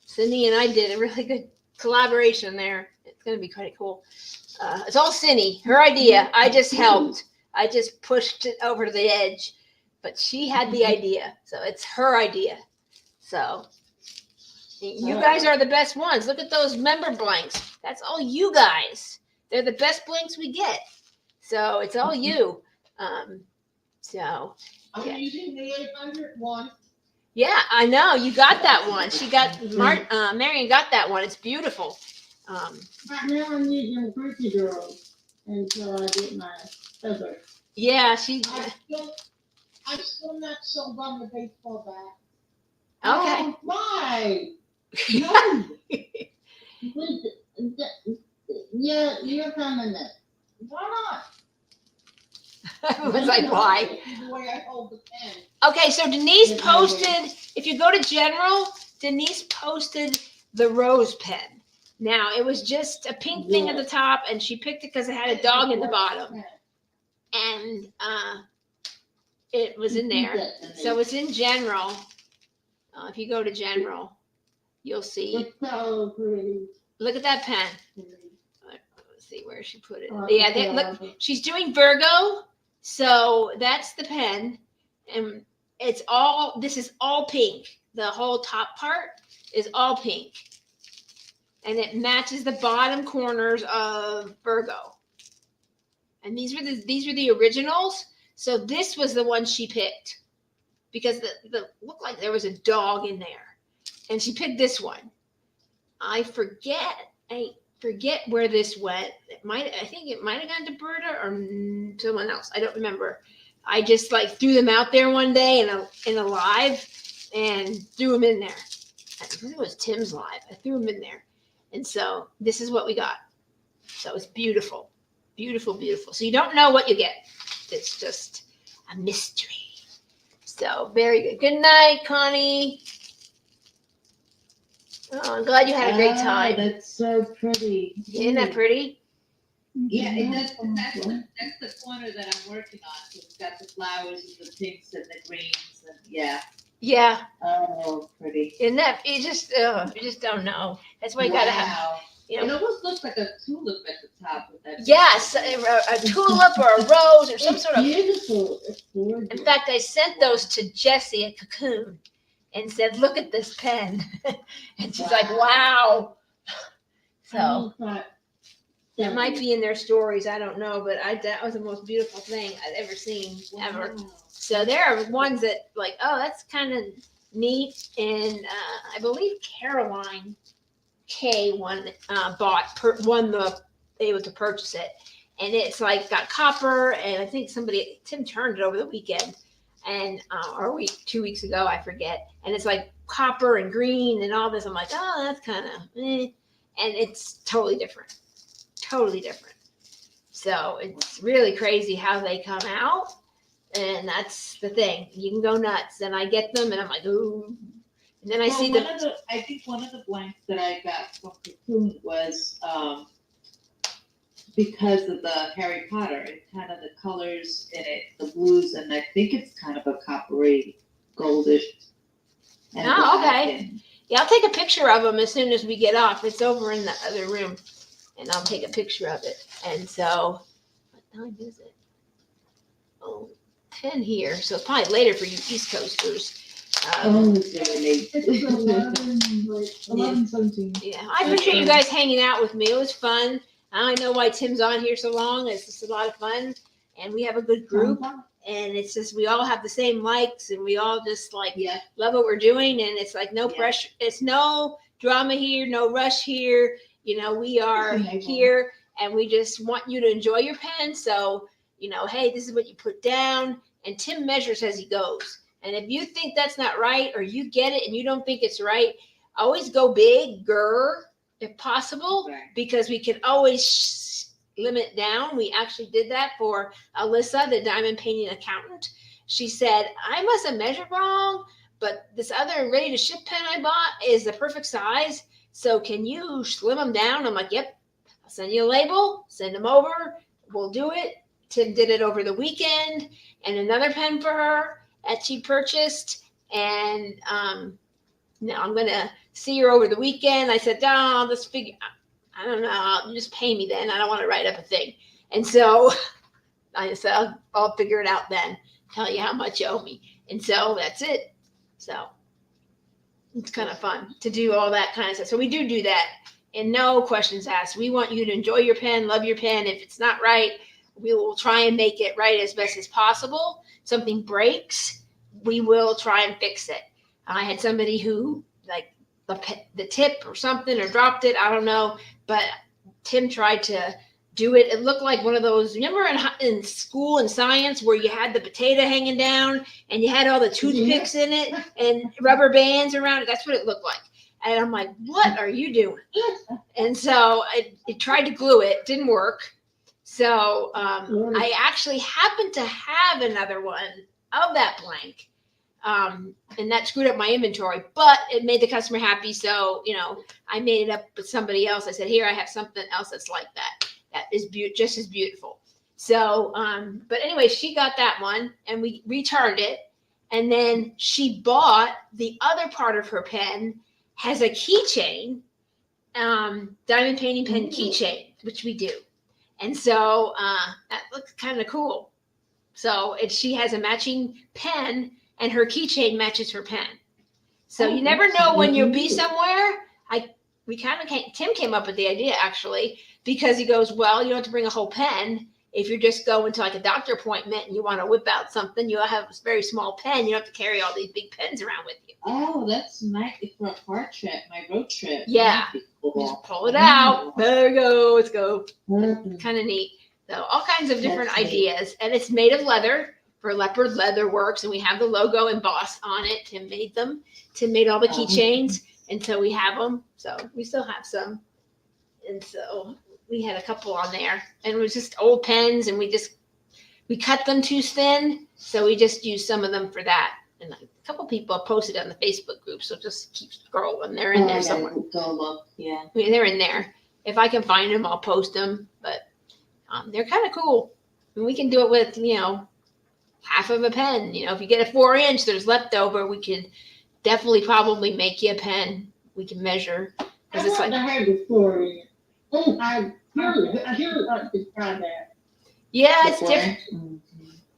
Cindy and I did a really good collaboration there. It's going to be quite cool. It's all Cindy, her idea. I just helped. I just pushed it over to the edge, but she had the idea. So it's her idea. So you guys are the best ones. Look at those member blanks. That's all you guys. They're the best blanks we get. So it's all you. So I'm using the 800 one. yeah, I know you got that one. She got Marion got that one. It's beautiful. Right now I'm using Pretty Girls until I get my feather. Yeah, she. I'm still not sold on the baseball bat. Okay. Oh, why? No. Yeah, you're coming in. Why not? I was like, why? The way I hold the pen. Okay, so Denise posted. If you go to general, Denise posted the rose pen. Now it was just a pink thing at the top, and she picked it because it had a dog in the bottom, and it was in there. So it's in general. If you go to general, you'll see. It's so pretty. Look at that pen. Let's see where she put it. Yeah, look, she's doing Virgo, so that's the pen, and it's all. This is all pink. The whole top part is all pink, and it matches the bottom corners of Virgo. And these were the originals. So this was the one she picked because the looked like there was a dog in there, and she picked this one. I forget where this went. I think it might have gone to Berta or someone else. I don't remember. I just like threw them out there one day in a live and threw them in there. I think it was Tim's live. I threw them in there. And so this is what we got. So it's beautiful. Beautiful, beautiful. So you don't know what you get. It's just a mystery. So very good. Good night, Connie. Oh, I'm glad you had a great time. That's so pretty. Isn't that pretty? Yeah, that's the corner that I'm working on. So it's got the flowers and the pinks and the greens and yeah. Yeah. Oh, pretty. Isn't that you just don't know. That's why you gotta have. You It know, almost looks like a tulip at the top with that. yes, a tulip or a rose or some It's sort of. beautiful. It's gorgeous. In fact, I sent those to Jessie at Cocoon and said, "Look at this pen," and she's like, "Wow." So it might be in their stories. I don't know, but that was the most beautiful thing I'd ever seen ever. So there are ones that like, oh, that's kind of neat, and I believe Caroline K won the able to purchase it, and it's like got copper, and I think Tim turned it over the weekend, and or 2 weeks ago, I forget, and it's like copper and green and all this. I'm like, oh, that's kind of and it's totally different. So it's really crazy how they come out, and that's the thing. You can go nuts, and I get them, and I'm like, ooh. And then I see them. I think one of the blanks that I got from Cocoon was because of the Harry Potter and kind of the colors in it, the blues, and I think it's kind of a coppery, goldish. And Oh, black okay. and- Yeah, I'll take a picture of them as soon as we get off. It's over in the other room, and I'll take a picture of it. And so, what time is it? Oh, 10 here. So it's probably later for you East Coasters. it's really late. It's 11:17. Yeah, I appreciate you guys hanging out with me. It was fun. I don't know why Tim's on here so long. It's just a lot of fun. and we have a good group. And it's just, we all have the same likes, and we all just like Yeah. love what we're doing. And it's like no Yeah. pressure. It's no drama here, no rush here. You know, we are Enable. here, and we just want you to enjoy your pen. So, you know, hey, this is what you put down. And Tim measures as he goes. And if you think that's not right, or you get it and you don't think it's right, always go bigger if possible, Right. because we can always limit down. We actually did that for Alyssa, the diamond painting accountant. She said, I must have measured wrong, but this other ready to ship pen I bought is the perfect size. So can you slim them down? I'm like, yep. I'll send you a label, send them over. We'll do it. Tim did it over the weekend, and another pen for her that she purchased. And now I'm going to see her over the weekend. I said, oh, let's figure, I don't know, you just pay me then. I don't want to write up a thing. And so I said, I'll figure it out then, tell you how much you owe me. And so that's it. So it's kind of fun to do all that kind of stuff. So we do that, and no questions asked. We want you to enjoy your pen, love your pen. If it's not right, we will try and make it right as best as possible. Something breaks, we will try and fix it. I had somebody who, like, the tip or something, or dropped it, I don't know, but Tim tried to do it. It looked like one of those, remember in school in science where you had the potato hanging down and you had all the toothpicks in it and rubber bands around it? That's what it looked like. And I'm like, what are you doing? And so I tried to glue it, didn't work. So I actually happened to have another one of that blank. And that screwed up my inventory, but it made the customer happy. So, you know, I made it up with somebody else. I said, here, I have something else that's like that. That is just as beautiful. So, but anyway, she got that one and we returned it. And then she bought the other part of her pen, has a keychain, diamond painting pen keychain, which we do. And so that looks kind of cool. So she has a matching pen, and her keychain matches her pen. So you never know when you'll be somewhere. Tim came up with the idea, actually, because he goes, well, you don't have to bring a whole pen. If you're just going to like a doctor appointment and you want to whip out something, you'll have a very small pen. You don't have to carry all these big pens around with you. Oh, that's nice for a car trip, my road trip. Yeah. That'd be cool. Just pull it out. There you go. Let's go. Mhm. Kind of neat. So all kinds of different That's neat. ideas. And it's made of leather for Leopard Leather Works. And we have the logo embossed on it. Tim made them. Tim made all the keychains. And so we have them. So we still have some. And so we had a couple on there. And it was just old pens. And we cut them too thin. So we just used some of them for that. And a couple people have posted on the Facebook group. So just keep scrolling. They're in there somewhere. Go look, yeah. I mean, they're in there. If I can find them, I'll post them. But they're kind of cool. And we can do it with, half of a pen. If you get a 4-inch, there's leftover. We can definitely probably make you a pen. We can measure. I Because it's want like, to have the story. I really like to try that. yeah, it's different. Mhm.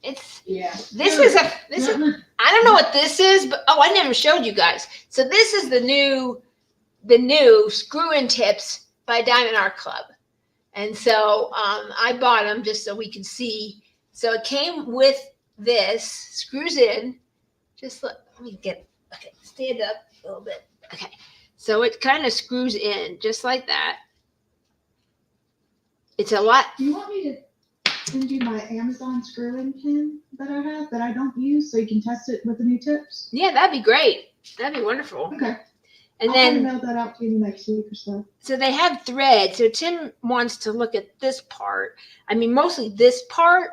It's, Yeah. this is, I don't know what this is, but, I never showed you guys. So this is the new screw-in tips by Diamond Art Club. And so I bought them just so we can see. So it came with this, screws in. Just let me stand up a little bit. Okay. So it kind of screws in just like that. It's a lot. Do you want me to send you my Amazon screw-in pin that I have that I don't use so you can test it with the new tips? Yeah, that'd be great. That'd be wonderful. Okay. And I'll then, mail that out to you next week or so. so they have thread. So Tim wants to look at this part. I mean, mostly this part,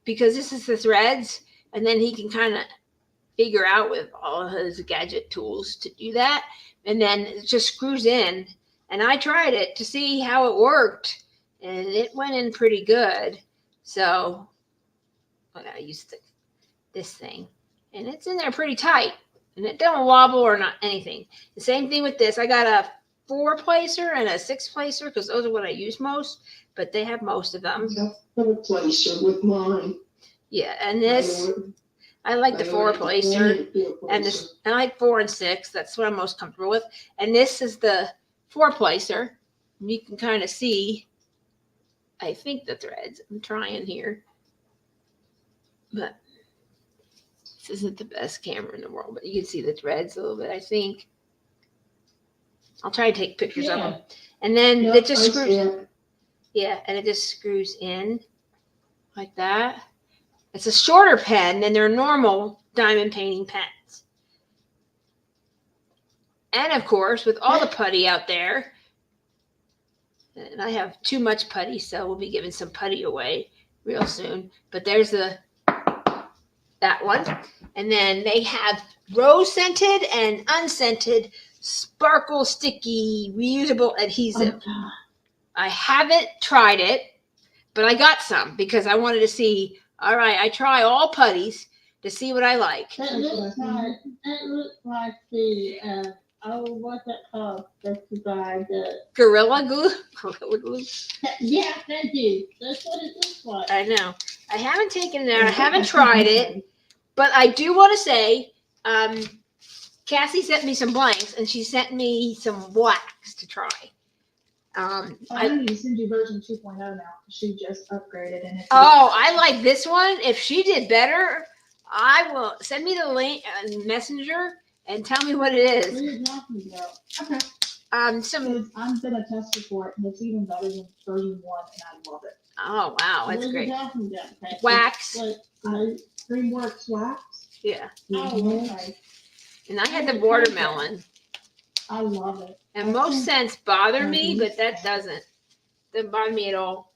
because this is the threads. And then he can kind of figure out with all of his gadget tools to do that. And then it just screws in. And I tried it to see how it worked. And it went in pretty good. So I gotta use this thing. And it's in there pretty tight. And it don't wobble or not anything. The same thing with this. I got a 4-placer and a 6-placer because those are what I use most. But they have most of them. Put a placer with mine. Yeah, and this, I like the 4-placer. And this, I like 4 and 6. That's what I'm most comfortable with. And this is the 4-placer. You can kind of see, I think, the threads. I'm trying here. But this isn't the best camera in the world, but you can see the threads a little bit, I think. I'll try to take pictures of them. And then Yep, it just I see screws. it. Yeah, and it just screws in like that. It's a shorter pen than their normal diamond painting pens. And of course, with all the putty out there, and I have too much putty, so we'll be giving some putty away real soon. But there's that one. And then they have rose scented and unscented sparkle sticky reusable adhesive. I haven't tried it, but I got some because I wanted to see. All right, I try all putties to see what I like. That looks like the, what's that called? That's the guy that, Gorilla glue. Gorilla glue. yeah, thank you. That's what it looks like. I know. I haven't taken it out. I haven't tried it, but I do want to say, Cassie sent me some blanks and she sent me some wax to try. I need to send you version 2.0 now because she just upgraded and it's. I like this one. If she did better, I will send me the link messenger and tell me what it What is. are you talking about? Okay. Some. I'm gonna test it for it and it's even better than version 1 and I love it. Oh wow, that's What are you great. talking about, Patsy? Wax. Like, DreamWorks wax. Yeah, oh, okay. and I had the watermelon. I love it. And most scents bother me, but that doesn't bother me at all.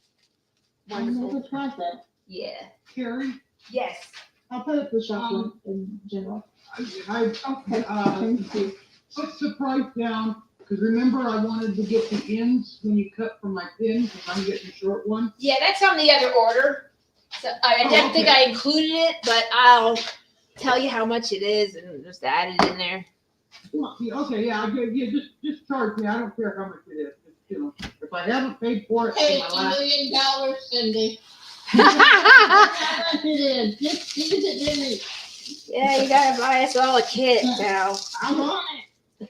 I've never Wonderful. tried that. Yeah. Carrie, Yes. I'll put it the shop link in general. put the price down, because remember I wanted to get the ends when you cut from my pin, because I'm getting a short one. Yeah, that's on the other order. So I don't think I included it, but I'll tell you how much it is and just add it in there. Well, yeah, okay, yeah, just charge me, I don't care how much it is, if I haven't paid for it in my $80 last. million, Cindy. How much it is? Just give it to me. Yeah, you gotta buy us all a kit now. I want it.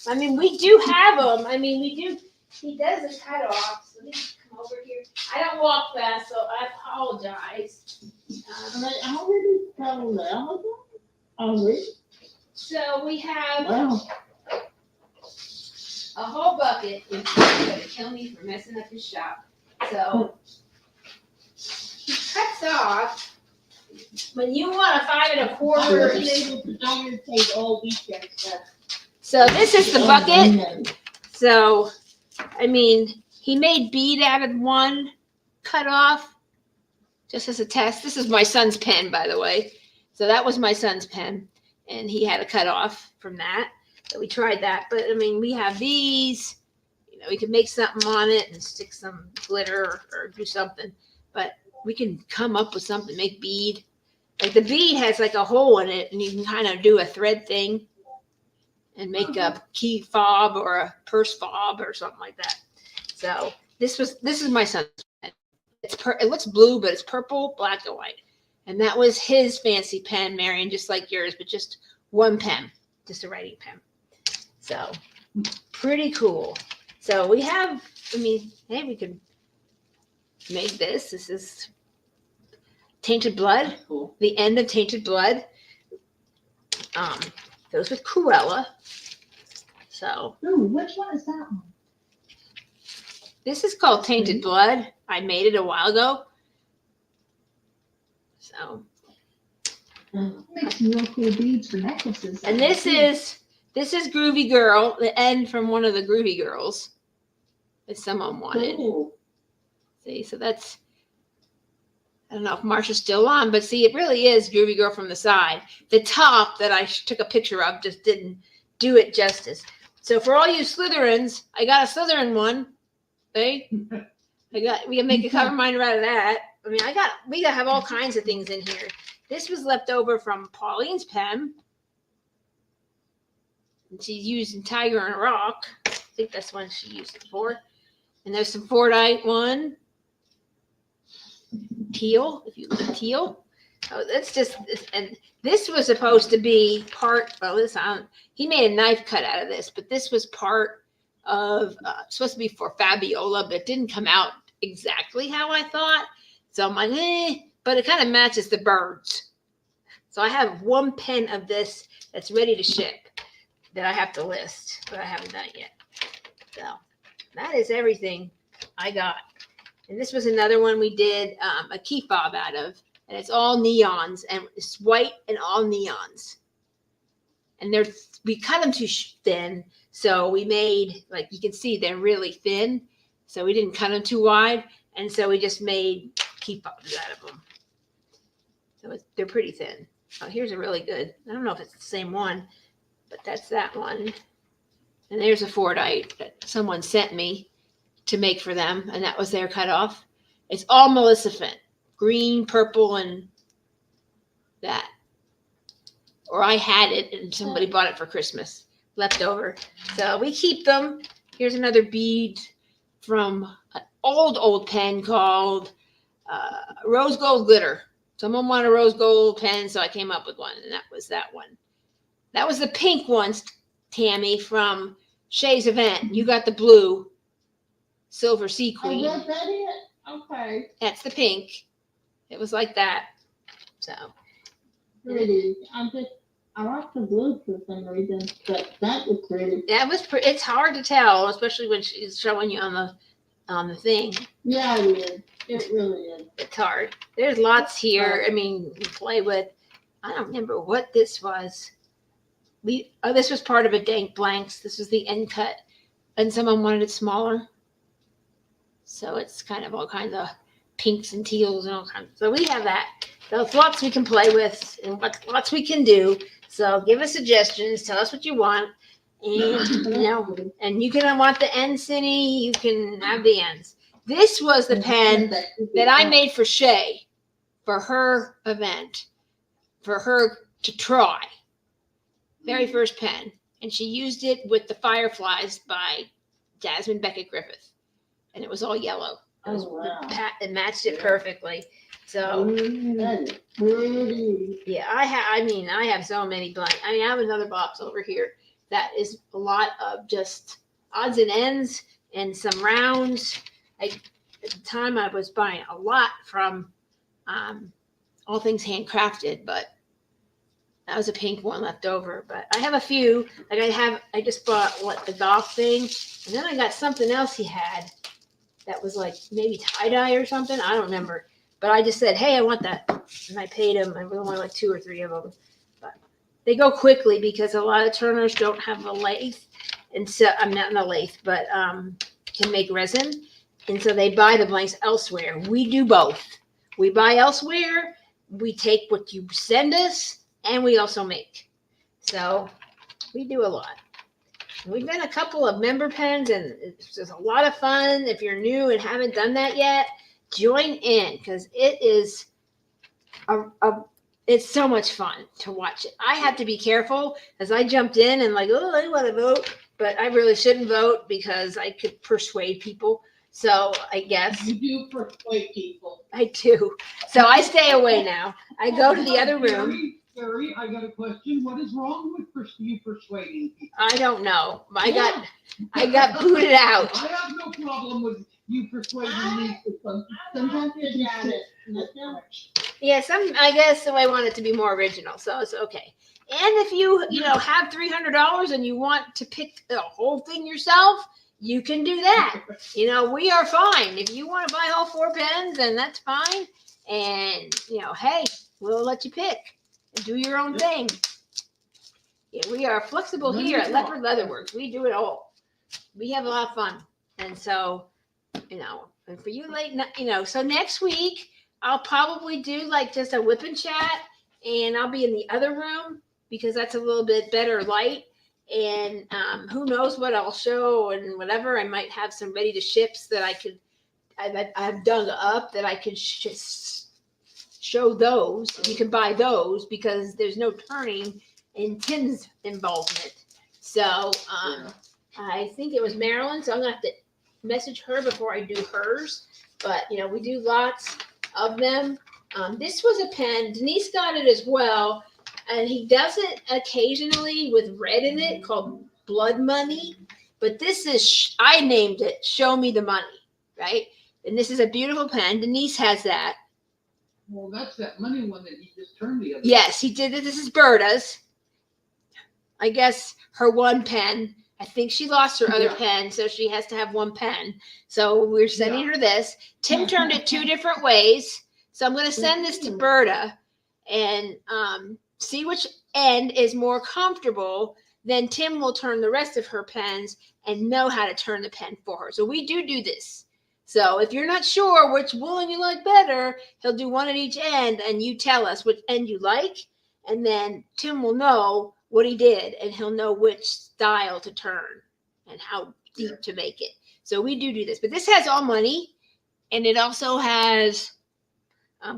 I mean, we do have them. I mean, we do. He does the cutoffs. Let me come over here. I don't walk fast, so I apologize. I already told Amazon. Already? So we have Wow. a whole bucket. He's gonna kill me for messing up his shop. So he cuts off. When you want a 5 1/4 Take all weekend stuff. So this is the bucket. So, I mean, he made bead out of one cut off just as a test. This is my son's pen, by the way. So that was my son's pen, and he had a cut off from that. So we tried that. But I mean, we have these. You know, we can make something on it and stick some glitter or do something. But we can come up with something, make bead. Like the bead has like a hole in it, and you can kind of do a thread thing and make a key fob or a purse fob or something like that. So this is my son's pen. It looks blue, but it's purple, black, and white. And that was his fancy pen, Marion, just like yours, but just one pen, just a writing pen. So pretty cool. So we have, I mean, hey, we could make this. This is Tainted Blood, Cool. the end of Tainted Blood. Those with Cruella. So Ooh, which one is that one? this is called Tainted Blood. I made it a while ago. So, Makes some real cool beads for necklaces. and this is Groovy Girl, the end from one of the Groovy Girls that someone wanted. Cool. See, so that's, I don't know if Marsha's still on, but see, it really is Groovy Girl from the side. The top that I took a picture of just didn't do it justice. So for all you Slytherins, I got a Slytherin one. See? We can make a cover minder out of that. I mean, we gotta have all kinds of things in here. This was left over from Pauline's pen. And she's using Tiger and Rock. I think that's what she used it for. And there's some Fordite one. Teal, if you look at teal. Oh, that's just, and this was supposed to be part, he made a knife cut out of this, but this was part of, supposed to be for Fabiola, but it didn't come out exactly how I thought. So I'm like, but but it kind of matches the birds. So I have one pen of this that's ready to ship that I have to list, but I haven't done it yet. So that is everything I got. And this was another one we did a key fob out of, and it's all neons, and it's white and all neons. And we cut them too thin, so we made, like you can see, they're really thin. So we didn't cut them too wide, and so we just made key fobs out of them. So they're pretty thin. Oh, here's a really good. I don't know if it's the same one, but that's that one. And there's a Fordite that someone sent me to make for them, and that was their cutoff. It's all Maleficent, green, purple, and that. Or I had it, and somebody bought it for Christmas, left over. So we keep them. Here's another bead from an old pen called Rose Gold Glitter. Someone wanted a rose gold pen, so I came up with one, and that was that one. That was the pink ones, Tammy, from Shay's event. You got the blue Silver Sea Queen. Oh, was that it? Okay. That's the pink. It was like that. So Pretty. I like the blue for some reason, but that was pretty. that was it's hard to tell, especially when she's showing you on the thing. Yeah, it is. It really is. It's hard. There's lots here. I mean, you play with. I don't remember what this was. This was part of a Dank Blanks. This was the end cut, and someone wanted it smaller. So it's kind of all kinds of pinks and teals and all kinds. So we have that. There's lots we can play with and lots we can do. So give us suggestions. Tell us what you want. And, and you can want the ends, Cindy. You can have the ends. This was the pen that I made for Shay for her event, for her to try. Very first pen. And she used it with the Fireflies by Jasmine Beckett Griffith. And it was all yellow. It was, it matched it perfectly. So yeah, I have so many blank. I have another box over here that is a lot of just odds and ends and some rounds. At the time I was buying a lot from All Things Handcrafted, but that was a pink one left over. But I have a few. Like I just bought the golf thing, and then I got something else he had that was like maybe tie-dye or something. I don't remember. But I just said, hey, I want that. And I paid him. I really wanted like 2 or 3 of them. But they go quickly because a lot of turners don't have a lathe. And so I'm not in a lathe, but can make resin. And so they buy the blanks elsewhere. We do both. We buy elsewhere. We take what you send us, and we also make. So we do a lot. We've done a couple of member pens, and it's just a lot of fun. If you're new and haven't done that yet, join in because it is it's so much fun to watch it. I have to be careful as I jumped in and like, oh, I want to vote, but I really shouldn't vote because I could persuade people. So I guess You do persuade people. I do. So I stay away now. I go to the other room. Carrie, I got a question. What is wrong with you persuading people? I don't know. I got booted out. I have no problem with you persuading me. Sometimes you got it. Yeah, I guess I want it to be more original, so it's okay. And if you have $300 and you want to pick the whole thing yourself, you can do that. We are fine. If you want to buy all 4 pens, then that's fine. And hey, we'll let you pick and do your own thing. Yeah, we are flexible here at Leopard Leatherworks. We do it all. We have a lot of fun, and so and for you so next week I'll probably do like just a whip and chat, and I'll be in the other room because that's a little bit better light. And who knows what I'll show and whatever. I might have some ready to ships that I've dug up that I could show those. You can buy those because there's no turning in Tim's involvement. So I think it was Marilyn. So I'm gonna have to message her before I do hers. But we do lots of them. This was a pen. Denise got it as well. And he does it occasionally with red in it called Blood Money. But this is, I named it Show Me the Money, right? And this is a beautiful pen. Denise has that. Well, that's that money one that he just turned the other. Yes, he did it. This is Berta's. I guess her one pen. I think she lost her other Yeah. pen, so she has to have one pen. So we're sending her this. Tim turned it 2 different ways. So I'm going to send this to Berta and see which end is more comfortable. Then Tim will turn the rest of her pens and know how to turn the pen for her. So we do this. So if you're not sure which woolen you like better, he'll do one at each end and you tell us which end you like. And then Tim will know what he did and he'll know which style to turn and how deep to make it. So we do this. But this has all money and it also has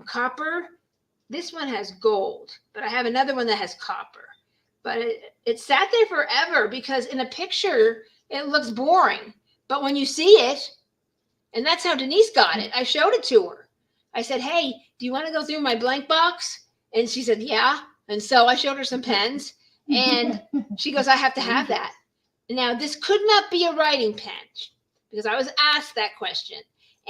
copper. This one has gold, but I have another one that has copper. But it sat there forever because in a picture, it looks boring. But when you see it, and that's how Denise got it. I showed it to her. I said, hey, do you want to go through my blank box? And she said, yeah. And so I showed her some pens. And she goes, I have to have that. Now, this could not be a writing pen because I was asked that question.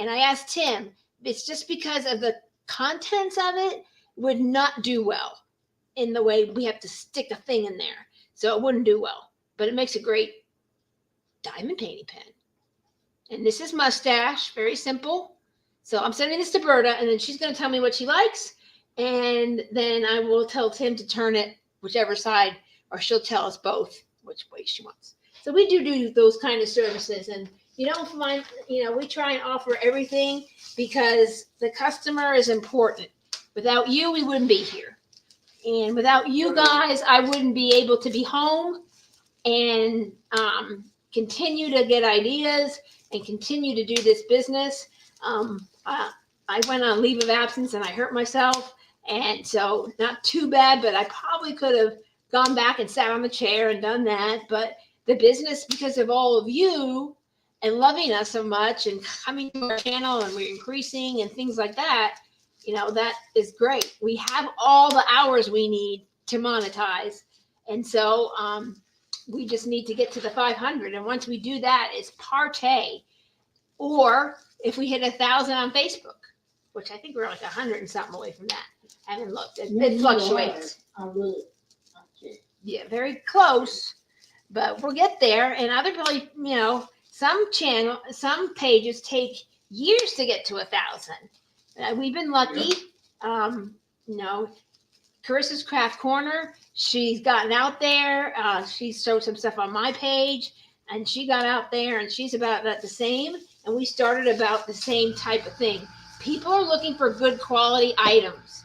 And I asked Tim, it's just because of the contents of it would not do well in the way we have to stick a thing in there. So it wouldn't do well. But it makes a great diamond painting pen. And this is mustache, very simple. So I'm sending this to Berta, and then she's going to tell me what she likes. And then I will tell Tim to turn it whichever side, or she'll tell us both which way she wants. So we do those kind of services. And you don't find, we try and offer everything because the customer is important. Without you, we wouldn't be here. And without you guys, I wouldn't be able to be home and continue to get ideas and continue to do this business. I went on leave of absence and I hurt myself. And so not too bad, but I probably could have gone back and sat on the chair and done that. But the business, because of all of you and loving us so much and coming to our channel and we're increasing and things like that, that is great. We have all the hours we need to monetize. And so we just need to get to the 500. And once we do that, it's partay. Or if we hit 1,000 on Facebook, which I think we're like 100 and something away from that. I haven't looked. It fluctuates. Yeah, very close, but we'll get there. And other people, some pages take years to get to 1,000. We've been lucky. Carissa's Craft Corner, she's gotten out there. She showed some stuff on my page and she got out there and she's about the same. And we started about the same type of thing. People are looking for good quality items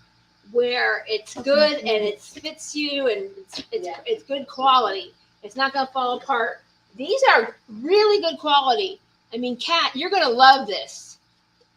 where it's good and it fits you and it's good quality. It's not going to fall apart. These are really good quality. I mean, Kat, you're going to love this.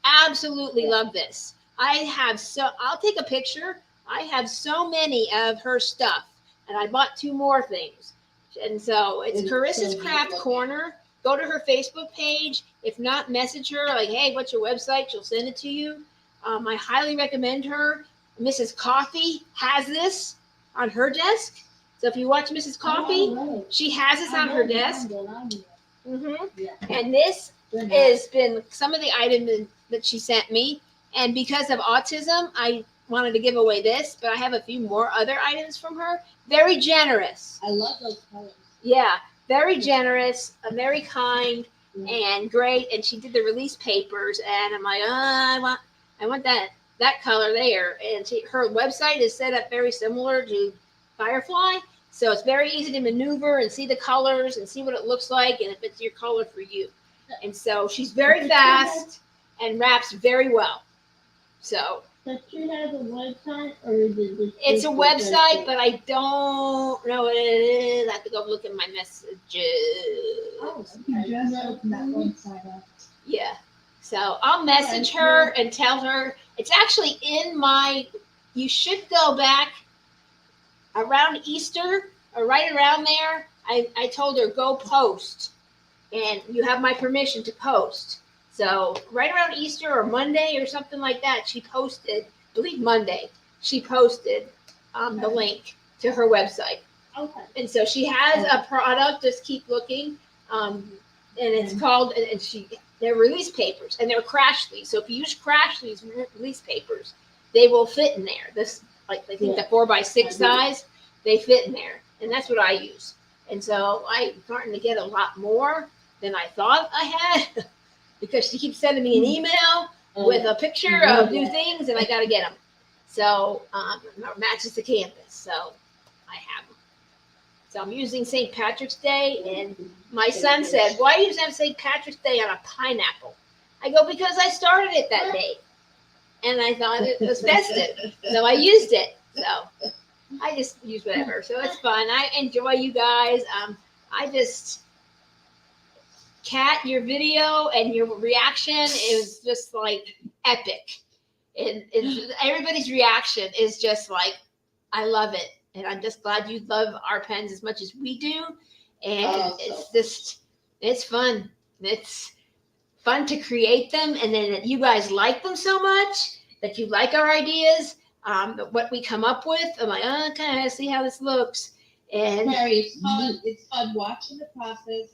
Absolutely love this. I'll take a picture. I have so many of her stuff and I bought 2 more things. And so it's Carissa's Craft Corner. Go to her Facebook page. If not, message her like, hey, what's your website? She'll send it to you. I highly recommend her. Mrs. Coffee has this on her desk. So if you watch Mrs. Coffee, she has this on her desk. And this has been some of the items that she sent me. And because of autism, I wanted to give away this, but I have a few more other items from her. Very generous. I love those colors. Yeah, very generous, very kind, and great. And she did the release papers, and I'm like, I want that color there. And her website is set up very similar to Firefly, so it's very easy to maneuver and see the colors and see what it looks like, and if it's your color for you. And so she's very fast and wraps very well. So. Does she have a website or is it just? It's a website, but I don't know what it is. I have to go look at my messages. Oh, You just opened that website up. Yeah. So I'll message her and tell her. It's actually you should go back around Easter or right around there. I told her, go post. And you have my permission to post. So right around Easter or Monday or something like that, she posted, I believe Monday, she posted the link to her website. Okay. And so she has a product, just keep looking. And it's called, they're release papers and they're Crashly. So if you use Crashly's release papers, they will fit in there. This, like, I think the 4x6 size, they fit in there. And that's what I use. And so I'm starting to get a lot more than I thought I had because she keeps sending me an email with a picture of new things, and I got to get them. So it matches the canvas. So I have them. So I'm using St. Patrick's Day, and my son said, "Why do you have St. Patrick's Day on a pineapple?" I go, "Because I started it that day, and I thought it was festive, so I used it." So I just use whatever. So it's fun. I enjoy you guys. Kat, your video and your reaction is just like epic. And everybody's reaction is just like, I love it. And I'm just glad you love our pens as much as we do. And it's fun. It's fun to create them. And then that you guys like them so much that you like our ideas, what we come up with. I'm like, oh, okay, see how this looks. And Carrie, it's fun watching the process.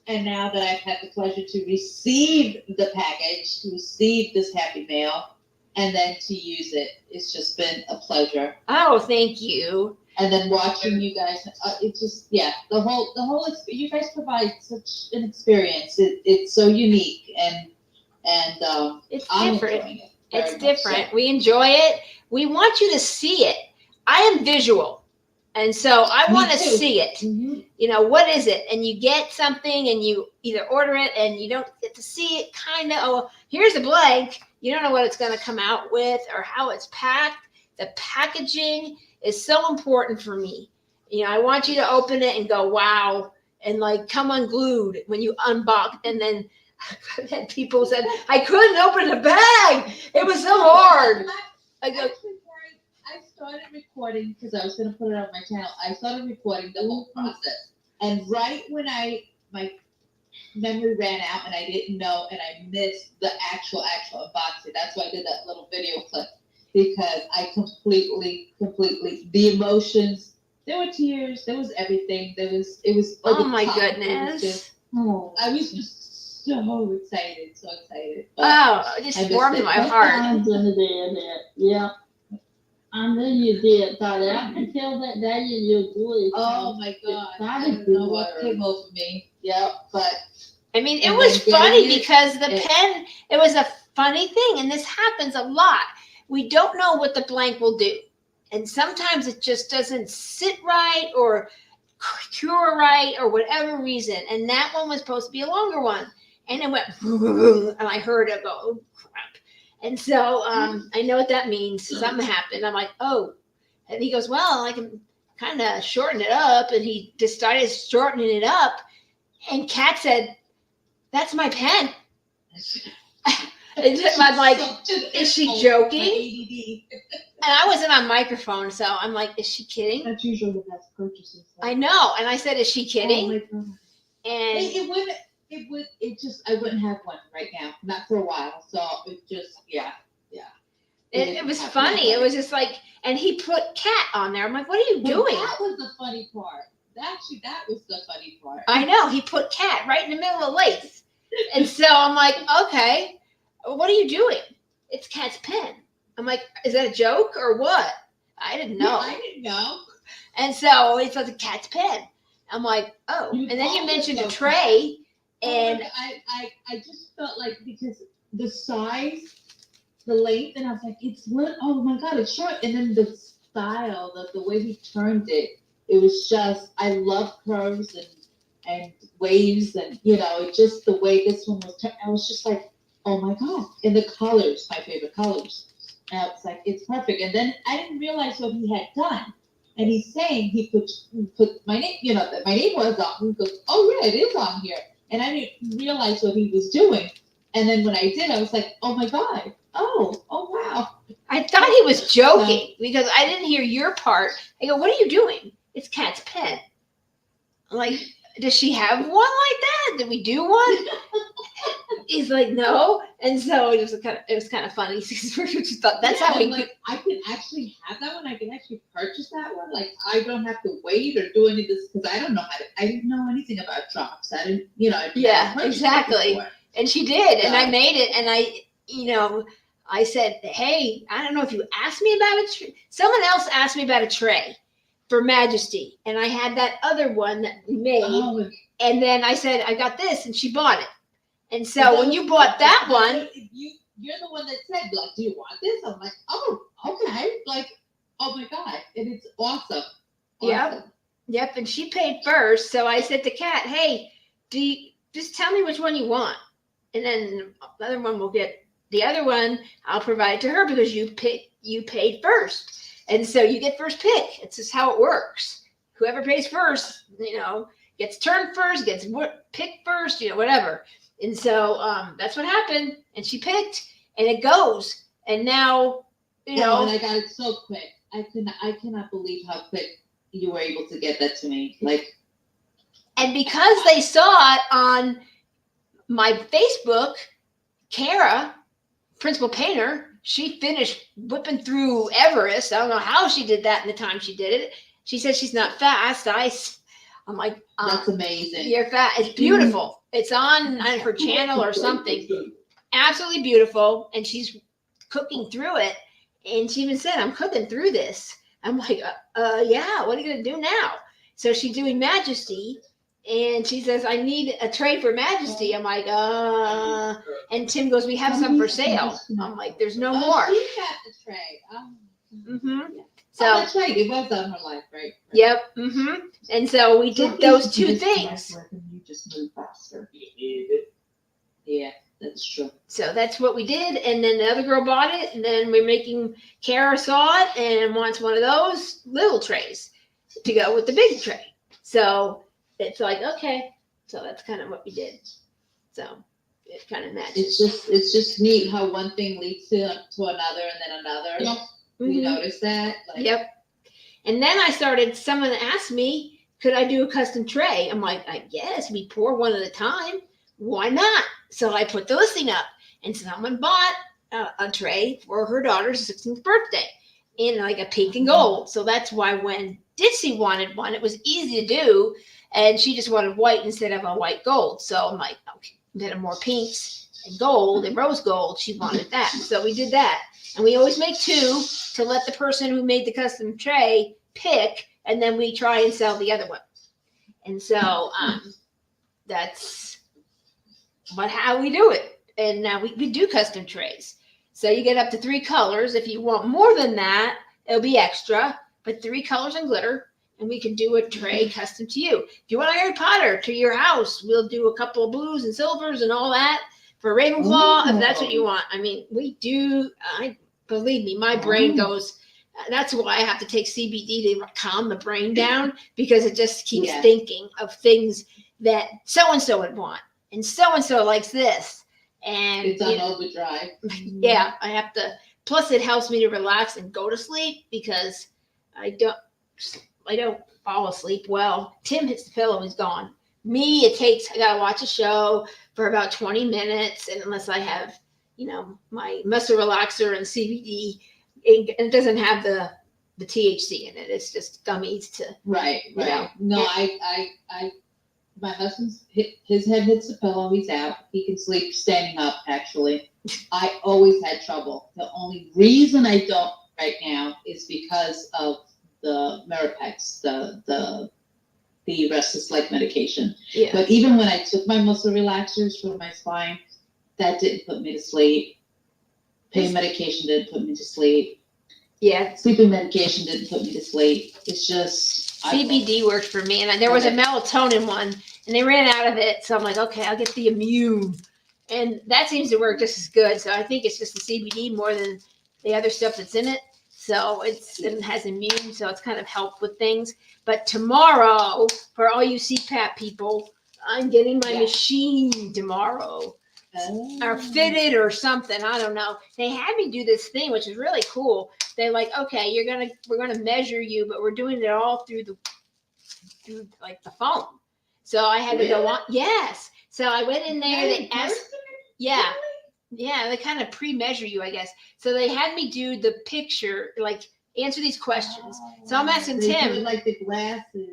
And now that I've had the pleasure to receive the package, to receive this happy mail, and then to use it, it's just been a pleasure. Oh, thank you. And then watching you guys, it's just, the whole, you guys provide such an experience. It's so unique, and It's I'm different. enjoying it. Very It's much different. so. We enjoy it. We want you to see it. I am visual. And so I Me want to too. see it. Mhm. You know, what is it? And you get something and you either order it and you don't get to see it kind of, oh, here's a blank. You don't know what it's going to come out with or how it's packed. The packaging is so important for me. You know, I want you to open it and go, wow, and like come unglued when you unbox. And then I've had people said, I couldn't open the bag. It was so hard. I go, Actually, Carrie, I started recording because I was going to put it on my channel. I started recording the whole process, and right when my memory ran out and I didn't know, and I missed the actual unboxing. That's why I did that little video clip, because I completely the emotions. There were tears. There was everything. It was. oh over my the top. It was goodness. just- I was just so excited. But Oh, it just I missed warmed it. my heart. I'm gonna do it, yeah. I knew you did, Tony. I can tell that day you do it. Oh my God! I Excited don't know to what learn. came over me. Yeah, but I mean, it And was then funny getting it- because the it- pen, it was a funny thing. And this happens a lot. We don't know what the blank will do. And sometimes it just doesn't sit right or cure right or whatever reason. And that one was supposed to be a longer one. And it went, and I heard it go, oh, crap. And so I know what that means. Something happened. I'm like, oh. And he goes, well, I can kind of shorten it up. And he decided shortening it up. And Kat said, that's my pen. And I'm like, is she joking? And I wasn't on microphone, so I'm like, is she kidding? That's usually the best purchases. I know. And I said, is she kidding? Oh my God. And I wouldn't have one right now, not for a while. So it just, it was funny. It was just like, and he put Cat on there. I'm like, what are you doing? That was the funny part. Actually, that was the funny part. I know. He put Cat right in the middle of lace. And so I'm like, okay, what are you doing? It's Cat's pen. I'm like, is that a joke or what? I didn't know. I didn't know. And so it's like a Cat's pen. I'm like, oh. You And then you called it mentioned a so tray. And I just felt like, because the size, the length, and I was like, oh my God, it's short. And then the style, the way he turned it, it was just, I love curves and waves, and it just, the way this one was turned, I was just like, oh my God. And the colors, my favorite colors. And I was like, it's perfect. And then I didn't realize what he had done. And he's saying he put my name, that my name was on. He goes, oh yeah, it is on here. And I didn't realize what he was doing. And then when I did, I was like, oh my God. Oh wow. I thought he was joking because I didn't hear your part. I go, what are you doing? It's Cat's pen. I'm like, does she have one like that? Did we do one? He's like, no. And so it was kind of funny. That's how we. Like, I can actually have that one. I can actually purchase that one. Like, I don't have to wait or do any of this because I don't know I didn't know anything about drops. I didn't, Yeah, exactly. And she did, and I made it, and I said, hey, I don't know if you asked me about a tray. Someone else asked me about a tray for Majesty. And I had that other one that we made. Oh, And then I said, I got this. And she bought it. And so when you bought that one, you're the one that said, like, do you want this? I'm like, oh, okay. Like, oh my God. And it's awesome. Yep. Yep. And she paid first. So I said to Kat, hey, just tell me which one you want. And then the other one will get the other one. I'll provide it to her because you paid first. And so you get first pick. It's just how it works. Whoever pays first, gets turned first, gets picked first, whatever. And so that's what happened. And she picked, and it goes. And now, And I got it so quick. I cannot believe how quick you were able to get that to me. Like, and because they saw it on my Facebook, Kara, principal painter, she finished whipping through Everest. I don't know how she did that in the time she did it. She said she's not fast. I'm like, that's amazing. You're fast. It's beautiful. It's on her channel or something. Absolutely beautiful. And she's cooking through it. And she even said, I'm cooking through this. I'm like, yeah, what are you going to do now? So she's doing Majesty. And she says, I need a tray for Majesty. I'm like, and Tim goes, we have some for sale. I'm like, there's no more. She got the tray. Mm-hmm. So that's right. It was on her life, right? Yep. Mm-hmm. And so we did those two things. You just move faster. Yeah, that's true. So that's what we did. And then the other girl bought it. And then Kara saw it and wants one of those little trays to go with the big tray. So it's like, okay. So that's kind of what we did. So it kind of matches. It's just neat how one thing leads to another and then another. Yep. We noticed that. Like, yep. And then someone asked me, could I do a custom tray? I'm like, I guess we pour one at a time. Why not? So I put the listing up, and someone bought a tray for her daughter's 16th birthday in like a pink and gold. So that's why when Ditsy wanted one, it was easy to do. And she just wanted white instead of a white gold. So I'm like, okay, instead of more pinks and gold and rose gold, she wanted that. So we did that. And we always make two to let the person who made the custom tray pick, and then we try and sell the other one. And so that's how we do it. And now we do custom trays. So you get up to 3 colors. If you want more than that, it'll be extra, but 3 colors and glitter. And we can do a tray custom to you. If you want a Harry Potter to your house, we'll do a couple of blues and silvers and all that for Ravenclaw, if that's what you want. I mean, we do. Believe me, my brain goes. That's why I have to take CBD to calm the brain down, because it just keeps thinking of things that so-and-so would want. And so-and-so likes this. And it's on overdrive. Yeah, I have to. Plus, it helps me to relax and go to sleep, because I don't fall asleep well. Tim hits the pillow, he's gone. Me, I gotta watch a show for about 20 minutes, and unless I have, my muscle relaxer and CBD, it doesn't have the THC in it. It's just gummies to. Right. No, my husband's his head hits the pillow, he's out. He can sleep standing up, actually. I always had trouble. The only reason I don't right now is because of the Mirapex, the restless leg medication. Yeah. But even when I took my muscle relaxers for my spine, that didn't put me to sleep. Pain medication didn't put me to sleep. Yeah. Sleeping medication didn't put me to sleep. It's just CBD worked for me, and there was a melatonin one, and they ran out of it. So I'm like, okay, I'll get the immune, and that seems to work just as good. So I think it's just the CBD more than the other stuff that's in it. So it has immune, so it's kind of helped with things. But tomorrow, for all you CPAP people, I'm getting my machine tomorrow. Or fitted or something. I don't know. They had me do this thing, which is really cool. They're like, okay, we're gonna measure you, but we're doing it all through like the phone. So I had to go on. Yes. So I went in there. They asked. Yeah. Yeah. They kind of pre-measure you, I guess. So they had me do the picture, like answer these questions. So I'm asking Tim. Like the glasses.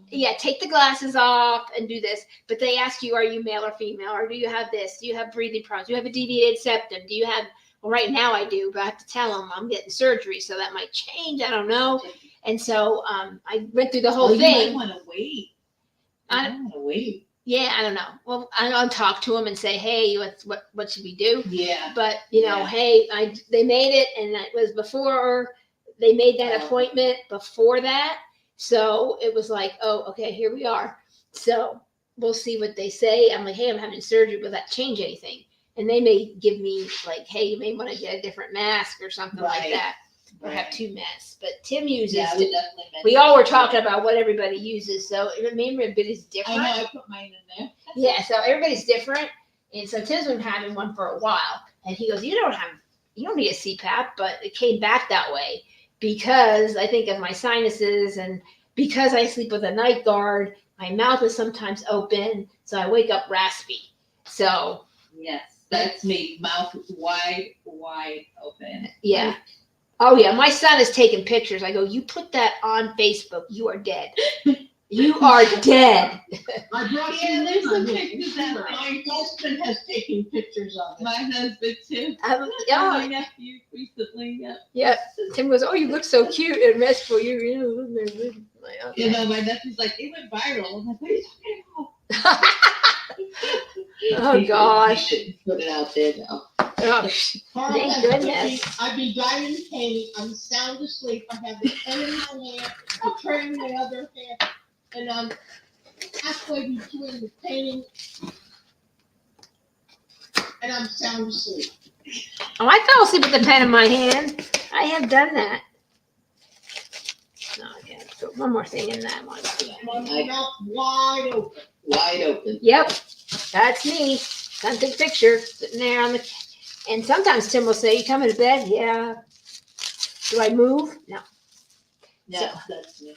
Yeah, take the glasses off and do this. But they ask you, are you male or female? Or do you have this? Do you have breathing problems? Do you have a deviated septum? Do you have Well, right now I do, but I have to tell them I'm getting surgery, so that might change. I don't know. And so I went through the whole You thing. might wanna wait. I- don't wanna wait. Yeah, I don't know. Well, I'll talk to them and say, hey, what should we do? Yeah. But you know, Yeah. hey, they made it, and it was before they made that appointment. Before that, so it was like, oh, okay, here we are. So we'll see what they say. I'm like, hey, I'm having surgery. Will that change anything? And they may give me like, hey, you may want to get a different mask or something like Right. that, or have 2 masks. But Tim uses. Yeah, I would definitely We mention all were that. talking about what everybody uses, so maybe everybody's I different. know, I put mine in there. Yeah, so everybody's different. And so Tim's been having one for a while. And he goes, you don't need a CPAP, but it came back that way because I think of my sinuses and because I sleep with a night guard, my mouth is sometimes open, so I wake up raspy. So Yes, that's me, mouth wide open. yeah. Oh yeah, my son is taking pictures. I go, you put that on Facebook, you are dead. You are dead. I brought Yeah, you there's in some on this. pictures out there. My husband has taken pictures of it. My husband too. Yeah, My nephew recently, yeah. yeah. Tim goes, oh, you look so cute and restful. You like, okay. You know, my nephew's like, it went viral. I'm like, what are you talking about? Oh, gosh. He shouldn't put it out there now. Oh, Carl Thank has put me- goodness. I've been driving the painting, I'm sound asleep, I have the pen in my hand, a tray in my other hand, and I'm halfway between the painting and I'm sound asleep. oh, I fell asleep with the pen in my hand. I have done that. No, okay, put one more thing in that one. My mouth wide open. Wide open. Yep, that's me. Son took a picture sitting there on the. And sometimes Tim will say, "You coming to bed?" Yeah. Do I move? No. Yeah, that's me.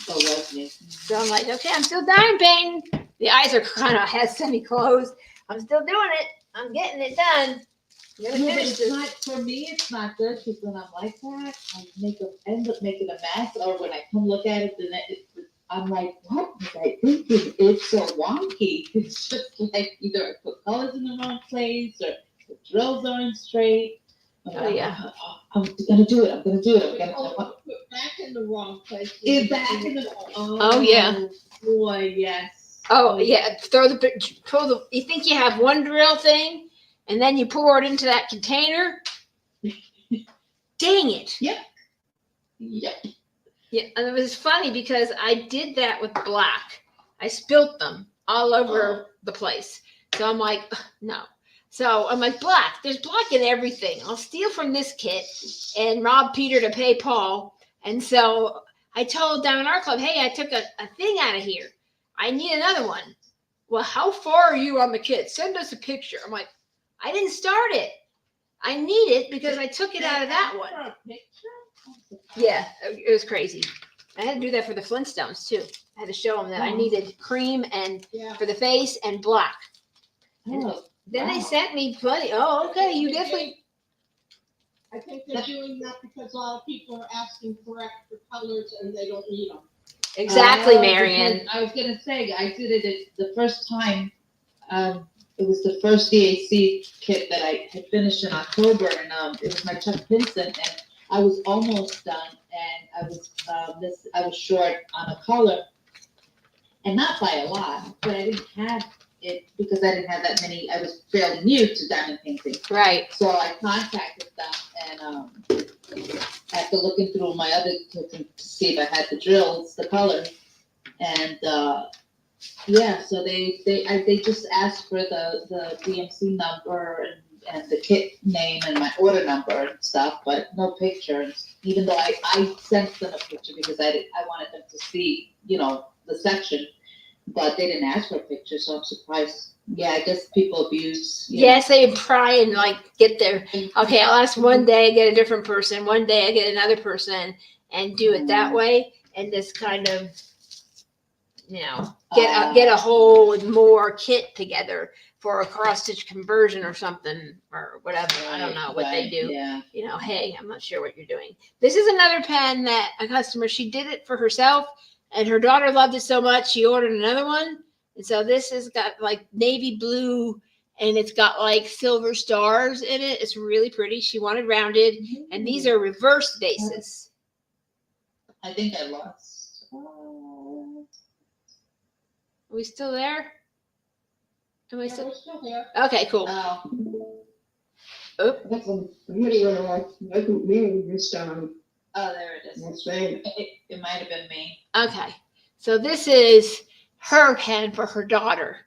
Oh, that's me. So I'm like, okay, I'm still dying pain. The eyes are kind of semi-closed. I'm still doing it. I'm getting it done. I'm gonna Yeah, but finish it's this. not, for me, it's not good, because when I'm like that, I end up making a mess, or when I come look at it, then I'm like, what was I thinking? It's so wonky. It's just like either I put colors in the wrong place, or the drills aren't straight. Oh, yeah. I'm gonna do it, I'm gonna do it, I'm Oh, gonna. put back in the wrong place. It's back in the. Oh, yeah. Boy, yes. Oh yeah, pull the. You think you have one drill thing, and then you pour it into that container. Dang it! Yep. Yeah, and it was funny because I did that with black. I spilt them all over the place. So I'm like, ugh, no. So I'm like, black. There's black in everything. I'll steal from this kit and rob Peter to pay Paul. And so I told down in our club, hey, I took a thing out of here. I need another one. Well, how far are you on the kit? Send us a picture. I'm like, I didn't start it. I need it because I took it out of that one. Yeah, it was crazy. I had to do that for the Flintstones too. I had to show them that I needed cream and Yeah. for the face and black. Oh, Then they wow. sent me plenty. Oh, okay, you definitely. I think they're doing that because a lot of people are asking for extra colors and they don't need them. Exactly, Oh, Marion. because I was gonna say, I did it the first time, it was the first DAC kit that I had finished in October, and, it was my Chuck Pinson, and I was almost done, and I was short on a color, and not by a lot, but I didn't have it, because I didn't have that many, I was fairly new to diamond painting. Right. So I contacted them, and, after looking through my other kits to see if I had the drills, the color, and, yeah, so they just asked for the DMC number and the kit name and my order number and stuff, but no pictures, even though I sent them a picture because I wanted them to see, the section, but they didn't ask for a picture, so I'm surprised. Yeah, I guess people abuse. Yes, they try and like get their. Okay, I'll ask one day, get a different person. One day, I get another person, and do it that way, and just kind of, get a whole with more kit together for a cross stitch conversion or something or whatever. I don't know what they do. Yeah. Hey, I'm not sure what you're doing. This is another pen that a customer, she did it for herself and her daughter loved it so much she ordered another one. And so this has got like navy blue and it's got like silver stars in it. It's really pretty. She wanted rounded, and these are reverse vases. I think I lost. Are we still there? Am I Yeah, still? we're still here. Okay, cool. Oh, That's somebody went off, I think me this time, oh, there it is. that's right. It might have been me. Okay, so this is her pen for her daughter.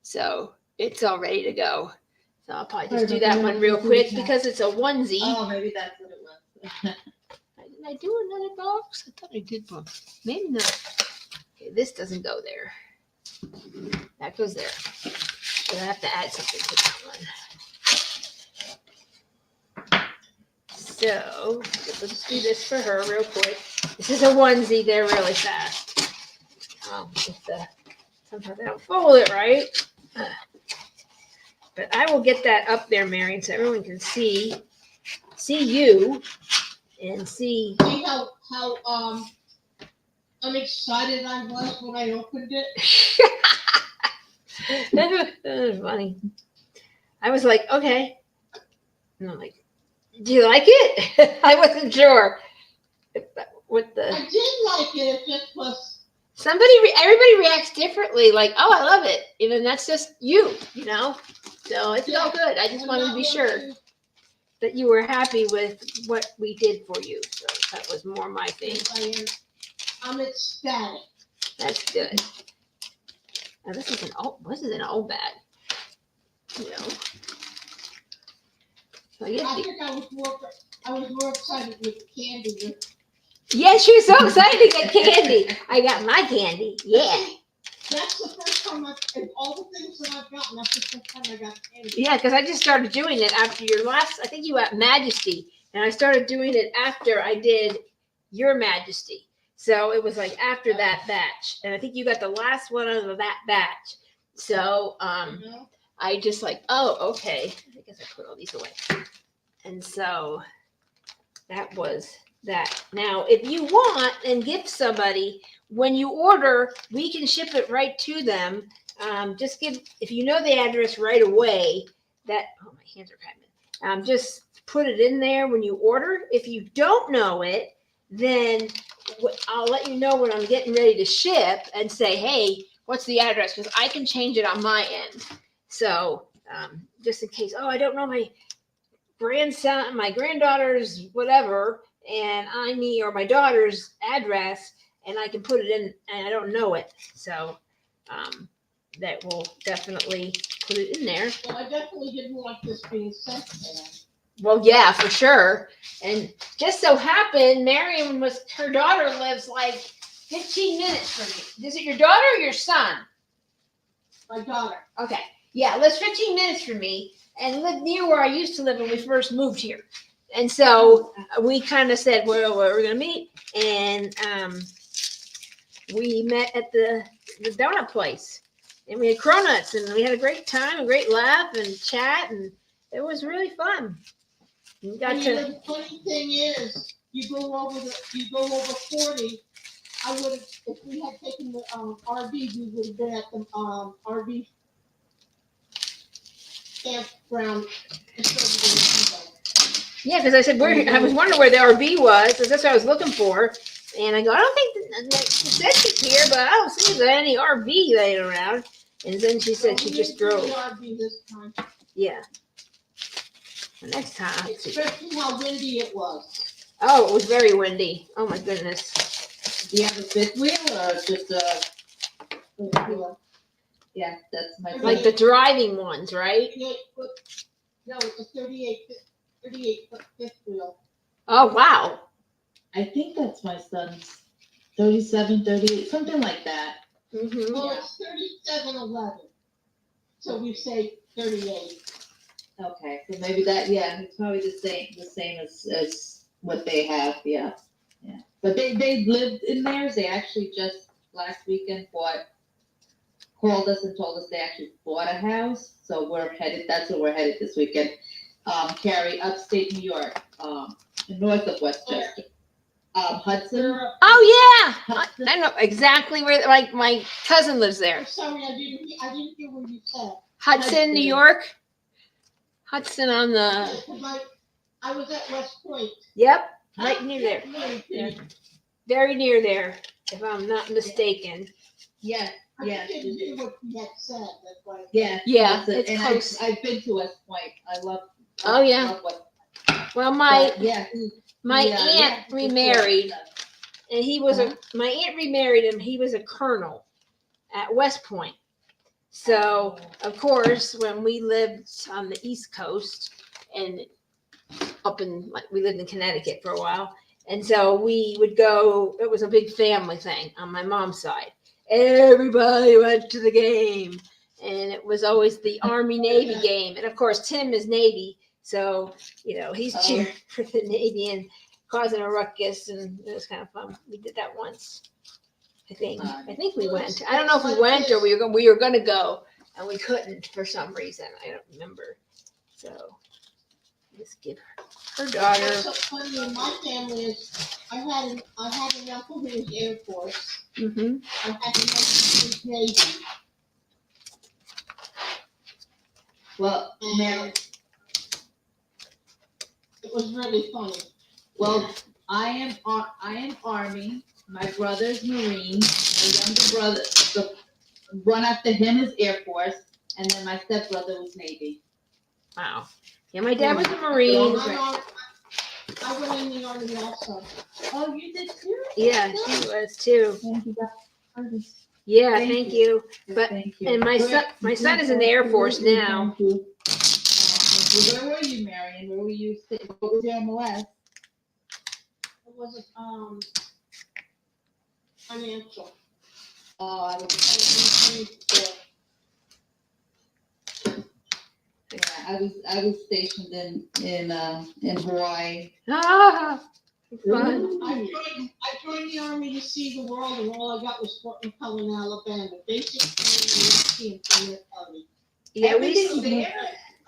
So it's all ready to go. So I'll probably just do that one real quick because it's a onesie. Oh, maybe that's what it was. Did I do another box? I thought I did one. Maybe not. Okay, this doesn't go there. That goes there. So I have to add something to that one. So let's do this for her real quick. This is a onesie. They're really fast. Sometimes I don't fold it right. But I will get that up there, Marion, so everyone can see you and see. See how unexcited I was when I opened it? That was funny. I was like, okay. And I'm like, do you like it? I wasn't sure. What the? I did like it, it just was. Everybody reacts differently. Like, oh, I love it. And that's just you, So it's all good. I just wanted to be sure that you were happy with what we did for you. So that was more my thing. I'm ecstatic. That's good. Now this is an old bag. So I guess I think I was more excited with the candy. yeah, she was so excited to get candy. I got my candy. Yeah. That's the first time of all the things that I've gotten, that's the first time I got candy. Yeah, because I just started doing it after your last, I think you got Majesty. And I started doing it after I did your Majesty. So it was like after that batch. And I think you got the last one of that batch. So I just like, oh, okay. I guess I put all these away. And so that was that. Now, if you want and give somebody, when you order, we can ship it right to them. If you know the address right away, my hands are cramping. Just put it in there when you order. If you don't know it, then I'll let you know when I'm getting ready to ship and say, hey, what's the address? Because I can change it on my end. So just in case, I don't know my grandson, my granddaughter's whatever, and I need, or my daughter's address, and I can put it in, and I don't know it. So that will definitely put it in there. Well, I definitely didn't want this being sent there. Well, yeah, for sure. And just so happened, Marion her daughter lives like 15 minutes from me. Is it your daughter or your son? My daughter. Okay. Yeah, lives 15 minutes from me and lived near where I used to live when we first moved here. And so we kind of said, well, where we're going to meet. And we met at the donut place. And we had cronuts, and we had a great time, a great laugh and chat, and it was really fun. We got The funny thing is, you go over 40. I would have, if we had taken the RV, we would have been at the RV campground. Yeah, because I said I was wondering where the RV was, because that's what I was looking for. And I go, I don't think it says it's here, but I don't see any RV laying around. And then she said she just drove. RV this time. Yeah. The next time. Especially how windy it was. Oh, it was very windy. Oh my goodness. Do you have a fifth wheel or just a? Yeah, that's my. Like the driving ones, right? 38 foot. No, it's a 38 foot fifth wheel. Oh wow. I think that's my son's 37, 38, something like that. Mm-hmm. Well, it's 3711. So we say 38. Okay, so maybe that, yeah, it's probably the same as what they have, yeah. But they lived in theirs. They actually just last weekend called us and told us they actually bought a house. So that's where we're headed this weekend. Carrie, upstate New York, north of Westchester. Hudson. Oh yeah, Hudson. I know exactly where. Like my cousin lives there. I'm sorry, I didn't hear what you said. Hudson, New York. Hudson on the. I was at West Point. Yep, right near there. Yeah. Very near there, if I'm not mistaken. Yes, I yes, just it didn't hear is. what you had said, that's why. Yes. Yeah, Hudson. it's And close. I've been to West Point. I love. Oh, yeah. love West Well, Point. Yeah. my yeah, aunt yeah, remarried, and he was Uh-huh. my aunt remarried him. He was a colonel at West Point. So of course, when we lived on the East Coast and up in like we lived in Connecticut for a while, and so we would go. It was a big family thing on my mom's side. Everybody went to the game, and it was always the Army Navy game. And of course, Tim is Navy, so he's cheering for the Navy and causing a ruckus, and it was kind of fun. We did that once. I think we went. I don't know if we went or we were going to go, and we couldn't for some reason. I don't remember. So just give her daughter. What's so funny in my family is I had an uncle who was Air Force. Mm-hmm. I had an uncle who was Navy. Well, And it was really funny. well, I am Army. My brother's Marine. My younger brother, the one after him is Air Force, and then my stepbrother was Navy. Wow. Yeah, my dad was a Marine. I went in the Army also. Oh, you did too? Yeah, she was too. And you got artists. Yeah, thank you. But Thank you. and my son is in the Air Force now. Where were you, Marion? Where were you? What was your MLS? It was financial. Oh, I was. Yeah, I was stationed in Hawaii. Ah, fun. I joined the Army to see the world, and all I got was Fort McClellan, Alabama. Basically, from their Army. Yeah, Everything there?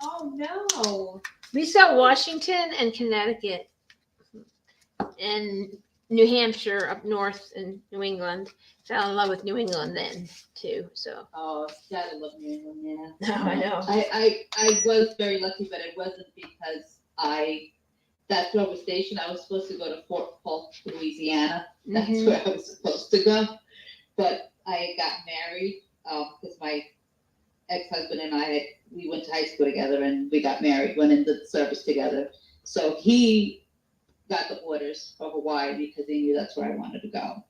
Oh no. we saw Washington and Connecticut and New Hampshire up north in New England. Fell in love with New England then too. So Oh, gotta love New England, yeah. I know. I was very lucky, but it wasn't because that's where I was stationed. I was supposed to go to Fort Polk, Louisiana. That's Mhm. where I was supposed to go. But I got married, because my ex-husband and we went to high school together and we got married, went into the service together. So he got the orders for Hawaii because he knew that's where I wanted to go.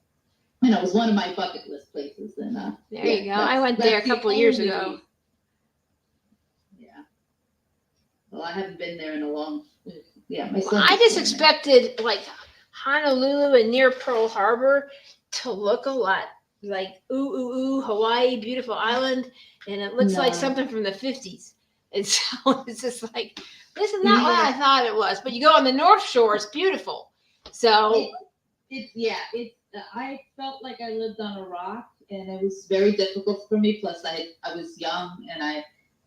And it was one of my bucket list places. And There you go. I went there a couple years ago. Yeah. Well, I haven't been there in a long. Yeah, my son. I just expected like Honolulu and near Pearl Harbor to look a lot like Hawaii, beautiful island, and it looks like No. something from the 50s. And so it's just like this is not what I thought it was. But you go on the North Shore, it's beautiful. So I felt like I lived on a rock, and it was very difficult for me. Plus, I was young,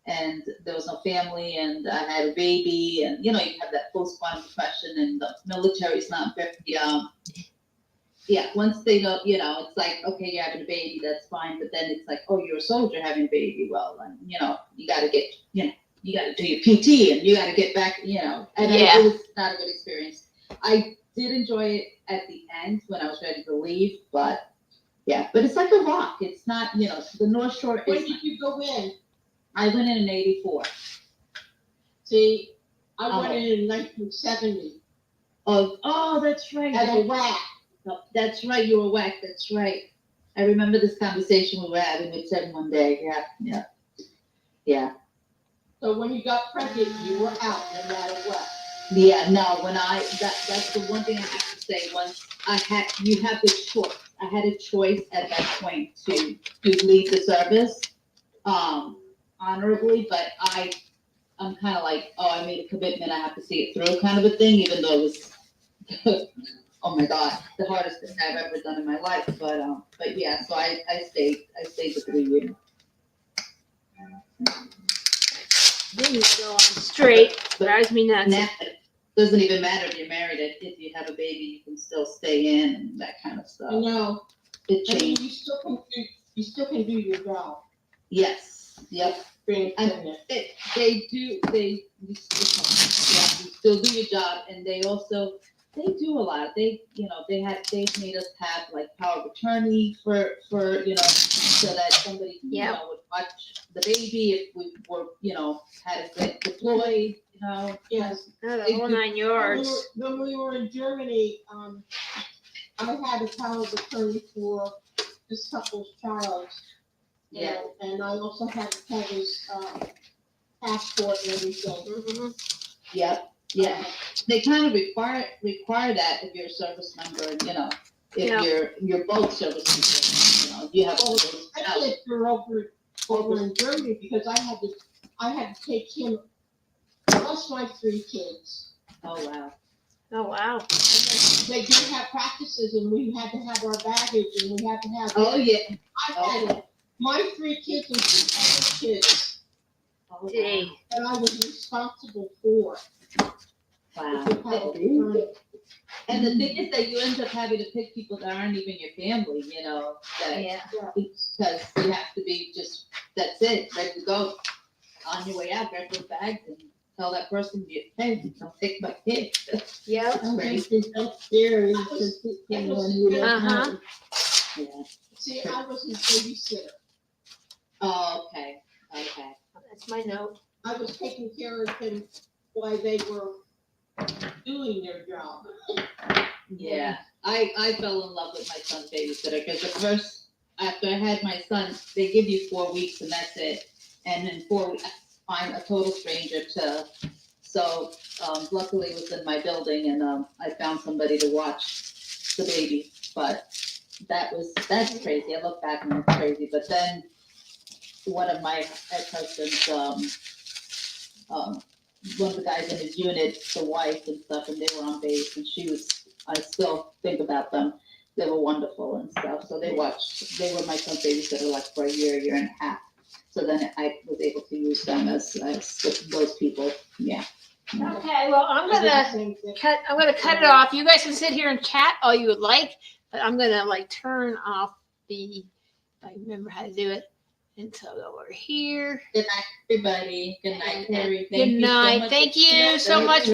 and there was no family, and I had a baby, and you have that postpartum depression, and the military's not very. Once they know, it's like, okay, you're having a baby, that's fine, but then it's like, oh, you're a soldier having a baby. Well, and you got to get, you got to do your PT, and you got to get back, and it was not a good experience. I did enjoy it at the end when I was ready to leave, but it's like a rock. It's not, the North Shore When is. did you go in? I went in 84. See, I went in 1970 Oh, that's right. at Iraq. That's right. You were whacked. That's right. I remember this conversation we were having with Ted one day. Yeah. So when you got pregnant, you were out no matter what. Yeah, no, that's the one thing I have to say. Once you have the choice. I had a choice at that point to leave the service, honorably, but I'm kind of like, oh, I made a commitment. I have to see it through, kind of a thing, even though it was, oh my God, the hardest thing I've ever done in my life. But yeah, so I stayed the 3 years. then you go on straight. Drives me nuts. Now, doesn't even matter if you're married, if you have a baby, you can still stay in and that kind of I stuff. know, It I mean, changed. you still can do your job. Yes, yep. Being And pregnant. you still do your job, and they do a lot. They've made us have like power of attorney for, so that somebody, Yep. would watch the baby if we were, had a bit deployed, Yes. Oh, the whole 9 yards. When we were in Germany, I had a power of attorney for this couple's child. you Yeah. know, And I also had to have his, passport and everything. Mhm. Yep, yeah. They kind of require that if you're a service member, and, if Yeah. you're both service members, you have. Well, I lived over in Germany because I had to take him plus my 3 kids. Oh, wow. Oh, wow. And then they did have practices and we had to have our baggage and we had to have. Oh, yeah. I had my 3 kids and 2 other kids Oh, wow. Gee. that I was responsible for. Wow. With the power of attorney. And the thing is that you end up having to pick people that aren't even your family, that, Yeah. because you have to be that's it, ready to go. On your way out, grab those bags and tell that person, hey, I'll take my kid. Yep. I think that's scary because you don't Uh-huh. know. Yeah. See, I was his babysitter. Oh, okay. That's my note. I was taking care of him while they were doing their job. Yeah, I fell in love with my son's babysitter because after I had my son, they give you 4 weeks and that's it. And in 4 weeks, I'm a total stranger so luckily it was in my building and I found somebody to watch the baby. But that's crazy. I look back and it's crazy. But then one of my ex-husbands, one of the guys in his unit, the wife and stuff, and they were on base, and I still think about them. They were wonderful and stuff, so they were my son's babysitter like for a year and a half. So then I was able to use them as those people, yeah. Okay, well, I'm gonna cut it off. You guys can sit here and chat all you would like, but I'm gonna turn off I remember how to do it. And so over here. Good night, everybody. Good night, Carrie. Good night. Thank you so much.